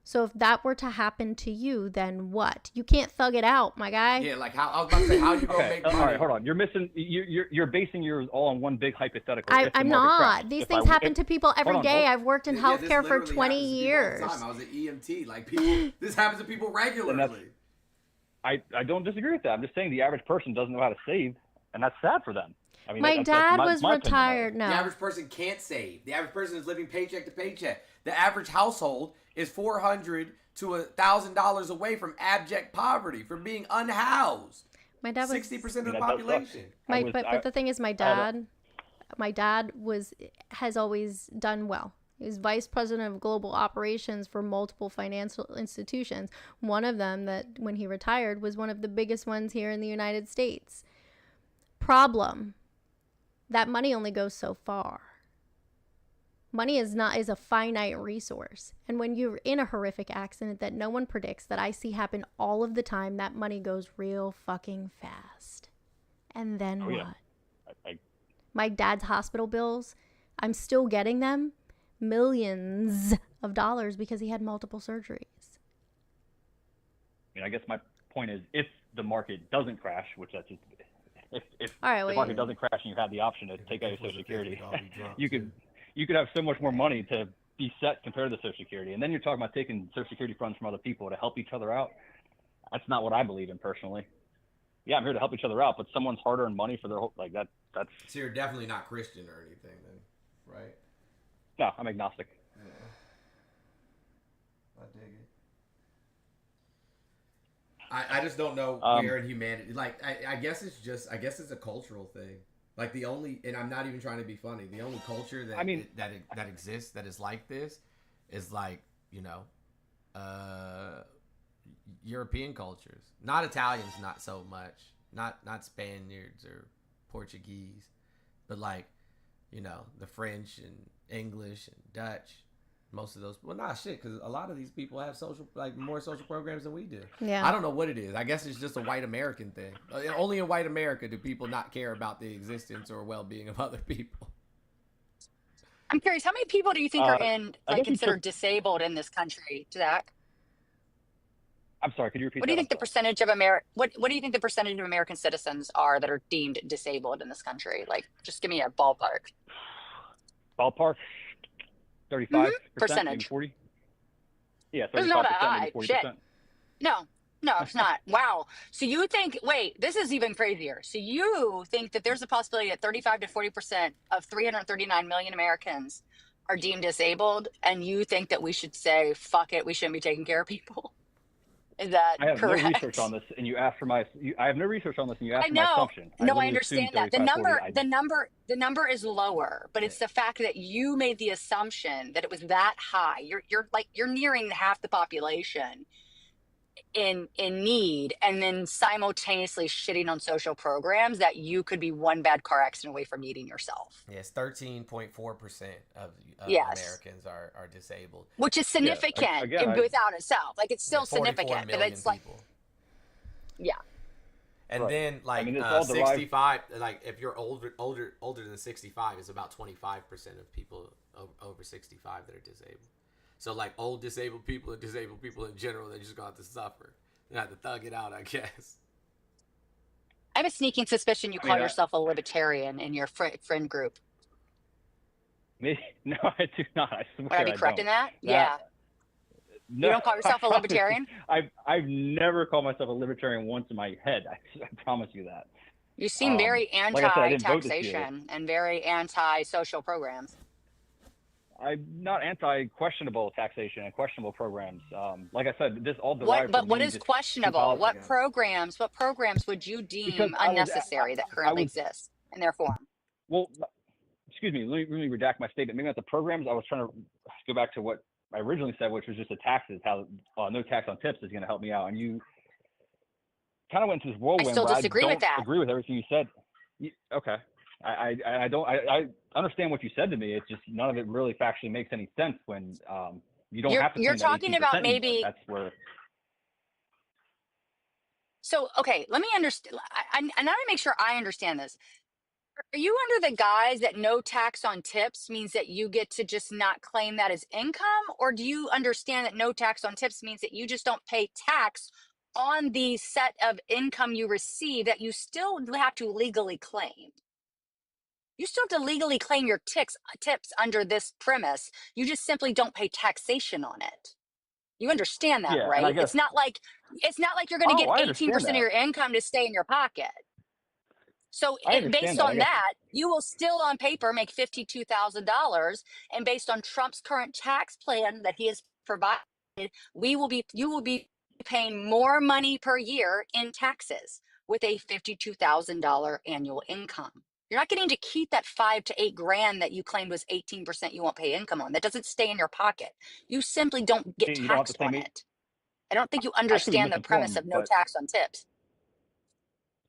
So if that were to happen to you, then what? You can't thug it out, my guy. Yeah, like how I was about to say, how you gonna make money? All right, hold on. You're missing. You're basing yours all on one big hypothetical. I'm not. These things happen to people every day. I've worked in healthcare for 20 years. I was an EMT. Like, people, this happens to people regularly. I don't disagree with that. I'm just saying the average person doesn't know how to save, and that's sad for them. I mean, my dad was retired. No, the average person can't save. The average person is living paycheck to paycheck. The average household is $400 to $1,000 away from abject poverty, from being unhoused. My dad was 60% of the population. But the thing is, my dad has always done well. He was vice president of global operations for multiple financial institutions. One of them that when he retired was one of the biggest ones here in the United States. Problem. That money only goes so far. Money is a finite resource. And when you're in a horrific accident that no one predicts, that I see happen all of the time, that money goes real fucking fast. And then what? Yeah. My dad's hospital bills, I'm still getting them. Millions of dollars because he had multiple surgeries. I mean, I guess my point is, if the market doesn't crash, which that's just, if right, the market doesn't crash and you have the option to take out your Social Security, you could have so much more money to be set compared to the Social Security. And then you're talking about taking Social Security funds from other people to help each other out. That's not what I believe in personally. Yeah, I'm here to help each other out, but someone's hard-earned money for their whole, like that's. So you're definitely not Christian or anything, then, right? No, I'm agnostic. Yeah. I dig it. I just don't know where in humanity. Like, I guess it's a cultural thing. Like, and I'm not even trying to be funny. The only culture that exists that is like this is like, European cultures. Not Italians, not so much. Not Spaniards or Portuguese, but like, the French and English and Dutch, most of those. Well, shit, because a lot of these people have more social programs than we do. Yeah. I don't know what it is. I guess it's just a white American thing. Only in white America do people not care about the existence or well-being of other people. I'm curious, how many people do you think are considered disabled in this country, Zach? I'm sorry, could you repeat that? What do you think the percentage of what do you think the percentage of American citizens are that are deemed disabled in this country? Like, just give me a ballpark. Ballpark, 35%, percentage, 40. Yeah, 35%, it's not that high. 40%. Shit. No, it's not. Wow. So you think? Wait, this is even crazier. So you think that there's a possibility that 35 to 40% of 339 million Americans are deemed disabled, and you think that we should say, "Fuck it, we shouldn't be taking care of people"? Is that correct? I have no research on this, and you asked for my. I have no research on this, and you asked for my assumption. I understand that the number is lower, but it's the fact that you made the assumption that it was that high. You're nearing half the population in need, and then simultaneously shitting on social programs that you could be one bad car accident away from needing yourself. Yes, 13.4% of Americans are disabled, which is significant without itself. Like, it's still significant, but it's like, yeah. And then 65, like if you're older than 65, it's about 25% of people over 65 that are disabled. So, like, old disabled people and disabled people in general, they're just going to have to suffer. They have to thug it out, I guess. I have a sneaking suspicion you I mean, call yourself a libertarian in your friend group. Me? No, I do not. I Would I swear be I correct in don't. that? That Yeah. no, You don't call I yourself a promise you, libertarian? I've never called myself a libertarian once in my head. I promise you that. You seem very Like I said, I didn't vote this year. anti-taxation and very anti-social programs. I'm not anti-questionable taxation and questionable programs. Like I said, this all What? derived But from what me is just questionable? policy. What programs would you Because deem unnecessary that I currently was exist in their form? well. Excuse me. Let me redact my statement. Maybe not the programs. I was trying to go back to what I originally said, which was just the taxes. How no tax on tips is going to help me out, and you kind of went into this I whirlwind still where I disagree with don't that. agree with everything you said. Okay. I understand what you said to me. It's just none of it really factually makes any sense when you don't have to You're claim that talking 18% about anymore. maybe. That's where. So okay, let me understand. And I want to make sure I understand this. Are you under the guise that no tax on tips means that you get to just not claim that as income? Or do you understand that no tax on tips means that you just don't pay tax on the set of income you receive that you still have to legally claim? You still have to legally claim your tips under this premise. You just simply don't pay taxation on it. You understand that, Yeah, and I right? guess. It's not like you're going to get Oh, I 18% understand of that. your income to stay in your pocket. So I understand based that. I on guess. that, you will still on paper make $52,000. And based on Trump's current tax plan that he has provided, you will be paying more money per year in taxes with a $52,000 annual income. You're not getting to keep that 5 to 8 grand that you claimed was 18% you won't pay income on. That doesn't stay in your pocket. You simply don't get You don't have to taxed claim on it. it. I don't think you I could be understand the premise misinformed, of no but tax on tips.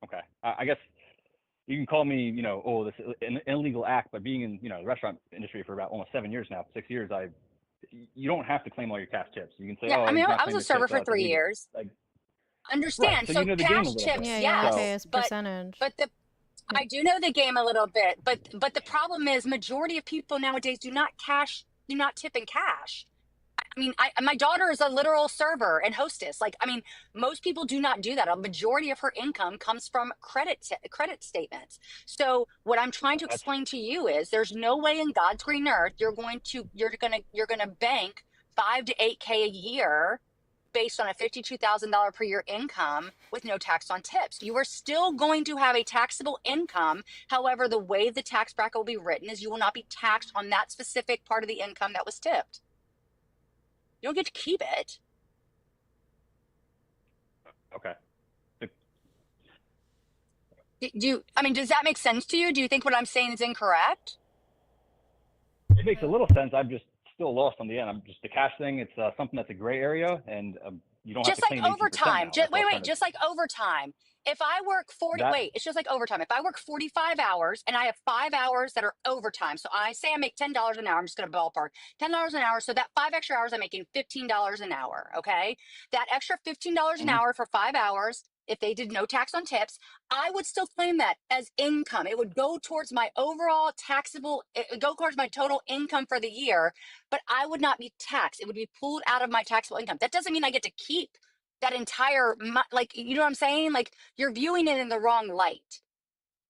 okay. I guess you can call me, this an illegal act, but being in, the restaurant industry for about almost 7 years now, 6 years, you don't have to claim all your cash tips. You can say, Yeah, I mean, he's not I was a claiming server tips, for it's 3 illegal. years. Like, right. Understand? So So you know the game a cash little tips, bit. Yeah, you only pay yes, as percentage. but I do know the game a little bit, but the problem is majority of people nowadays do not tip in cash. I mean, my daughter is a literal server and hostess. Like, I mean, most people do not do that. A majority of her income comes from credit statements. So what I'm trying to explain to you is there's no way in God's green earth you're gonna bank 5 to 8K a year based on a $52,000 per year income with no tax on tips. You are still going to have a taxable income. However, the way the tax bracket will be written is you will not be taxed on that specific part of the income that was tipped. You don't get to keep it. Okay. Does that make sense to you? Do you think what I'm saying is incorrect? It makes a little sense. I'm just still lost on the end. I'm just the cash thing. It's something that's a gray area, and you don't Just have to like claim 18% overtime. now. Just like overtime. If I work it's just like overtime. If I work 45 hours and I have 5 hours that are overtime, so I say I make $10 an hour, I'm just going to ballpark $10 an hour. So that 5 extra hours, I'm making $15 an hour. Okay. That extra $15 an hour for 5 hours, if they did no tax on tips, I would still claim that as income. It would go towards my overall it would go towards my total income for the year, but I would not be taxed. It would be pulled out of my taxable income. That doesn't mean I get to keep that entire, like, you know what I'm saying? Like, you're viewing it in the wrong light.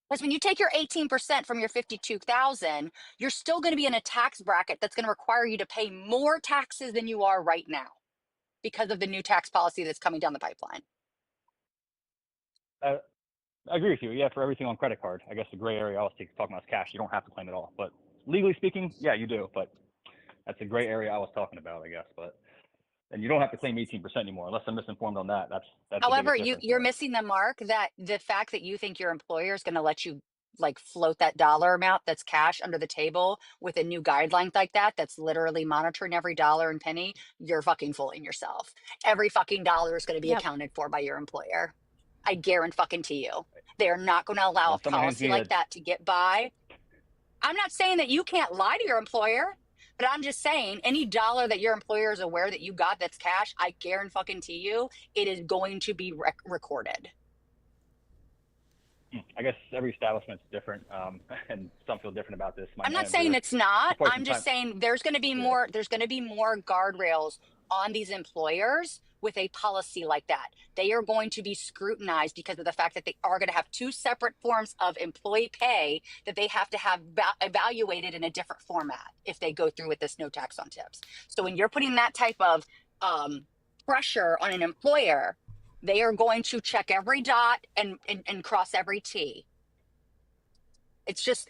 Because when you take your 18% from your 52,000, you're still going to be in a tax bracket that's going to require you to pay more taxes than you are right now because of the new tax policy that's coming down the pipeline. I agree with you. Yeah, for everything on credit card. I guess the gray area I was talking about is cash. You don't have to claim it all. But legally speaking, yeah, you do. But that's a gray area I was talking about, I guess. And you don't have to claim 18% anymore, unless I'm misinformed on that. That's However, you're missing the mark that the fact that you think your employer is going to let you like float that dollar amount that's cash under the table with a new guideline like that's literally monitoring every dollar and penny, you're fucking fooling yourself. Every fucking dollar is going to be accounted for by your employer. I guarantee you. They're not going to allow a policy like that to get by. I'm not saying that you can't lie to your employer. But I'm just saying, any dollar that your employer is aware that you got that's cash, I guarantee you, it is going to be recorded. I guess every establishment's different, and some feel different about this. I'm not saying it's not. I'm just saying there's going to be more. There's going to be more guardrails on these employers with a policy like that. They are going to be scrutinized because of the fact that they are going to have two separate forms of employee pay that they have to have evaluated in a different format if they go through with this no tax on tips. So when you're putting that type of pressure on an employer, they are going to check every dot and cross every T. It's just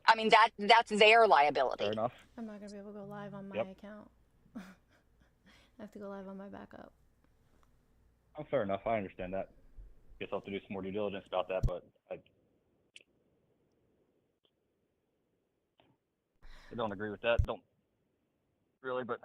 I mean, that's their liability. Fair enough. I'm not gonna be able to go live on my account. I have to go live on my backup. Oh, fair enough. I understand that. Guess I'll have to do some more due diligence about that, but I don't agree with that. Don't really, but.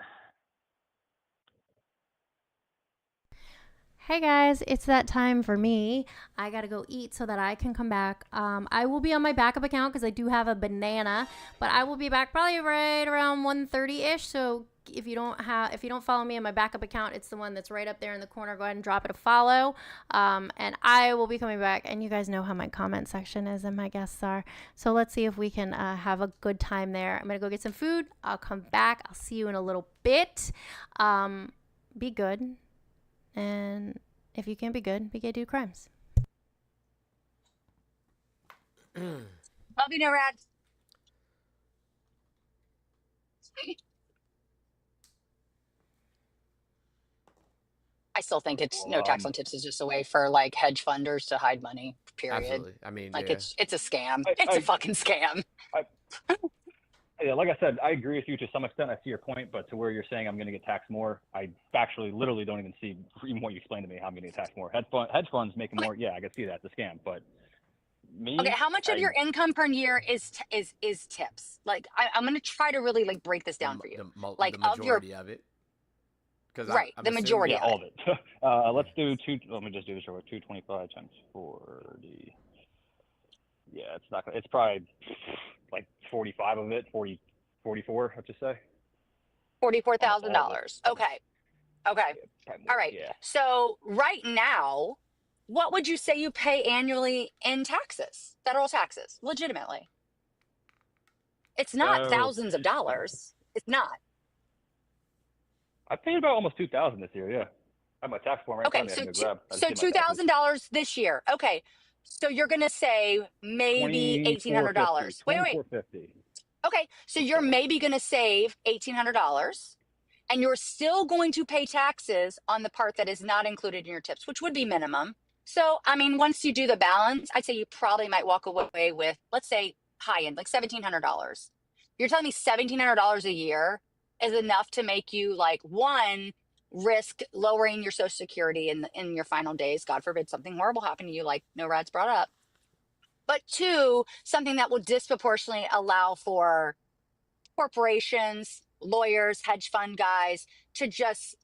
Hey guys, it's that time for me. I gotta go eat so that I can come back. I will be on my backup account because I do have a banana, but I will be back probably right around 1:30-ish. So if you don't follow me on my backup account, it's the one that's right up there in the corner. Go ahead and drop it a follow. And I will be coming back. And you guys know how my comment section is and my guests are. So let's see if we can have a good time there. I'm gonna go get some food. I'll come back. I'll see you in a little bit. Be good. And if you can't be good, be gay, do crimes. Love you, NORAD. I still think it's no tax on tips is just a way for like hedge funders to hide money. Period. Absolutely. I mean, like yeah. it's a scam. It's a fucking scam. Yeah, like I said, I agree with you to some extent. I see your point, but to where you're saying I'm going to get taxed more, I actually literally don't even see even what you explained to me how I'm going to get taxed more. Hedge funds making more. Yeah, I can see that. It's a scam, but me. Okay, how much of your income per year is tips? Like, I'm going to try to really like break this down for you. Like the majority of it. Right, the majority of all of it. Let's do let me just do this real quick. 225 times 40. Yeah, it's not. It's probably like 45 of it. 44. I'd just say. $44,000. Okay. All right. Yeah. So right now, what would you say you pay annually in taxes, federal taxes, legitimately? It's not thousands of dollars. It's not. I paid about almost $2,000 this year. Yeah, I have my tax form right okay, in front of me. So $2,000 this year. Okay, so you're gonna save maybe $1,800. Wait. $2,450. Okay, so you're maybe gonna save $1,800, and you're still going to pay taxes on the part that is not included in your tips, which would be minimum. So, I mean, once you do the balance, I'd say you probably might walk away with, let's say, high end, like $1,700. You're telling me $1,700 a year is enough to make you like one risk lowering your Social Security in your final days. God forbid something horrible happened to you, like NORAD's brought up. But two, something that will disproportionately allow for corporations, lawyers, hedge fund guys to just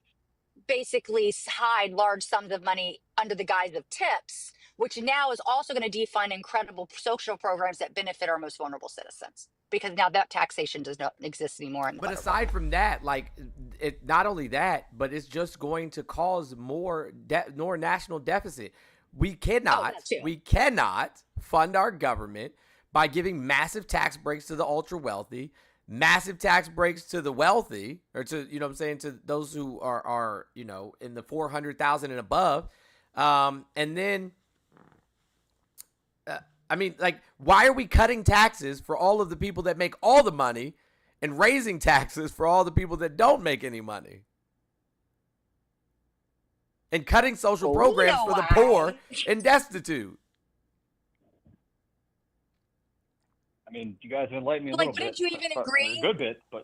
basically hide large sums of money under the guise of tips, which now is also going to defund incredible social programs that benefit our most vulnerable citizens. Because now that taxation does not exist anymore. But aside from that, like, it not only that, but it's just going to cause more national deficit. We cannot fund our government by giving massive tax breaks to the ultra wealthy, massive tax breaks to the wealthy, or to, you know what I'm saying, to those who are you know, in the 400,000 and above. And then, I mean, like, why are we cutting taxes for all of the people that make all the money and raising taxes for all the people that don't make any money? And cutting social programs for the poor and destitute. I mean, you guys have enlightened me a little bit. Wouldn't you even agree? A good bit, but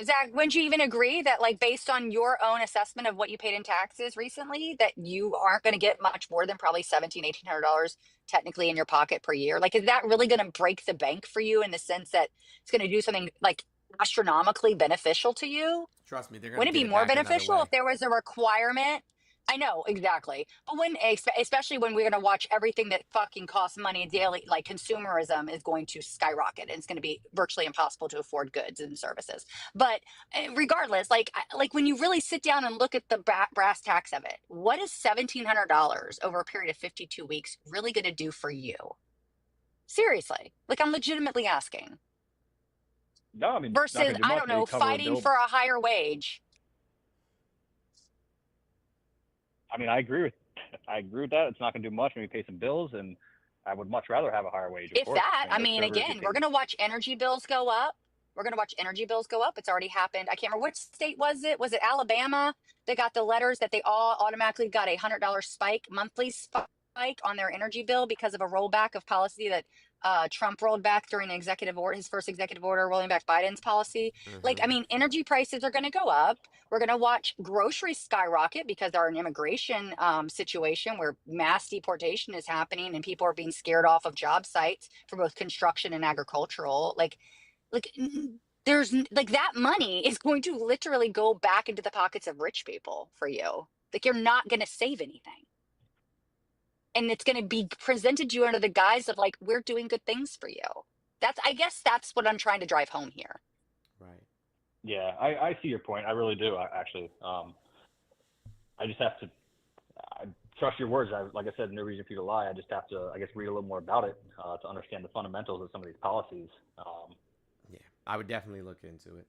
Zach, wouldn't you even agree that, like, based on your own assessment of what you paid in taxes recently, that you aren't going to get much more than probably $1,700-$1,800 technically in your pocket per year? Like, is that really going to break the bank for you in the sense that it's going to do something like astronomically beneficial to you? Trust me, they're going to. Wouldn't it be more beneficial if there was a requirement? I know, exactly. But especially when we're going to watch everything that fucking costs money daily, like consumerism is going to skyrocket and it's going to be virtually impossible to afford goods and services. But regardless, like when you really sit down and look at the brass tacks of it, what is $1,700 over a period of 52 weeks really going to do for you? Seriously, like, I'm legitimately asking. No, I mean, versus, I don't know, fighting for a higher wage. I mean, I agree with that. It's not going to do much when we pay some bills, and I would much rather have a higher wage. Of If course. that, And I those mean, servers again, get we're paid. going to watch energy bills go up. We're going to watch energy bills go up. It's already happened. I can't remember which state was it. Was it Alabama? They got the letters that they all automatically got a $100 monthly spike on their energy bill because of a rollback of policy that Trump rolled back during his first executive order, rolling back Biden's policy. Like, I mean, energy prices are going to go up. We're going to watch groceries skyrocket because there are an immigration situation where mass deportation is happening and people are being scared off of job sites for both construction and agricultural. Like there's like that money is going to literally go back into the pockets of rich people for you. Like you're not going to save anything. And it's going to be presented to you under the guise of like, we're doing good things for you. I guess that's what I'm trying to drive home here. Right. Yeah, I see your point. I really do. Actually, I just have to trust your words. Like I said, no reason for you to lie. I just have to, I guess, read a little more about it to understand the fundamentals of some of these policies. Yeah, I would definitely look into it.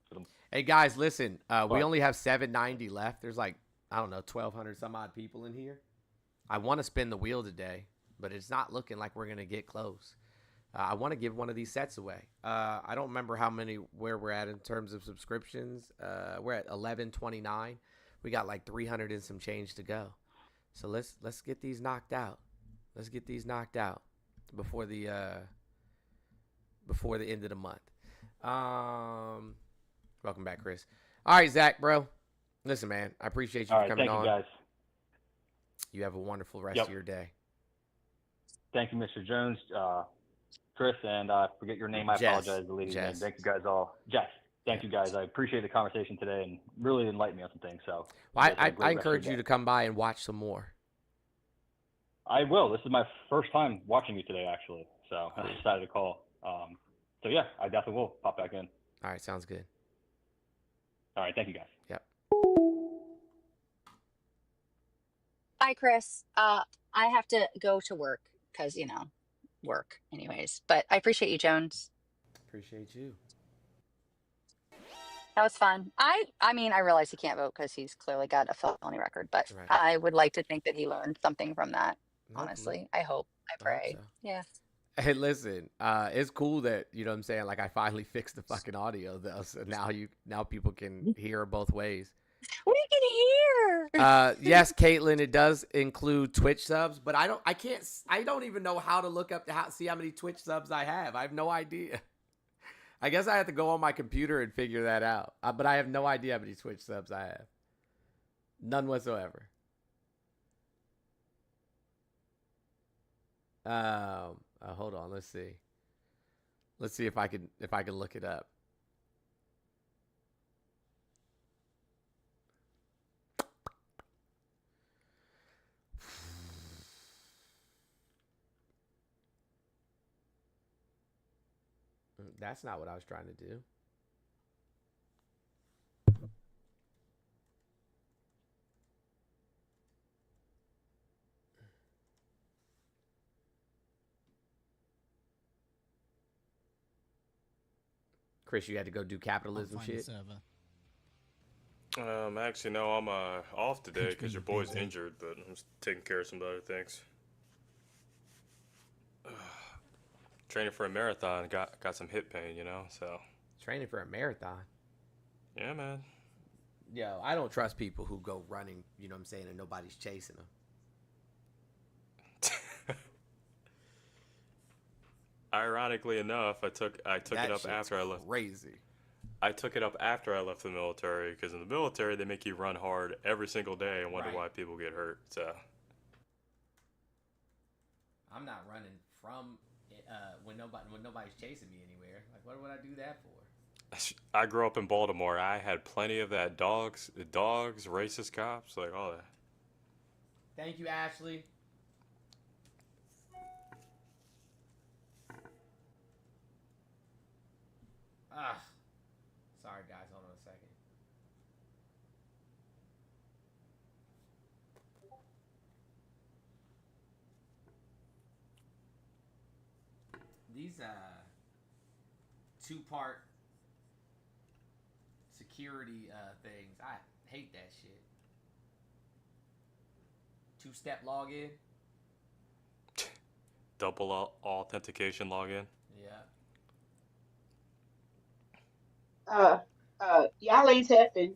Hey guys, listen, we only have 790 left. There's like, I don't know, 1,200 some odd people in here. I want to spin the wheel today, but it's not looking like we're going to get close. I want to give one of these sets away. I don't remember where we're at in terms of subscriptions. We're at 1129. We got like 300 and some change to go. So let's get these knocked out. Let's get these knocked out before the end of the month. Welcome back, Chris. All right, Zach, bro. Listen, man, I appreciate you for coming on. Thank you, guys. You have a wonderful rest of your day. Thank you, Mr. Jones, Chris, and forget your name. I apologize, the lady's name. Thank you guys all. Jess, thank you guys. I appreciate the conversation today and really enlightened me on some things. So well, I encourage you to come by and watch some more. I will. This is my first time watching you today, actually. So I decided to call. So yeah, I definitely will pop back in. All right, sounds good. All right, thank you guys. Yep. Hi, Chris. I have to go to work because, work anyways. But I appreciate you, Jones. Appreciate you. That was fun. I mean, I realize he can't vote because he's clearly got a felony record, but Right. I would like to think that he learned something from that, honestly. I hope. I pray. So. Yeah. Hey, listen, it's cool that, you know what I'm saying, like I finally fixed the fucking audio though, so now people can hear both ways. We can hear. Yes, Caitlin, it does include Twitch subs, but I don't even know how to look up see how many Twitch subs I have. I have no idea. I guess I have to go on my computer and figure that out. But I have no idea how many Twitch subs I have. None whatsoever. Hold on, let's see. Let's see if I can look it up. That's not what I was trying to do. Chris, you had to go do capitalism shit? Actually, no, I'm off today because your boy's injured, but I'm just taking care of some other things. Training for a marathon, got some hip pain, so. Training for a marathon? Yeah, man. Yo, I don't trust people who go running, you know what I'm saying, and nobody's chasing them. Ironically enough, I took it up after I left. Crazy. I took it up after I left the military because in the military they make you run hard every single day and wonder why people get hurt. So. I'm not running from when nobody's chasing me anywhere. Like, what would I do that for? I grew up in Baltimore. I had plenty of that. Dogs, racist cops, like all that. Thank you, Ashley. Sorry, guys. Hold on a second. These two-part security things, I hate that shit. 2-step login. Double authentication login. Yeah. Y'all ain't tapping.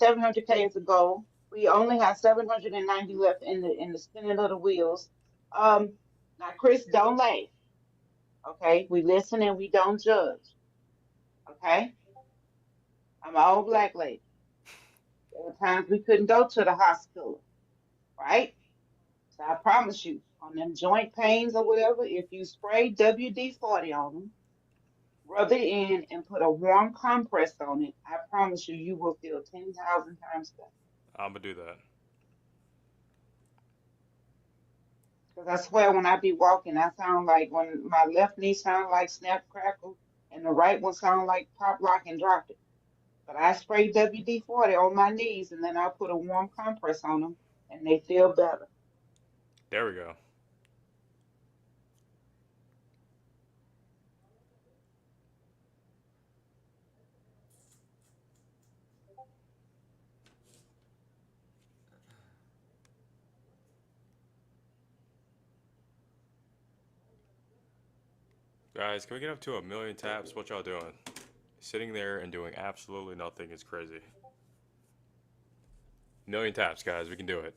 700K is a goal. We only have 790 left in the spinning of the wheels. Now, Chris, don't laugh. Okay, we listen and we don't judge. Okay, I'm an old black lady. There were times we couldn't go to the hospital, right? So I promise you, on them joint pains or whatever, if you spray WD-40 on them, rub it in, and put a warm compress on it, I promise you, you will feel 10,000 times better. I'm gonna do that. Because I swear when I be walking, I sound like, when my left knee sound like snap crackle and the right one sound like pop lock and drop it. But I spray WD-40 on my knees and then I put a warm compress on them and they feel better. There we go. Guys, can we get up to 1 million taps? What y'all doing? Sitting there and doing absolutely nothing is crazy. 1 million taps, guys. We can do it.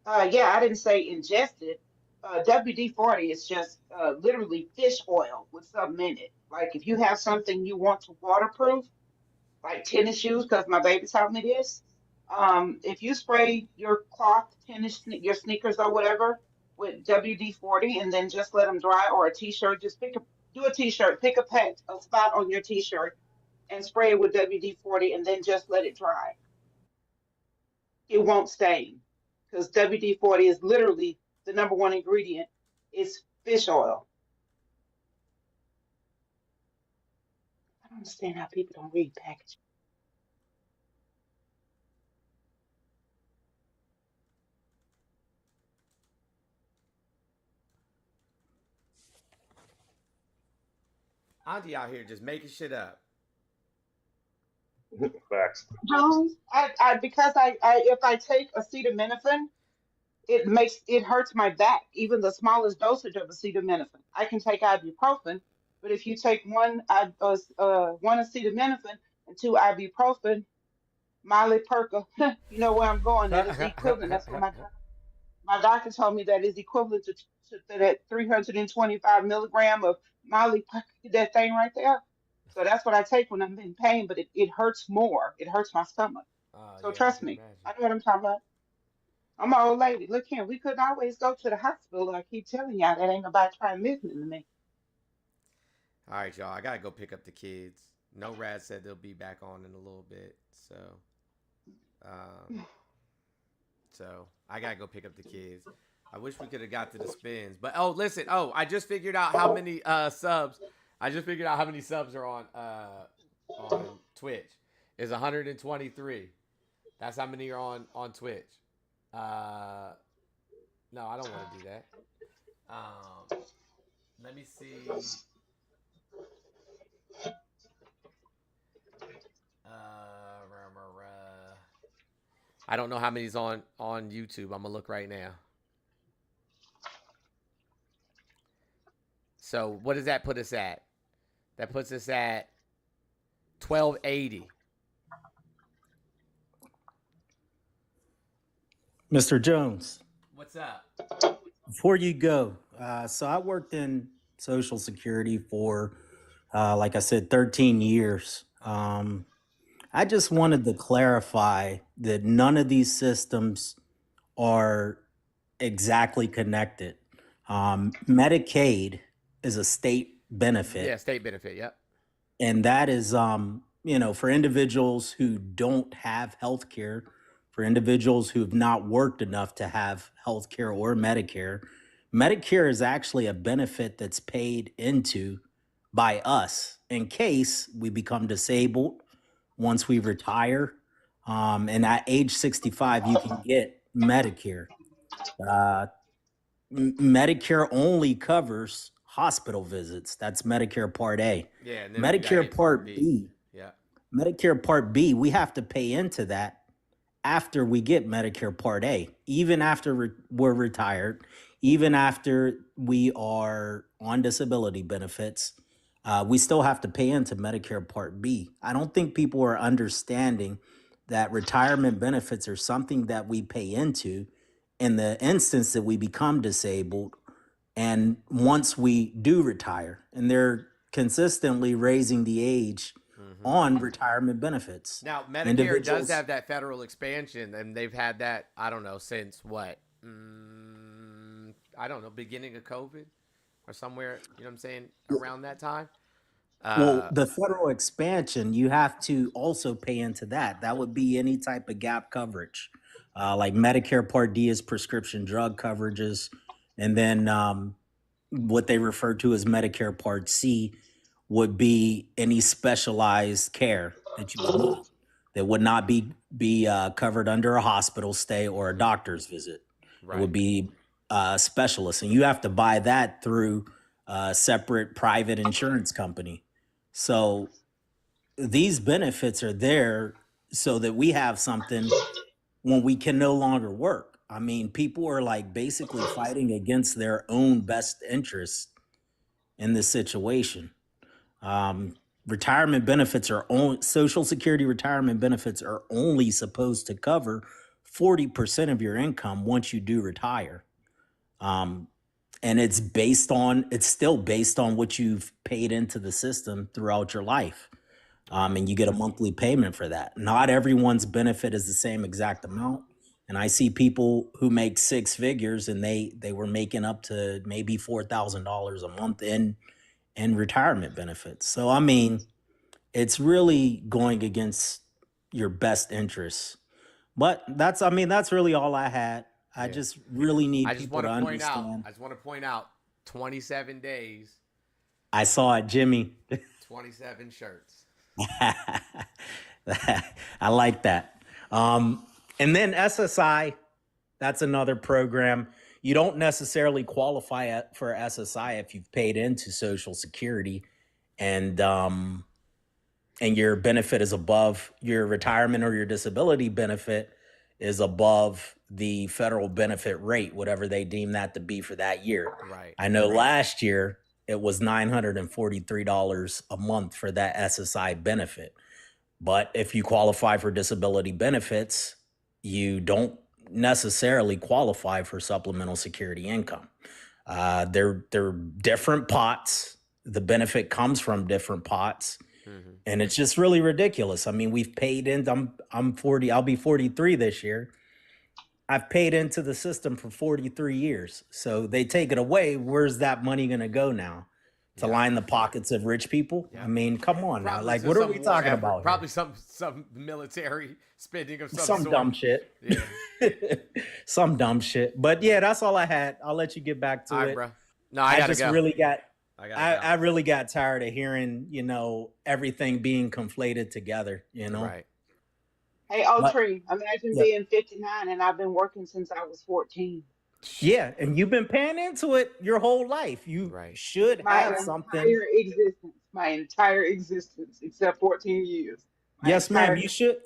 Yeah, I didn't say ingested. WD-40 is just literally fish oil with something in it. Like if you have something you want to waterproof, like tennis shoes, because my baby taught me this. If you spray your cloth your sneakers or whatever with WD-40 and then just let them dry, or a t-shirt, just do a t-shirt, pick a spot on your t-shirt and spray it with WD-40 and then just let it dry. It won't stain because WD-40 is literally the number one ingredient. It's fish oil. I don't understand how people don't read packaging. Auntie out here just making shit up. Facts. Jones, because if I take acetaminophen, it hurts my back. Even the smallest dosage of acetaminophen. I can take ibuprofen, but if you take one acetaminophen and 2 ibuprofen, Miley Perka, you know where I'm going. That is the equivalent. That's what my doctor told me, that is equivalent to that 325 milligram of Miley Perka, that thing right there. So that's what I take when I'm in pain, but it hurts more. It hurts my stomach. So yeah, trust me, I know what I'm talking about. I'm an old lady. Look here, we couldn't always go to the hospital. I keep telling y'all that ain't nobody trying listening to me. All right, y'all. I gotta go pick up the kids. No Rad said they'll be back on in a little bit, so I gotta go pick up the kids. I wish we could have got to the spins, but listen. I just figured out how many subs. I just figured out how many subs are on Twitch. Is 123. That's how many are on Twitch. No, I don't want to do that. Let me see. I don't know how many's on YouTube. I'm gonna look right now. So what does that put us at? That puts us at 1280. Mr. Jones. What's up? Before you go, so I worked in Social Security for, like I said, 13 years. I just wanted to clarify that none of these systems are exactly connected. Medicaid is a state benefit. Yeah, state benefit, yep. And that is, for individuals who don't have health care, for individuals who have not worked enough to have health care or Medicare. Medicare is actually a benefit that's paid into by us in case we become disabled once we retire. And at age 65, you can get Medicare. Medicare only covers hospital visits. That's Medicare Part A. Yeah, and then Medicare Part B. Yeah. Medicare Part B, we have to pay into that after we get Medicare Part A, even after we're retired, even after we are on disability benefits, we still have to pay into Medicare Part B. I don't think people are understanding that retirement benefits are something that we pay into in the instance that we become disabled and once we do retire. And they're consistently raising the age on retirement benefits. Now, Medicare does have that federal expansion, and they've had that, I don't know, since what? I don't know, beginning of COVID or somewhere, you know what I'm saying, around that time. Well, the federal expansion, you have to also pay into that. That would be any type of gap coverage. Like Medicare Part D is prescription drug coverages. And then what they refer to as Medicare Part C would be any specialized care that you would need that would not be covered under a hospital stay or a doctor's visit. Right. It would be specialists. And you have to buy that through a separate private insurance company. So these benefits are there so that we have something when we can no longer work. I mean, people are like basically fighting against their own best interests in this situation. Retirement benefits are only, Social Security retirement benefits are only supposed to cover 40% of your income once you do retire. And it's still based on what you've paid into the system throughout your life. And you get a monthly payment for that. Not everyone's benefit is the same exact amount. And I see people who make six figures and they were making up to maybe $4,000 a month in retirement benefits. So, I mean, it's really going against your best interests. But that's really all I had. I just really need people to understand. I just want to point out 27 days. I saw it, Jimmy. 27 shirts. I like that. And then SSI, that's another program. You don't necessarily qualify for SSI if you've paid into Social Security and your benefit is above your retirement or your disability benefit is above the federal benefit rate, whatever they deem that to be for that year. Right. I know last year it was $943 a month for that SSI benefit. But if you qualify for disability benefits, you don't necessarily qualify for supplemental security income. They're different pots. The benefit comes from different pots. Mm-hmm. And it's just really ridiculous. I mean, we've paid in, I'm 40, I'll be 43 this year. I've paid into the system for 43 years. So they take it away. Where's that money going to go now? To line the pockets of rich people? Yeah. I mean, come on now. Like, what are we talking about? Probably some military spending of some sort. Dumb shit. Yeah. Some dumb shit. But yeah, that's all I had. I'll let you get back to it. Bro. No, I gotta go. I really got tired of hearing, everything being conflated together, Right. Hey, Tree, imagine being 59 and I've been working since I was 14. Yeah, and you've been paying into it your whole life. You should have something. My entire existence, except 14 years. Yes, ma'am.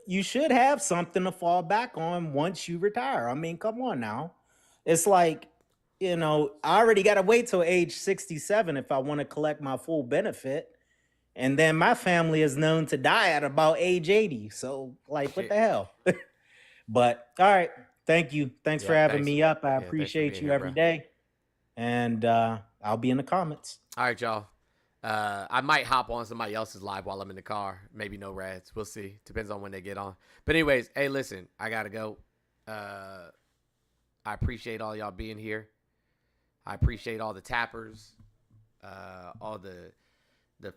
You should have something to fall back on once you retire. I mean, come on now. It's like, I already got to wait till age 67 if I want to collect my full benefit. And then my family is known to die at about age 80. So, like, what the hell? But, all right. Thank you. Thanks for having me up. I appreciate you every day. And I'll be in the comments. All right, y'all. I might hop on somebody else's live while I'm in the car. Maybe no rads. We'll see. Depends on when they get on. But anyways, hey, listen, I got to go. I appreciate all y'all being here. I appreciate all the tappers, all the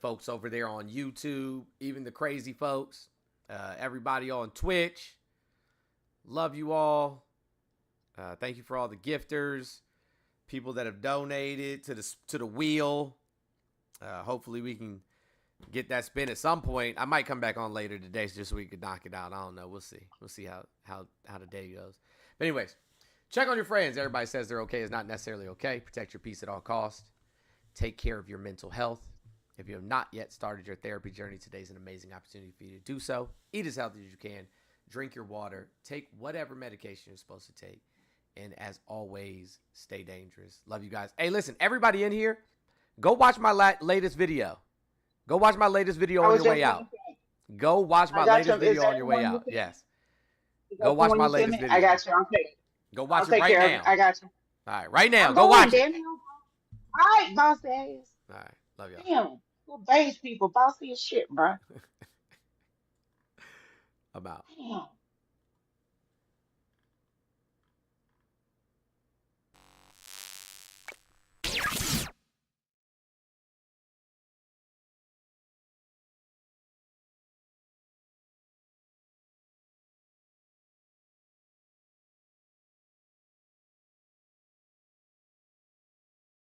folks over there on YouTube, even the crazy folks, everybody on Twitch. Love you all. Thank you for all the gifters, people that have donated to the wheel. Hopefully we can get that spin at some point. I might come back on later today just so we can knock it out. I don't know. We'll see. We'll see how the day goes. But anyways, check on your friends. Everybody says they're okay is not necessarily okay. Protect your peace at all costs. Take care of your mental health. If you have not yet started your therapy journey, today's an amazing opportunity for you to do so. Eat as healthy as you can. drink your water, take whatever medication you're supposed to take. And as always, stay dangerous. Love you guys. Hey, listen, everybody in here, go watch my latest video. Go watch my latest video on your way out. Go watch my latest video on your way out. Yes. Go watch my latest video. I got you. Okay. Go watch it right now. I got you. All right, right now. Go watch it. All right, boss ass. All right, love y'all. Damn, little beige people, bossy as shit, bro. I'm out. Damn.